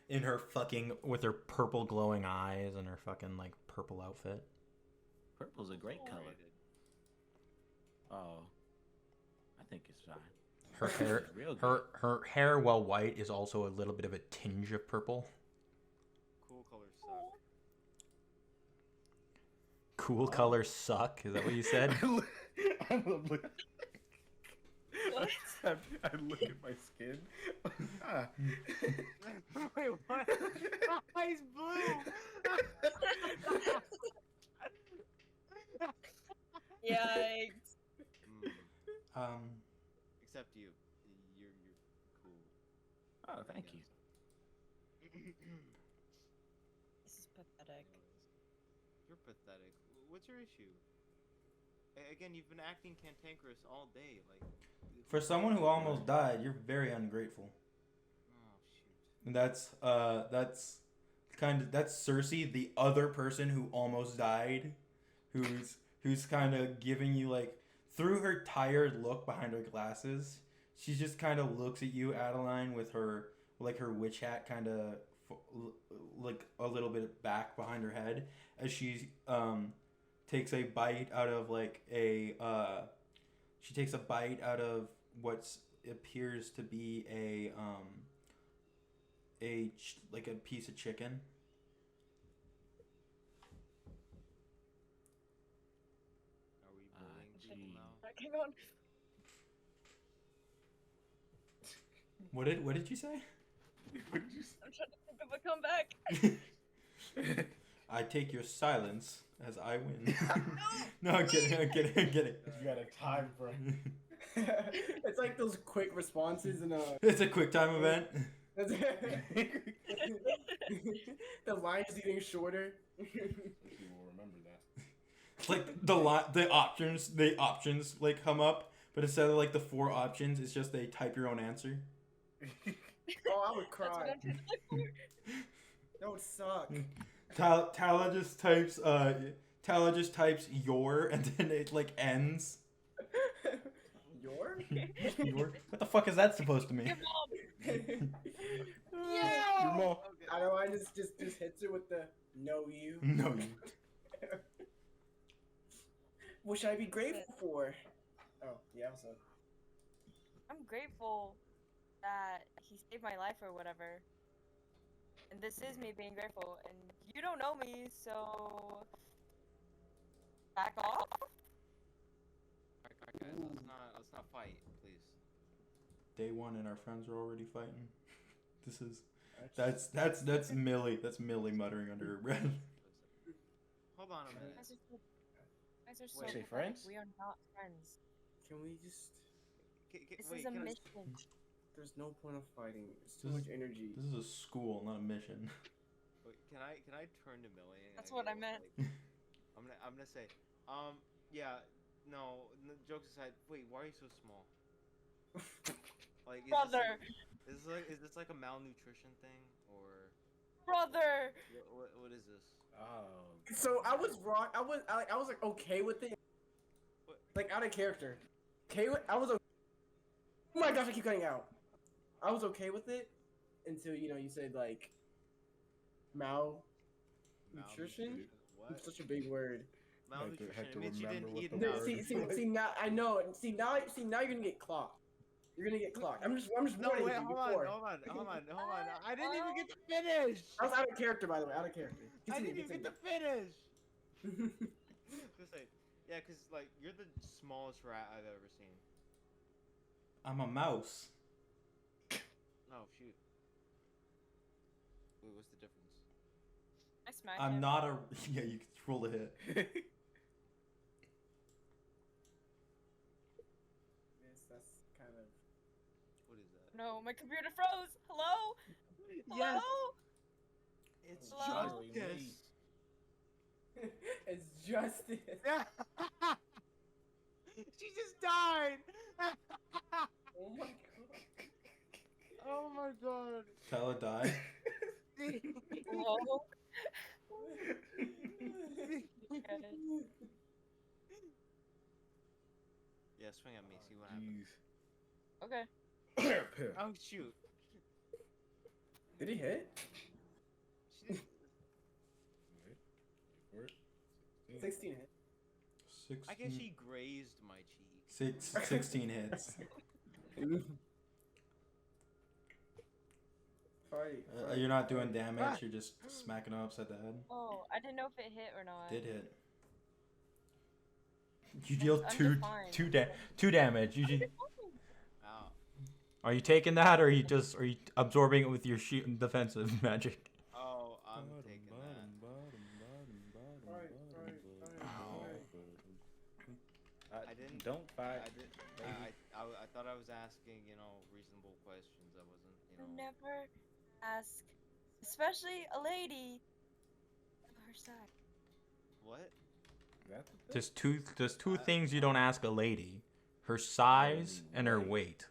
in her fucking with her purple glowing eyes and her fucking like purple outfit. purple's a great color. Overrated. Oh, I think it's fine. Her hair, Real good. her hair, while white, is also a little bit of a tinge of purple. Cool colors suck. Cool colors suck. Is that what you said? I look What? at my skin. Ah. Wait, what? Oh, he's blue. Yikes. Except you. You're cool. Oh, thank you. This is pathetic. You're pathetic. What's your issue? Again, you've been acting cantankerous all day. Like. For someone who almost died, you're very ungrateful. Oh shoot. And that's Cersei, the other person who almost died, who's who's kind of giving you like through her tired look behind her glasses. She just kind of looks at you, Adaline, with her like her witch hat kind of like a little bit back behind her head as she takes a bite out of like a she takes a bite out of what appears to be like a piece of chicken. Are we bullying people gee. now? Hang on. What did you say? I'm trying to think of a comeback. I take your silence as I win. No, I'm kidding. You got a time frame. It's like those quick responses in a. It's a quick time event. The line is getting shorter. People will remember that. It's like the options like come up, but instead of like the 4 options, it's just they type your own answer. Oh, I would That's what cry. I'm trying to look for. That would suck. Tala just types your and then it like ends. Your? Your? What the fuck is that supposed to mean? Yeah. Your mom. I know. I just hits her with the no you. No, you. What should I be grateful for? Oh, yeah, so. I'm grateful that he saved my life or whatever. And this is me being grateful. And you don't know me, so back off. Alright, guys, let's not fight, please. Day 1 and our friends are already fighting. This is that's Millie. That's Millie muttering under her breath. Hold on a minute. Guys are so Wait, say pathetic. friends? We are not friends. Can we just. This Wait, is a can I- mission. There's no point of fighting. There's too This much energy. This is a school, not a mission. Wait, can I turn to Millie? And That's what I go, meant. like, I'm gonna say, yeah, no, jokes aside. Wait, why are you so small? Like, Brother! Is this like a malnutrition thing or Brother! what is this? Oh. So I was wrong. I was like okay with it. What? Like out of character. Okay, I was. Oh my gosh! I keep cutting out. I was okay with it until you said like malnutrition. What? It's such a big word. Malnutrition. had to It means you remember didn't what eat the enough. word See now I know. See now you're gonna get clocked. You're gonna get clocked. I'm just No, warning wait, you hold on. before. I didn't even get to finish. I was out of character, by the way. Out of character. I didn't Continue, even get to finish. continue. Just say, yeah, cause like you're the smallest rat I've ever seen. I'm a mouse. Oh shoot. Wait, what's the difference? I smacked I'm him. not a. Yeah, you can roll a hit. That's kind of. What is that? No, my computer froze. Hello? Yes. Hello? It's Hello? justice. It's justice. She just died. Oh my god. Oh my god. Tala died. Hello? Yeah, swing at me. See what happens. Jeez. Okay. Oh shoot. Did he hit? She didn't- 16 hit. I guess she grazed my cheek. 16 hits. Fight. You're not doing damage. You're just smacking her upside the head. Oh, I didn't know if it hit or not. Did hit. You deal I'm two defined. two damage. Ow. Are you taking that, or are you absorbing it with your defensive magic? Oh, I'm taking that. I didn't. Don't fight. I thought I was asking, reasonable questions. I wasn't, You never ask, especially a lady, her side. What? There's two things you don't ask a lady: her size and her weight.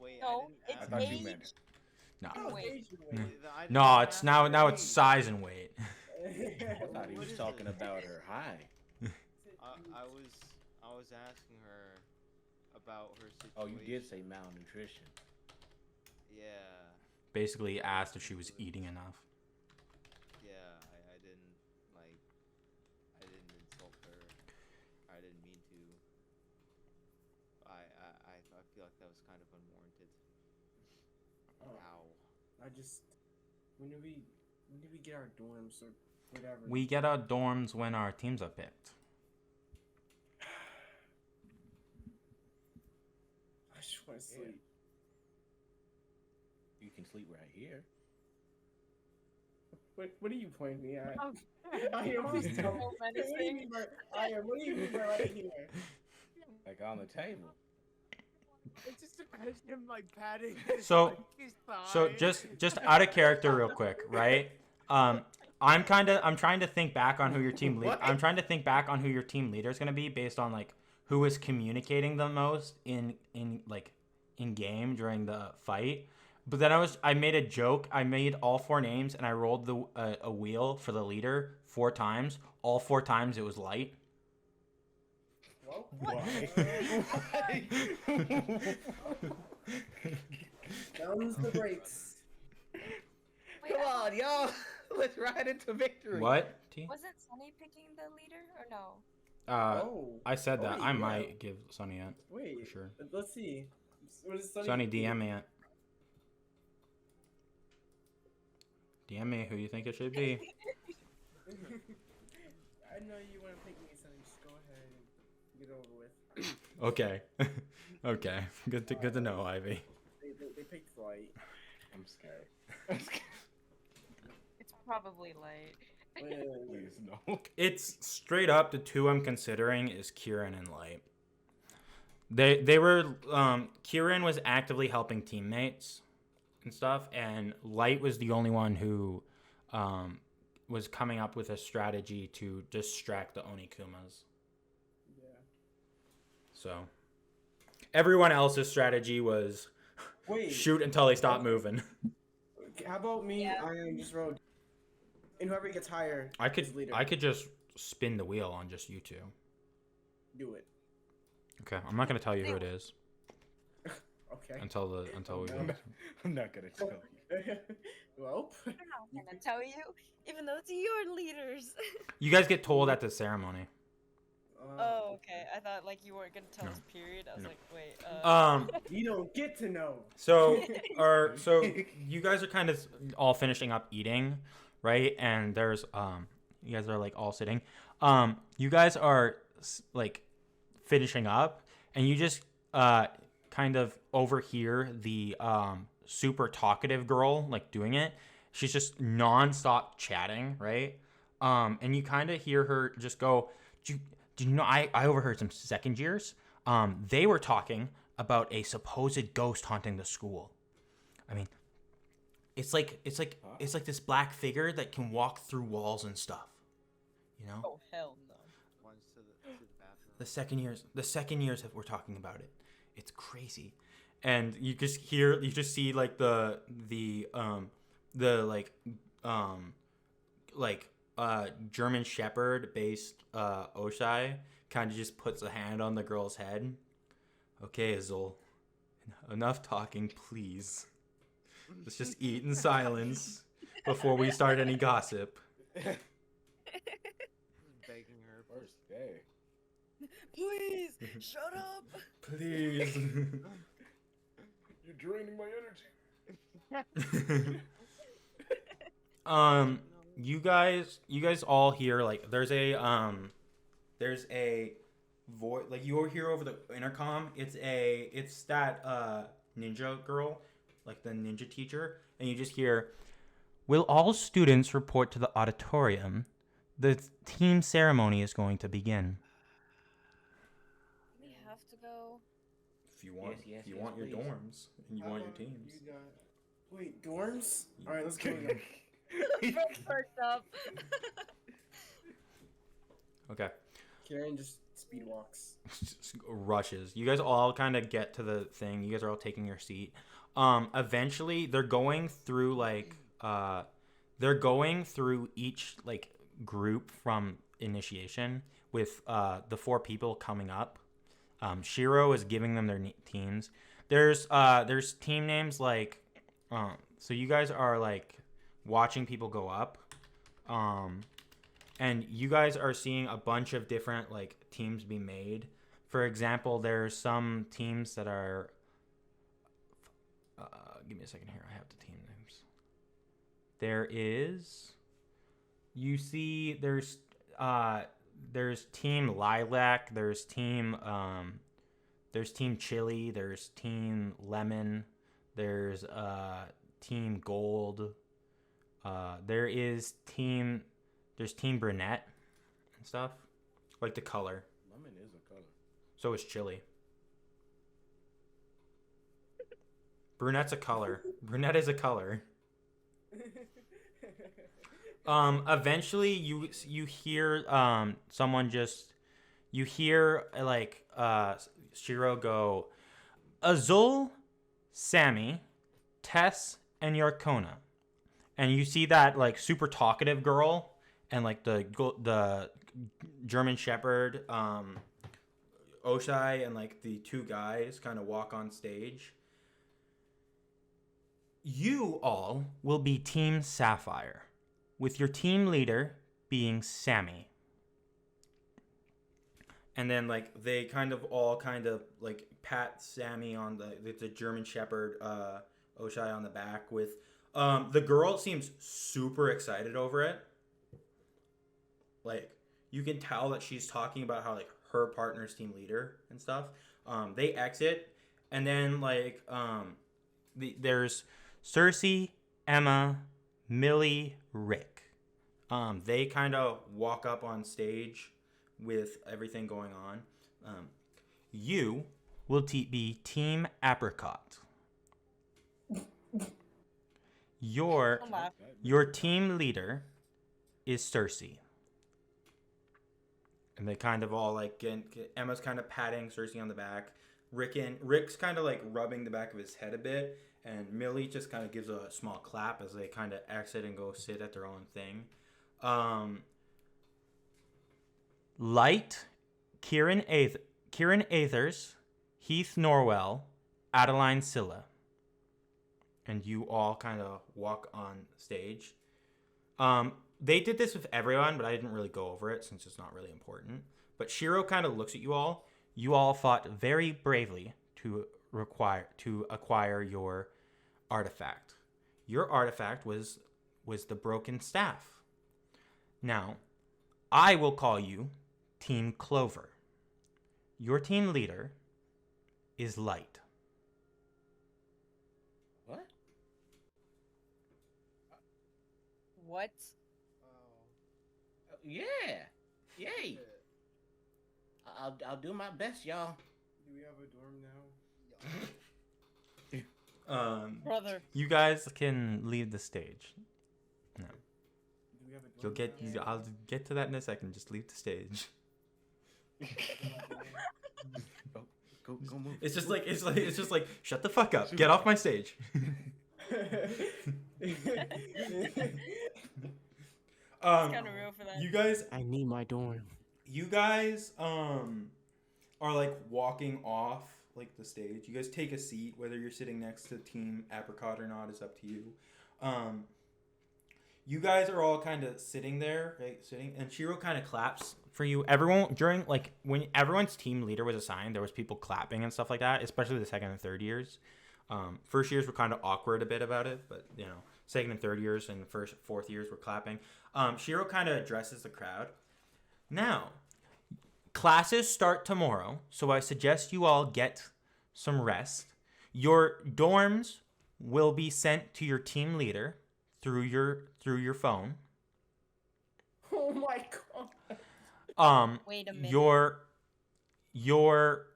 Wait, No, I it's didn't thought ask. you age. meant it. No, and weight. I didn't no, it's ask now her it's weight. size and weight. I thought he What was is talking it? about her height. I was asking her about her situation. Oh, you did say malnutrition. Yeah. Basically asked if she was eating enough. Yeah, I didn't insult her. I didn't mean to. I feel like that was kind of unwarranted. Ow. When do we get our dorms or whatever? We get our dorms when our teams are picked. I just want to sleep. You can sleep right here. What are you pointing me at? Oh, I am, please tell me. so What do you menacing. mean by what do you mean by right here? Like on the table. It's just imagine him like patting So- his thigh. So just out of character real quick, right? I'm trying to think back on who your team lead. What? I'm trying to think back on who your team leader is going to be based on like who is communicating the most in game during the fight. But then I made a joke. I made all 4 names and I rolled a wheel for the leader 4 times. All 4 times it was Light. Well, Thumbs the brakes. Wait, Come on, y'all. Let's ride into victory. What? T? Wasn't Sunny picking the leader or no? I said that. Oh, I yeah. might give Sunny it. Wait, For sure. let's see. What is Sunny, DM me it. DM me who you think it should be. I know you want to pick me, Sunny. Just go ahead and get it over with. Okay. Okay. Good to know, Ivy. They picked Light. I'm scared. it's probably Light. Please no. It's straight up the 2 I'm considering is Kieran and Light. They were Kieran was actively helping teammates and stuff, and Light was the only one who was coming up with a strategy to distract the Onikumas. Yeah. So everyone else's strategy was Wait. shoot until they stop moving. How about me? Yeah. I am just road. And whoever gets higher, I is leader. could just spin the wheel on just you 2. Do it. Okay, I'm not gonna tell you who it is Okay. until we. I'm not gonna tell you. Well. I'm not gonna tell you, even though it's your leaders. You guys get told at the ceremony. Oh, okay. I thought like you weren't gonna tell No. us. Period. I was No. like, wait. You don't get to know. So you guys are kind of all finishing up eating, right? And there's you guys are like all sitting. You guys are like finishing up, and you just kind of overhear the super talkative girl like doing it. She's just nonstop chatting, right? And you kind of hear her just go, Do you know, I overheard some second years. They were talking about a supposed ghost haunting the school. I mean, it's like this black figure that can walk through walls and stuff. You know? oh hell no. One's to the bathroom. The second years that we're talking about it. It's crazy. And you just see like the German Shepherd based Oshai kind of just puts a hand on the girl's head. Okay, Azul, enough talking, please. Let's just eat in silence before we start any gossip. Begging her. First day. Please shut up. Please. You're draining my energy. You guys all hear like there's a voice like you hear over the intercom. It's that ninja girl, like the ninja teacher, and you just hear, "Will all students report to the auditorium? The team ceremony is going to begin." We have to go. If you want, Yes, if you yes, want your please. dorms and you want your teams. You got... Wait, dorms? All right, let's go. Perked up. Okay. Kieran just speed walks. Rushes. You guys all kind of get to the thing. You guys are all taking your seat. Eventually they're going through each like group from initiation with the 4 people coming up. Shiro is giving them their teams. There's team names like so you guys are like watching people go up. And you guys are seeing a bunch of different like teams be made. For example, there's some teams that are give me a second here. I have the team names. There's Team Lilac, there's Team Chili, there's Team Lemon, there's Team Gold. There's Team Brunette and stuff. Like the color. Lemon is a color. So is Chili. Brunette's a color. Brunette is a color. Eventually you hear someone just like Shiro go, Azul, Sammy, Tess, and Yarkona. And you see that like super talkative girl and like the German Shepherd, Oshai, and like the 2 guys kind of walk on stage. You all will be Team Sapphire, with your team leader being Sammy. And then like they kind of like pat Sammy on the German Shepherd, Oshai, on the back with. The girl seems super excited over it. Like, you can tell that she's talking about how, like, her partner's team leader and stuff. They exit, and then, like, there's Cersei, Emma, Millie, Rick. They kind of walk up on stage with everything going on. You will be Team Apricot. Your team leader is Cersei. And they kind of all like Emma's kind of patting Cersei on the back. Rick's kind of like rubbing the back of his head a bit, and Millie just kind of gives a small clap as they kind of exit and go sit at their own thing. Light, Kieran Aetheris, Heath Norwell, Adaline Scylla. And you all kind of walk on stage. They did this with everyone, but I didn't really go over it since it's not really important. But Shiro kind of looks at you all. You all fought very bravely to acquire your artifact. Your artifact was the broken staff. Now, I will call you Team Clover. Your team leader is Light. What? What? Yeah. Yay. I'll do my best, y'all. Do we have a dorm now? Brother. You guys can leave the stage. No. Do we have a dorm I'll get to that in a second. Just leave the stage. Go move. It's just like shut the fuck up. Get off my stage. It's kind of real for that. You guys, I need my dorm. you guys are like walking off like the stage. You guys take a seat. Whether you're sitting next to Team Apricot or not is up to you. You guys are all kind of sitting there, right? And Shiro kind of claps for you. Everyone during like when everyone's team leader was assigned, there was people clapping and stuff like that, especially the second and third years. First years were kind of awkward a bit about it, but you know, second and third years and fourth years were clapping. Shiro kind of addresses the crowd. Now, classes start tomorrow, so I suggest you all get some rest. Your dorms will be sent to your team leader through your phone. Oh my god. Wait a minute. Your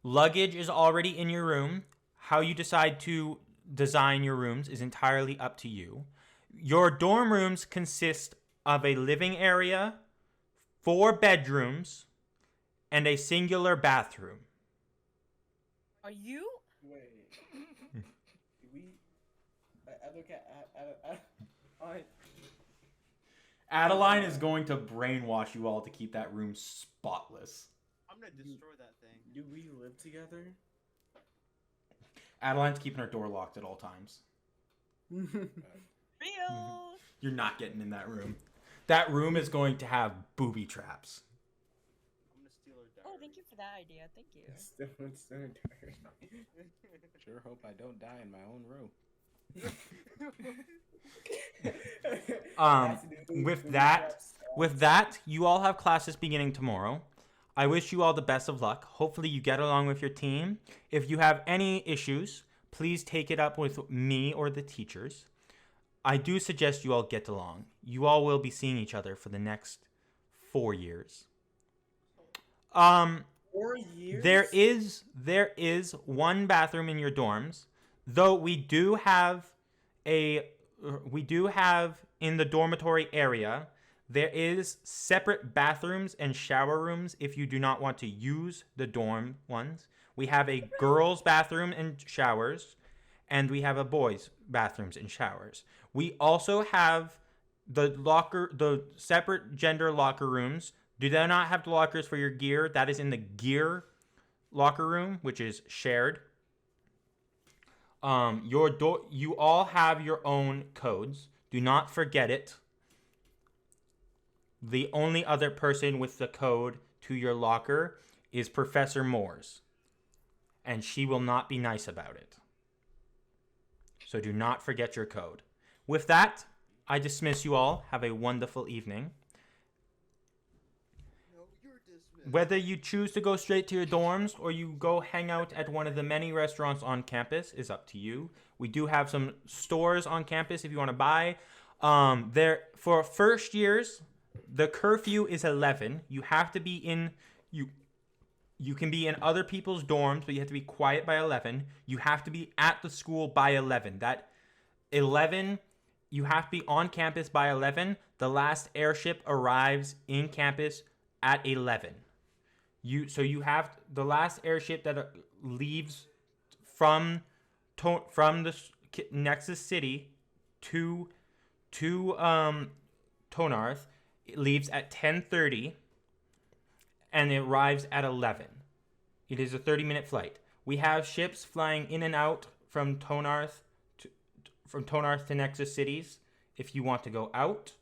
luggage is already in your room. How you decide to design your rooms is entirely up to you. Your dorm rooms consist of a living area, 4 bedrooms, and a singular bathroom. Are you? Wait. I look at Adaline is going to brainwash you all to keep that room spotless. I'm gonna destroy that thing. Do we live together? Adeline's keeping her door locked at all times. Real. You're not getting in that room. That room is going to have booby traps. I'm gonna steal her Oh, diary. thank you for that idea. Thank you. Sure hope I don't die in my own room. With that, you all have classes beginning tomorrow. I wish you all the best of luck. Hopefully you get along with your team. If you have any issues, please take it up with me or the teachers. I do suggest you all get along. You all will be seeing each other for the next 4 years. 4 years? There is one bathroom in your dorms, though we do have in the dormitory area, there is separate bathrooms and shower rooms if you do not want to use the dorm ones. We have a girls' bathroom and showers, and we have a boys' bathrooms and showers. We also have the separate gender locker rooms. Do they not have the lockers for your gear? That is in the gear locker room, which is shared. You all have your own codes. Do not forget it. The only other person with the code to your locker is Professor Moore's, and she will not be nice about it. So do not forget your code. With that, I dismiss you all. Have a wonderful evening. No, you're dismissed. Whether you choose to go straight to your dorms or you go hang out at one of the many restaurants on campus is up to you. We do have some stores on campus if you want to buy. There for first years, the curfew is 11. You have to be in you can be in other people's dorms, but you have to be quiet by 11. You have to be at the school by 11. That 11, you have to be on campus by 11. The last airship arrives in campus at 11. You have the last airship that leaves from the Nexus City to Tonarth. It leaves at 10:30 and it arrives at 11. It is a 30-minute flight. We have ships flying in and out from Tonarth to Nexus cities if you want to go out,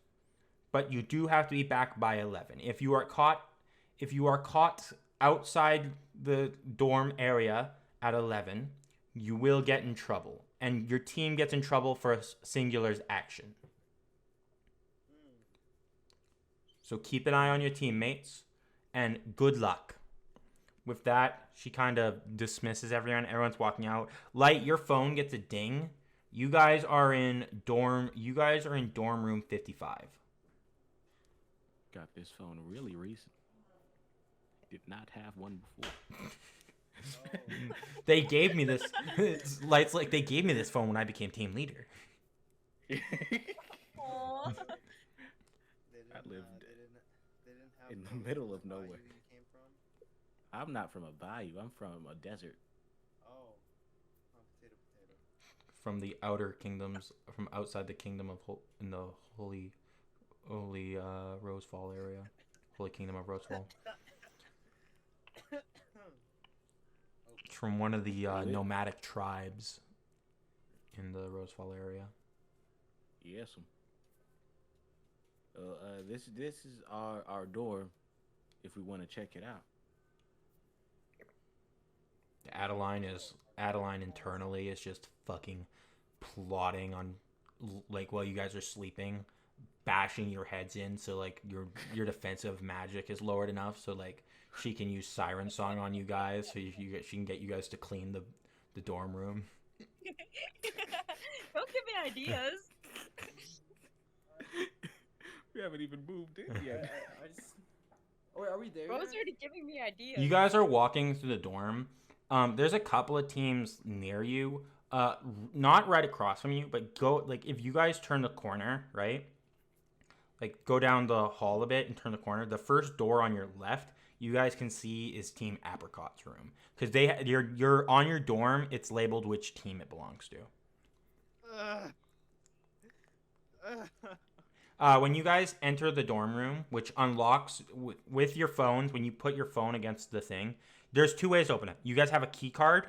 but you do have to be back by 11. If you are caught outside the dorm area at 11, you will get in trouble, and your team gets in trouble for a singular's action. So keep an eye on your teammates, and good luck. With that, she kind of dismisses everyone. Everyone's walking out. Light, your phone gets a ding. You guys are in dorm room 55. Got this phone really recent. Did not have one before. They gave me this. Light's like, they gave me this phone when I became team leader. Aww. I lived They didn't have in the phones middle of in the bayou nowhere. that you came from? I'm not from a bayou. I'm from a desert. Oh, potato. From the outer kingdoms, from outside the kingdom of in the holy Rosefall area, holy kingdom of Rosefall. It's from one of the nomadic tribes in the Rosefall area. Yes. This is our door. If we want to check it out. Adaline internally is just fucking plotting on, like, while you guys are sleeping, bashing your heads in so like your defensive magic is lowered enough so like she can use Siren Song on you guys so she can get you guys to clean the dorm room. Don't give me ideas. We haven't even moved in yet. I just... Oh, wait, are we there? Bro's yet? already giving me ideas. You guys are walking through the dorm. There's a couple of teams near you. Not right across from you, but go, like, if you guys turn the corner, right? Like, go down the hall a bit and turn the corner. The first door on your left, you guys can see is Team Apricot's room. Because you're on your dorm, it's labeled which team it belongs to. When you guys enter the dorm room, which unlocks with your phones, when you put your phone against the thing, there's 2 ways to open it. You guys have a key card.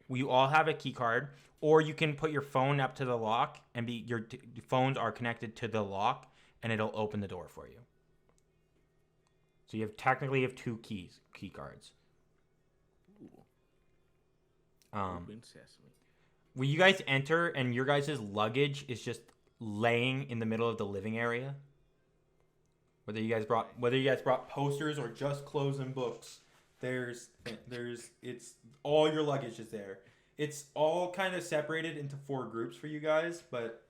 You all have a key card. Or you can put your phone up to the lock and your phones are connected to the lock and it'll open the door for you. So you technically have 2 key cards. Open sesame. When you guys enter and your guys' luggage is just laying in the middle of the living area, whether you guys brought posters or just clothes and books, it's all your luggage is there. It's all kind of separated into 4 groups for you guys, but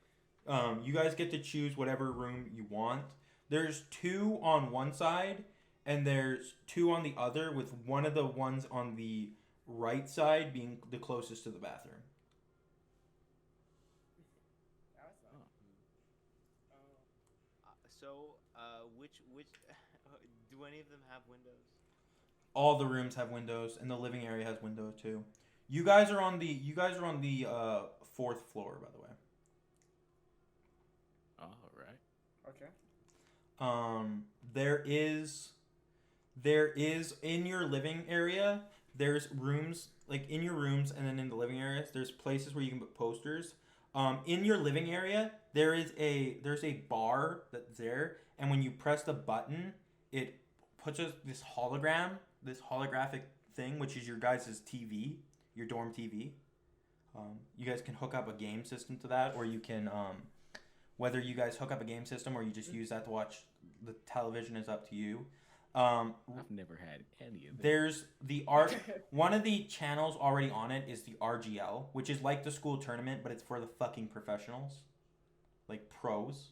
you guys get to choose whatever room you want. There's 2 on one side and there's 2 on the other, with one of the ones on the right side being the closest to the bathroom. Which do any of them have windows? All the rooms have windows, and the living area has windows too. You guys are on the 4th floor, by the way. All right. Okay. There is in your living area. There's rooms like in your rooms, and then in the living areas, there's places where you can put posters. In your living area, there's a bar that's there, and when you press the button, it puts this holographic thing, which is your guys' TV, your dorm TV. You guys can hook up a game system to that, or you can, whether you guys hook up a game system or you just use that to watch the television is up to you. I've never had any of that. There's one of the channels already on it is the RGL, which is like the school tournament, but it's for the fucking professionals, like pros.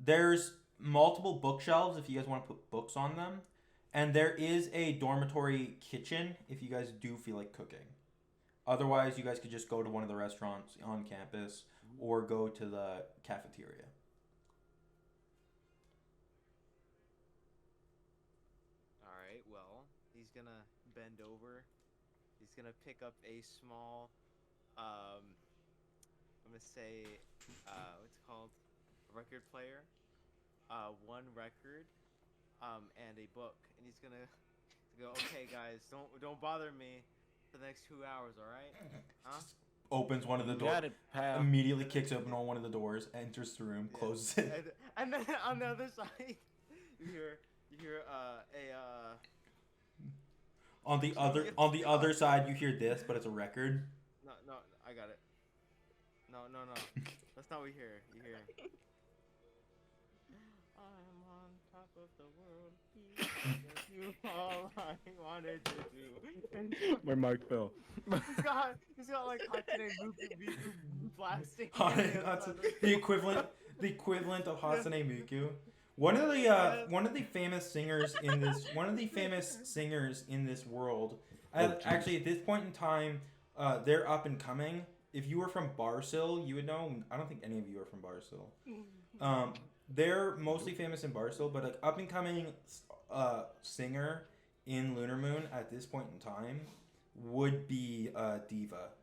There's multiple bookshelves if you guys want to put books on them, and there is a dormitory kitchen if you guys do feel like cooking. Otherwise, you guys could just go to one of the restaurants on campus or go to the cafeteria. He's gonna bend over. He's gonna pick up a small, I'm gonna say, what's it called? A record player. 1 record, and a book. And he's gonna go, okay guys, don't bother me for the next 2 hours, alright? Huh? Opens one of the doors, immediately kicks open on one of the doors, enters the room, closes it. And then on the other side, you hear On the other side, you hear this, but it's a record. No, I got it. No. That's not what you hear. You hear. I'm on top of the world. You all I wanted to do. My mic fell. He's got like Hatsune Miku blasting. That's the equivalent of Hatsune Miku. One of the famous singers in this world. Actually, at this point in time, they're up and coming. If you were from Barsil, you would know. I don't think any of you are from Barsil. They're mostly famous in Barsil, but an up and coming singer in Lunar Moon at this point in time would be Diva.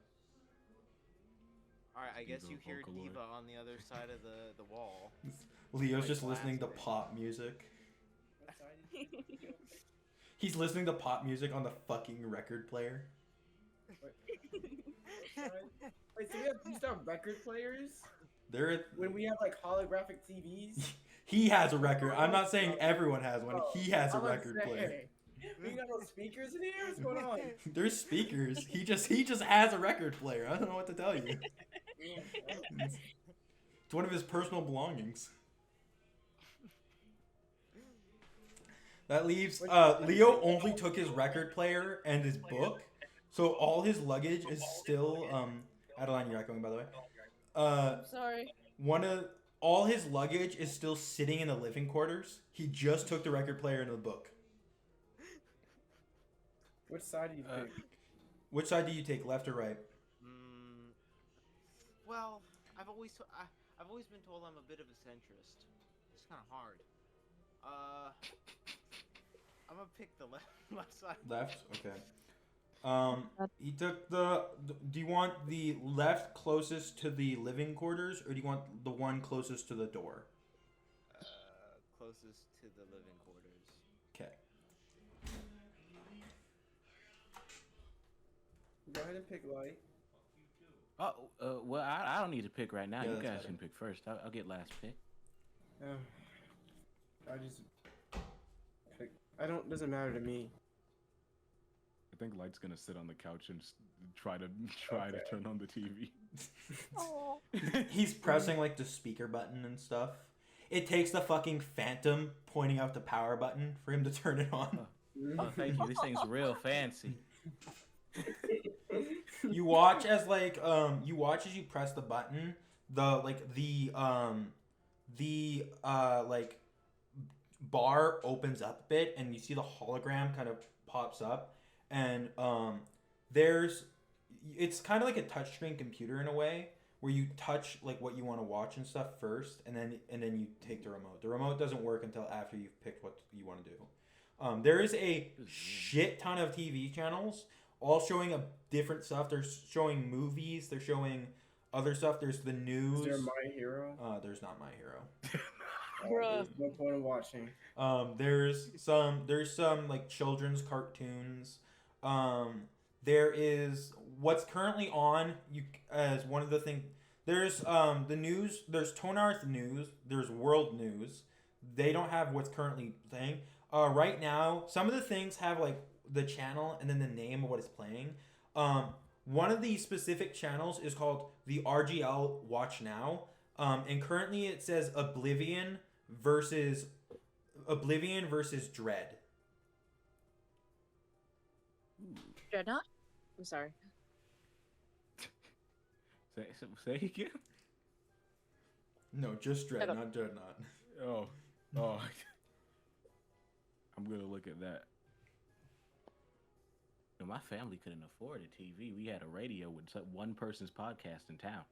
Alright, I guess you hear Diva on the other side of the wall. Leo's just listening to pop music. He's listening to pop music on the fucking record player. Wait, so we still have record players? When we have like holographic TVs? He has a record. I'm not saying everyone has one. He has a record player. We got no speakers in here? What's going on? There's speakers. He just has a record player. I don't know what to tell you. It's one of his personal belongings. That leaves Leo only took his record player and his book, so all his luggage is still Adaline, you're echoing, by the way. Sorry. All his luggage is still sitting in the living quarters. He just took the record player and the book. Which side do you take? Which side do you take, left or right? Well, I've always been told I'm a bit of a centrist. It's kind of hard. I'm gonna pick the left side. Left? Okay. He took do you want the left closest to the living quarters, or do you want the one closest to the door? Closest to the living quarters. Okay. Go ahead and pick Light. Oh, well, I don't need to pick right now. Yeah, You that's guys better. can pick first. I'll get last pick. I just pick. I don't. Doesn't matter to me. I think Light's gonna sit on the couch and try to turn on the TV. Oh. He's pressing like the speaker button and stuff. It takes the fucking Phantom pointing out the power button for him to turn it on. Oh, thank you. This thing's real fancy. You watch as you press the button, the bar opens up a bit, and you see the hologram kind of pops up, and it's kind of like a touchscreen computer in a way, where you touch like what you want to watch and stuff first, and then you take the remote. The remote doesn't work until after you've picked what you want to do. There is a shit ton of TV channels, all showing a different stuff. They're showing movies. They're showing other stuff. There's the news. Is there My Hero? There's not My Hero. There's no point in watching. There's some like children's cartoons. There is what's currently on as one of the things. There's the news. There's Tonarth news. There's world news. They don't have what's currently playing. Right now, some of the things have like the channel and then the name of what it's playing. One of the specific channels is called the RGL Watch Now, and currently it says Oblivion versus Dread. Dreadnought? I'm sorry. Say again. No, just Dread, Shut up. not Dreadnought. Oh. I'm gonna look at that. No, my family couldn't afford a TV. We had a radio with one person's podcast in town.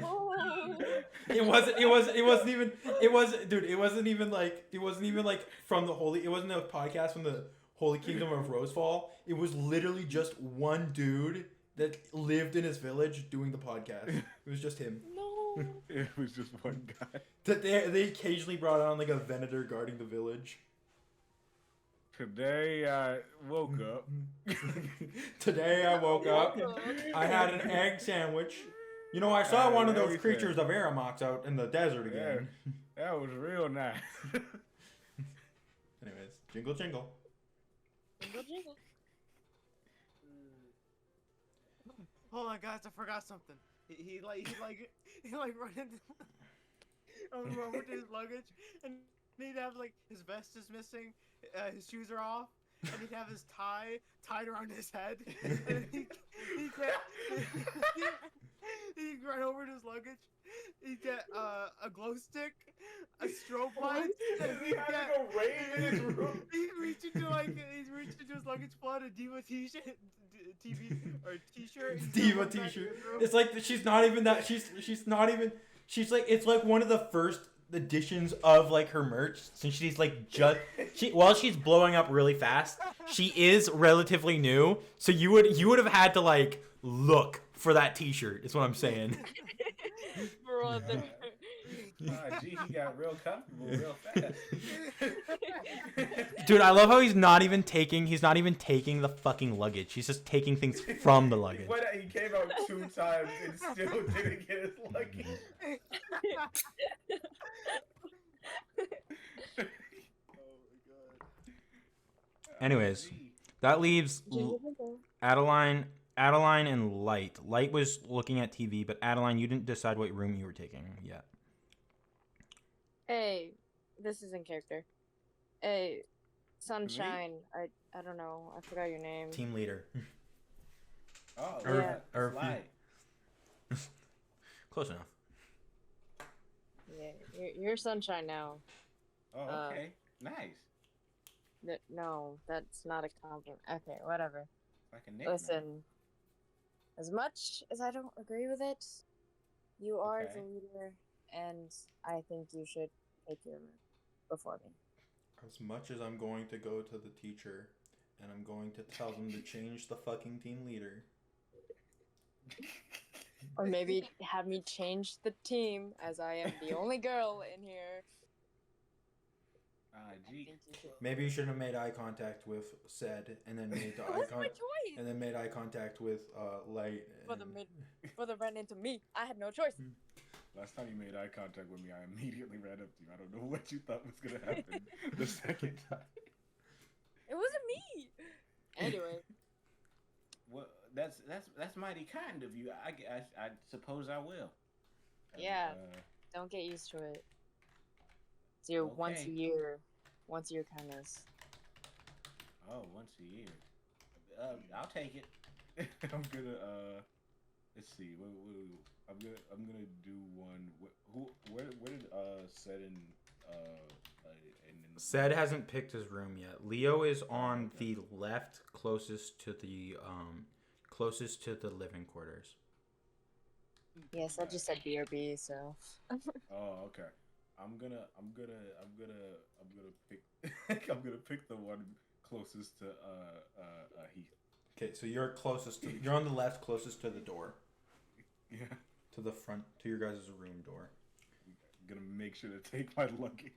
Oh. It wasn't even from the Holy. It wasn't a podcast from the Holy Kingdom of Rosefall. It was literally just one dude that lived in his village doing the podcast. It was just him. No. It was just one guy. That they occasionally brought on like a Venator guarding the village. Today I woke up. Today I woke up. I had an egg sandwich. You know, I saw one of those creatures of Irimok out in the desert again. That was real nice. Anyways, jingle jingle. Jingle, jingle. Hold on, guys, I forgot something. He run into run with his luggage, and he'd have like his vest is missing, his shoes are off, and he'd have his tie tied around his head, and he can't. He'd run over to his luggage. He'd get a glow stick, a strobe light, and he'd reach into his luggage, pull out a Diva t-shirt, t-shirt. Diva t-shirt. It's like she's not even that. She's like it's like one of the first editions of like her merch, since she's like while she's blowing up really fast, she is relatively new. So you would have had to like look for that t-shirt. Is what I'm saying. Brother. Gee, he got real comfortable real fast. Dude, I love how he's not even taking the fucking luggage. He's just taking things from the luggage. He came out 2 times and still didn't get his luggage. Anyways, that leaves Adaline and Light. Light was looking at TV, but Adaline, you didn't decide what room you were taking yet. Hey, this is in character. Hey, Sunshine. I don't know. I forgot your name. Team leader. Oh, Yeah. Or Light. Close enough. Yeah, you're Sunshine now. Oh, okay. Nice. No, that's not a compliment. Okay, whatever. Like a nickname. Listen, as much as I don't agree with it, you are Okay. the leader, and I think you should take your room before me. As much as I'm going to go to the teacher and I'm going to tell them to change the fucking team leader. Or maybe have me change the team, as I am the only girl in here. I Gee. think you should. Maybe you should have made eye contact with Sed, and then made That was my choice. and then made eye contact with Light. Brother ran into me. I had no choice. Last time you made eye contact with me, I immediately ran up to you. I don't know what you thought was gonna happen the second time. It wasn't me. Anyway. Well, that's mighty kind of you. I suppose I will. Yeah. Don't get used to it. It's your once a year kindness. Oh, once a year. I'll take it. I'm gonna let's see. I'm gonna do one. Where did Sed and Sed hasn't picked his room yet. Leo is on the left, closest to the living quarters. Yes, I just said BRB, so. Oh, okay. I'm gonna pick the one closest to Heath. Okay, so you're on the left, closest to the door. Yeah. To the front, to your guys' room door. I'm gonna make sure to take my luggage.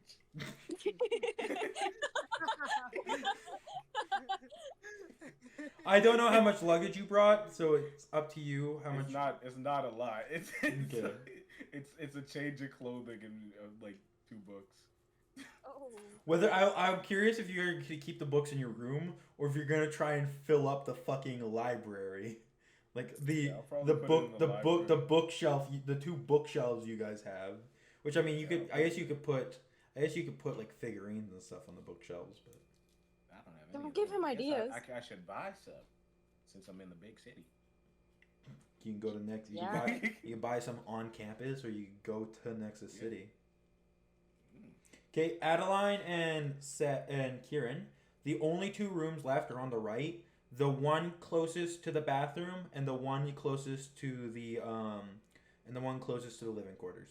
I don't know how much luggage you brought, so it's up to you how much. It's not a lot. It's a change of clothing and like 2 books. Oh. Whether I'm curious if you're gonna keep the books in your room or if you're gonna try and fill up the fucking library, like the bookshelf, the 2 bookshelves you guys have. Which I mean, I guess you could put like figurines and stuff on the bookshelves, but I don't have. Don't give him ideas. I should buy some, since I'm in the big city. You can go to Nexus. Yeah. You can buy some on campus, or you can go to Nexus City. Okay, Adaline and Kieran. The only 2 rooms left are on the right. The one closest to the bathroom, and the one closest to the living quarters.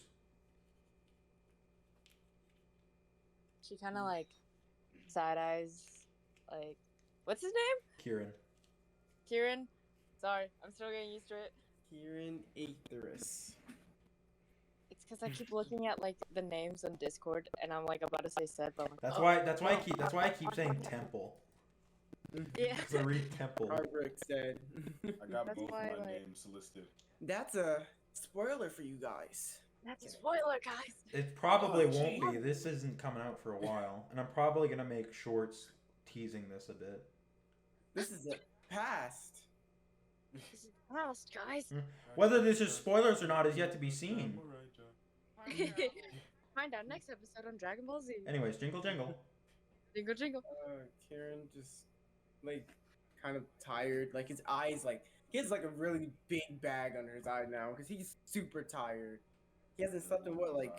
She kind of like side eyes, like, what's his name? Kieran. Sorry, I'm still getting used to it. Kieran Aetheris. It's because I keep looking at like the names on Discord, and I'm like about to say Sed, but I'm like, That's why I keep saying temple. Yeah. So read temple. Hardbrick said. I got That's both why, of my like- names listed. That's a spoiler for you guys. That's a spoiler, guys. It probably Oh, won't gee. be. This isn't coming out for a while, and I'm probably gonna make shorts teasing this a bit. This is the past. This is fast, guys. Whether this is spoilers or not is yet to be seen. Find out next episode on Dragon Ball Z. Anyways, jingle jingle. Jingle jingle. Kieran just like kind of tired. Like his eyes, like he has like a really big bag under his eye now because he's super tired. He hasn't slept in what, like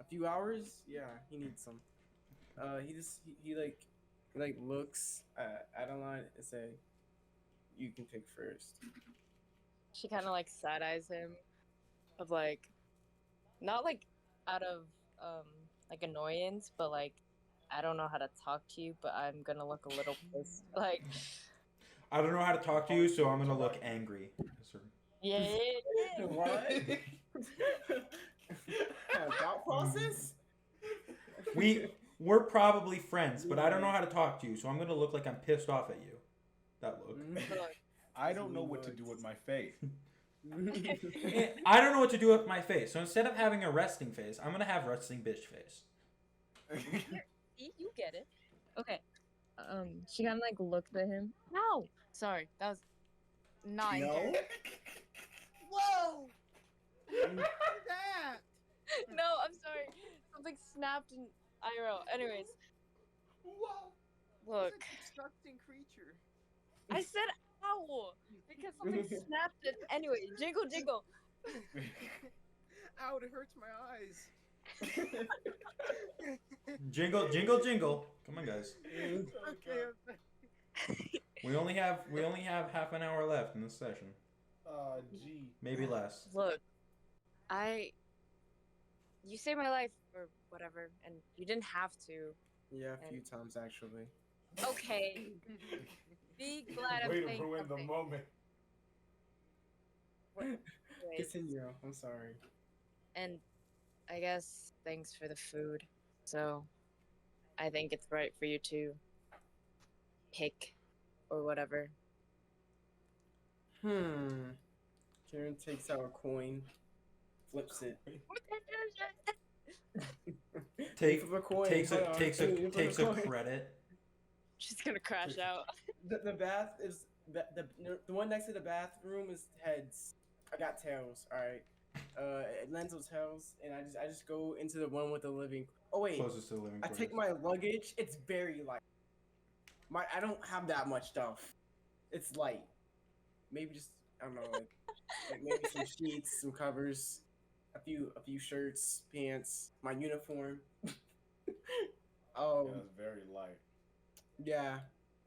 a few hours? Yeah, he needs some. He looks at Adaline and say, "You can pick first." She kind of like side eyes him, of like, not like out of like annoyance, but like, I don't know how to talk to you, but I'm gonna look a little pissed. Like, I don't know how to talk to you, so I'm gonna look angry. yeah. What? Thought process? We're probably friends, but I don't know how to talk to you, so I'm gonna look like I'm pissed off at you. That look. Look, I don't know what to do with my face. I don't know what to do with my face, so instead of having a resting face, I'm gonna have resting bitch face. see, you get it. Okay. She kind of like looked at him. No, sorry, that was 9. No? Whoa. that? No, I'm sorry. Something snapped in IRL. Anyways, Whoa! look. It's a disgusting creature. I said owl because something snapped it. Anyway, jingle jingle. Ow, it hurts my eyes. Jingle, jingle, jingle. Come on, guys. Okay. We only have half an hour left in this session. Gee. Maybe less. Look, you saved my life or whatever, and you didn't have to. Yeah, a few times actually. Okay. Be glad I'm Way to saying ruin the something. moment. Anyways, Continue. I'm sorry. and I guess thanks for the food. So I think it's right for you to pick or whatever. Kieran takes out a coin, flips it. Take, Flip a coin. takes hold a on. takes You a flip takes a coin. credit. She's gonna crash out. The bath is the one next to the bathroom is heads. I got tails. All right. Lenzo tails, and I just go into the one with the living. Oh wait, Closest to the living I quarters. take my luggage. It's very light. I don't have that much stuff. It's light. Maybe just I don't know, like maybe some sheets, some covers, a few shirts, pants, my uniform. Yeah, it's very light. Yeah.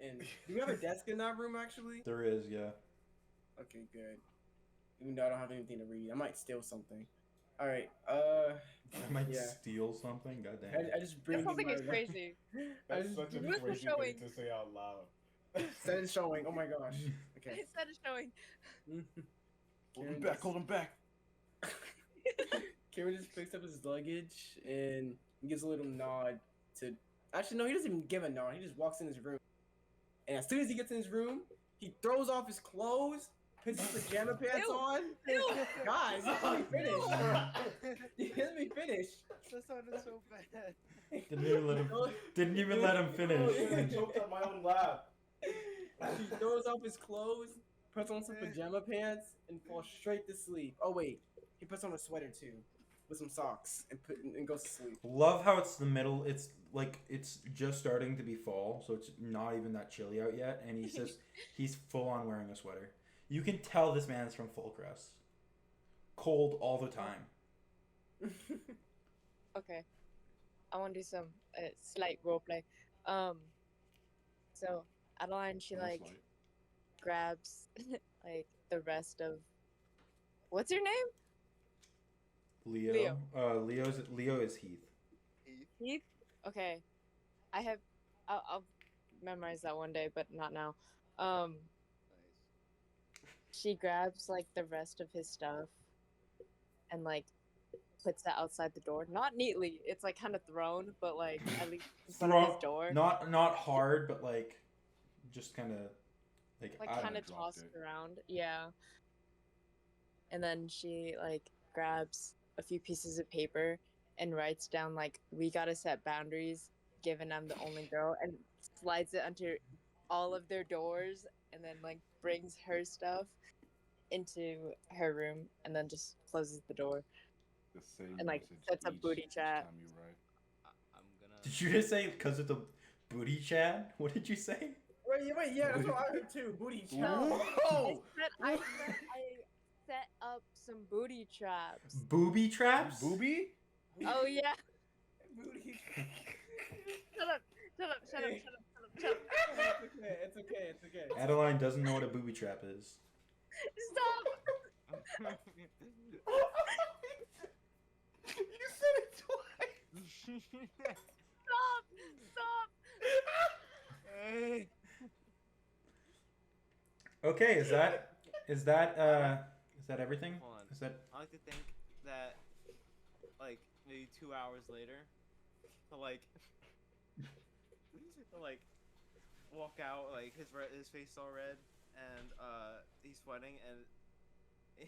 And do you have a desk in that room actually? There is, yeah. Okay, good. Even though I don't have anything to read, I might steal something. All right. I might Yeah. steal something. Goddamn. I just bring That sounds you like my it's crazy. I That's just such a Where's the crazy showing? thing to say out loud. Set it showing. Oh my gosh. Okay. Instead of showing. Hold him back, hold him back. Kieran just picks up his luggage and he gives a little nod to. Actually, no, he doesn't even give a nod. He just walks in his room. And as soon as he gets in his room, he throws off his clothes, puts his pajama pants Ew. on. Ew. Guys, let me finish. Let me finish. That sounded so bad. Didn't even let him finish. I choked on my own laugh. He throws off his clothes, puts on some pajama pants, and falls straight to sleep. Oh wait, he puts on a sweater too, with some socks, and goes to sleep. Love how it's the middle. It's like it's just starting to be fall, so it's not even that chilly out yet, and he's full on wearing a sweater. You can tell this man is from Fullcrest. Cold all the time. Okay. I want to do some slight roleplay. So Adaline, she like grabs like the rest of. What's your name? Leo. Leo is Heath. Heath. Okay. I'll memorize that one day, but not now. She grabs like the rest of his stuff and like puts that outside the door. Not neatly. It's like kind of thrown, but like at least in front of his door. Not hard, but like just kind of like Kind of tossed around. Yeah. And then she like grabs a few pieces of paper and writes down like, we gotta set boundaries given I'm the only girl, and slides it under all of their doors, and then like brings her stuff into her room and then just closes the door. The same And, like, message sets up each booty chat. time you write. I'm gonna. Did you just say because of the booty chat? What did you say? Wait, yeah, that's what I heard too. Booty chat. I set up some booty traps. Booby traps? Booby? Oh yeah. Booty. Shut up. It's okay. Adaline doesn't know what a booby trap is. Stop. You said it twice. Stop. Hey. Okay, is that everything? Hold on. Is that I like to think that, like, maybe 2 hours later, to walk out, like, his face is all red, and, he's sweating, and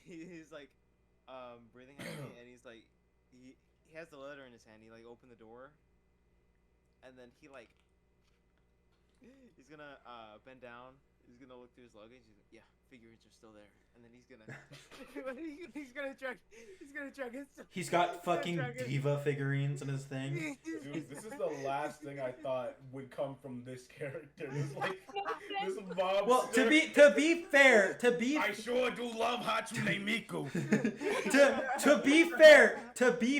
he's, like, breathing heavily, and he's, like, he has the letter in his hand, he, like, opened the door, and then he's gonna, bend down, he's gonna look through his luggage, he's like, yeah, figurines are still there, and then he's gonna check his stuff. he's got fucking diva figurines in his thing? Dude, this is the last thing I thought would come from this character. It's like this mobster. Well, to be fair, I sure do love Hatsune Miku. to be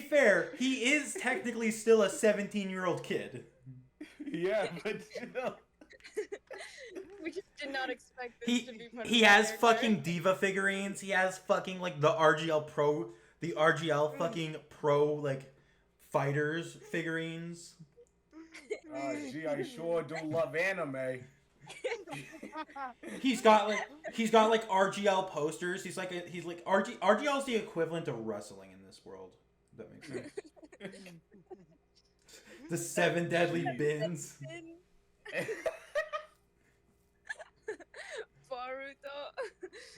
fair, he is technically still a 17-year-old kid. Yeah, but still. We just did not expect this to be part of He the has character. fucking diva figurines. He has fucking like the RGL fucking pro like fighters figurines. Gee, I sure do love anime. He's got like RGL posters. He's like RGL's the equivalent of wrestling in this world. If that makes sense. The 7 deadly bins. Baruto.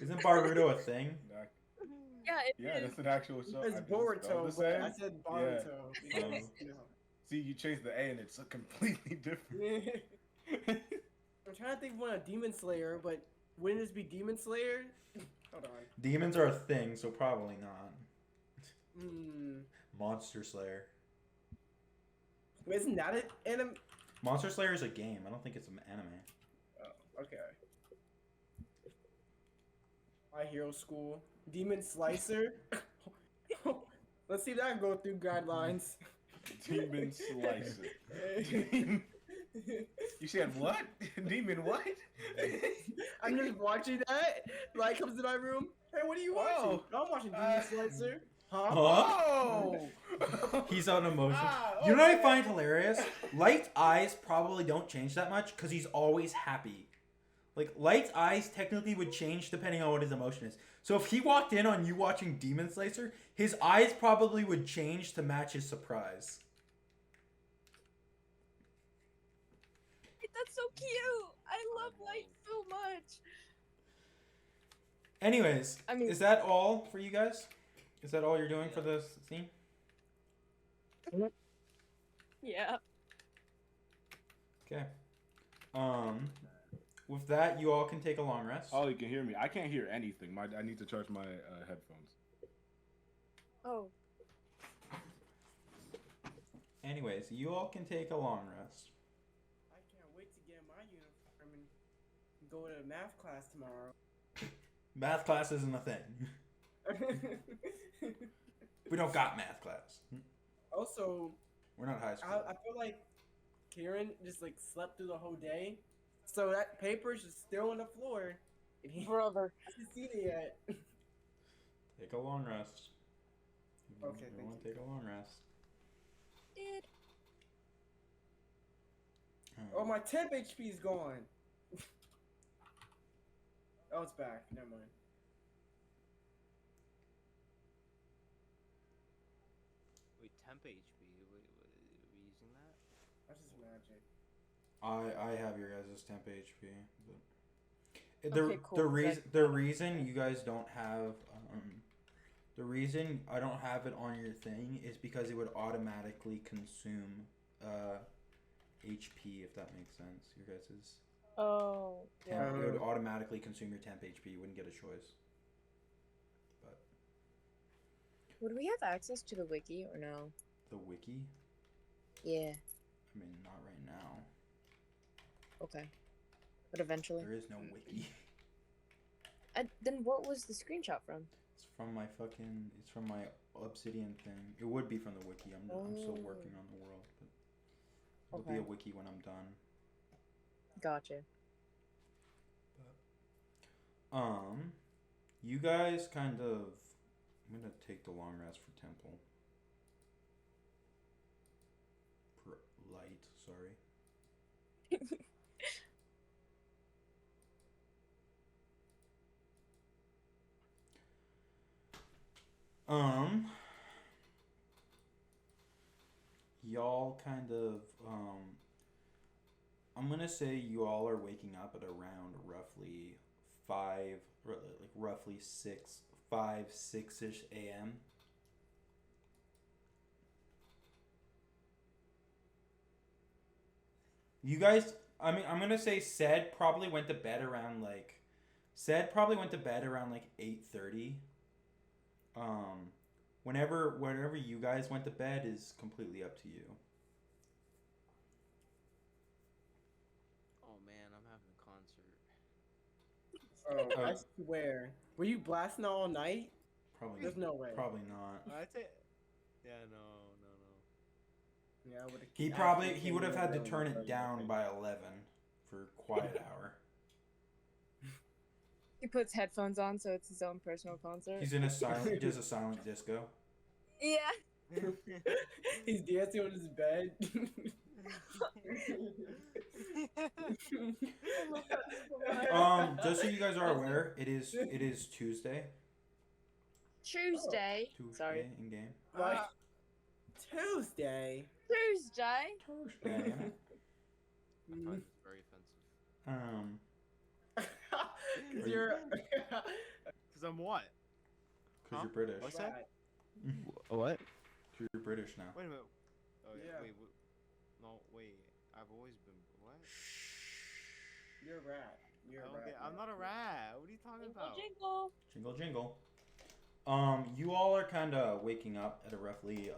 Isn't Baruto a thing? Yeah, it Yeah, is. that's an actual show. It's I didn't spell Boruto, the but same. I said Baruto. because, you know. See, you changed the A and it's a completely different. I'm trying to think of one of Demon Slayer, but wouldn't this be Demon Slayer? Hold on. Demons are a thing, so probably not. Hmm. Monster Slayer. Isn't that an anime? Monster Slayer is a game. I don't think it's an anime. Oh, okay. My Hero School. Demon Slicer. Let's see if I can go through guidelines. Demon Slicer. You said what? Demon what? I'm just watching that. Light comes to my room. Hey, what are you watching? Oh, I'm watching Demon Slicer. Huh? Oh! He's on emotion. Ah, You know what I okay. find hilarious? Light's eyes probably don't change that much because he's always happy. Like, Light's eyes technically would change depending on what his emotion is. So if he walked in on you watching Demon Slicer, his eyes probably would change to match his surprise. That's so cute. I love Light so much. Anyways, I mean- is that all for you guys? Is that all you're doing for this scene? Yeah. Okay. With that, you all can take a long rest. Oh, you can hear me. I can't hear anything. I need to charge my headphones. Oh. Anyways, you all can take a long rest. I can't wait to get my uniform and go to math class tomorrow. Math class isn't a thing. We don't got math class. Also, We're not high school. I feel like Kieran just like slept through the whole day, so that paper is just still on the floor, and he Brother. hasn't seen it yet. Take a long rest. Okay, thank Everyone you. take a long rest. Did. Oh, my temp HP is gone. Oh, it's back. Never mind. Wait, temp HP. Wait, are we using that? That's just magic. I have your guys' temp HP, but Okay, cool. the reason you guys don't have the reason I don't have it on your thing is because it would automatically consume HP, if that makes sense. Your guys' Oh. Yeah. temp, it would automatically consume your temp HP. You wouldn't get a choice. But Would we have access to the wiki or no? the wiki, Yeah. I mean, not right now. Okay. But eventually. There is no wiki. Then what was the screenshot from? It's from my it's from my Obsidian thing. It would be from the wiki. I'm still Oh. working on the world, but it'll be Okay. a wiki when I'm done. Gotcha. You guys kind of. I'm gonna take the long rest for Temple. Light, sorry. Y'all kind of, I'm gonna say you all are waking up at around roughly 6-ish a.m. You guys, I mean, I'm gonna say Said probably went to bed around like 8:30. Whenever you guys went to bed is completely up to you. Oh man, I'm having a concert. Oh, I swear. Were you blasting all night? Probably. There's no way. Probably not. I take. Yeah, no. Yeah, I would've He actually would have had to came turn in it down by 11 for quiet hour. He puts headphones on, so it's his own personal concert. He does a silent disco. Yeah. He's dancing on his bed. Just so you guys are aware, it is Tuesday. Tuesday. Sorry. In game. What? Tuesday. Tuesday. Tuesday. I find this very offensive. Cause Are you- you're. Cause I'm what? Because you're British. What's that? Rat. What? 'Cause you're British now. Wait a minute. Oh yeah. Yeah. Wait. No. Wait. I've always been what? You're a rat. You're a Okay. rat. I'm not a rat. What are you talking Jingle about? jingle. Jingle jingle. You all are kind of waking up at a roughly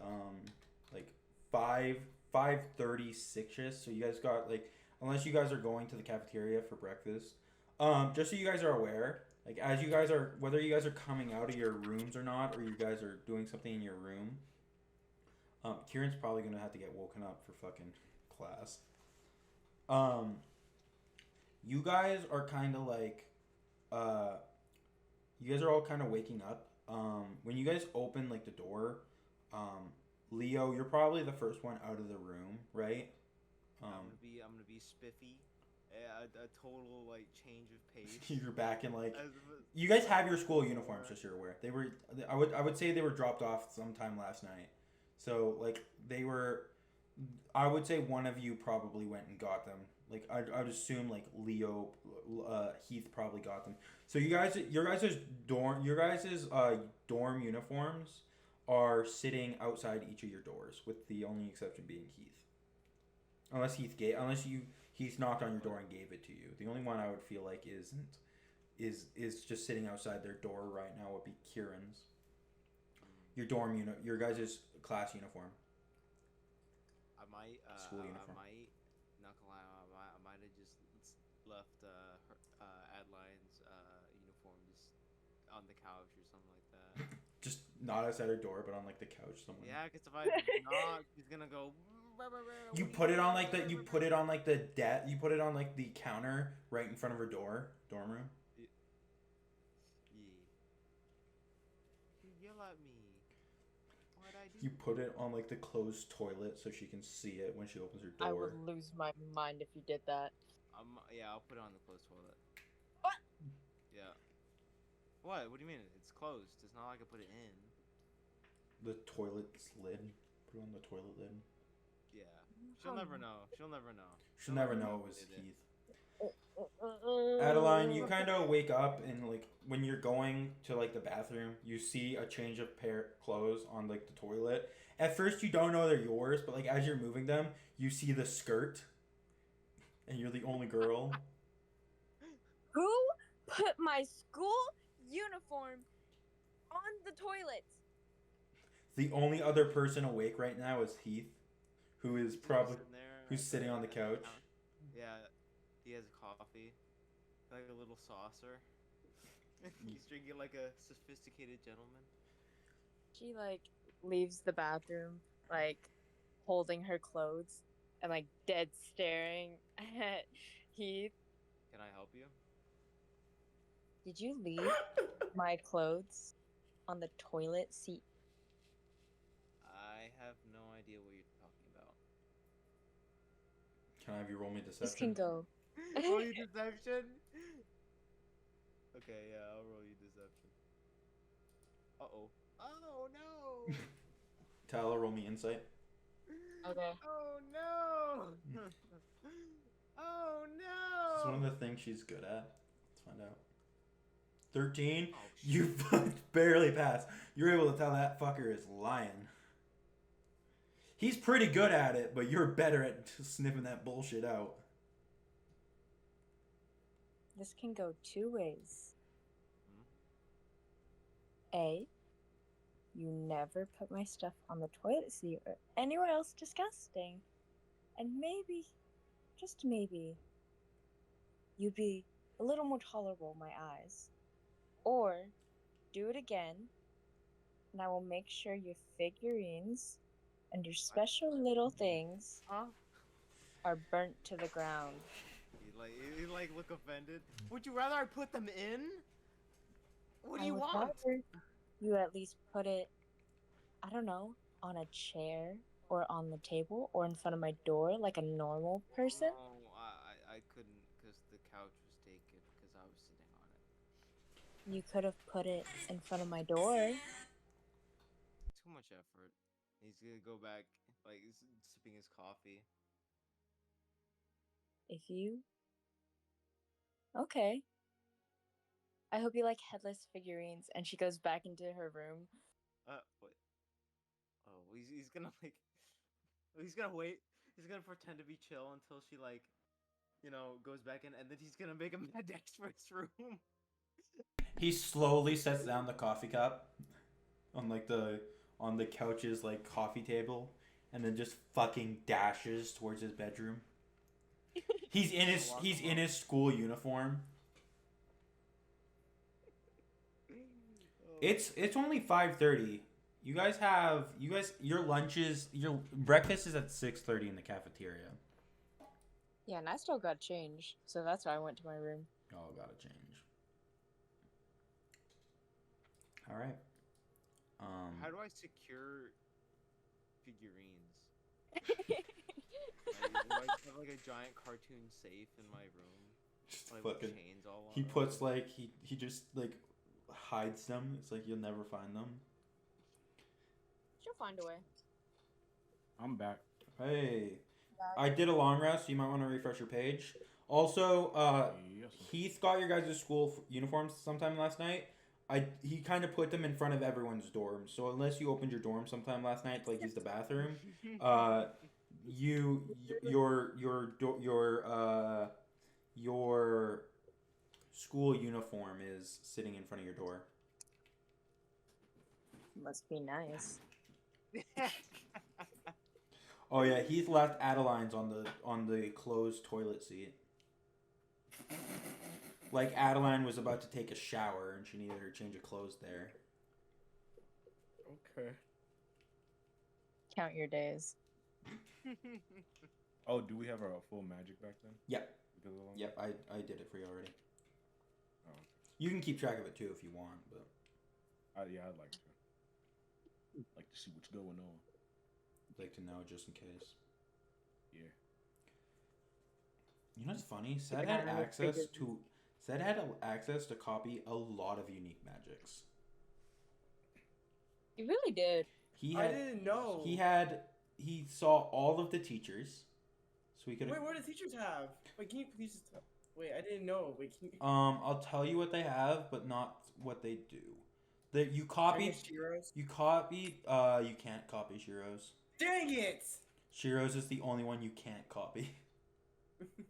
like 5:36ish. So you guys got like, unless you guys are going to the cafeteria for breakfast. Just so you guys are aware, like as you guys are, whether you guys are coming out of your rooms or not, or you guys are doing something in your room, Kieran's probably gonna have to get woken up for fucking class. You guys are kind of like, you guys are all kind of waking up. When you guys open like the door, Leo, you're probably the first one out of the room, right? I'm gonna be spiffy. A total like change of pace. You're back in like. As You guys have your school uniforms, just so you're aware. They were. I would say they were dropped off sometime last night. So like they were. I would say one of you probably went and got them. Like I'd assume like Leo, Heath probably got them. So your guys' dorm uniforms are sitting outside each of your doors, with the only exception being Heath. Unless Heath knocked on your door and gave it to you. The only one I would feel like is just sitting outside their door right now would be Kieran's. Your your guys' class uniform. I might. School uniform. I might. Not gonna lie. I might have just left Adeline's uniform just on the couch or something like that. Just not outside her door, but on like the couch somewhere. Yeah, because if I not, she's gonna go. You put it on like the you put it on like the counter right in front of her dorm room. Yeah. You yell at me. What'd I do? You put it on like the closed toilet so she can see it when she opens her door. I would lose my mind if you did that. Yeah, I'll put it on the closed toilet. What? Yeah. What? What do you mean? It's closed. It's not like I put it in. The toilet's lid. Put it on the toilet lid. Yeah. She'll never know. She'll never know. She'll never know it was what did. Heath. Adaline, you kind of wake up and like when you're going to like the bathroom, you see a change of clothes on like the toilet. At first, you don't know they're yours, but like as you're moving them, you see the skirt, and you're the only girl. Who put my school uniform on the toilet? The only other person awake right now is Heath, who is He's probably sitting there who's at sitting on the couch. Yeah, he has coffee, like a little saucer. He's drinking like a sophisticated gentleman. She like leaves the bathroom, like holding her clothes and like dead staring at Heath. Can I help you? Did you leave my clothes on the toilet seat? I have no idea what you're talking about. Can I have you roll me deception? This can go. Roll you deception? Okay, yeah, I'll roll you deception. Uh-oh. Oh, no! Tyler, roll me insight. Okay. Oh, no! Oh, no! It's one of the things she's good at. Let's find out. 13. Oh, You barely passed. You're able to tell that fucker is lying. He's pretty good at it, but you're better at sniffing that bullshit out. This can go two ways. Hmm? A, you never put my stuff on the toilet seat or anywhere else disgusting. And maybe, just maybe, you'd be a little more tolerable in my eyes. Or, do it again, and I will make sure your figurines and your special little things Huh? are burnt to the ground. You like look offended. Would you rather I put them in? What do I you would want? rather you at least put it, I don't know, on a chair or on the table or in front of my door like a normal person. Oh, You could have put it in front of my door. Too much effort. He's gonna go back, like, sipping his coffee. If you. Okay. I hope you like headless figurines. And she goes back into her room. What? Oh, he's gonna, like, he's gonna wait. He's gonna pretend to be chill until she, like, goes back in, and then he's gonna make a mad dash for his room. He slowly sets down the coffee cup on the couch's like coffee table, and then just fucking dashes towards his bedroom. He's in his school uniform. It's only 5:30. Your breakfast is at 6:30 in the cafeteria. Yeah, and I still got change. So that's why I went to my room. Oh, gotta change. All right. How do I secure figurines? Do I have like a giant cartoon safe in my room? Like with Fucking. chains all on He it? puts like he just like hides them. It's like you'll never find them. She'll find a way. I'm back. Hey, I did a long rest, so you might want to refresh your page. Also, Yes. Heath got your guys' school uniforms sometime last night. He kind of put them in front of everyone's dorm. So unless you opened your dorm sometime last night to like use the bathroom, your school uniform is sitting in front of your door. Must be nice. Oh yeah, Heath left Adeline's on the closed toilet seat. Like Adaline was about to take a shower and she needed her change of clothes there. Okay. Count your days. Oh, do we have our full magic back then? Yep. Because of all Yep, I did it for you already. Oh, okay. You can keep track of it too if you want, but Yeah, I'd like to. Like to see what's going on. I'd like to know just in case. Yeah. You know what's funny? Seth had access to copy a lot of unique magics. You really did. I didn't know. He saw all of the teachers, so he could. Wait, what do teachers have? Wait, can you please just tell? Wait, I didn't know. Wait, can you? I'll tell you what they have, but not what they do. That you copied. Shiro's? You copied. You can't copy Shiro's. Dang it! Shiro's is the only one you can't copy. Okay.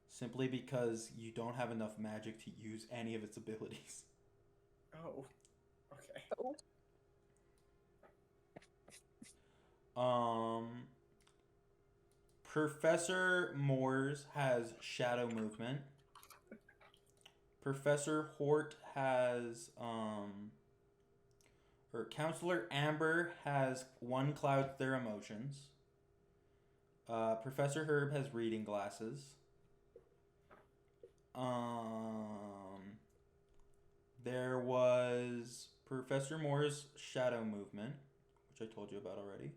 Simply because you don't have enough magic to use any of its abilities. Oh. Okay. Professor Moores has shadow movement. Professor Hort has or Counselor Amber has one cloud their emotions. Professor Herb has reading glasses. There was Professor Moore's shadow movement, which I told you about already.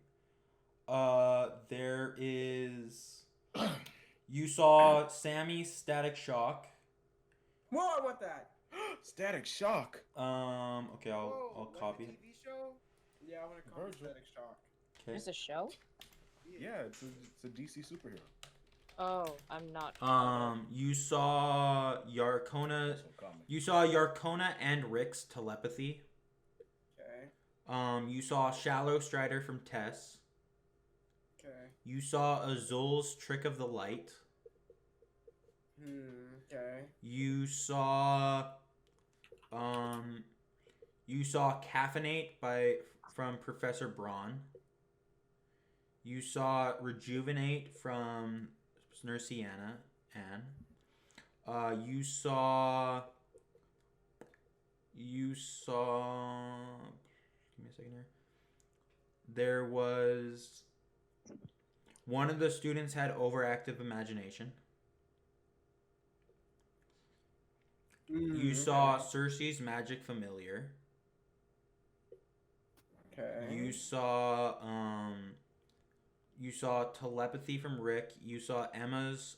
There is. You saw Sammy's static shock. Whoa, I want that. Static shock. Okay, I'll Whoa, copy like it. the TV show? Yeah, I want to call it Virgil. Static Shock. Okay. There's a show? Yeah, it's a DC superhero. Oh, I'm not. You saw Yarkona. Also comic. You saw Yarkona and Rick's telepathy. Okay. You saw Shallow Strider from Tess. Okay. You saw Azul's Trick of the Light. Okay. You saw Caffeinate from Professor Braun. You saw Rejuvenate from Nurse Anne. You saw give me a second here. There was one of the students had overactive imagination. You saw Cersei's magic familiar. Okay. You saw telepathy from Rick. You saw Emma's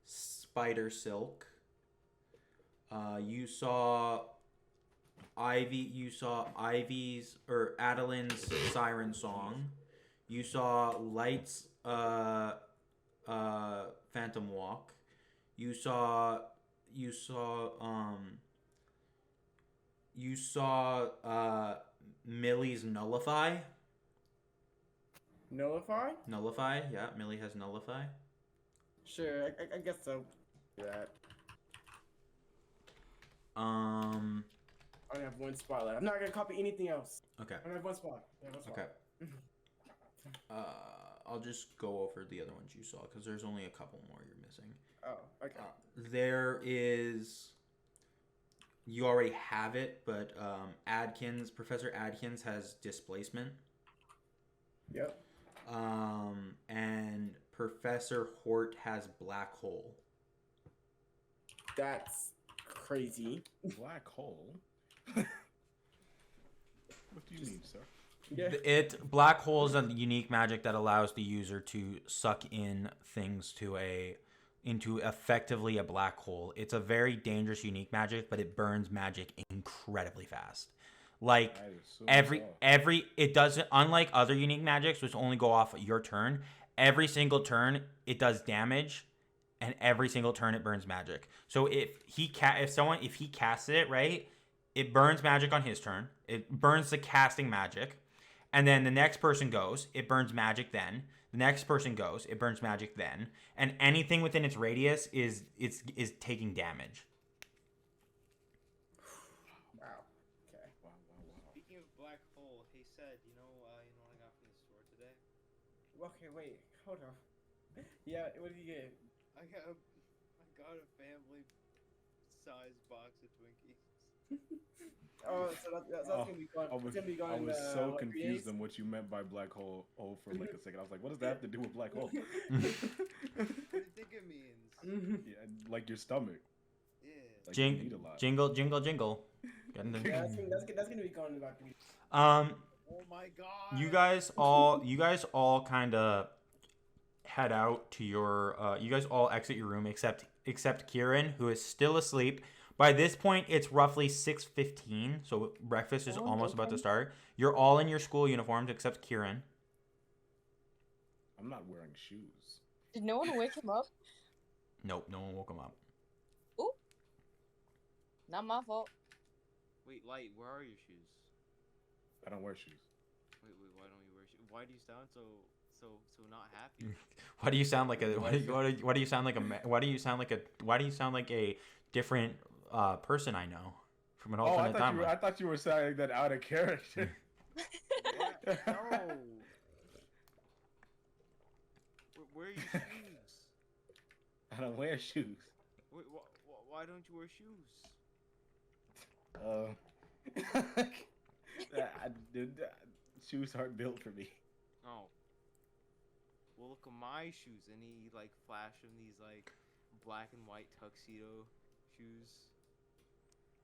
spider silk. You saw Ivy's or Adaline's siren song. You saw Light's Phantom Walk. You saw Millie's Nullify. Nullify? Nullify, yeah, Millie has Nullify. Sure, I guess so. Yeah. I only have one spot left. I'm not gonna copy anything else. Okay. I only have one spot. Okay. I'll just go over the other ones you saw because there's only a couple more you're missing. Oh, okay. There is. You already have it, but Professor Adkins has displacement. Yep. And Professor Hort has black hole. That's crazy. Black hole? What do you mean, sir? Yeah. Black hole is a unique magic that allows the user to suck in things into effectively a black hole. It's a very dangerous, unique magic, but it burns magic incredibly fast. Like it doesn't, unlike other unique magics which only go off your turn. Every single turn it does damage, and every single turn it burns magic. So if he casts it right, it burns magic on his turn. It burns the casting magic, and then the next person goes, it burns magic then. The next person goes, it burns magic then, and anything within its radius is taking damage. Wow. Okay. Wow. Speaking of black hole, hey said, you know what I got from the store today? Okay, wait. Hold on. Yeah, what did you get? I got a family size box of Twinkies. Oh, so that's gonna be gone. It's gonna be gone. I was in, so what, 3 confused days? on what you meant by black hole for like a second. I was like, what does that have to do with black hole? What do you think it means? Yeah, like your stomach. Yeah. Like you eat a lot. Jingle. Yeah, that's gonna be gone in about 3 days. Oh my god. You guys all kind of head out to your. You guys all exit your room except Kieran, who is still asleep. By this point, it's roughly 6:15, so breakfast is almost about to start. You're all in your school uniforms except Kieran. I'm not wearing shoes. Did no one wake him up? Nope, no one woke him up. Ooh. Not my fault. Wait, Light, where are your shoes? I don't wear shoes. Wait, why don't you wear shoes? Why do you sound so not happy? Why do you sound like a? Why do you sound like a? Why do you sound like a different person I know from an alternate timeline? I thought you were saying that out of character. Yeah, no. Where are your shoes? I don't wear shoes. Wait, why don't you wear shoes? Shoes aren't built for me. Oh. Well, look at my shoes. And he like flashed him these like black and white tuxedo shoes.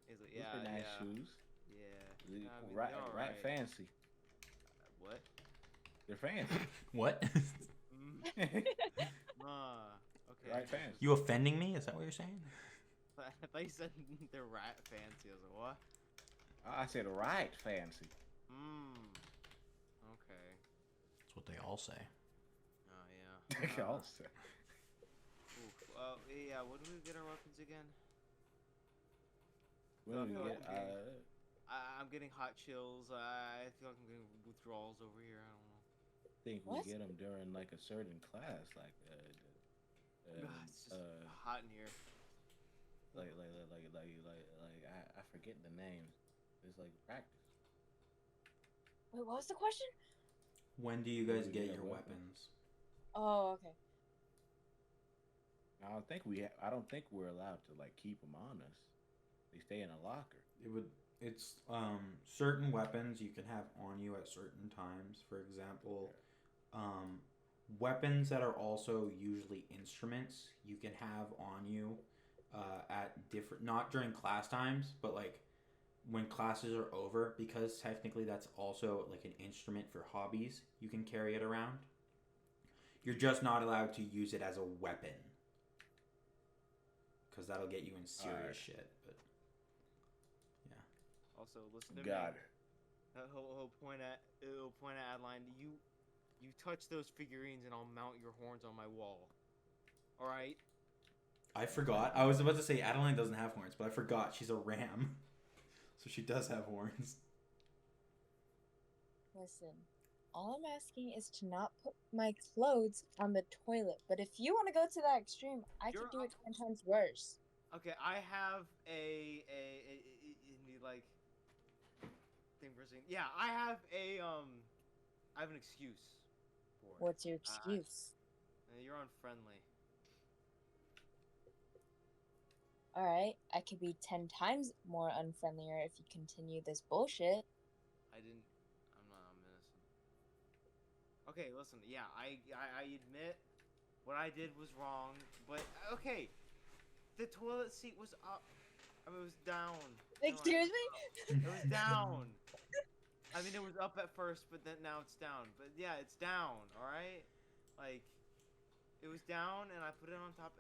He's like, Those yeah, are nice yeah, shoes. yeah. I mean, Right, they're right, alright. fancy. What? They're fancy. What? Okay. Right, fancy. You offending me? Is that what you're saying? I thought you said they're rat fancy. I was like, what? I said right, fancy. Okay. That's what they all say. Oh yeah. They all say. Oof. Yeah. What do we get our weapons again? What do we get? I'm getting hot chills. I feel like I'm getting withdrawals over here. I don't know. I think What? we get them during like a certain class, like It's just hot in here. I forget the names. It's like practice. Wait, what was the question? When do you guys When do get you get your weapons? weapons? Oh, okay. I don't think we're allowed to like keep them on us. They stay in a locker. It's certain weapons you can have on you at certain times. For example, weapons that are also usually instruments you can have on you at different, not during class times, but like when classes are over, because technically that's also like an instrument for hobbies. You can carry it around. You're just not allowed to use it as a weapon, because that'll get you in serious Alright. shit. But yeah. Also, listen to Got me. it. He'll point at Adaline. You touch those figurines and I'll mount your horns on my wall. All right. I forgot. I was about to say Adaline doesn't have horns, but I forgot she's a ram. So she does have horns. Listen, all I'm asking is to not put my clothes on the toilet. But if you want to go to that extreme, I You're could do it up- 10 times worse. Okay, I have a like thing for saying. Yeah, I have an excuse for it. What's your excuse? You're unfriendly. Alright, I could be 10 times more unfriendlier if you continue this bullshit. I'm innocent. Okay, listen. Yeah, I admit what I did was wrong, but okay, the toilet seat was up. I mean, it was down. Excuse me? It was down. I mean, it was up at first, but then now it's down. But yeah, it's down. All right, like it was down, and I put it on top.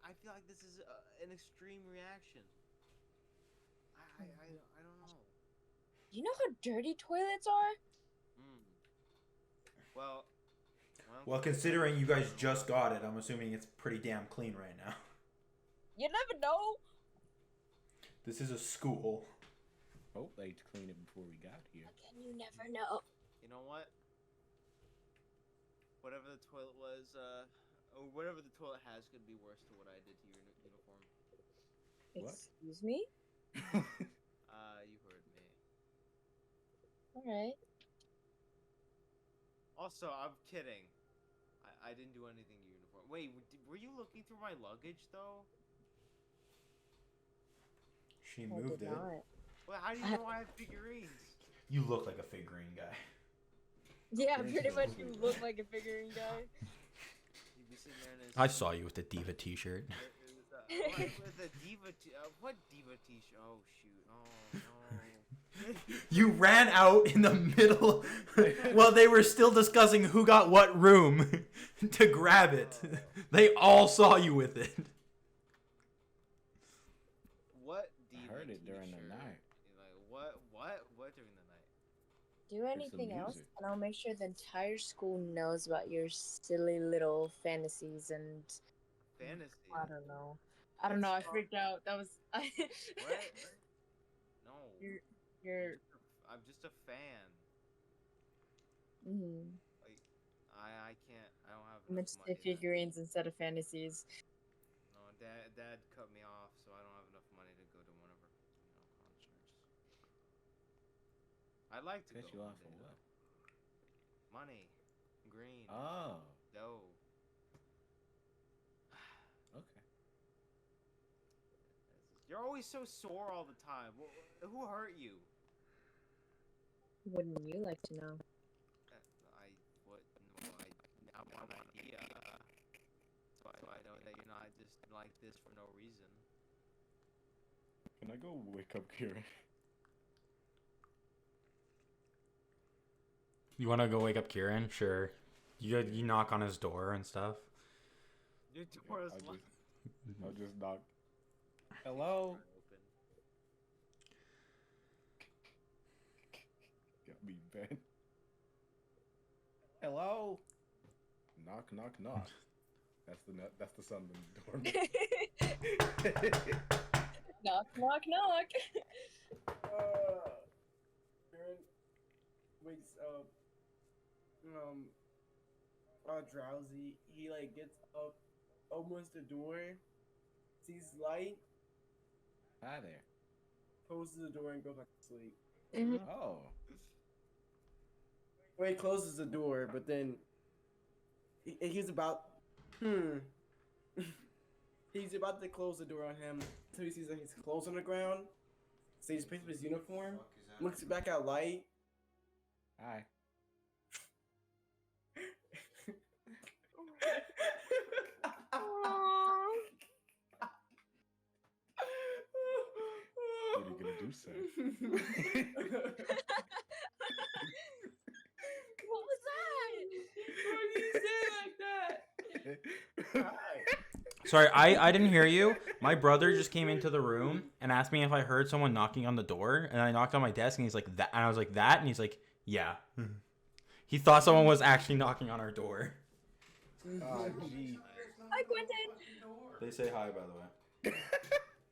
I feel like this is an extreme reaction. I don't know. You know how dirty toilets are? Well, Well, considering you guys just got it, I'm assuming it's pretty damn clean right now. You never know. This is a school. Hope they cleaned it before we got here. Again, you never know. you know what? Whatever the toilet was, or whatever the toilet has, could be worse to what I did to your uniform. What? Excuse me? You heard me. Alright. Also, I'm kidding. I didn't do anything to your uniform. Wait, were you looking through my luggage though? She I moved did it. not. Well, how do you know I have figurines? You look like a figurine guy. Yeah, Very pretty much true. you look like a figurine guy. You'd be sitting there in his. I saw you with the Diva t-shirt. With a diva what diva t-shirt? Oh shoot! Oh no! You ran out in the middle while they were still discussing who got what room to grab it. They all saw you with it. What I diva heard it during the t-shirt? night. Like what during the night? Do anything else, music. and I'll make sure the entire school knows about your silly little fantasies and Fantasy. I don't know. I don't know. I freaked out. That was. What? No. You're. I'm just a fan. Like I can't. I don't have. I meant to enough say money figurines instead of fantasies. No, Dad cut me off, so I don't have enough money to go to one of her, concerts. I'd like to Cut go. you one off for day, what? though. Money, green, Oh, dough. okay. You're always so sore all the time. Who hurt you? Wouldn't you like to know? I have one idea. So I know that you're not just like this for no reason. Can I go wake up Kieran? You want to go wake up Kieran? Sure. You knock on his door and stuff. Your door is I'll just knock. Hello? open. Got me, Ben. Hello? Knock, knock, knock. That's the sound of the door. Knock, knock, knock. Kieran wakes up, drowsy. He like gets up, opens the door, sees light, Hi there. closes the door, and goes back to sleep. Oh, Well, he closes the door, but then he's about he's about to close the door on him, so he sees that his clothes on the ground. So he just picks up his uniform, looks back at light. hi. What are you gonna do, Sam? What was that? Why did you say it like that? Hi. Sorry, I didn't hear you. My brother just came into the room and asked me if I heard someone knocking on the door, and I knocked on my desk, and he's like, that, and I was like, that, and he's like, yeah. He thought someone was actually knocking on our door. Oh, gee. Hi, Quentin. They say hi, by the way.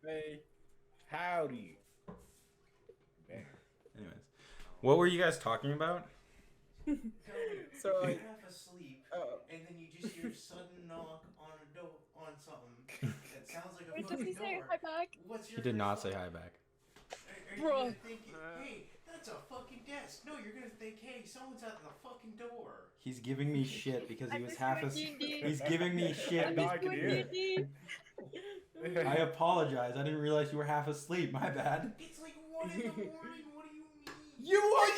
Hey. Howdy. Anyways, what were you guys talking about? So, like, half asleep, oh. and then you just hear a sudden knock on a door on something that sounds like a Wait, does fucking he say door. hi back? What's your He did first not say thought? hi back. Are you gonna think, hey, that's a fucking desk? No, you're gonna think, hey, someone's at the fucking door. He's giving me shit because he I was miss half you, asleep. D&D. He's giving me shit. Now I can hear. I apologize. I didn't realize you were half asleep. My bad. It's like 1 in the morning. What do you mean? You are.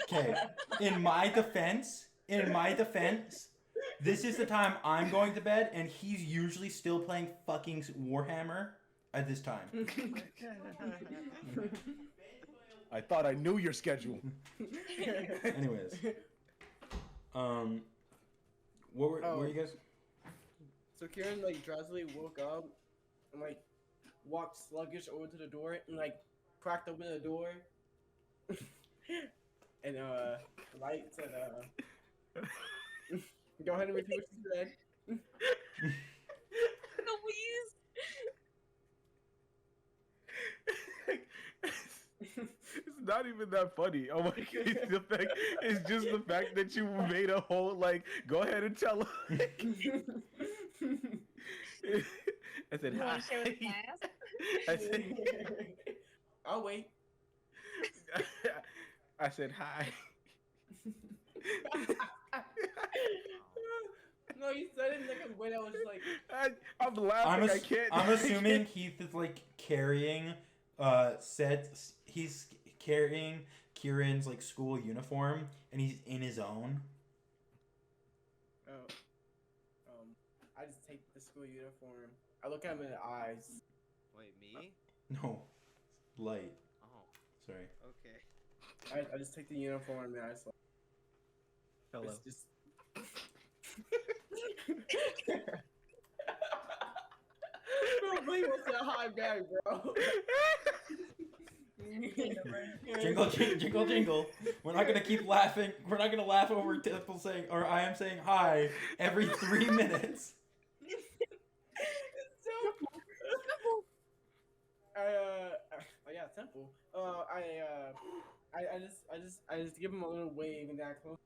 Okay. In my defense, this is the time I'm going to bed, and he's usually still playing fucking Warhammer at this time. I thought I knew your schedule. Anyways, what were you guys? So Kieran like drowsily woke up and like walked sluggish over to the door and like cracked open the door. And Light said go ahead and repeat what you said. Please. It's not even that funny. Oh my god, it's just the fact that you made a whole like. Go ahead and tell him. I said You hi. want to share with the class? I said. I'll wait. I said hi. No, you said it in like a way that was like I'm laughing. I can't. I'm assuming Heath is like carrying he's carrying Kieran's like school uniform and he's in his own. I just take the school uniform. I look at him in the eyes. Wait, me? No, Light. Oh, Sorry. okay. I just take the uniform and I just like. Hello. It's just. Bro, please don't say hi back, bro. Jingle, jingle, jingle. We're not gonna keep laughing. We're not gonna laugh over people saying, or I am saying hi every 3 minutes. So, yeah, temple. I just give him a little wave and then I close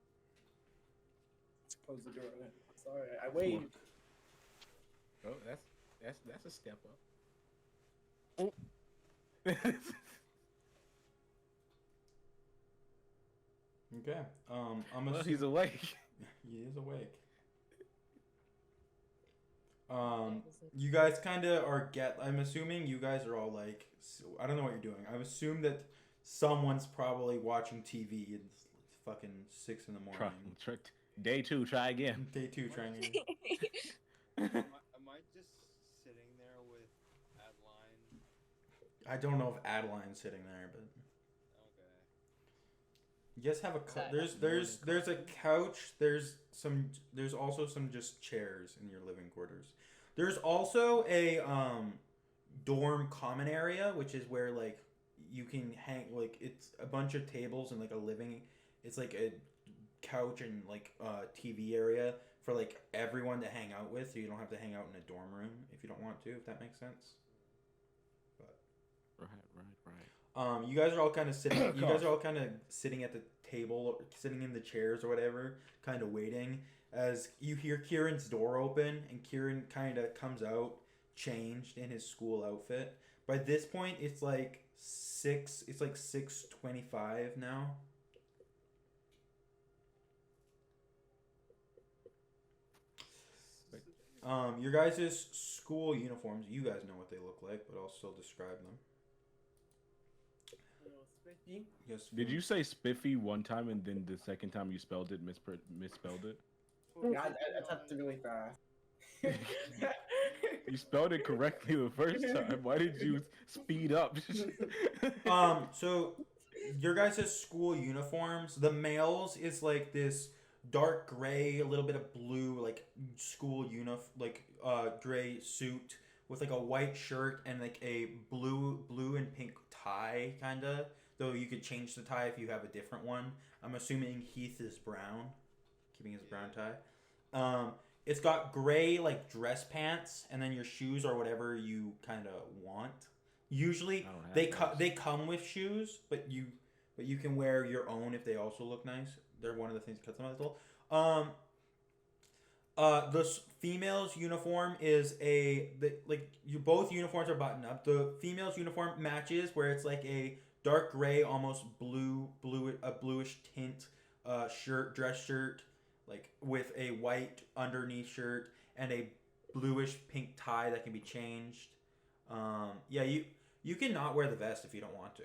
the door. Sorry, I waved. Oh, that's a step up. Okay. I'm Well, he's awake. He is awake. You guys kind of are I'm assuming you guys are all like, I don't know what you're doing. I assume that someone's probably watching TV. It's fucking 6 in the morning. Day 2, try again. Day 2 trying. Am I just sitting there with Adaline? I don't know if Adeline's sitting there, but Okay. you guys have there's a couch. There's also some just chairs in your living quarters. There's also a dorm common area, which is where like you can hang, like it's a bunch of tables and like a living. It's like a couch and like TV area for like everyone to hang out with, so you don't have to hang out in a dorm room if you don't want to, if that makes sense. But Right. you guys are all kind of sitting. You guys are all kind of sitting at the table, sitting in the chairs or whatever, kind of waiting as you hear Kieran's door open, and Kieran kind of comes out changed in his school outfit. By this point, it's like 6:25 now. Your guys' school uniforms, you guys know what they look like, but I'll still describe them. Yes. Did you say spiffy one time and then the second time you spelled it misspelled it? Yeah, I typed it really fast. You spelled it correctly the first time. Why did you speed up? So your guys' school uniforms, the males is like this dark gray, a little bit of blue, like school gray suit with like a white shirt and like a blue and pink tie, kinda. Though you could change the tie if you have a different one. I'm assuming Heath is brown, keeping his brown tie. It's got gray like dress pants, and then your shoes are whatever you kind of want. Usually they come with shoes, but you can wear your own if they also look nice. They're one of the things that customize the female's uniform is both uniforms are buttoned up. The female's uniform matches where it's like a dark gray, almost bluish tint dress shirt, like with a white underneath shirt and a bluish pink tie that can be changed. You can not wear the vest if you don't want to.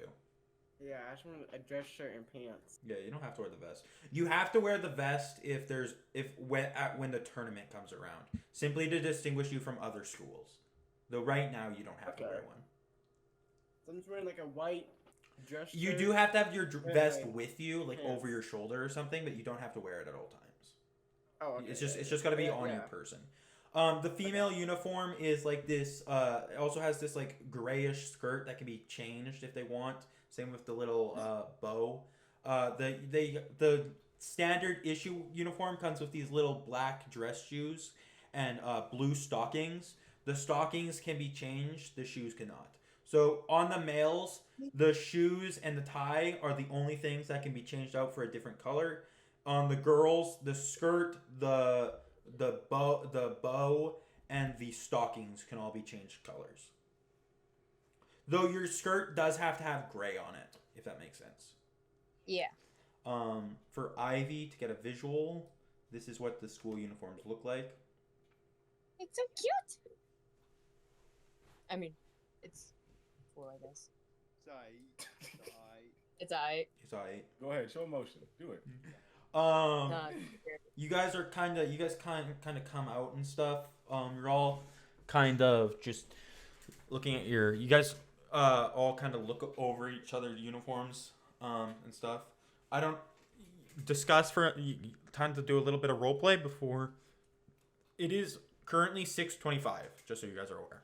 Yeah, I just want a dress shirt and pants. Yeah, you don't have to wear the vest. You have to wear the vest when the tournament comes around, simply to distinguish you from other schools. Though right now you don't have to wear one. So I'm just wearing like a white dress shirt. You do have to have your vest with you, like over your shoulder or something, but you don't have to wear it at all times. Oh, okay. It's just got to be on your person. The female uniform is like this. It also has this like grayish skirt that can be changed if they want. Same with the little bow. The standard issue uniform comes with these little black dress shoes and blue stockings. The stockings can be changed. The shoes cannot. So on the males, the shoes and the tie are the only things that can be changed out for a different color. On the girls, the skirt, the bow, and the stockings can all be changed colors. Though your skirt does have to have gray on it, if that makes sense. Yeah. For Ivy, to get a visual, this is what the school uniforms look like. It's so cute. I mean, it's cool, I guess. It's aight. It's aight. Go ahead, show emotion. Do it. You guys kind of come out and stuff. You're all kind of just looking at you guys all kind of look over each other's uniforms and stuff. I don't discuss for time to do a little bit of roleplay before. It is currently 6:25, just so you guys are aware.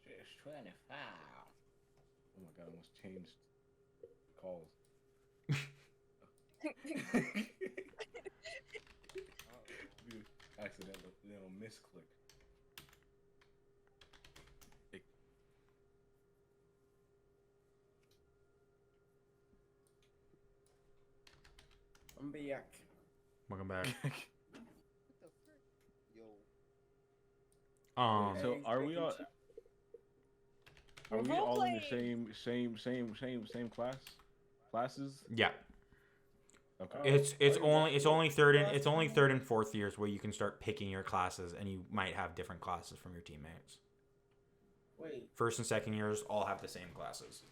6:25. Oh my god, I almost changed calls. Accidental misclick. I'm back. Welcome back. Yo. So are we all? Are we all in the same classes? Yeah. Okay. It's only third and fourth years where you can start picking your classes, and you might have different classes from your teammates. Wait. First and second years all have the same classes,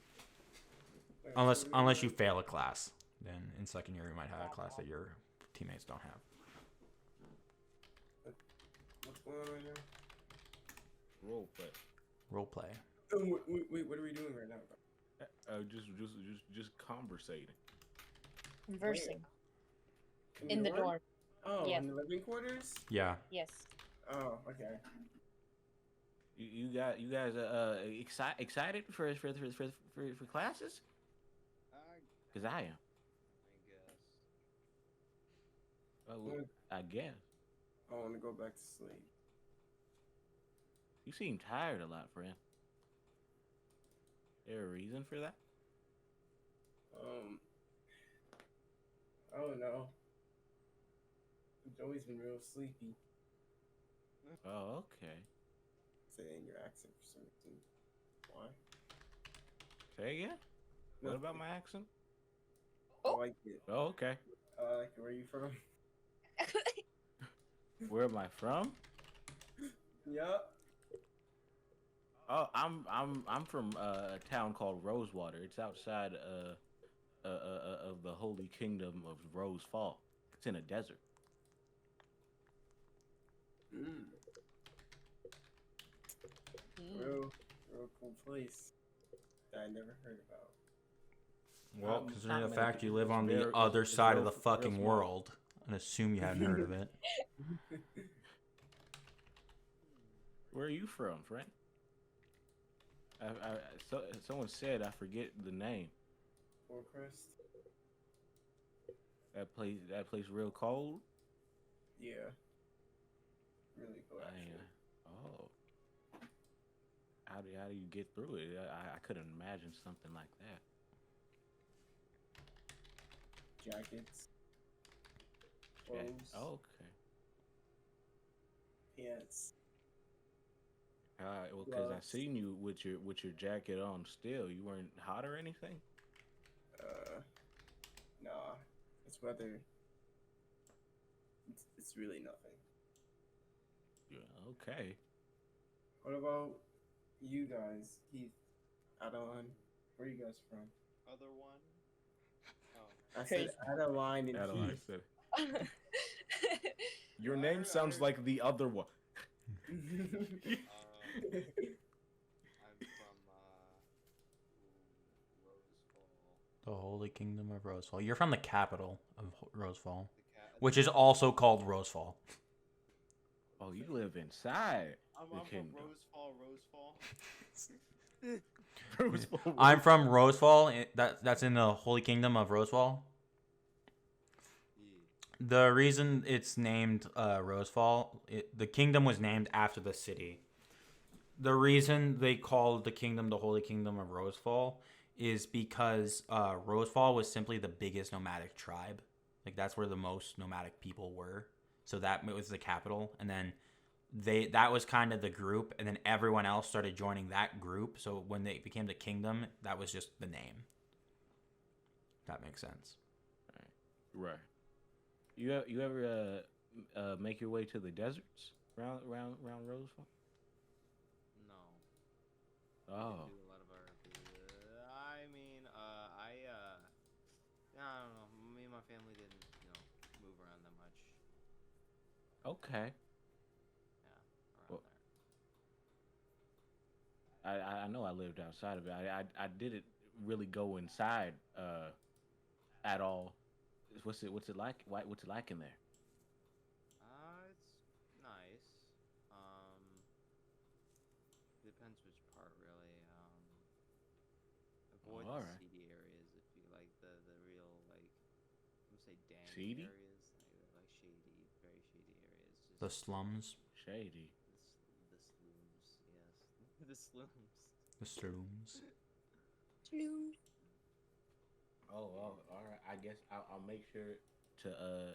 unless you fail a class. Then in second year you might have a class that your teammates don't have. What's going on right now? Roleplay. Wait, what are we doing right now? Just conversating. Conversing. Where? In the dorm. Oh, Yeah. in the living quarters? Yeah. Yes. Oh, okay. You guys excited for classes? Cause I am. I guess. I want to go back to sleep. You seem tired a lot, friend. There a reason for that? I don't know. I've always been real sleepy. Oh, okay. Saying your accent for some reason. Why? Say again? What about my accent? I like it. Oh, okay. I like it. Where are you from? Where am I from? Yup. Oh, I'm from a town called Rosewater. It's outside of the holy kingdom of Rose Fall. It's in a desert. Real cool place that I never heard about. Well, Not considering the many fact you people- live it's on the very- other it's side real- of the real fucking small. world, and assume you hadn't heard of it. Where are you from, friend? Someone said I forget the name. Forcrest. That place real cold. Yeah. Really cool. Actually. Oh. How do you get through it? I couldn't imagine something like that. Jackets. Yeah. Clothes. Oh, okay. Pants. Well, because I Gloves. seen you with your jacket on still. You weren't hot or anything? Nah. It's weather. It's really nothing. Yeah, okay. What about you guys? Heath, Adaline, where are you guys from? Other one. Oh. I said Adaline and Adaline Heath. said. Your name sounds like the other one. I'm from Rosefall. The Holy Kingdom of Rosefall. You're from the capital of Rosefall, The cat. which is also called Rosefall. Oh, you live inside. I'm the from kingdom. Rosefall. I'm from Rosefall. That's in the Holy Kingdom of Rosefall. The reason it's named Rosefall, the kingdom was named after the city. The reason they called the kingdom the Holy Kingdom of Rosefall is because Rosefall was simply the biggest nomadic tribe. Like, that's where the most nomadic people were. So that was the capital. And then that was kind of the group. And then everyone else started joining that group. So when they became the kingdom, that was just the name. That makes sense. Right. You ever make your way to the deserts around Roseville? No. Oh. We do a lot of RP. I mean, I don't know. Me and my family didn't, move around that much. Okay. Yeah, Well, there. I know I lived outside of it. I didn't really go inside at all. What's it like? What's it like in there? It's nice. Depends which part, really. Avoid All the right. seedy areas if you like the real, like, I'm gonna say dank Seedy? areas, like shady, very shady areas. Just The slums. Shady. the slums, yes, the slums. The slums. Oh, all right. I guess I'll make sure to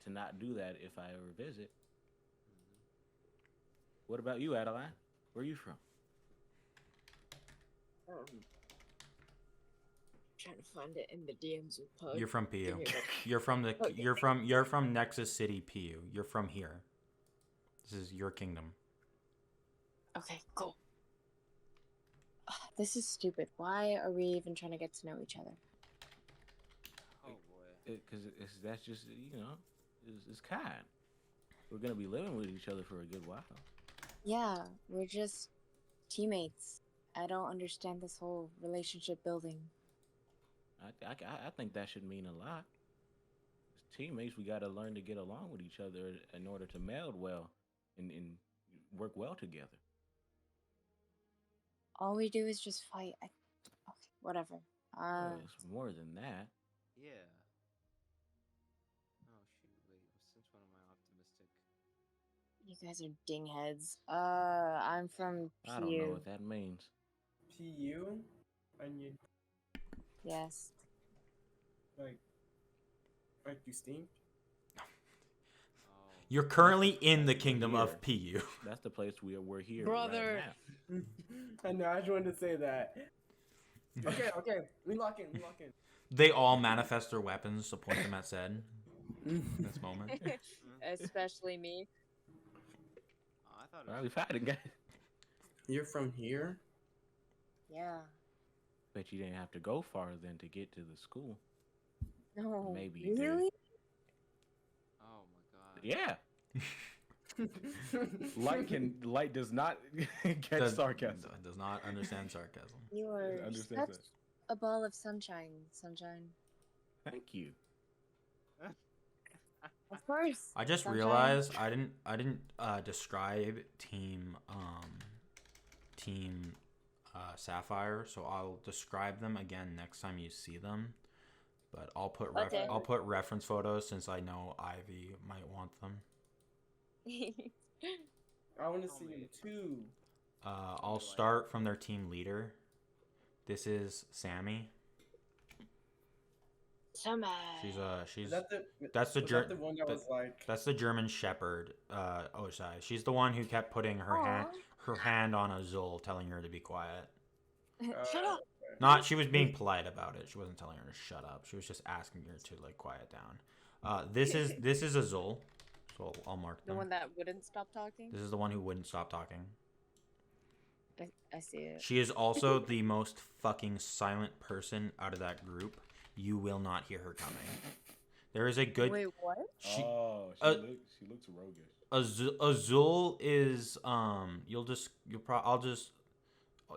not do that if I ever visit. What about you, Adaline? Where are you from? Trying to find it in the DMs with Pug. You're from Give Pyu. me one. You're from the. Okay. You're from Nexus City, Pyu. You're from here. This is your kingdom. Okay, cool. This is stupid. Why are we even trying to get to know each other? Oh boy. Because that's just it's kind. We're gonna be living with each other for a good while. Yeah, we're just teammates. I don't understand this whole relationship building. I think that should mean a lot. As teammates, we gotta learn to get along with each other in order to meld well and work well together. All we do is just fight. Okay, whatever. It's more than that. Yeah. Oh shoot! Wait. Since when am I optimistic? You guys are dingheads. I'm from I don't know Pyu. what that means. PU? Onion. Yes. Like you stink? Oh. You're currently in the kingdom Here. of Pyu. That's the place we're here. Brother. Right now. I know, I just wanted to say that. Okay, we lock in. They all manifest their weapons to point them at Zed. In this moment. Especially me. Oh, I thought it Well, was we fighting, guys. You're from here? Yeah. Bet you didn't have to go far then to get to the school. No. Maybe you did. Really? Oh my god. Yeah. Light does not catch Does sarcasm. not understand sarcasm. You are Understand such a ball of sunshine, sunshine. Thank you. Of course. I just sunshine. realized I didn't describe team Sapphire, so I'll describe them again next time you see them. But I'll put Okay. I'll put reference photos since I know Ivy might want them. I want to see them too. I'll start from their team leader. This is Sammy. Summer. She's Is that the, that's the was that the one that was like? that's the German Shepherd. Osai. She's the one who kept putting her hand on Azul, telling her to be quiet. Shut up. Not she was being polite about it. She wasn't telling her to shut up. She was just asking her to like quiet down. This is Azul, so I'll mark The them. one that wouldn't stop talking. This is the one who wouldn't stop talking. I see it. She is also the most fucking silent person out of that group. You will not hear her coming. There is a good. Wait, what? She, She looks roguish. Azul is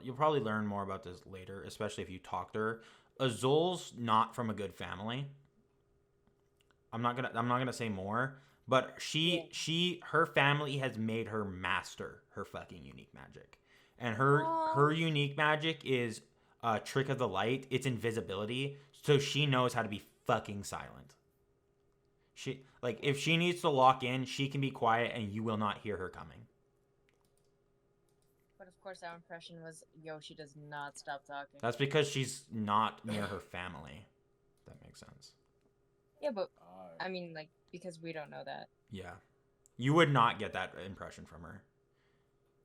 you'll probably learn more about this later, especially if you talk to her. Azul's not from a good family. I'm not gonna say more, but her family has made her master her fucking unique magic, and her unique magic is Trick of the Light. It's invisibility, so she knows how to be fucking silent. She if she needs to lock in, she can be quiet, and you will not hear her coming. But of course, our impression was, yo, she does not stop talking. That's because she's not near her family. If that makes sense. Yeah, but I mean, like, because we don't know that. Yeah, you would not get that impression from her.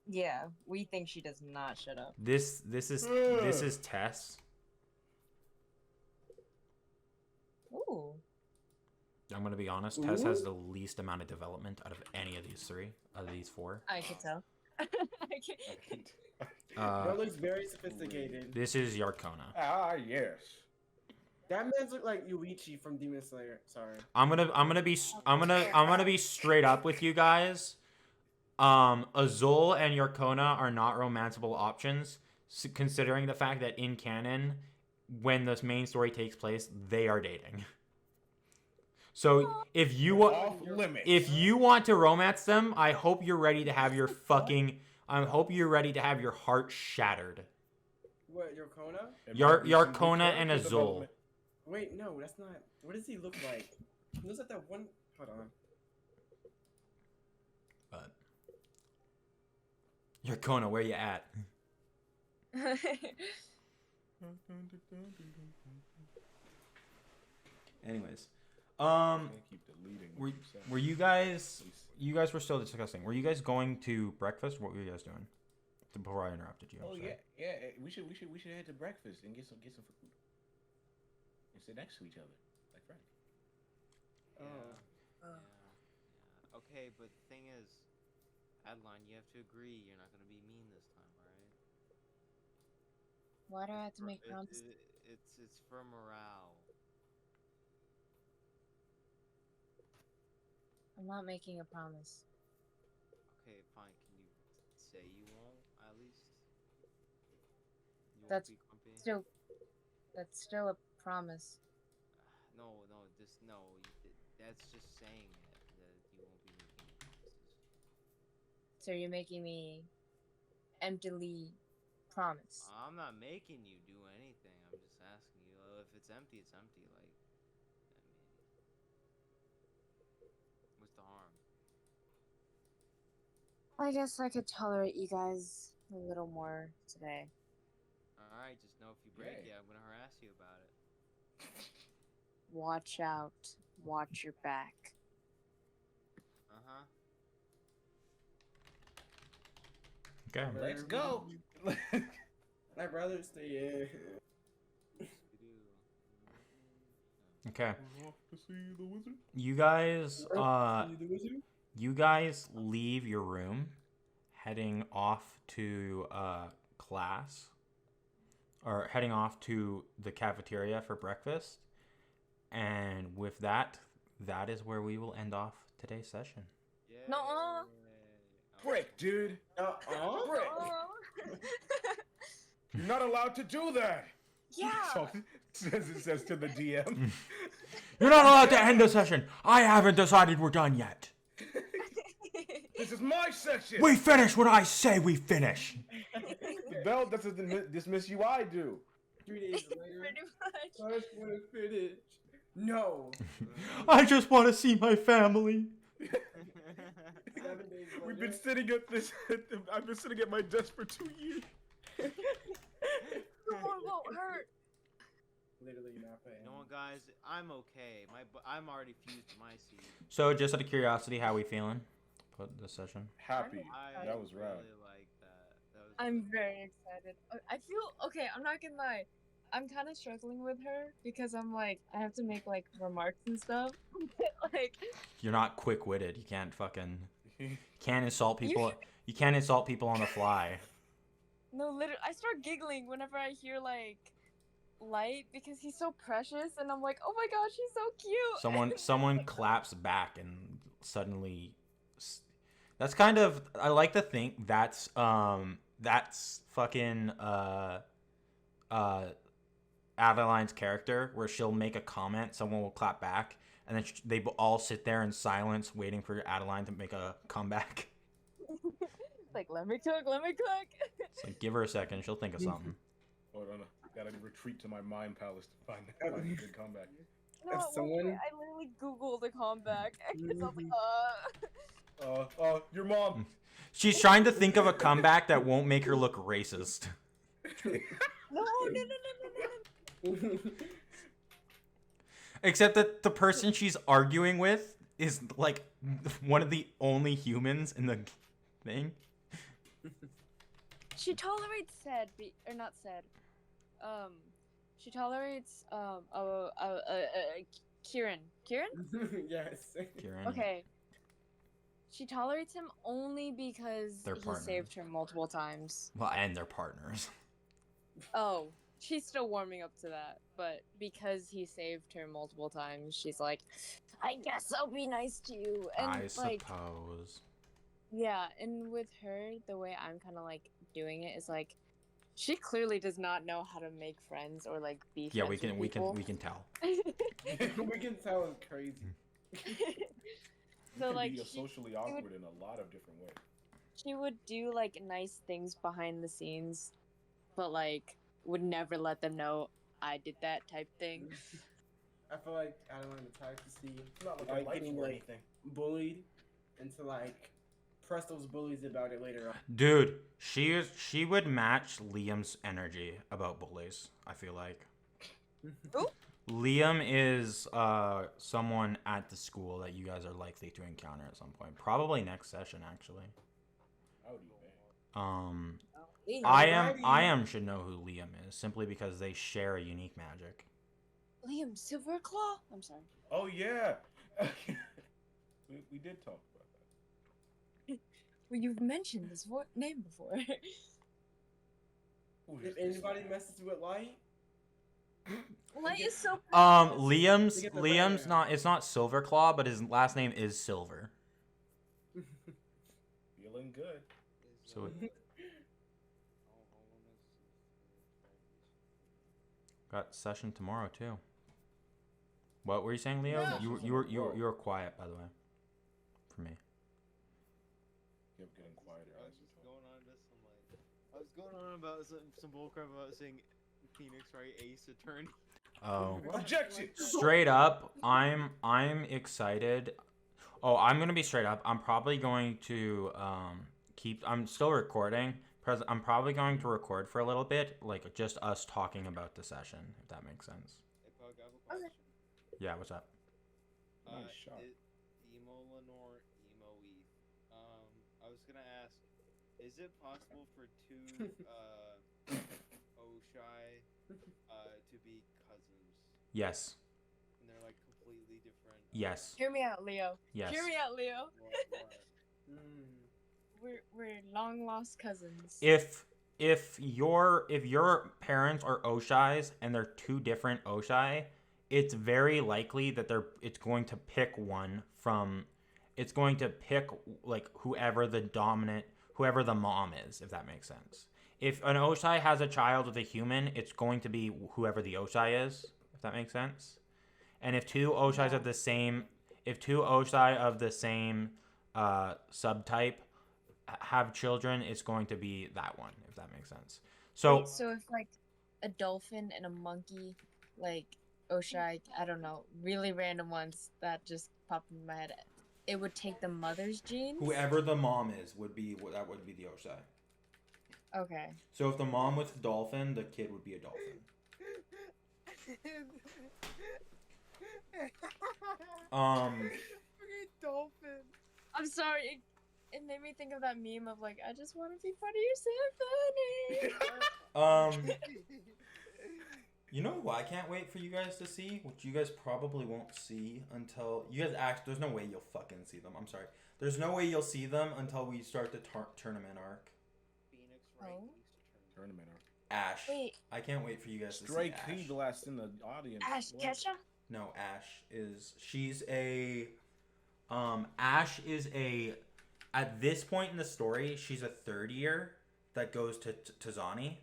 Yeah, we think she does not shut up. This is Tess. Ooh. I'm gonna be honest. Tess has the least amount of development out of any of these four. I could tell. That looks very sophisticated. This is Yarkona. Ah, yes. That man's look like Yuichi from Demon Slayer. Sorry. I'm gonna be straight up with you guys. Azul and Yarkona are not romanceable options, considering the fact that in canon, when the main story takes place, they are dating. So if you want to romance them, I hope you're ready to have your heart shattered. What, Yarkona? Yarkona and Azul. Wait, no, that's not. What does he look like? He looks like that one. Hold on. But Yarkona, where you at? Anyways, were you guys were still discussing? Were you guys going to breakfast? What were you guys doing? Before I interrupted you. Oh yeah. We should head to breakfast and get some food and sit next to each other like friends. Okay, but the thing is, Adaline, you have to agree you're not gonna be mean this time, right? Why do I have to make promises? It's for morale. I'm not making a promise. Okay, fine. Can you say you won't at least? You won't That's be grumpy? That's still a promise. No. That's just saying it that you won't be making promises. So you're making me emptily promise. I'm not making you do anything. I'm just asking you. If it's empty, it's empty. Like, I mean, what's the harm? I guess I could tolerate you guys a little more today. Alright, just know if you break it, I'm gonna harass you about it. Watch out. Watch your back. Uh-huh. Okay. Let's go. I'd rather stay in. Okay. Off to see the wizard. You guys leave your room, heading off to class, or heading off to the cafeteria for breakfast. And with that is where we will end off today's session. No. Brick, dude. Brick. You're not allowed to do that. Yeah. says to the DM. You're not allowed to end the session. I haven't decided we're done yet. This is my session. We finish when I say we finish. The bell doesn't dismiss you. I do. 3 days later, Pretty much. I just want to finish. No. I just want to see my family. 7 days later. We've been sitting at this. I've been sitting at my desk for 2 years. No more won't hurt. Literally not paying. You know what, guys? I'm okay. I'm already fused to my seed. So, just out of curiosity, how we feeling? Put this session. Happy. I That was rad. really like that. Was I'm very excited. I feel okay. I'm not gonna lie. I'm kind of struggling with her because I'm like I have to make like remarks and stuff. Like You're not quick-witted. You can't fucking can't insult people. You can't insult people on the fly. no, literally, I start giggling whenever I hear like Light because he's so precious, and I'm like, oh my gosh, he's so cute. Someone claps back, and suddenly, that's kind of. I like to think that's fucking Adeline's character, where she'll make a comment, someone will clap back, and then they all sit there in silence, waiting for Adaline to make a comeback. Like, let me cook. It's like, give her a second, she'll think of something. Hold on, gotta retreat to my mind palace to find a good comeback. No, If someone- I literally googled a comeback because I was like, Your mom. She's trying to think of a comeback that won't make her look racist. no. Except that the person she's arguing with is like one of the only humans in the thing. She tolerates she tolerates Kieran. Yes. Kieran. Okay. She tolerates him only because They're he partners. saved her multiple times. Well, and they're partners. Oh, she's still warming up to that, but because he saved her multiple times, she's like, I guess I'll be nice to you. And I like, suppose. yeah, and with her, the way I'm kind of like doing it is like, she clearly does not know how to make friends or like be. Yeah, friends we with can tell. people. We can tell it's crazy. You So can like, be socially awkward in a lot of different ways. she would do like nice things behind the scenes, but like would never let them know I did that type thing. I feel like I don't want the type to see Not like like lights getting or like anything. bullied and to like press those bullies about it later on. Dude, she would match Liam's energy about bullies, I feel like. Who? Liam is someone at the school that you guys are likely to encounter at some point. Probably next session, actually. Howdy, man. I am should know who Liam is simply because they share a unique magic. Liam Silverclaw? I'm sorry. Oh yeah. we did talk about that. Well, you've mentioned this name before. Who is If this anybody man? messes with Light, Light is so Liam's You get the Liam's brand. not it's not Silverclaw, but his last name is Silver. Feeling good. So it got session tomorrow too. What were you saying, Leo? Yeah. You were quiet, by the way. For me. Kept getting quieter I was as you just talk. going on to some like. I was going on about some bullcrap about saying Phoenix Wright Ace Attorney. Oh. Objection! Straight up, I'm excited. Oh, I'm gonna be straight up. I'm probably going to I'm still recording. I'm probably going to record for a little bit, like just us talking about the session, if that makes sense. Hey, Pug, I have a question. Yeah, what's up? Nice shot. Emo Lenore, Emo Eve. I was gonna ask, is it possible for two Oshai to be cousins? Yes. And they're like completely different. Yes. Hear me out, Leo. Yes. Hear me out, Leo. mm, We're long lost cousins. If your parents are Oshais and they're two different Oshai, it's very likely that it's going to pick like whoever the mom is, if that makes sense. if an Osai has a child with a human, it's going to be whoever the Osai is, if that makes sense. And if two Osais of the same, subtype have children, it's going to be that one, if that makes sense. So Wait, so if like a dolphin and a monkey, like Oshai, I don't know, really random ones that just popped in my head, it would take the mother's genes? whoever the mom is would be the Osai. Okay. So if the mom was a dolphin, the kid would be a dolphin. Fucking dolphin. I'm sorry, it made me think of that meme of like, I just want to be part of your symphony. You know what I can't wait for you guys to see, which you guys probably won't see until you guys there's no way you'll fucking see them. I'm sorry. There's no way you'll see them until we start the tournament arc. Phoenix Oh. Tournament arc. Ash. Wait. I can't wait for you guys Stray to see Ash. Keglass in the audience. Ash What? Ketchum? No, she's a Ash is a at this point in the story, she's a third year that goes to Tazani.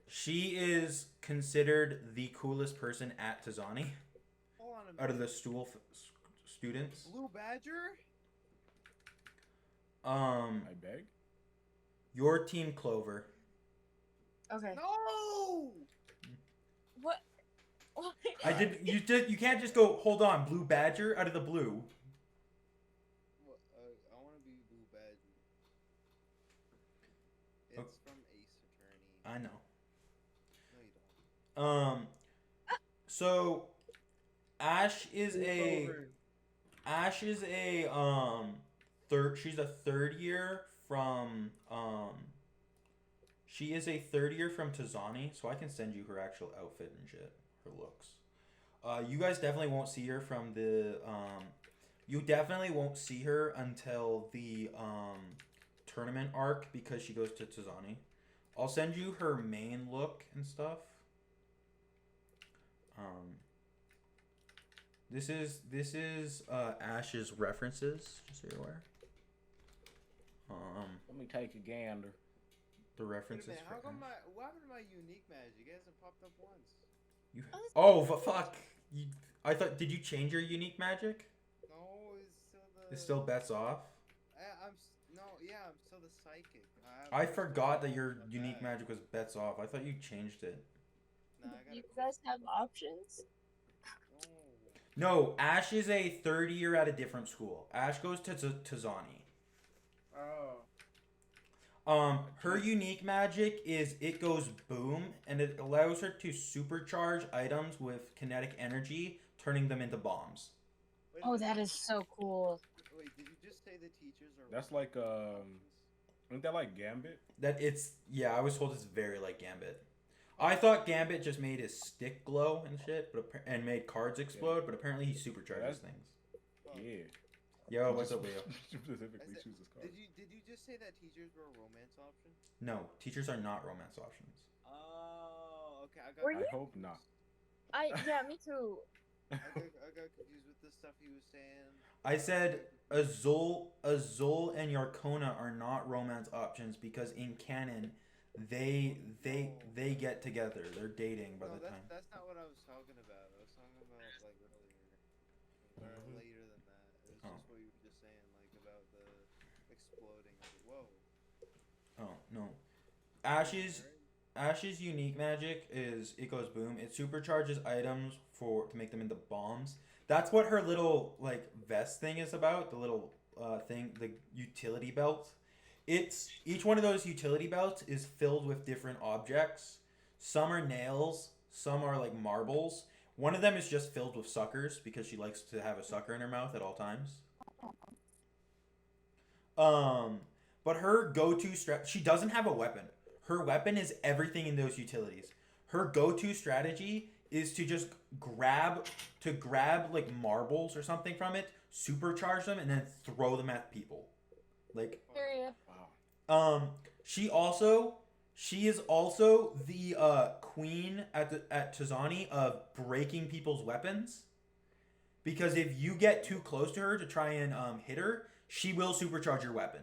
She is considered the coolest person at Tazani Hold on a minute. out of the students. Blue Badger? I beg. Your Team Clover. Okay. No! What? You can't just go, hold on, Blue Badger out of the blue. What, I want to be Blue Badger. It's Okay. from Ace Attorney. I know. No, you don't. So Ash is a she's a third year from she is a third year from Tazani, so I can send you her actual outfit and shit, her looks. You guys definitely won't see her from the you definitely won't see her until the tournament arc because she goes to Tazani. I'll send you her main look and stuff. This is Ash's references, just so you're aware. Let me take a gander. The Wait a references minute, for how come Ash. what happened to my unique magic? It hasn't popped up once. You, Oh, fuck! I thought, did you change your unique magic? No, it's still the. It still bets off. I'm still the psychic. I forgot that your Not unique bad. magic was bets off. I thought you changed it. Nah, I you gotta. guys have options? No, Ash is a third year at a different school. Ash goes to Tazani. Oh. Her unique magic is it goes boom, and it allows her to supercharge items with kinetic energy, turning them into bombs. Wait a Oh, minute, that is so cool. Wait, did you just say the teachers are? That's like isn't that like Gambit? I was told it's very like Gambit. I thought Gambit just made his stick glow and shit, and made cards explode, but apparently he supercharges things. Yeah. Yo, what's up, Leo? Specifically I said- chooses cards. Did you just say that teachers were a romance option? No, teachers are not romance options. Oh, okay. Were I you? hope not. Yeah, me too. I got confused with the stuff he was saying. I said Azul and Yarkona are not romance options because in canon, they get together. They're dating by No, the time. that's not what I was talking about. I was talking about like earlier, or later than that. It was just what you were just saying, like about the exploding. Whoa. Oh no, Ash's unique magic is it goes boom. It supercharges items to make them into bombs. That's what her little like vest thing is about. The little thing, the utility belt. It's each one of those utility belts is filled with different objects. Some are nails, some are like marbles. One of them is just filled with suckers because she likes to have a sucker in her mouth at all times. But her go-to she doesn't have a weapon. Her weapon is everything in those utilities. Her go-to strategy is to just grab like marbles or something from it, supercharge them, and then throw them at people. Like, Period. Wow. she is also the queen at Tazani of breaking people's weapons. Because if you get too close to her to try and hit her, she will supercharge your weapon.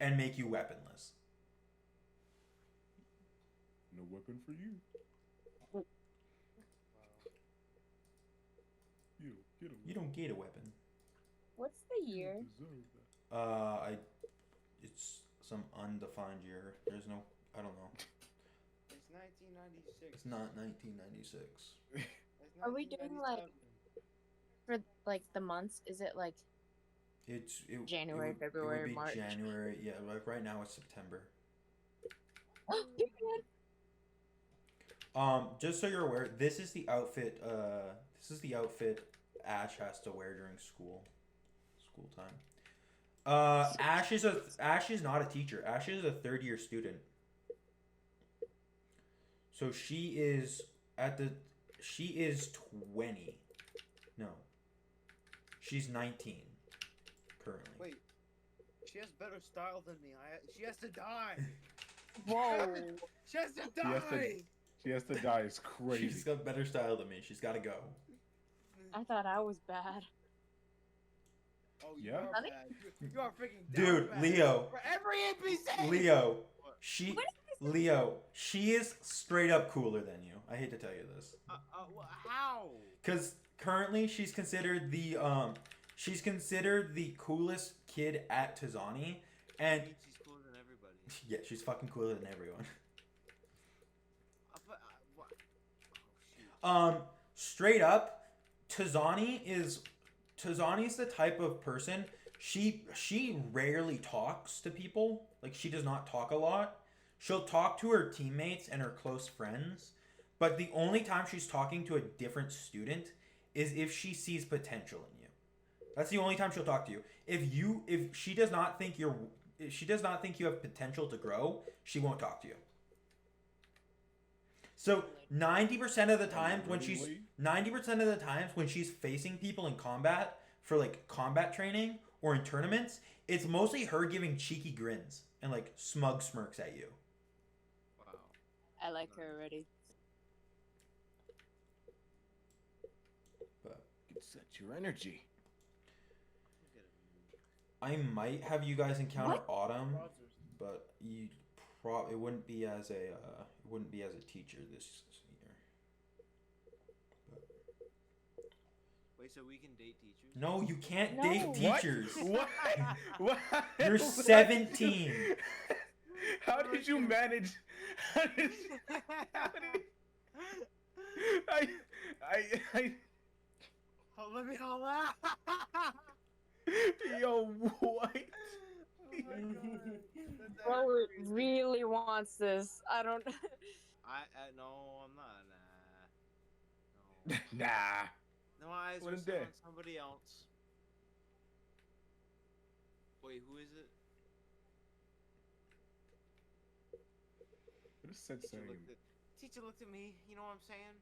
and make you weaponless. No weapon for you. You don't get a weapon. What's the year? It's some undefined year. There's no, I don't know. It's 1996. It's not 1996. It's Are we doing, like, 1997. For like the months, is it like January, it February, would be March? January. Yeah, like right now it's September. Just so you're aware, this is the outfit. Ash has to wear during school time. Ash is not a teacher. Ash is a third-year student. So she is 20. No. She's 19 currently. Wait, she has better style than me. She has to die. Whoa! She has to die. She has to die. It's crazy. She's got better style than me. She's got to go. I thought I was bad. Oh, Yeah? you are bad. You are freaking Dude, bad. Leo. For every NPC. Leo. What? She is straight up cooler than you. I hate to tell you this. How? Because currently she's considered the coolest kid at Tizani, and She's cooler than everybody. yeah, she's fucking cooler than everyone. What? Oh, shoot. Straight up, Tizani's the type of person, she rarely talks to people. Like, she does not talk a lot. She'll talk to her teammates and her close friends, but the only time she's talking to a different student is if she sees potential in you. That's the only time she'll talk to you. If she does not think you have potential to grow, she won't talk to you. So 90% of the times when she's facing people in combat for like combat training or in tournaments, it's mostly her giving cheeky grins and like smug smirks at you. Wow. I like her already. But Can set your energy. I might have you guys encounter Autumn, but it wouldn't be as a teacher this year. But Wait, so we can date teachers? no, you can't No. date teachers. What? You're 17. How did you manage? Oh, let me hold out. Yo, what? Oh my god. Bro really wants this. I don't. No, I'm not. Nah. No. Nah. No, my eyes What are is still that? on somebody else. Wait, who is it? What is Seth saying? Teacher looked at me. You know what I'm saying?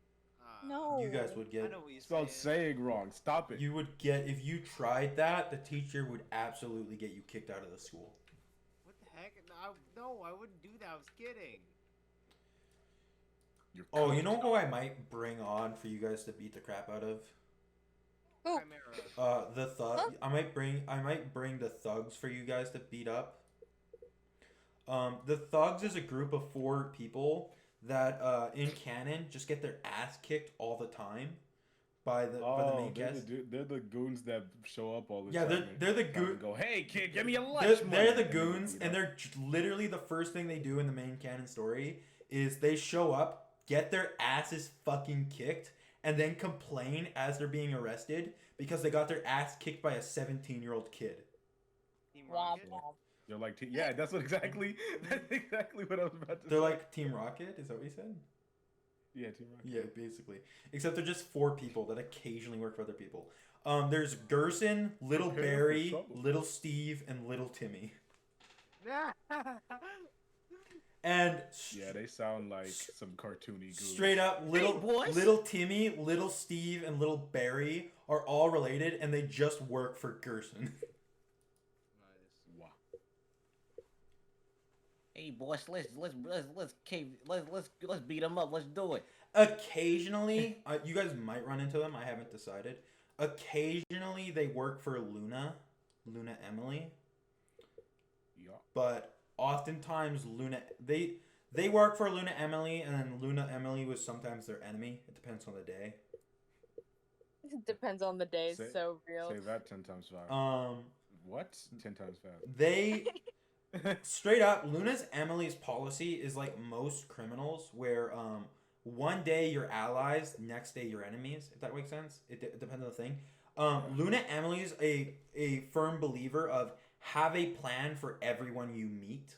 No. You guys would I get. know what you're Spelled saying. saying wrong. Stop it. You would get, if you tried that, the teacher would absolutely get you kicked out of the school. What the heck? No, I wouldn't do that. I was kidding. You're Oh, cooked. you know who I might bring on for you guys to beat the crap out of? Who? Chimera. The thug. Huh? I might bring the thugs for you guys to beat up. The thugs is a group of 4 people that in canon just get their ass kicked all the time by the main cast. They're the goons that show up all the Yeah, time. they're the and goon. Go, hey kid, give me a lunch. They're the goons, and they're literally the first thing they do in the main canon story is they show up, get their asses fucking kicked, and then complain as they're being arrested because they got their ass kicked by a 17-year-old kid. Team Womp Rocket? womp. They're like, yeah, that's what exactly. That's exactly what I was about to They're say. like Team Rocket, is that what you said? yeah, Team Rocket. Yeah, basically. Except they're just 4 people that occasionally work for other people. There's Gerson, Little Prepare for Barry, trouble. Little Steve, and Little Timmy. And Yeah, they sound like some cartoony goons. straight up, little Timmy, Little Steve, and Little Barry are all related, and they just work for Gerson. Nice. Wow. Hey, boss, let's beat them up. Let's do it. Occasionally, you guys might run into them. I haven't decided. Occasionally, they work for Luna Emily. Yeah. but oftentimes they work for Luna Emily, and then Luna Emily was sometimes their enemy. It depends on the day. It depends on the day. It's Say- so real. Say that 10 times fast. What? 10 times fast. They straight up, Luna's Emily's policy is like most criminals, where one day you're allies, next day you're enemies. If that makes sense, it depends on the thing. Luna Emily's a firm believer of have a plan for everyone you meet.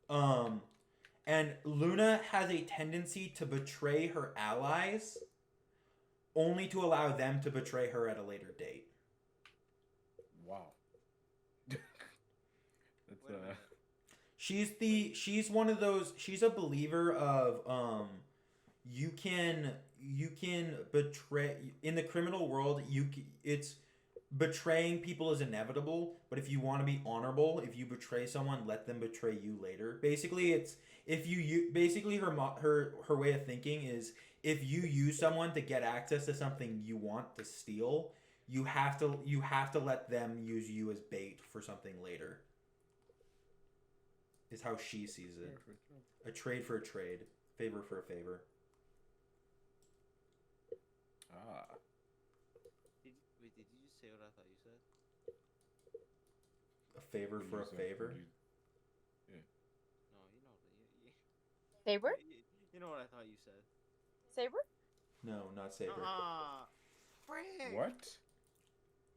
And Luna has a tendency to betray her allies, only to allow them to betray her at a later date. Wow. That's She's one of those. She's a believer of you can betray in the criminal world. It's betraying people is inevitable, but if you want to be honorable, if you betray someone, let them betray you later. Basically, it's if you basically her way of thinking is if you use someone to get access to something you want to steal, you have to let them use you as bait for something later. Is how she sees it. A trade for a trade. Favor for a favor. Did you just say what I thought you said? A favor for a favor? No, you know. Saber? You know what I thought you said. Saber? No, not saber. Frick! What?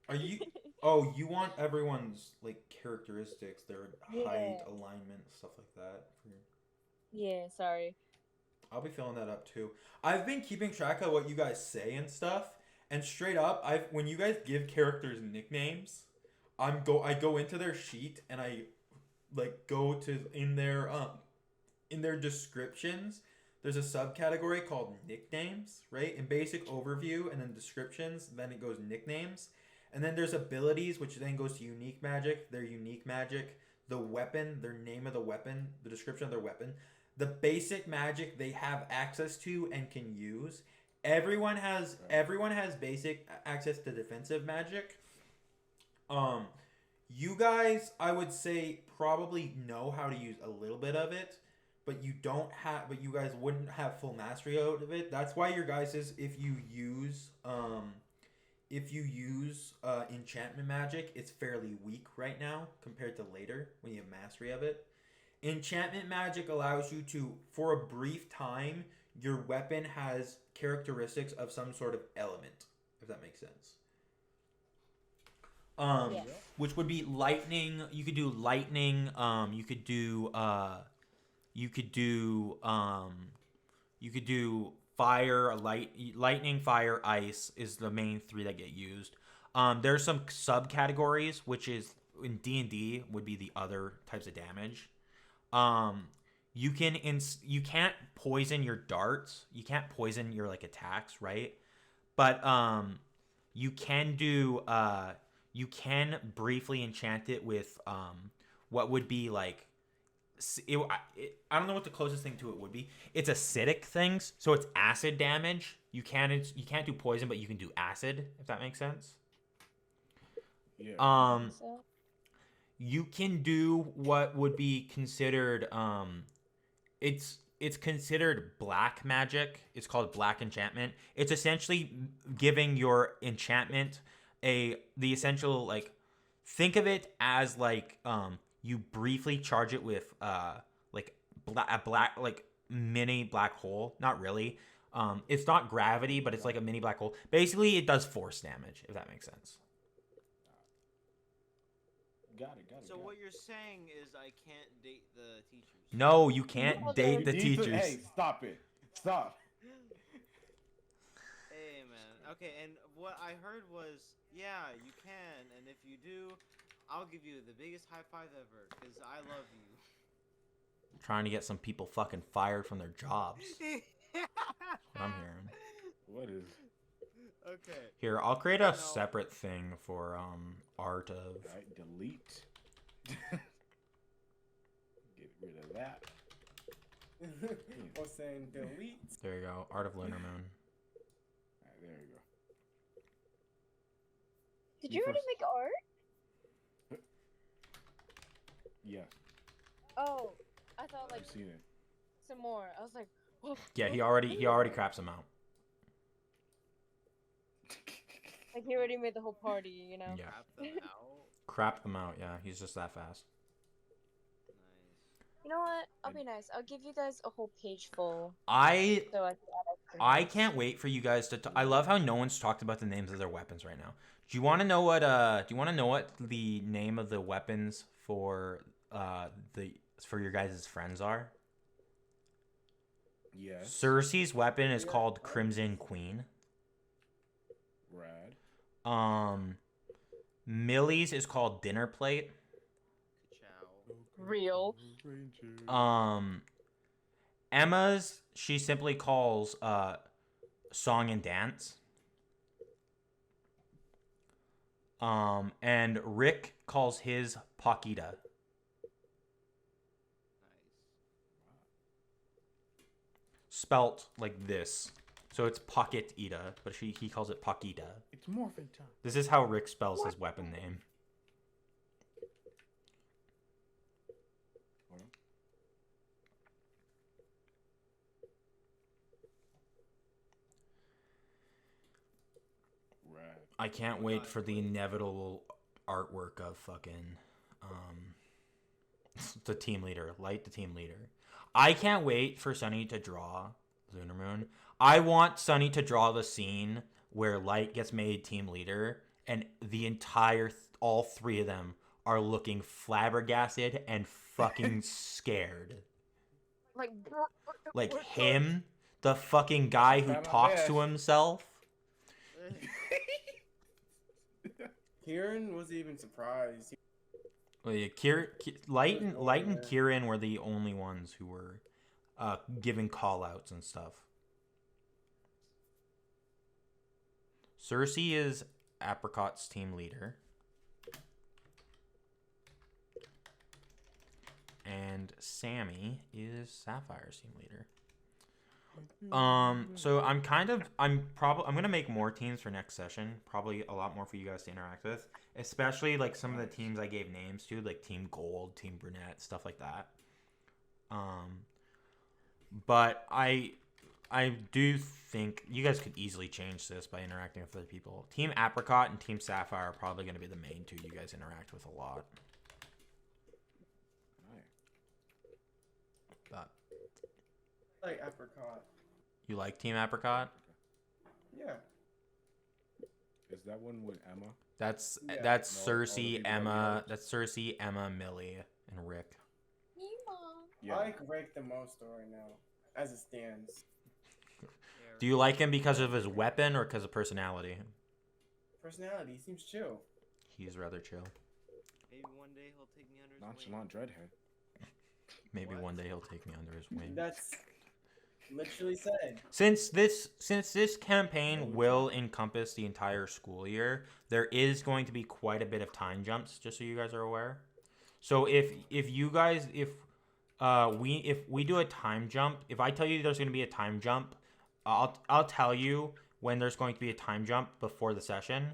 Are you? Oh, you want everyone's like characteristics, their Yeah. height, alignment, stuff like that. Yeah, sorry. I'll be filling that up too. I've been keeping track of what you guys say and stuff. And straight up, when you guys give characters nicknames, I go into their sheet and I like go to in their descriptions. There's a subcategory called nicknames, right? In basic overview and then descriptions, then it goes nicknames. And then there's abilities, which then goes to unique magic, their unique magic, the weapon, their name of the weapon, the description of their weapon, the basic magic they have access to and can use. Everyone has basic access to defensive magic. You guys, I would say, probably know how to use a little bit of it, but you guys wouldn't have full mastery out of it. That's why your guys is if you use enchantment magic, it's fairly weak right now compared to later when you have mastery of it. Enchantment magic allows you to, for a brief time, your weapon has characteristics of some sort of element, if that makes sense. Which would be lightning. You could do lightning. You could do fire, lightning, fire, ice is the main three that get used. There's some subcategories, which is in D&D would be the other types of damage. You can't poison your darts. You can't poison your like attacks, right? But you can do you can briefly enchant it with what would be like I don't know what the closest thing to it would be. It's acidic things, so it's acid damage. You can't do poison, but you can do acid, if that makes sense. Yeah. You can do what would be considered it's considered black magic. It's called black enchantment. It's essentially giving your enchantment the essential, like, think of it as like you briefly charge it with like a black, like, mini black hole. Not really. It's not gravity, but it's like a mini black hole. Basically, it does force damage, if that makes sense. Got it. So what you're saying is I can't date the teachers. No, you can't date the teachers. Hey, stop it. Stop. Hey, man. Okay, and what I heard was, yeah, you can, and if you do, I'll give you the biggest high five ever, because I love you. I'm trying to get some people fucking fired from their jobs. That's what I'm hearing. What is? Okay. Here, I'll create a separate thing for art of. Right, delete. Get rid of that. Or saying delete. There you go, art of Lunar Moon. Alright, there you go. Did you already make art? Yes, Oh, I thought like I've seen it. some more. I was like, oh, Yeah, he already craps them out. like he already made the whole party, you know? Yeah. Crap them out. Crap them out. Yeah, he's just that fast. Nice. You know what? I'll be nice. I'll give you guys a whole page full. I So I can add I extras. can't wait for you guys to. I love how no one's talked about the names of their weapons right now. Do you want to know what? Do you want to know what the name of the weapons for your guys' friends are? Yes. Cersei's weapon is called Crimson Queen. Rad. Millie's is called Dinner Plate. Ka-chow. Real. Emma's she simply calls Song and Dance. And Rick calls his Pakita. Nice. Spelt like this. So it's Pocket Ida, but he calls it Pakita. It's morphin' time. This is how Rick spells his weapon name. Rad. I can't wait for the inevitable artwork of fucking the team leader, Light the team leader. I can't wait for Sunny to draw Lunar Moon. I want Sunny to draw the scene where Light gets made team leader and the entire all three of them are looking flabbergasted and fucking scared. Like him, the fucking guy who Try my talks best. to himself. Kieran wasn't even surprised. Well, yeah, Light and Kieran were the only ones who were giving call-outs and stuff. Cersei is Apricot's team leader. And Sammy is Sapphire's team leader. So I'm gonna make more teams for next session. Probably a lot more for you guys to interact with. Especially like some of the teams I gave names to, like Team Gold, Team Brunette, stuff like that. But I do think you guys could easily change this by interacting with other people. Team Apricot and Team Sapphire are probably going to be the main two you guys interact with a lot. But I like apricot. you like Team Apricot? Yeah. Is that one with Emma? That's Yeah. that's No, all the Cersei, people that Emma. we That's Cersei, Emma, Millie, and Rick. Yeah. I like Rick the most though right now, as it stands. Do you like him because of his weapon or because of personality? Personality, he seems chill. He's rather chill. Maybe one day he'll take me under his wing. Nonchalant dreadhead. Maybe What? one day he'll take me under his wing. That's literally said. Since this campaign will encompass the entire school year, there is going to be quite a bit of time jumps, just so you guys are aware. So if we do a time jump, if I tell you there's going to be a time jump, I'll tell you when there's going to be a time jump before the session,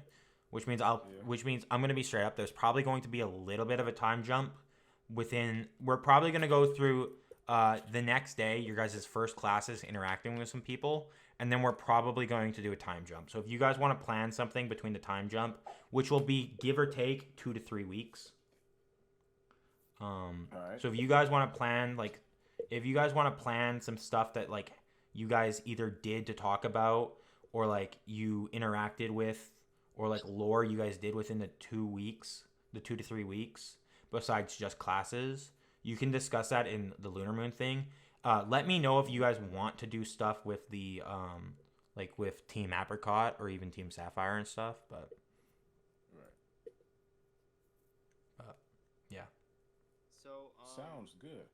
which means I'm going to be straight up. There's probably going to be a little bit of a time jump we're probably going to go through the next day, your guys' first classes interacting with some people, and then we're probably going to do a time jump. So if you guys want to plan something between the time jump, which will be give or take 2 to 3 weeks. Alright. So if you guys want to plan some stuff that like you guys either did to talk about or like you interacted with or like lore you guys did within the 2 to 3 weeks, besides just classes, you can discuss that in the Lunar Moon thing. Let me know if you guys want to do stuff with the like with Team Apricot or even Team Sapphire and stuff, but yeah. So Sounds good.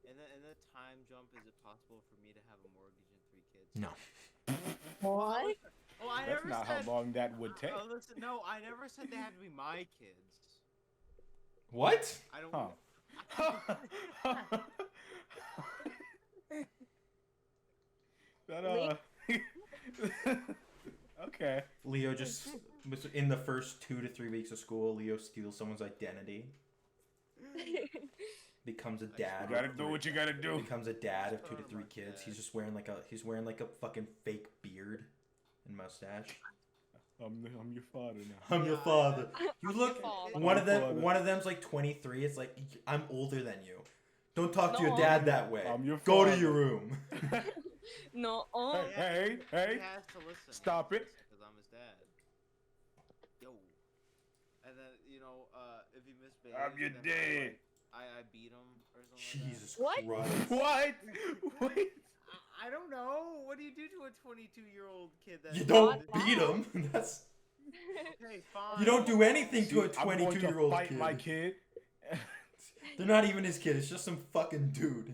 in the time jump, is it possible for me to have a mortgage and 3 kids? No. What? Oh, I That's never not said. how long that would take. Oh, listen, no, I never said they had to be my kids. What? I don't. Huh. That Okay. Leo just In the first 2 to 3 weeks of school, Leo steals someone's identity. Becomes a dad. You gotta do what you gotta do. Becomes a dad of 2 to 3 kids. He's just wearing like a fucking fake beard and mustache. I'm your father now. I'm your father. You look. Father. One of them. Father. One of them's like 23. It's like I'm older than you. Don't talk to your No. dad that way. I'm your Go to father. your room. No. Hey, He hey! has to listen. Stop it. Because I'm his dad. Yo. And then, if he misbehaves, I'm your then dad. I beat him or something Jesus What? Christ. What? Wait. like that. I don't know. What do you do to a 22-year-old kid that You don't Not beat him. That's. Okay, fine. You don't do anything to a I'm going to 22-year-old fight kid. my kid. They're not even his kid. It's just some fucking dude.